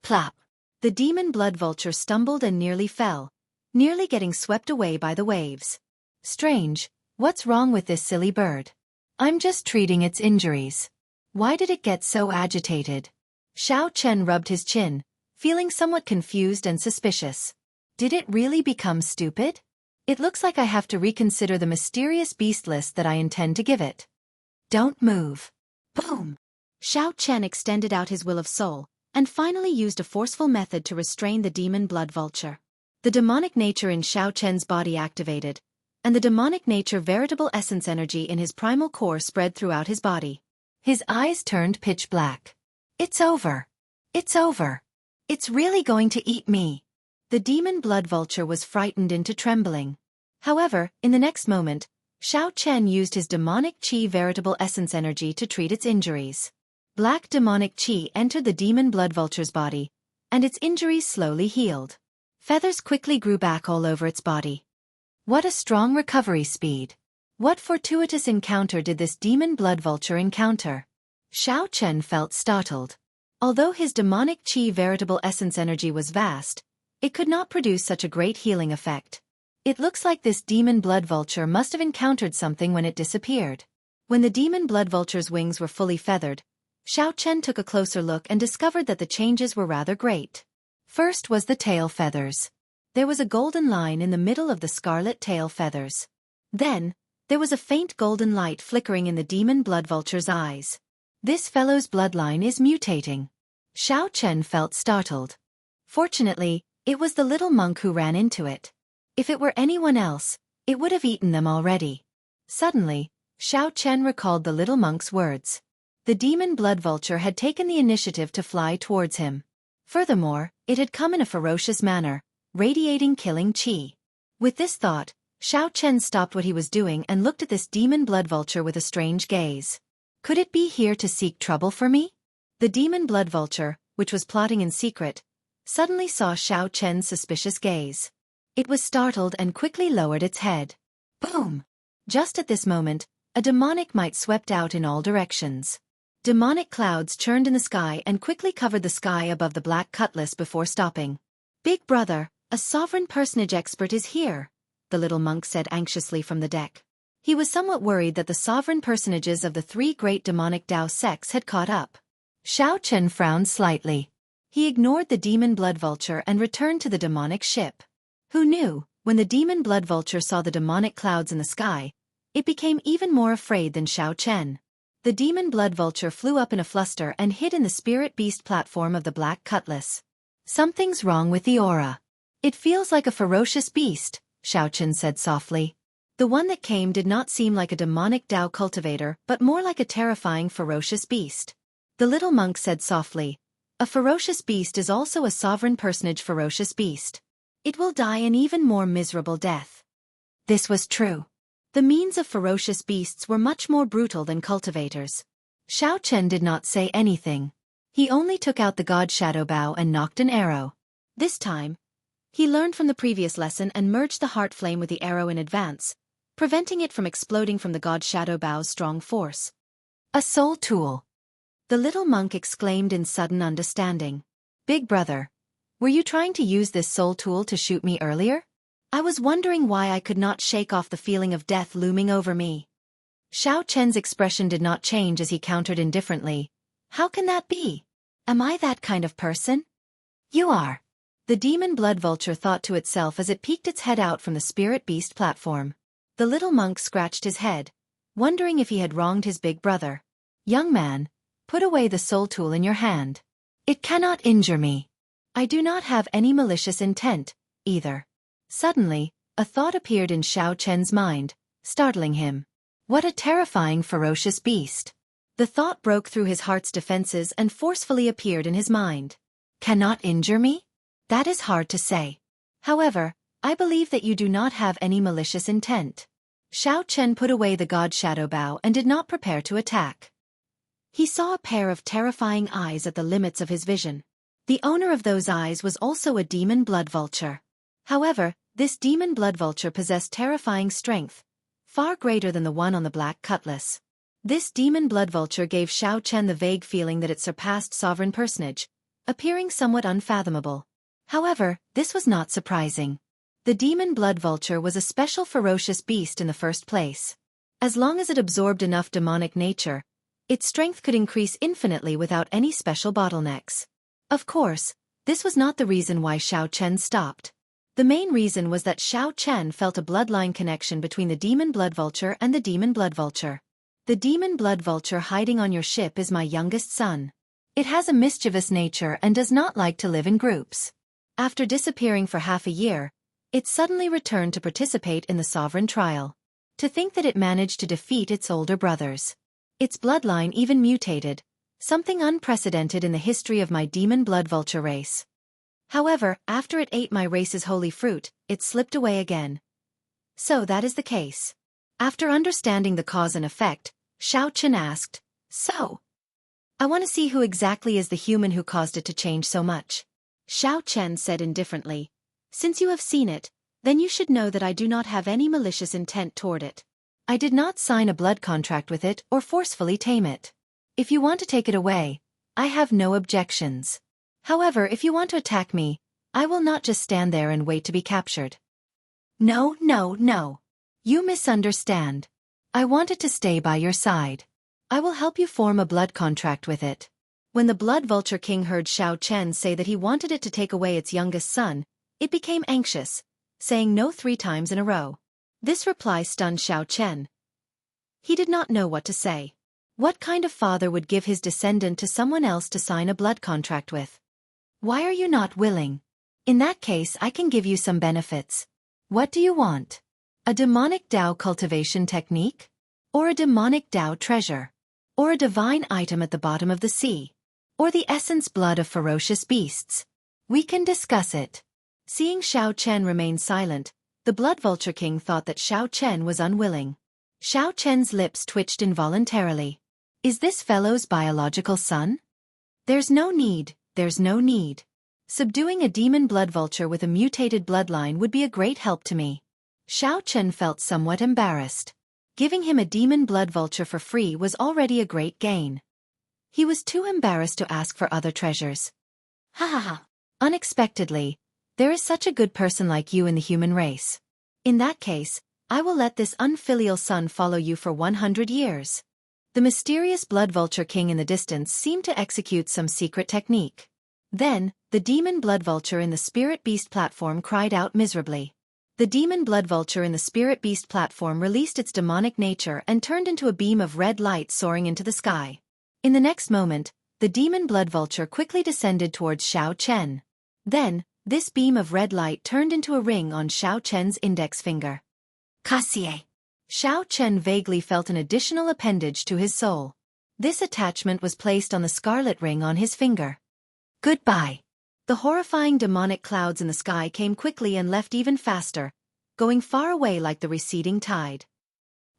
Plop! The demon blood vulture stumbled and nearly fell, nearly getting swept away by the waves. Strange, what's wrong with this silly bird? I'm just treating its injuries. Why did it get so agitated? Xiao Chen rubbed his chin, feeling somewhat confused and suspicious. Did it really become stupid? It looks like I have to reconsider the mysterious beast list that I intend to give it. Don't move. Boom! Xiao Chen extended out his will of soul, and finally used a forceful method to restrain the demon blood vulture. The demonic nature in Xiao Chen's body activated, and the demonic nature veritable essence energy in his primal core spread throughout his body. His eyes turned pitch black. It's over. It's over. It's really going to eat me. The demon blood vulture was frightened into trembling. However, in the next moment, Xiao Chen used his demonic qi veritable essence energy to treat its injuries. Black demonic qi entered the demon blood vulture's body, and its injuries slowly healed. Feathers quickly grew back all over its body. What a strong recovery speed. What fortuitous encounter did this demon blood vulture encounter? Xiao Chen felt startled. Although his demonic qi veritable essence energy was vast, it could not produce such a great healing effect. It looks like this demon blood vulture must have encountered something when it disappeared. When the demon blood vulture's wings were fully feathered, Xiao Chen took a closer look and discovered that the changes were rather great. First was the tail feathers. There was a golden line in the middle of the scarlet tail feathers. Then, there was a faint golden light flickering in the demon blood vulture's eyes. This fellow's bloodline is mutating. Xiao Chen felt startled. Fortunately, it was the little monk who ran into it. If it were anyone else, it would have eaten them already. Suddenly, Xiao Chen recalled the little monk's words. The demon blood vulture had taken the initiative to fly towards him. Furthermore, it had come in a ferocious manner, radiating killing qi. With this thought, Xiao Chen stopped what he was doing and looked at this demon blood vulture with a strange gaze. Could it be here to seek trouble for me? The demon blood vulture, which was plotting in secret, suddenly saw Xiao Chen's suspicious gaze. It was startled and quickly lowered its head. Boom! Just at this moment, a demonic might swept out in all directions. Demonic clouds churned in the sky and quickly covered the sky above the black cutlass before stopping. Big brother, a sovereign personage expert is here, the little monk said anxiously from the deck. He was somewhat worried that the sovereign personages of the three great demonic Dao sects had caught up. Xiao Chen frowned slightly. He ignored the demon blood vulture and returned to the demonic ship. Who knew, when the demon blood vulture saw the demonic clouds in the sky, it became even more afraid than Xiao Chen. The demon blood vulture flew up in a fluster and hid in the spirit beast platform of the black cutlass. Something's wrong with the aura. It feels like a ferocious beast, Xiao Chen said softly. The one that came did not seem like a demonic Dao cultivator but more like a terrifying ferocious beast. The little monk said softly, a ferocious beast is also a sovereign personage ferocious beast. It will die an even more miserable death. This was true. The means of ferocious beasts were much more brutal than cultivators. Xiao Chen did not say anything. He only took out the god shadow bow and knocked an arrow. This time, he learned from the previous lesson and merged the heart flame with the arrow in advance, preventing it from exploding from the god shadow bow's strong force. A soul tool. The little monk exclaimed in sudden understanding. Big brother, were you trying to use this soul tool to shoot me earlier? I was wondering why I could not shake off the feeling of death looming over me. Xiao Chen's expression did not change as he countered indifferently. How can that be? Am I that kind of person? You are. The demon blood vulture thought to itself as it peeked its head out from the spirit beast platform. The little monk scratched his head, wondering if he had wronged his big brother. Young man, put away the soul tool in your hand. It cannot injure me. I do not have any malicious intent, either. Suddenly, a thought appeared in Xiao Chen's mind, startling him. What a terrifying ferocious beast. The thought broke through his heart's defenses and forcefully appeared in his mind. Cannot injure me? That is hard to say. However, I believe that you do not have any malicious intent. Xiao Chen put away the god shadow bow and did not prepare to attack. He saw a pair of terrifying eyes at the limits of his vision. The owner of those eyes was also a demon blood vulture. However, this demon blood vulture possessed terrifying strength, far greater than the one on the black cutlass. This demon blood vulture gave Xiao Chen the vague feeling that it surpassed sovereign personage, appearing somewhat unfathomable. However, this was not surprising. The demon blood vulture was a special ferocious beast in the first place. As long as it absorbed enough demonic nature, its strength could increase infinitely without any special bottlenecks. Of course, this was not the reason why Xiao Chen stopped. The main reason was that Xiao Chen felt a bloodline connection between the demon blood vulture and the demon blood vulture. The demon blood vulture hiding on your ship is my youngest son. It has a mischievous nature and does not like to live in groups. After disappearing for half a year, it suddenly returned to participate in the sovereign trial. To think that it managed to defeat its older brothers. Its bloodline even mutated, something unprecedented in the history of my demon blood vulture race. However, after it ate my race's holy fruit, it slipped away again. So that is the case. After understanding the cause and effect, Xiao Chen asked, "So? I want to see who exactly is the human who caused it to change so much." Xiao Chen said indifferently, "Since you have seen it, then you should know that I do not have any malicious intent toward it. I did not sign a blood contract with it or forcefully tame it. If you want to take it away, I have no objections. However, if you want to attack me, I will not just stand there and wait to be captured." "No, no, no. You misunderstand. I want it to stay by your side. I will help you form a blood contract with it." When the Blood Vulture King heard Xiao Chen say that he wanted it to take away its youngest son, it became anxious, saying no 3 times in a row. This reply stunned Xiao Chen. He did not know what to say. What kind of father would give his descendant to someone else to sign a blood contract with? "Why are you not willing? In that case, I can give you some benefits. What do you want? A demonic Dao cultivation technique? Or a demonic Dao treasure? Or a divine item at the bottom of the sea? Or the essence blood of ferocious beasts? We can discuss it." Seeing Xiao Chen remain silent, the Blood Vulture King thought that Xiao Chen was unwilling. Xiao Chen's lips twitched involuntarily. Is this fellow's biological son? There's no need. Subduing a demon blood vulture with a mutated bloodline would be a great help to me. Xiao Chen felt somewhat embarrassed. Giving him a demon blood vulture for free was already a great gain. He was too embarrassed to ask for other treasures. "Ha ha ha. Unexpectedly, there is such a good person like you in the human race. In that case, I will let this unfilial son follow you for 100 years. The mysterious Blood Vulture King in the distance seemed to execute some secret technique. Then, the demon blood vulture in the Spirit Beast platform cried out miserably. The demon blood vulture in the Spirit Beast platform released its demonic nature and turned into a beam of red light soaring into the sky. In the next moment, the demon blood vulture quickly descended towards Xiao Chen. Then, this beam of red light turned into a ring on Xiao Chen's index finger. Kasie. Xiao Chen vaguely felt an additional appendage to his soul. This attachment was placed on the scarlet ring on his finger. Goodbye. The horrifying demonic clouds in the sky came quickly and left even faster, going far away like the receding tide.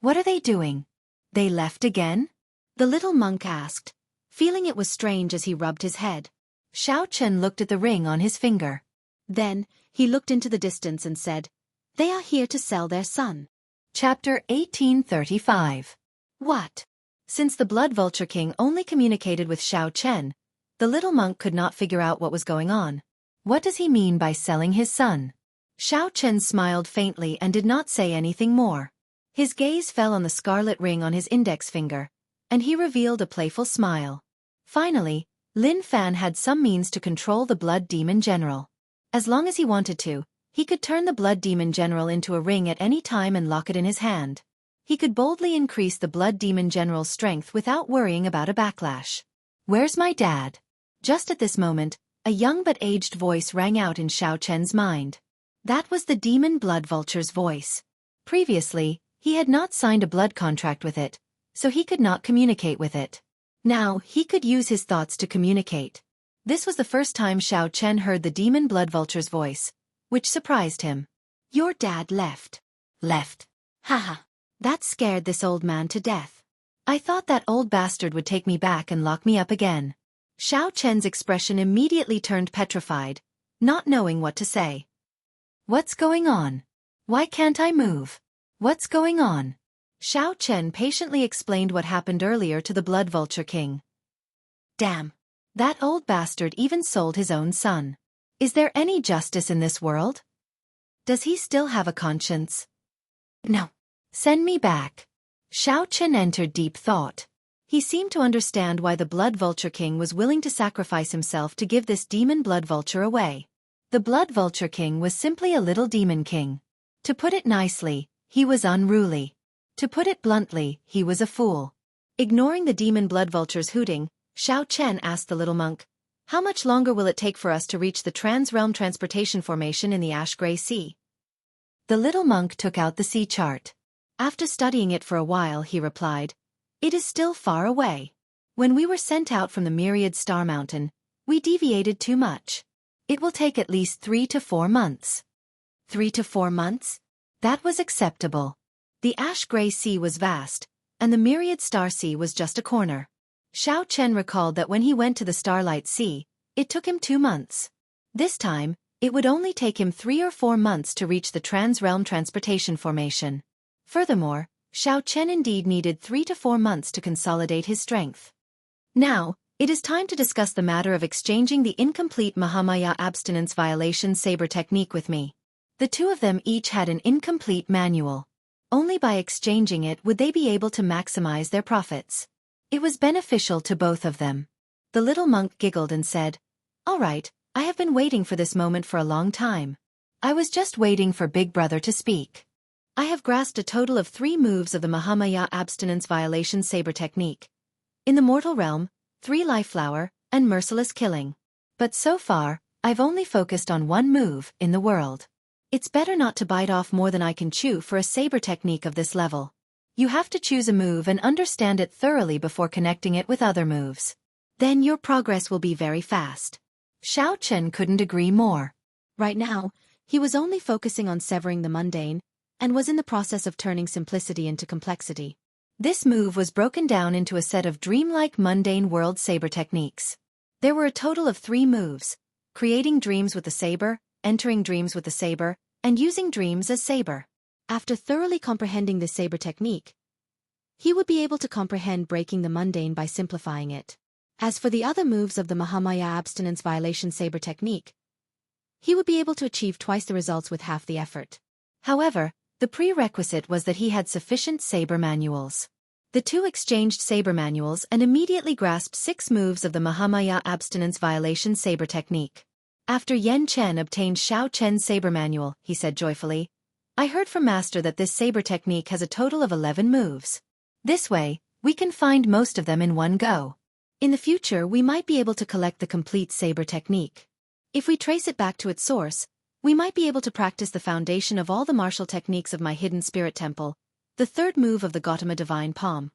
What are they doing? They left again? The little monk asked, feeling it was strange as he rubbed his head. Xiao Chen looked at the ring on his finger. Then, he looked into the distance and said, "They are here to sell their son." Chapter 1835. What? Since the Blood Vulture King only communicated with Xiao Chen, the little monk could not figure out what was going on. What does he mean by selling his son? Xiao Chen smiled faintly and did not say anything more. His gaze fell on the scarlet ring on his index finger, and he revealed a playful smile. Finally, Lin Fan had some means to control the Blood Demon General. As long as he wanted to, he could turn the Blood Demon General into a ring at any time and lock it in his hand. He could boldly increase the Blood Demon General's strength without worrying about a backlash. Where's my dad? Just at this moment, a young but aged voice rang out in Xiao Chen's mind. That was the Demon Blood Vulture's voice. Previously, he had not signed a blood contract with it, so he could not communicate with it. Now, he could use his thoughts to communicate. This was the first time Xiao Chen heard the Demon Blood Vulture's voice, which surprised him. Your dad left. Left. Haha. That scared this old man to death. I thought that old bastard would take me back and lock me up again. Xiao Chen's expression immediately turned petrified, not knowing what to say. What's going on? Why can't I move? What's going on? Xiao Chen patiently explained what happened earlier to the Blood Vulture King. Damn. That old bastard even sold his own son. Is there any justice in this world? Does he still have a conscience? No. Send me back. Xiao Chen entered deep thought. He seemed to understand why the Blood Vulture King was willing to sacrifice himself to give this demon blood vulture away. The Blood Vulture King was simply a little demon king. To put it nicely, he was unruly. To put it bluntly, he was a fool. Ignoring the demon blood vulture's hooting, Xiao Chen asked the little monk, "How much longer will it take for us to reach the trans-realm transportation formation in the ash-gray sea?" The little monk took out the sea chart. After studying it for a while, he replied, "It is still far away. When we were sent out from the myriad star mountain, we deviated too much. It will take at least 3 to 4 months. 3 to 4 months? That was acceptable. The ash-gray sea was vast, and the myriad star sea was just a corner. Xiao Chen recalled that when he went to the Starlight Sea, it took him 2 months. This time, it would only take him 3 or 4 months to reach the trans-realm transportation formation. Furthermore, Xiao Chen indeed needed 3 to 4 months to consolidate his strength. Now, it is time to discuss the matter of exchanging the incomplete Mahamaya abstinence violation saber technique with me. The two of them each had an incomplete manual. Only by exchanging it would they be able to maximize their profits. It was beneficial to both of them. The little monk giggled and said, "All right, I have been waiting for this moment for a long time. I was just waiting for Big Brother to speak. I have grasped a total of 3 moves of the Mahamaya abstinence violation saber technique. In the mortal realm, 3 life flower, and merciless killing. But so far, I've only focused on 1 move in the world. It's better not to bite off more than I can chew for a saber technique of this level. You have to choose a move and understand it thoroughly before connecting it with other moves. Then your progress will be very fast." Xiao Chen couldn't agree more. Right now, he was only focusing on severing the mundane, and was in the process of turning simplicity into complexity. This move was broken down into a set of dreamlike mundane world saber techniques. There were a total of 3 moves: creating dreams with the saber, entering dreams with the saber, and using dreams as saber. After thoroughly comprehending this saber technique, he would be able to comprehend breaking the mundane by simplifying it. As for the other moves of the Mahamaya abstinence violation saber technique, he would be able to achieve twice the results with half the effort. However, the prerequisite was that he had sufficient saber manuals. The two exchanged saber manuals and immediately grasped 6 moves of the Mahamaya abstinence violation saber technique. After Yan Chen obtained Xiao Chen's saber manual, he said joyfully, "I heard from Master that this saber technique has a total of 11 moves. This way, we can find most of them in one go. In the future, we might be able to collect the complete saber technique. If we trace it back to its source, we might be able to practice the foundation of all the martial techniques of my hidden spirit temple, the 3rd move of the Gautama divine palm."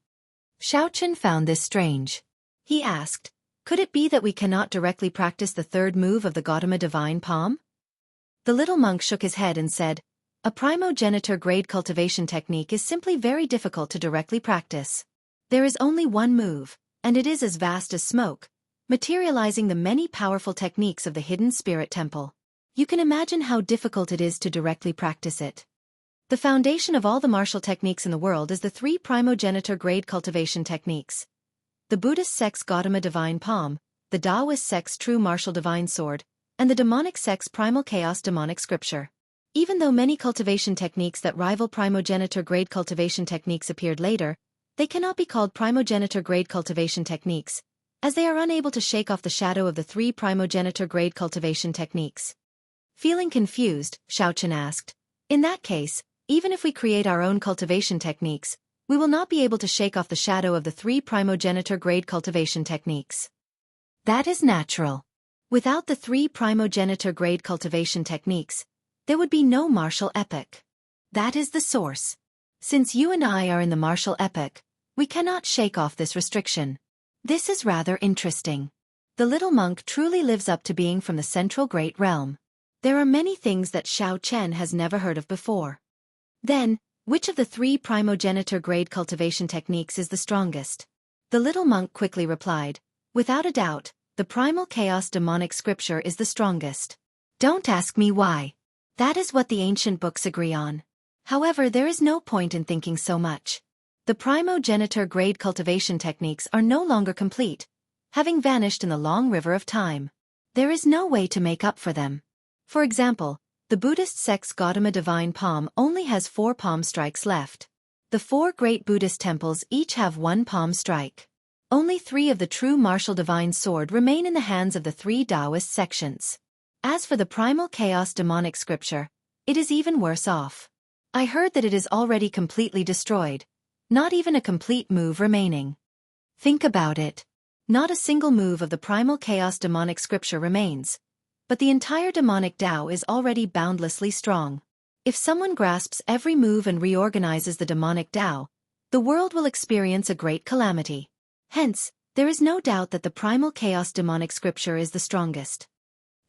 Xiao Chen found this strange. He asked, "Could it be that we cannot directly practice the 3rd move of the Gautama divine palm?" The little monk shook his head and said, "A primogenitor grade cultivation technique is simply very difficult to directly practice. There is only 1 move, and it is as vast as smoke, materializing the many powerful techniques of the hidden spirit temple. You can imagine how difficult it is to directly practice it. The foundation of all the martial techniques in the world is the 3 primogenitor grade cultivation techniques: the Buddhist sect's Gautama divine palm, the Taoist sect's true martial divine sword, and the demonic sect's primal chaos demonic scripture. Even though many cultivation techniques that rival primogenitor grade cultivation techniques appeared later, they cannot be called primogenitor grade cultivation techniques, as they are unable to shake off the shadow of the 3 primogenitor grade cultivation techniques." Feeling confused, Xiao Chen asked, "In that case, even if we create our own cultivation techniques, we will not be able to shake off the shadow of the 3 primogenitor grade cultivation techniques." "That is natural. Without the 3 primogenitor grade cultivation techniques, there would be no martial epic. That is the source. Since you and I are in the martial epic, we cannot shake off this restriction. This is rather interesting. The little monk truly lives up to being from the central great realm. There are many things that Xiao Chen has never heard of before." "Then, which of the 3 primogenitor grade cultivation techniques is the strongest?" The little monk quickly replied, "Without a doubt, the primal chaos demonic scripture is the strongest. Don't ask me why. That is what the ancient books agree on. However, there is no point in thinking so much. The primogenitor grade cultivation techniques are no longer complete, having vanished in the long river of time. There is no way to make up for them. For example, the Buddhist sect's Gautama divine palm only has 4 palm strikes left. The 4 great Buddhist temples each have 1 palm strike. Only 3 of the true martial divine sword remain in the hands of the 3 Taoist sections. As for the primal chaos demonic scripture, it is even worse off. I heard that it is already completely destroyed, not even a complete move remaining. Think about it. Not a single move of the primal chaos demonic scripture remains, but the entire demonic Tao is already boundlessly strong. If someone grasps every move and reorganizes the demonic Tao, the world will experience a great calamity. Hence, there is no doubt that the primal chaos demonic scripture is the strongest.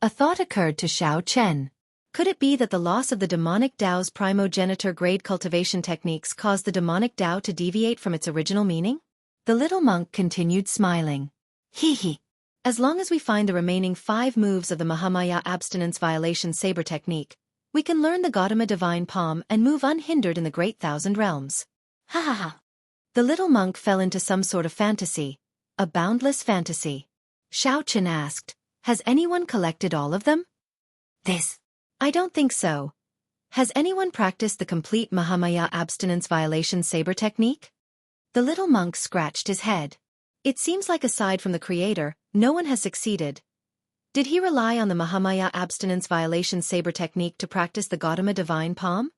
A thought occurred to Xiao Chen. Could it be that the loss of the demonic Tao's primogenitor grade cultivation techniques caused the demonic Tao to deviate from its original meaning? The little monk continued smiling. Hee. As long as we find the remaining 5 moves of the Mahamaya abstinence violation saber technique, we can learn the Gautama divine palm and move unhindered in the great thousand realms. Ha ha ha. The little monk fell into some sort of fantasy, a boundless fantasy. Xiao Chen asked, has anyone collected all of them? I don't think so. Has anyone practiced the complete Mahamaya abstinence violation saber technique? The little monk scratched his head. It seems like aside from the creator, no one has succeeded. Did he rely on the Mahamaya abstinence violation saber technique to practice the Gautama divine palm?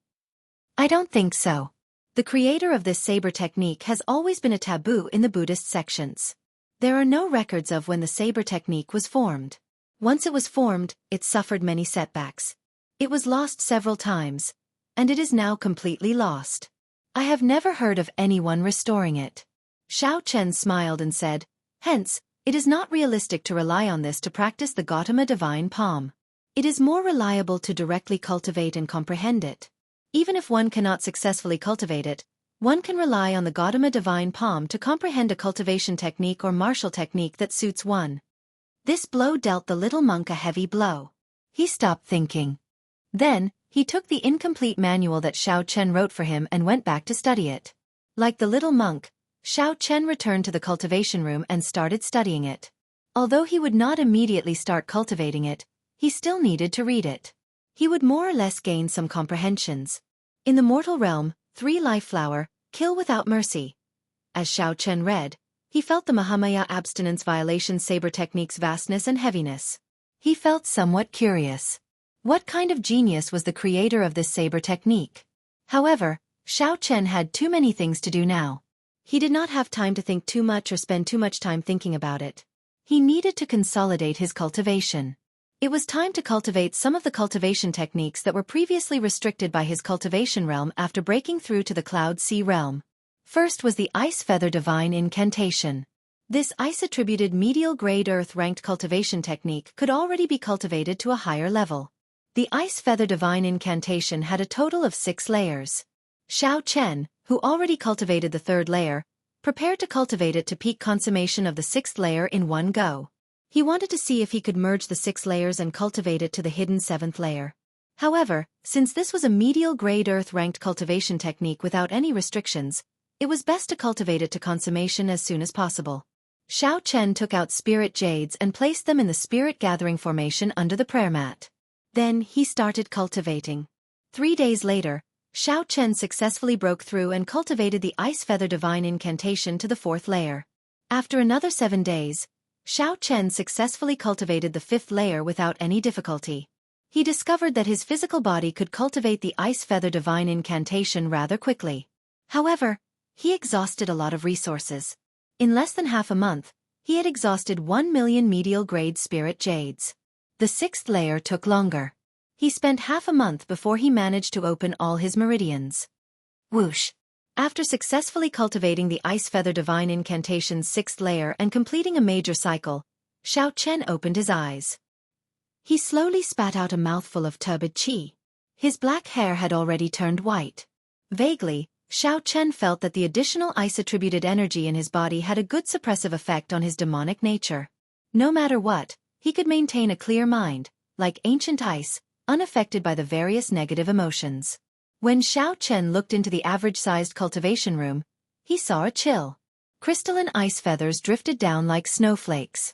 I don't think so. The creator of this saber technique has always been a taboo in the Buddhist sections. There are no records of when the saber technique was formed. Once it was formed, it suffered many setbacks. It was lost several times, and it is now completely lost. I have never heard of anyone restoring it. Xiao Chen smiled and said, hence, it is not realistic to rely on this to practice the Gautama divine palm. It is more reliable to directly cultivate and comprehend it. Even if one cannot successfully cultivate it, one can rely on the Gautama divine palm to comprehend a cultivation technique or martial technique that suits one. This blow dealt the little monk a heavy blow. He stopped thinking. Then, he took the incomplete manual that Xiao Chen wrote for him and went back to study it. Like the little monk, Xiao Chen returned to the cultivation room and started studying it. Although he would not immediately start cultivating it, he still needed to read it. He would more or less gain some comprehensions. In the mortal realm, 3 life flower, kill without mercy. As Xiao Chen read, he felt the Mahamaya abstinence violation saber technique's vastness and heaviness. He felt somewhat curious. What kind of genius was the creator of this saber technique? However, Xiao Chen had too many things to do now. He did not have time to think too much or spend too much time thinking about it. He needed to consolidate his cultivation. It was time to cultivate some of the cultivation techniques that were previously restricted by his cultivation realm after breaking through to the Cloud Sea realm. First was the Ice Feather Divine Incantation. This ice-attributed medial grade earth-ranked cultivation technique could already be cultivated to a higher level. The Ice Feather Divine Incantation had a total of 6 layers. Xiao Chen, who already cultivated the 3rd layer, prepared to cultivate it to peak consummation of the 6th layer in one go. He wanted to see if he could merge the 6 layers and cultivate it to the hidden 7th layer. However, since this was a medial grade earth-ranked cultivation technique without any restrictions, it was best to cultivate it to consummation as soon as possible. Xiao Chen took out spirit jades and placed them in the spirit gathering formation under the prayer mat. Then he started cultivating. 3 days later, Xiao Chen successfully broke through and cultivated the Ice Feather Divine Incantation to the 4th layer. After another 7 days, Xiao Chen successfully cultivated the 5th layer without any difficulty. He discovered that his physical body could cultivate the Ice Feather Divine Incantation rather quickly. However, he exhausted a lot of resources. In less than half a month, he had exhausted 1 million medial grade spirit jades. The 6th layer took longer. He spent half a month before he managed to open all his meridians. Whoosh! After successfully cultivating the Ice Feather Divine Incantation's 6th layer and completing a major cycle, Xiao Chen opened his eyes. He slowly spat out a mouthful of turbid qi. His black hair had already turned white. Vaguely, Xiao Chen felt that the additional ice-attributed energy in his body had a good suppressive effect on his demonic nature. No matter what, he could maintain a clear mind, like ancient ice, unaffected by the various negative emotions. When Xiao Chen looked into the average-sized cultivation room, he saw a chill. Crystalline ice feathers drifted down like snowflakes.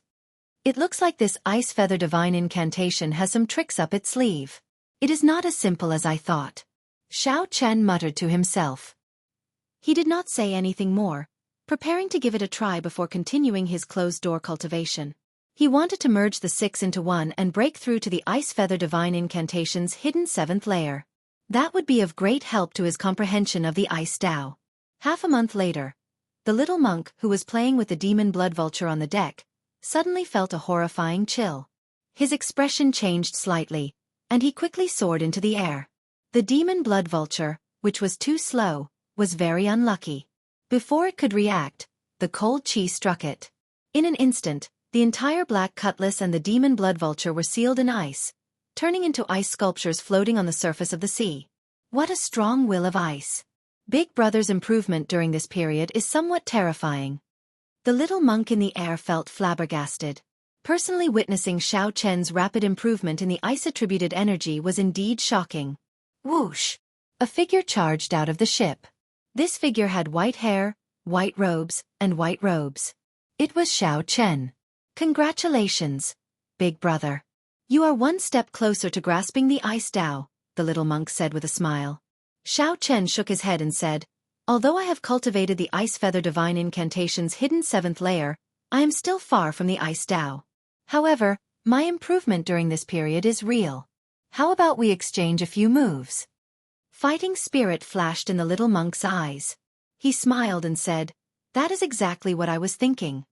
It looks like this Ice Feather Divine Incantation has some tricks up its sleeve. It is not as simple as I thought. Xiao Chen muttered to himself. He did not say anything more, preparing to give it a try before continuing his closed-door cultivation. He wanted to merge the 6 into one and break through to the Ice Feather Divine Incantation's hidden 7th layer. That would be of great help to his comprehension of the Ice Tao. Half a month later, the little monk who was playing with the demon blood vulture on the deck suddenly felt a horrifying chill. His expression changed slightly, and he quickly soared into the air. The demon blood vulture, which was too slow, was very unlucky. Before it could react, the cold chi struck it. In an instant, the entire black cutlass and the demon blood vulture were sealed in ice, turning into ice sculptures floating on the surface of the sea. What a strong will of ice! Big Brother's improvement during this period is somewhat terrifying. The little monk in the air felt flabbergasted. Personally witnessing Xiao Chen's rapid improvement in the ice-attributed energy was indeed shocking. Whoosh! A figure charged out of the ship. This figure had white hair, white robes, and white robes. It was Xiao Chen. Congratulations, Big Brother. You are one step closer to grasping the Ice Tao, the little monk said with a smile. Xiao Chen shook his head and said, although I have cultivated the Ice Feather Divine Incantation's hidden 7th layer, I am still far from the Ice Tao. However, my improvement during this period is real. How about we exchange a few moves? Fighting spirit flashed in the little monk's eyes. He smiled and said, that is exactly what I was thinking.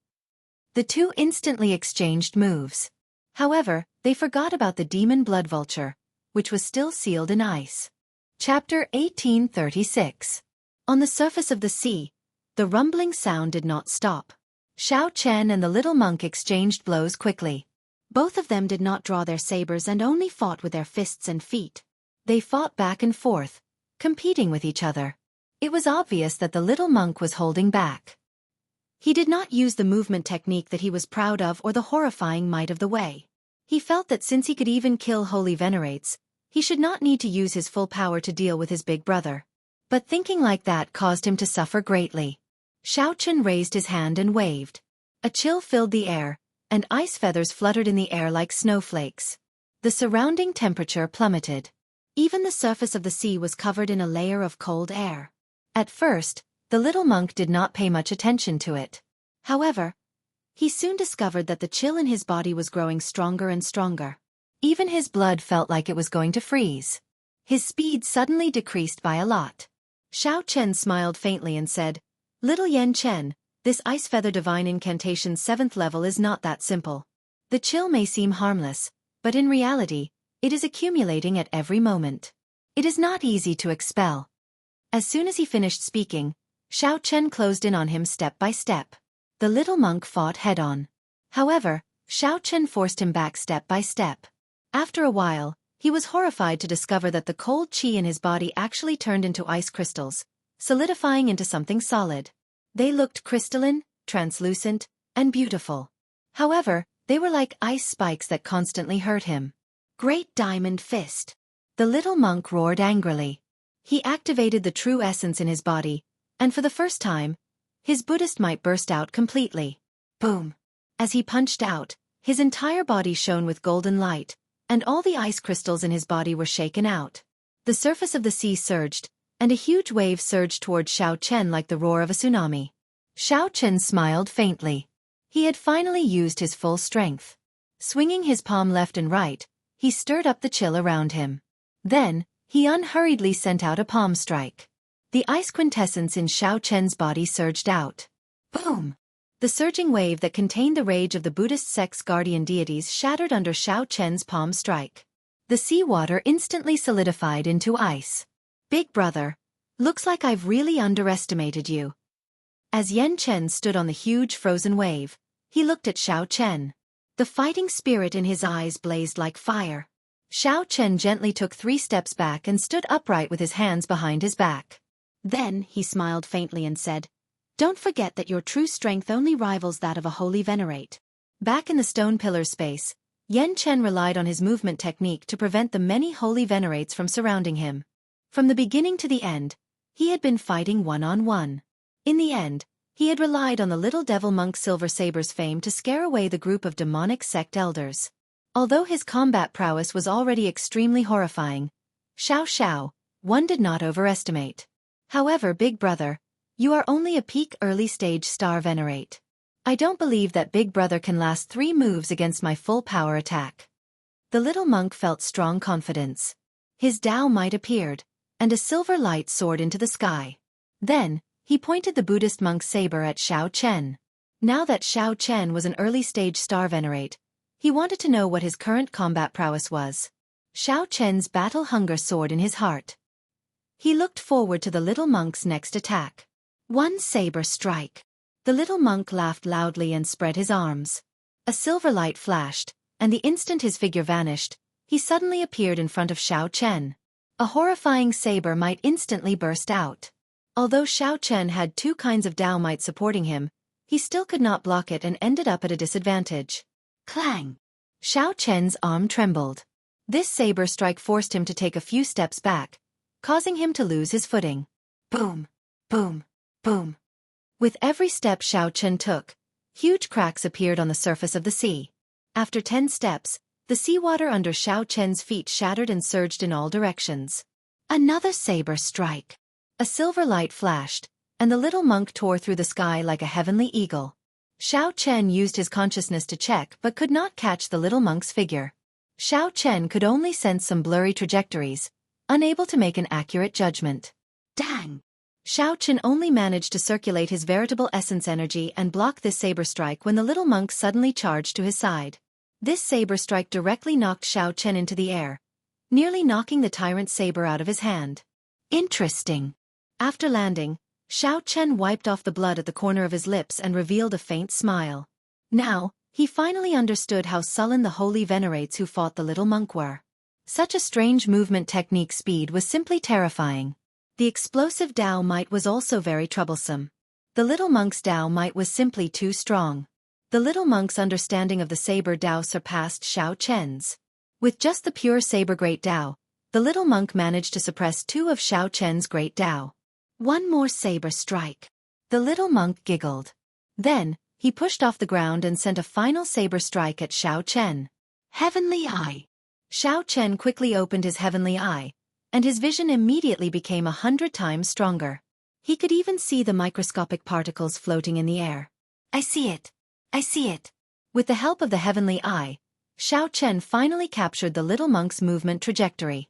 The two instantly exchanged moves. However, they forgot about the demon blood vulture, which was still sealed in ice. Chapter 1836. On the surface of the sea, the rumbling sound did not stop. Xiao Chen and the little monk exchanged blows quickly. Both of them did not draw their sabers and only fought with their fists and feet. They fought back and forth, competing with each other. It was obvious that the little monk was holding back. He did not use the movement technique that he was proud of or the horrifying might of the way. He felt that since he could even kill holy venerates, he should not need to use his full power to deal with his big brother. But thinking like that caused him to suffer greatly. Xiao Chen raised his hand and waved. A chill filled the air, and ice feathers fluttered in the air like snowflakes. The surrounding temperature plummeted. Even the surface of the sea was covered in a layer of cold air. At first, the little monk did not pay much attention to it. However, he soon discovered that the chill in his body was growing stronger and stronger. Even his blood felt like it was going to freeze. His speed suddenly decreased by a lot. Xiao Chen smiled faintly and said, Little Yan Chen, this Ice Feather Divine Incantation's 7th level is not that simple. The chill may seem harmless, but in reality, it is accumulating at every moment. It is not easy to expel. As soon as he finished speaking, Xiao Chen closed in on him step by step. The little monk fought head-on. However, Xiao Chen forced him back step by step. After a while, he was horrified to discover that the cold qi in his body actually turned into ice crystals, solidifying into something solid. They looked crystalline, translucent, and beautiful. However, they were like ice spikes that constantly hurt him. Great Diamond Fist! The little monk roared angrily. He activated the true essence in his body, and for the first time, his Buddhist might burst out completely. Boom! As he punched out, his entire body shone with golden light, and all the ice crystals in his body were shaken out. The surface of the sea surged, and a huge wave surged toward Xiao Chen like the roar of a tsunami. Xiao Chen smiled faintly. He had finally used his full strength. Swinging his palm left and right, he stirred up the chill around him. Then, he unhurriedly sent out a palm strike. The ice quintessence in Xiao Chen's body surged out. Boom! The surging wave that contained the rage of the Buddhist sect's guardian deities shattered under Xiao Chen's palm strike. The seawater instantly solidified into ice. Big Brother, looks like I've really underestimated you. As Yan Chen stood on the huge frozen wave, he looked at Xiao Chen. The fighting spirit in his eyes blazed like fire. Xiao Chen gently took 3 steps back and stood upright with his hands behind his back. Then, he smiled faintly and said, Don't forget that your true strength only rivals that of a holy venerate. Back in the stone pillar space, Yan Chen relied on his movement technique to prevent the many holy venerates from surrounding him. From the beginning to the end, he had been fighting one-on-one. In the end, he had relied on the little devil monk Silver Saber's fame to scare away the group of demonic sect elders. Although his combat prowess was already extremely horrifying, Xiao, one did not overestimate. However, Big Brother, you are only a peak early-stage star venerate. I don't believe that Big Brother can last 3 moves against my full power attack. The little monk felt strong confidence. His Tao might appeared, and a silver light soared into the sky. Then, he pointed the Buddhist monk's saber at Xiao Chen. Now that Xiao Chen was an early-stage star venerate, he wanted to know what his current combat prowess was. Xiao Chen's battle hunger soared in his heart. He looked forward to the little monk's next attack. One saber strike. The little monk laughed loudly and spread his arms. A silver light flashed, and the instant his figure vanished, he suddenly appeared in front of Xiao Chen. A horrifying saber might instantly burst out. Although Xiao Chen had 2 kinds of Dao might supporting him, he still could not block it and ended up at a disadvantage. Clang! Xiao Chen's arm trembled. This saber strike forced him to take a few steps back, causing him to lose his footing. Boom! Boom! Boom! With every step Xiao Chen took, huge cracks appeared on the surface of the sea. After 10 steps, the seawater under Xiao Chen's feet shattered and surged in all directions. Another saber strike. A silver light flashed, and the little monk tore through the sky like a heavenly eagle. Xiao Chen used his consciousness to check but could not catch the little monk's figure. Xiao Chen could only sense some blurry trajectories, unable to make an accurate judgment. Dang! Xiao Chen only managed to circulate his veritable essence energy and block this saber strike when the little monk suddenly charged to his side. This saber strike directly knocked Xiao Chen into the air, nearly knocking the tyrant's saber out of his hand. Interesting. After landing, Xiao Chen wiped off the blood at the corner of his lips and revealed a faint smile. Now, he finally understood how sullen the holy venerates who fought the little monk were. Such a strange movement technique speed was simply terrifying. The explosive Dao might was also very troublesome. The little monk's Dao might was simply too strong. The little monk's understanding of the saber Dao surpassed Xiao Chen's. With just the pure saber great Dao, the little monk managed to suppress 2 of Xiao Chen's great Dao. One more saber strike. The little monk giggled. Then, he pushed off the ground and sent a final saber strike at Xiao Chen. Heavenly Eye. Xiao Chen quickly opened his heavenly eye, and his vision immediately became 100 times stronger. He could even see the microscopic particles floating in the air. I see it. I see it. With the help of the heavenly eye, Xiao Chen finally captured the little monk's movement trajectory.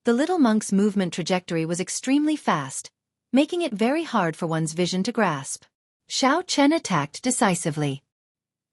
The little monk's movement trajectory was extremely fast, making it very hard for one's vision to grasp. Xiao Chen attacked decisively.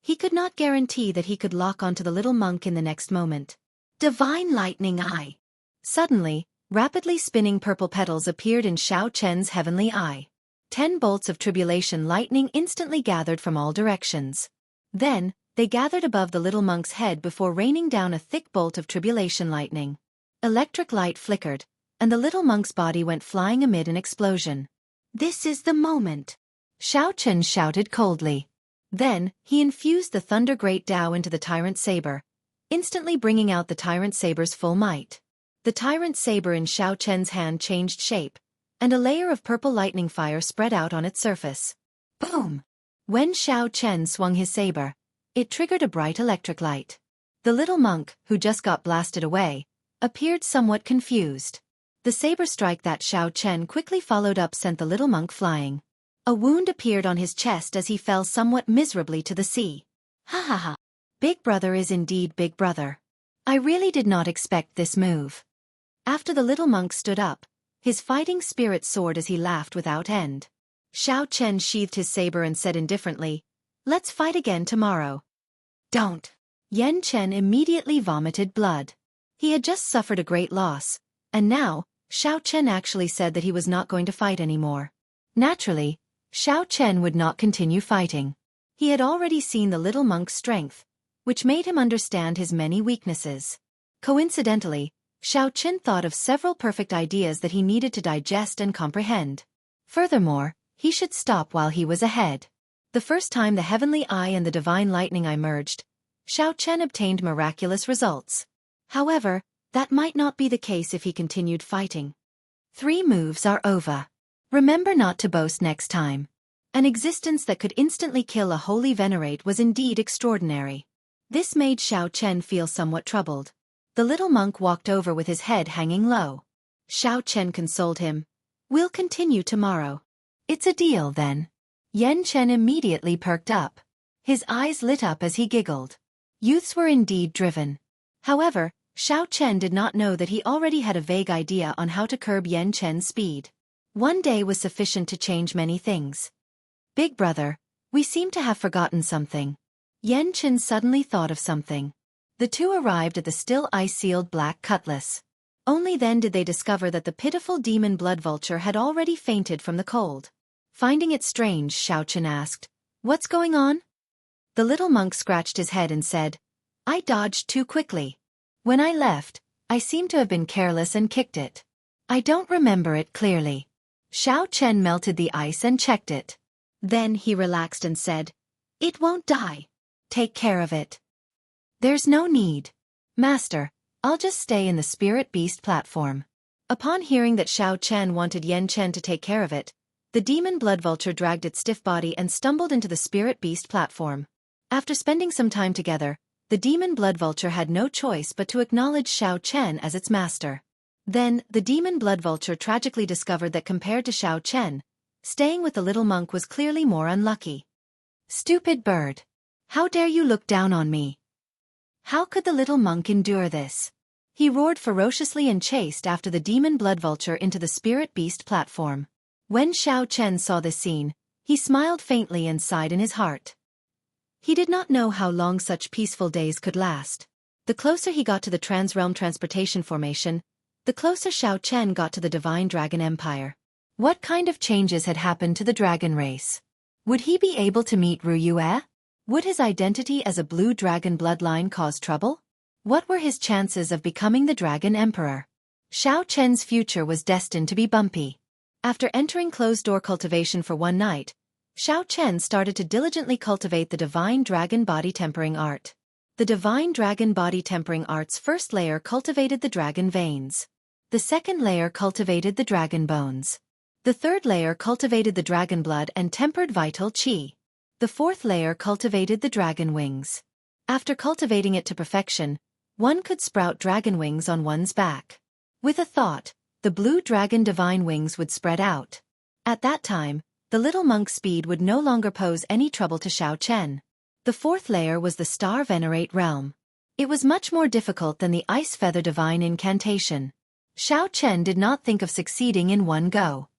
He could not guarantee that he could lock onto the little monk in the next moment. Divine Lightning Eye. Suddenly, rapidly spinning purple petals appeared in Xiao Chen's heavenly eye. 10 bolts of tribulation lightning instantly gathered from all directions. Then, they gathered above the little monk's head before raining down a thick bolt of tribulation lightning. Electric light flickered, and the little monk's body went flying amid an explosion. This is the moment! Xiao Chen shouted coldly. Then, he infused the Thunder Great Dao into the tyrant saber, instantly bringing out the tyrant saber's full might. The tyrant saber in Xiao Chen's hand changed shape, and a layer of purple lightning fire spread out on its surface. Boom! When Xiao Chen swung his saber, it triggered a bright electric light. The little monk, who just got blasted away, appeared somewhat confused. The saber strike that Xiao Chen quickly followed up sent the little monk flying. A wound appeared on his chest as he fell somewhat miserably to the sea. Ha ha ha! Big Brother is indeed Big Brother. I really did not expect this move. After the little monk stood up, his fighting spirit soared as he laughed without end. Xiao Chen sheathed his saber and said indifferently, "Let's fight again tomorrow." Don't. Yan Chen immediately vomited blood. He had just suffered a great loss, and now, Xiao Chen actually said that he was not going to fight anymore. Naturally, Xiao Chen would not continue fighting. He had already seen the little monk's strength, which made him understand his many weaknesses. Coincidentally, Xiao Chen thought of several perfect ideas that he needed to digest and comprehend. Furthermore, he should stop while he was ahead. The first time the heavenly eye and the divine lightning eye merged, Xiao Chen obtained miraculous results. However, that might not be the case if he continued fighting. 3 moves are over. Remember not to boast next time. An existence that could instantly kill a holy venerate was indeed extraordinary. This made Xiao Chen feel somewhat troubled. The little monk walked over with his head hanging low. Xiao Chen consoled him. "We'll continue tomorrow." "It's a deal then." Yan Chen immediately perked up. His eyes lit up as he giggled. Youths were indeed driven. However, Xiao Chen did not know that he already had a vague idea on how to curb Yan Chen's speed. One day was sufficient to change many things. Big brother, we seem to have forgotten something. Yan Chen suddenly thought of something. The two arrived at the still ice-sealed black cutlass. Only then did they discover that the pitiful demon blood vulture had already fainted from the cold. Finding it strange, Xiao Chen asked, "What's going on?" The little monk scratched his head and said, "I dodged too quickly. When I left, I seem to have been careless and kicked it. I don't remember it clearly." Xiao Chen melted the ice and checked it. Then he relaxed and said, "It won't die. Take care of it." "There's no need. Master, I'll just stay in the spirit beast platform." Upon hearing that Xiao Chen wanted Yan Chen to take care of it, the demon blood vulture dragged its stiff body and stumbled into the spirit beast platform. After spending some time together, the demon blood vulture had no choice but to acknowledge Xiao Chen as its master. Then, the demon blood vulture tragically discovered that compared to Xiao Chen, staying with the little monk was clearly more unlucky. "Stupid bird! How dare you look down on me?" How could the little monk endure this? He roared ferociously and chased after the demon blood vulture into the spirit beast platform. When Xiao Chen saw this scene, he smiled faintly and sighed in his heart. He did not know how long such peaceful days could last. The closer he got to the Transrealm Transportation Formation, the closer Xiao Chen got to the Divine Dragon Empire. What kind of changes had happened to the dragon race? Would he be able to meet Ru Yue? Would his identity as a blue dragon bloodline cause trouble? What were his chances of becoming the Dragon Emperor? Xiao Chen's future was destined to be bumpy. After entering closed-door cultivation for one night, Xiao Chen started to diligently cultivate the Divine Dragon Body Tempering Art. The Divine Dragon Body Tempering Art's first layer cultivated the dragon veins. The second layer cultivated the dragon bones. The third layer cultivated the dragon blood and tempered vital qi. The fourth layer cultivated the dragon wings. After cultivating it to perfection, one could sprout dragon wings on one's back. With a thought, the blue dragon divine wings would spread out. At that time, the little monk's speed would no longer pose any trouble to Xiao Chen. The fourth layer was the Star Venerate Realm. It was much more difficult than the Ice Feather Divine Incantation. Xiao Chen did not think of succeeding in one go.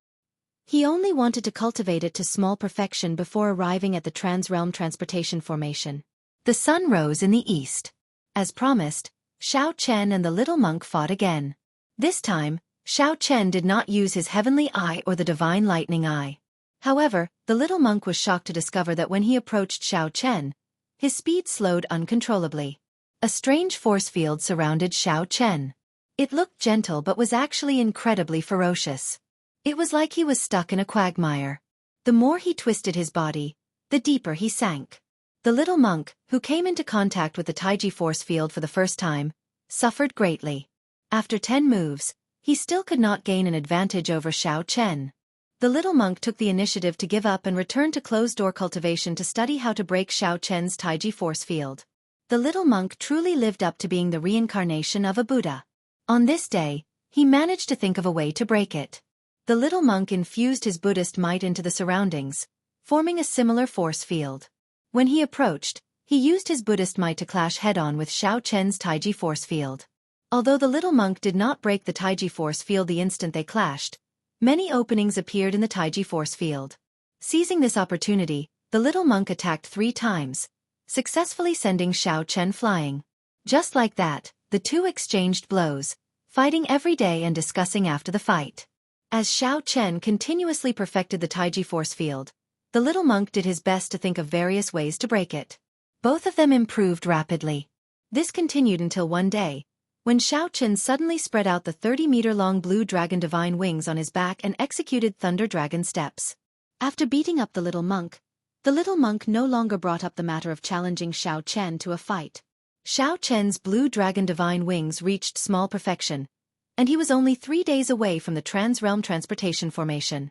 He only wanted to cultivate it to small perfection before arriving at the Transrealm Transportation Formation. The sun rose in the east. As promised, Xiao Chen and the little monk fought again. This time, Xiao Chen did not use his heavenly eye or the divine lightning eye. However, the little monk was shocked to discover that when he approached Xiao Chen, his speed slowed uncontrollably. A strange force field surrounded Xiao Chen. It looked gentle but was actually incredibly ferocious. It was like he was stuck in a quagmire. The more he twisted his body, the deeper he sank. The little monk, who came into contact with the Taiji force field for the first time, suffered greatly. After 10 moves, he still could not gain an advantage over Xiao Chen. The little monk took the initiative to give up and return to closed-door cultivation to study how to break Xiao Chen's Taiji force field. The little monk truly lived up to being the reincarnation of a Buddha. On this day, he managed to think of a way to break it. The little monk infused his Buddhist might into the surroundings, forming a similar force field. When he approached, he used his Buddhist might to clash head-on with Xiao Chen's Taiji force field. Although the little monk did not break the Taiji force field the instant they clashed, many openings appeared in the Taiji force field. Seizing this opportunity, the little monk attacked 3 times, successfully sending Xiao Chen flying. Just like that, the two exchanged blows, fighting every day and discussing after the fight. As Xiao Chen continuously perfected the Taiji force field, the little monk did his best to think of various ways to break it. Both of them improved rapidly. This continued until one day, when Xiao Chen suddenly spread out the 30-meter-long blue dragon divine wings on his back and executed thunder dragon steps. After beating up the little monk no longer brought up the matter of challenging Xiao Chen to a fight. Xiao Chen's blue dragon divine wings reached small perfection, and he was only 3 days away from the Transrealm Transportation Formation.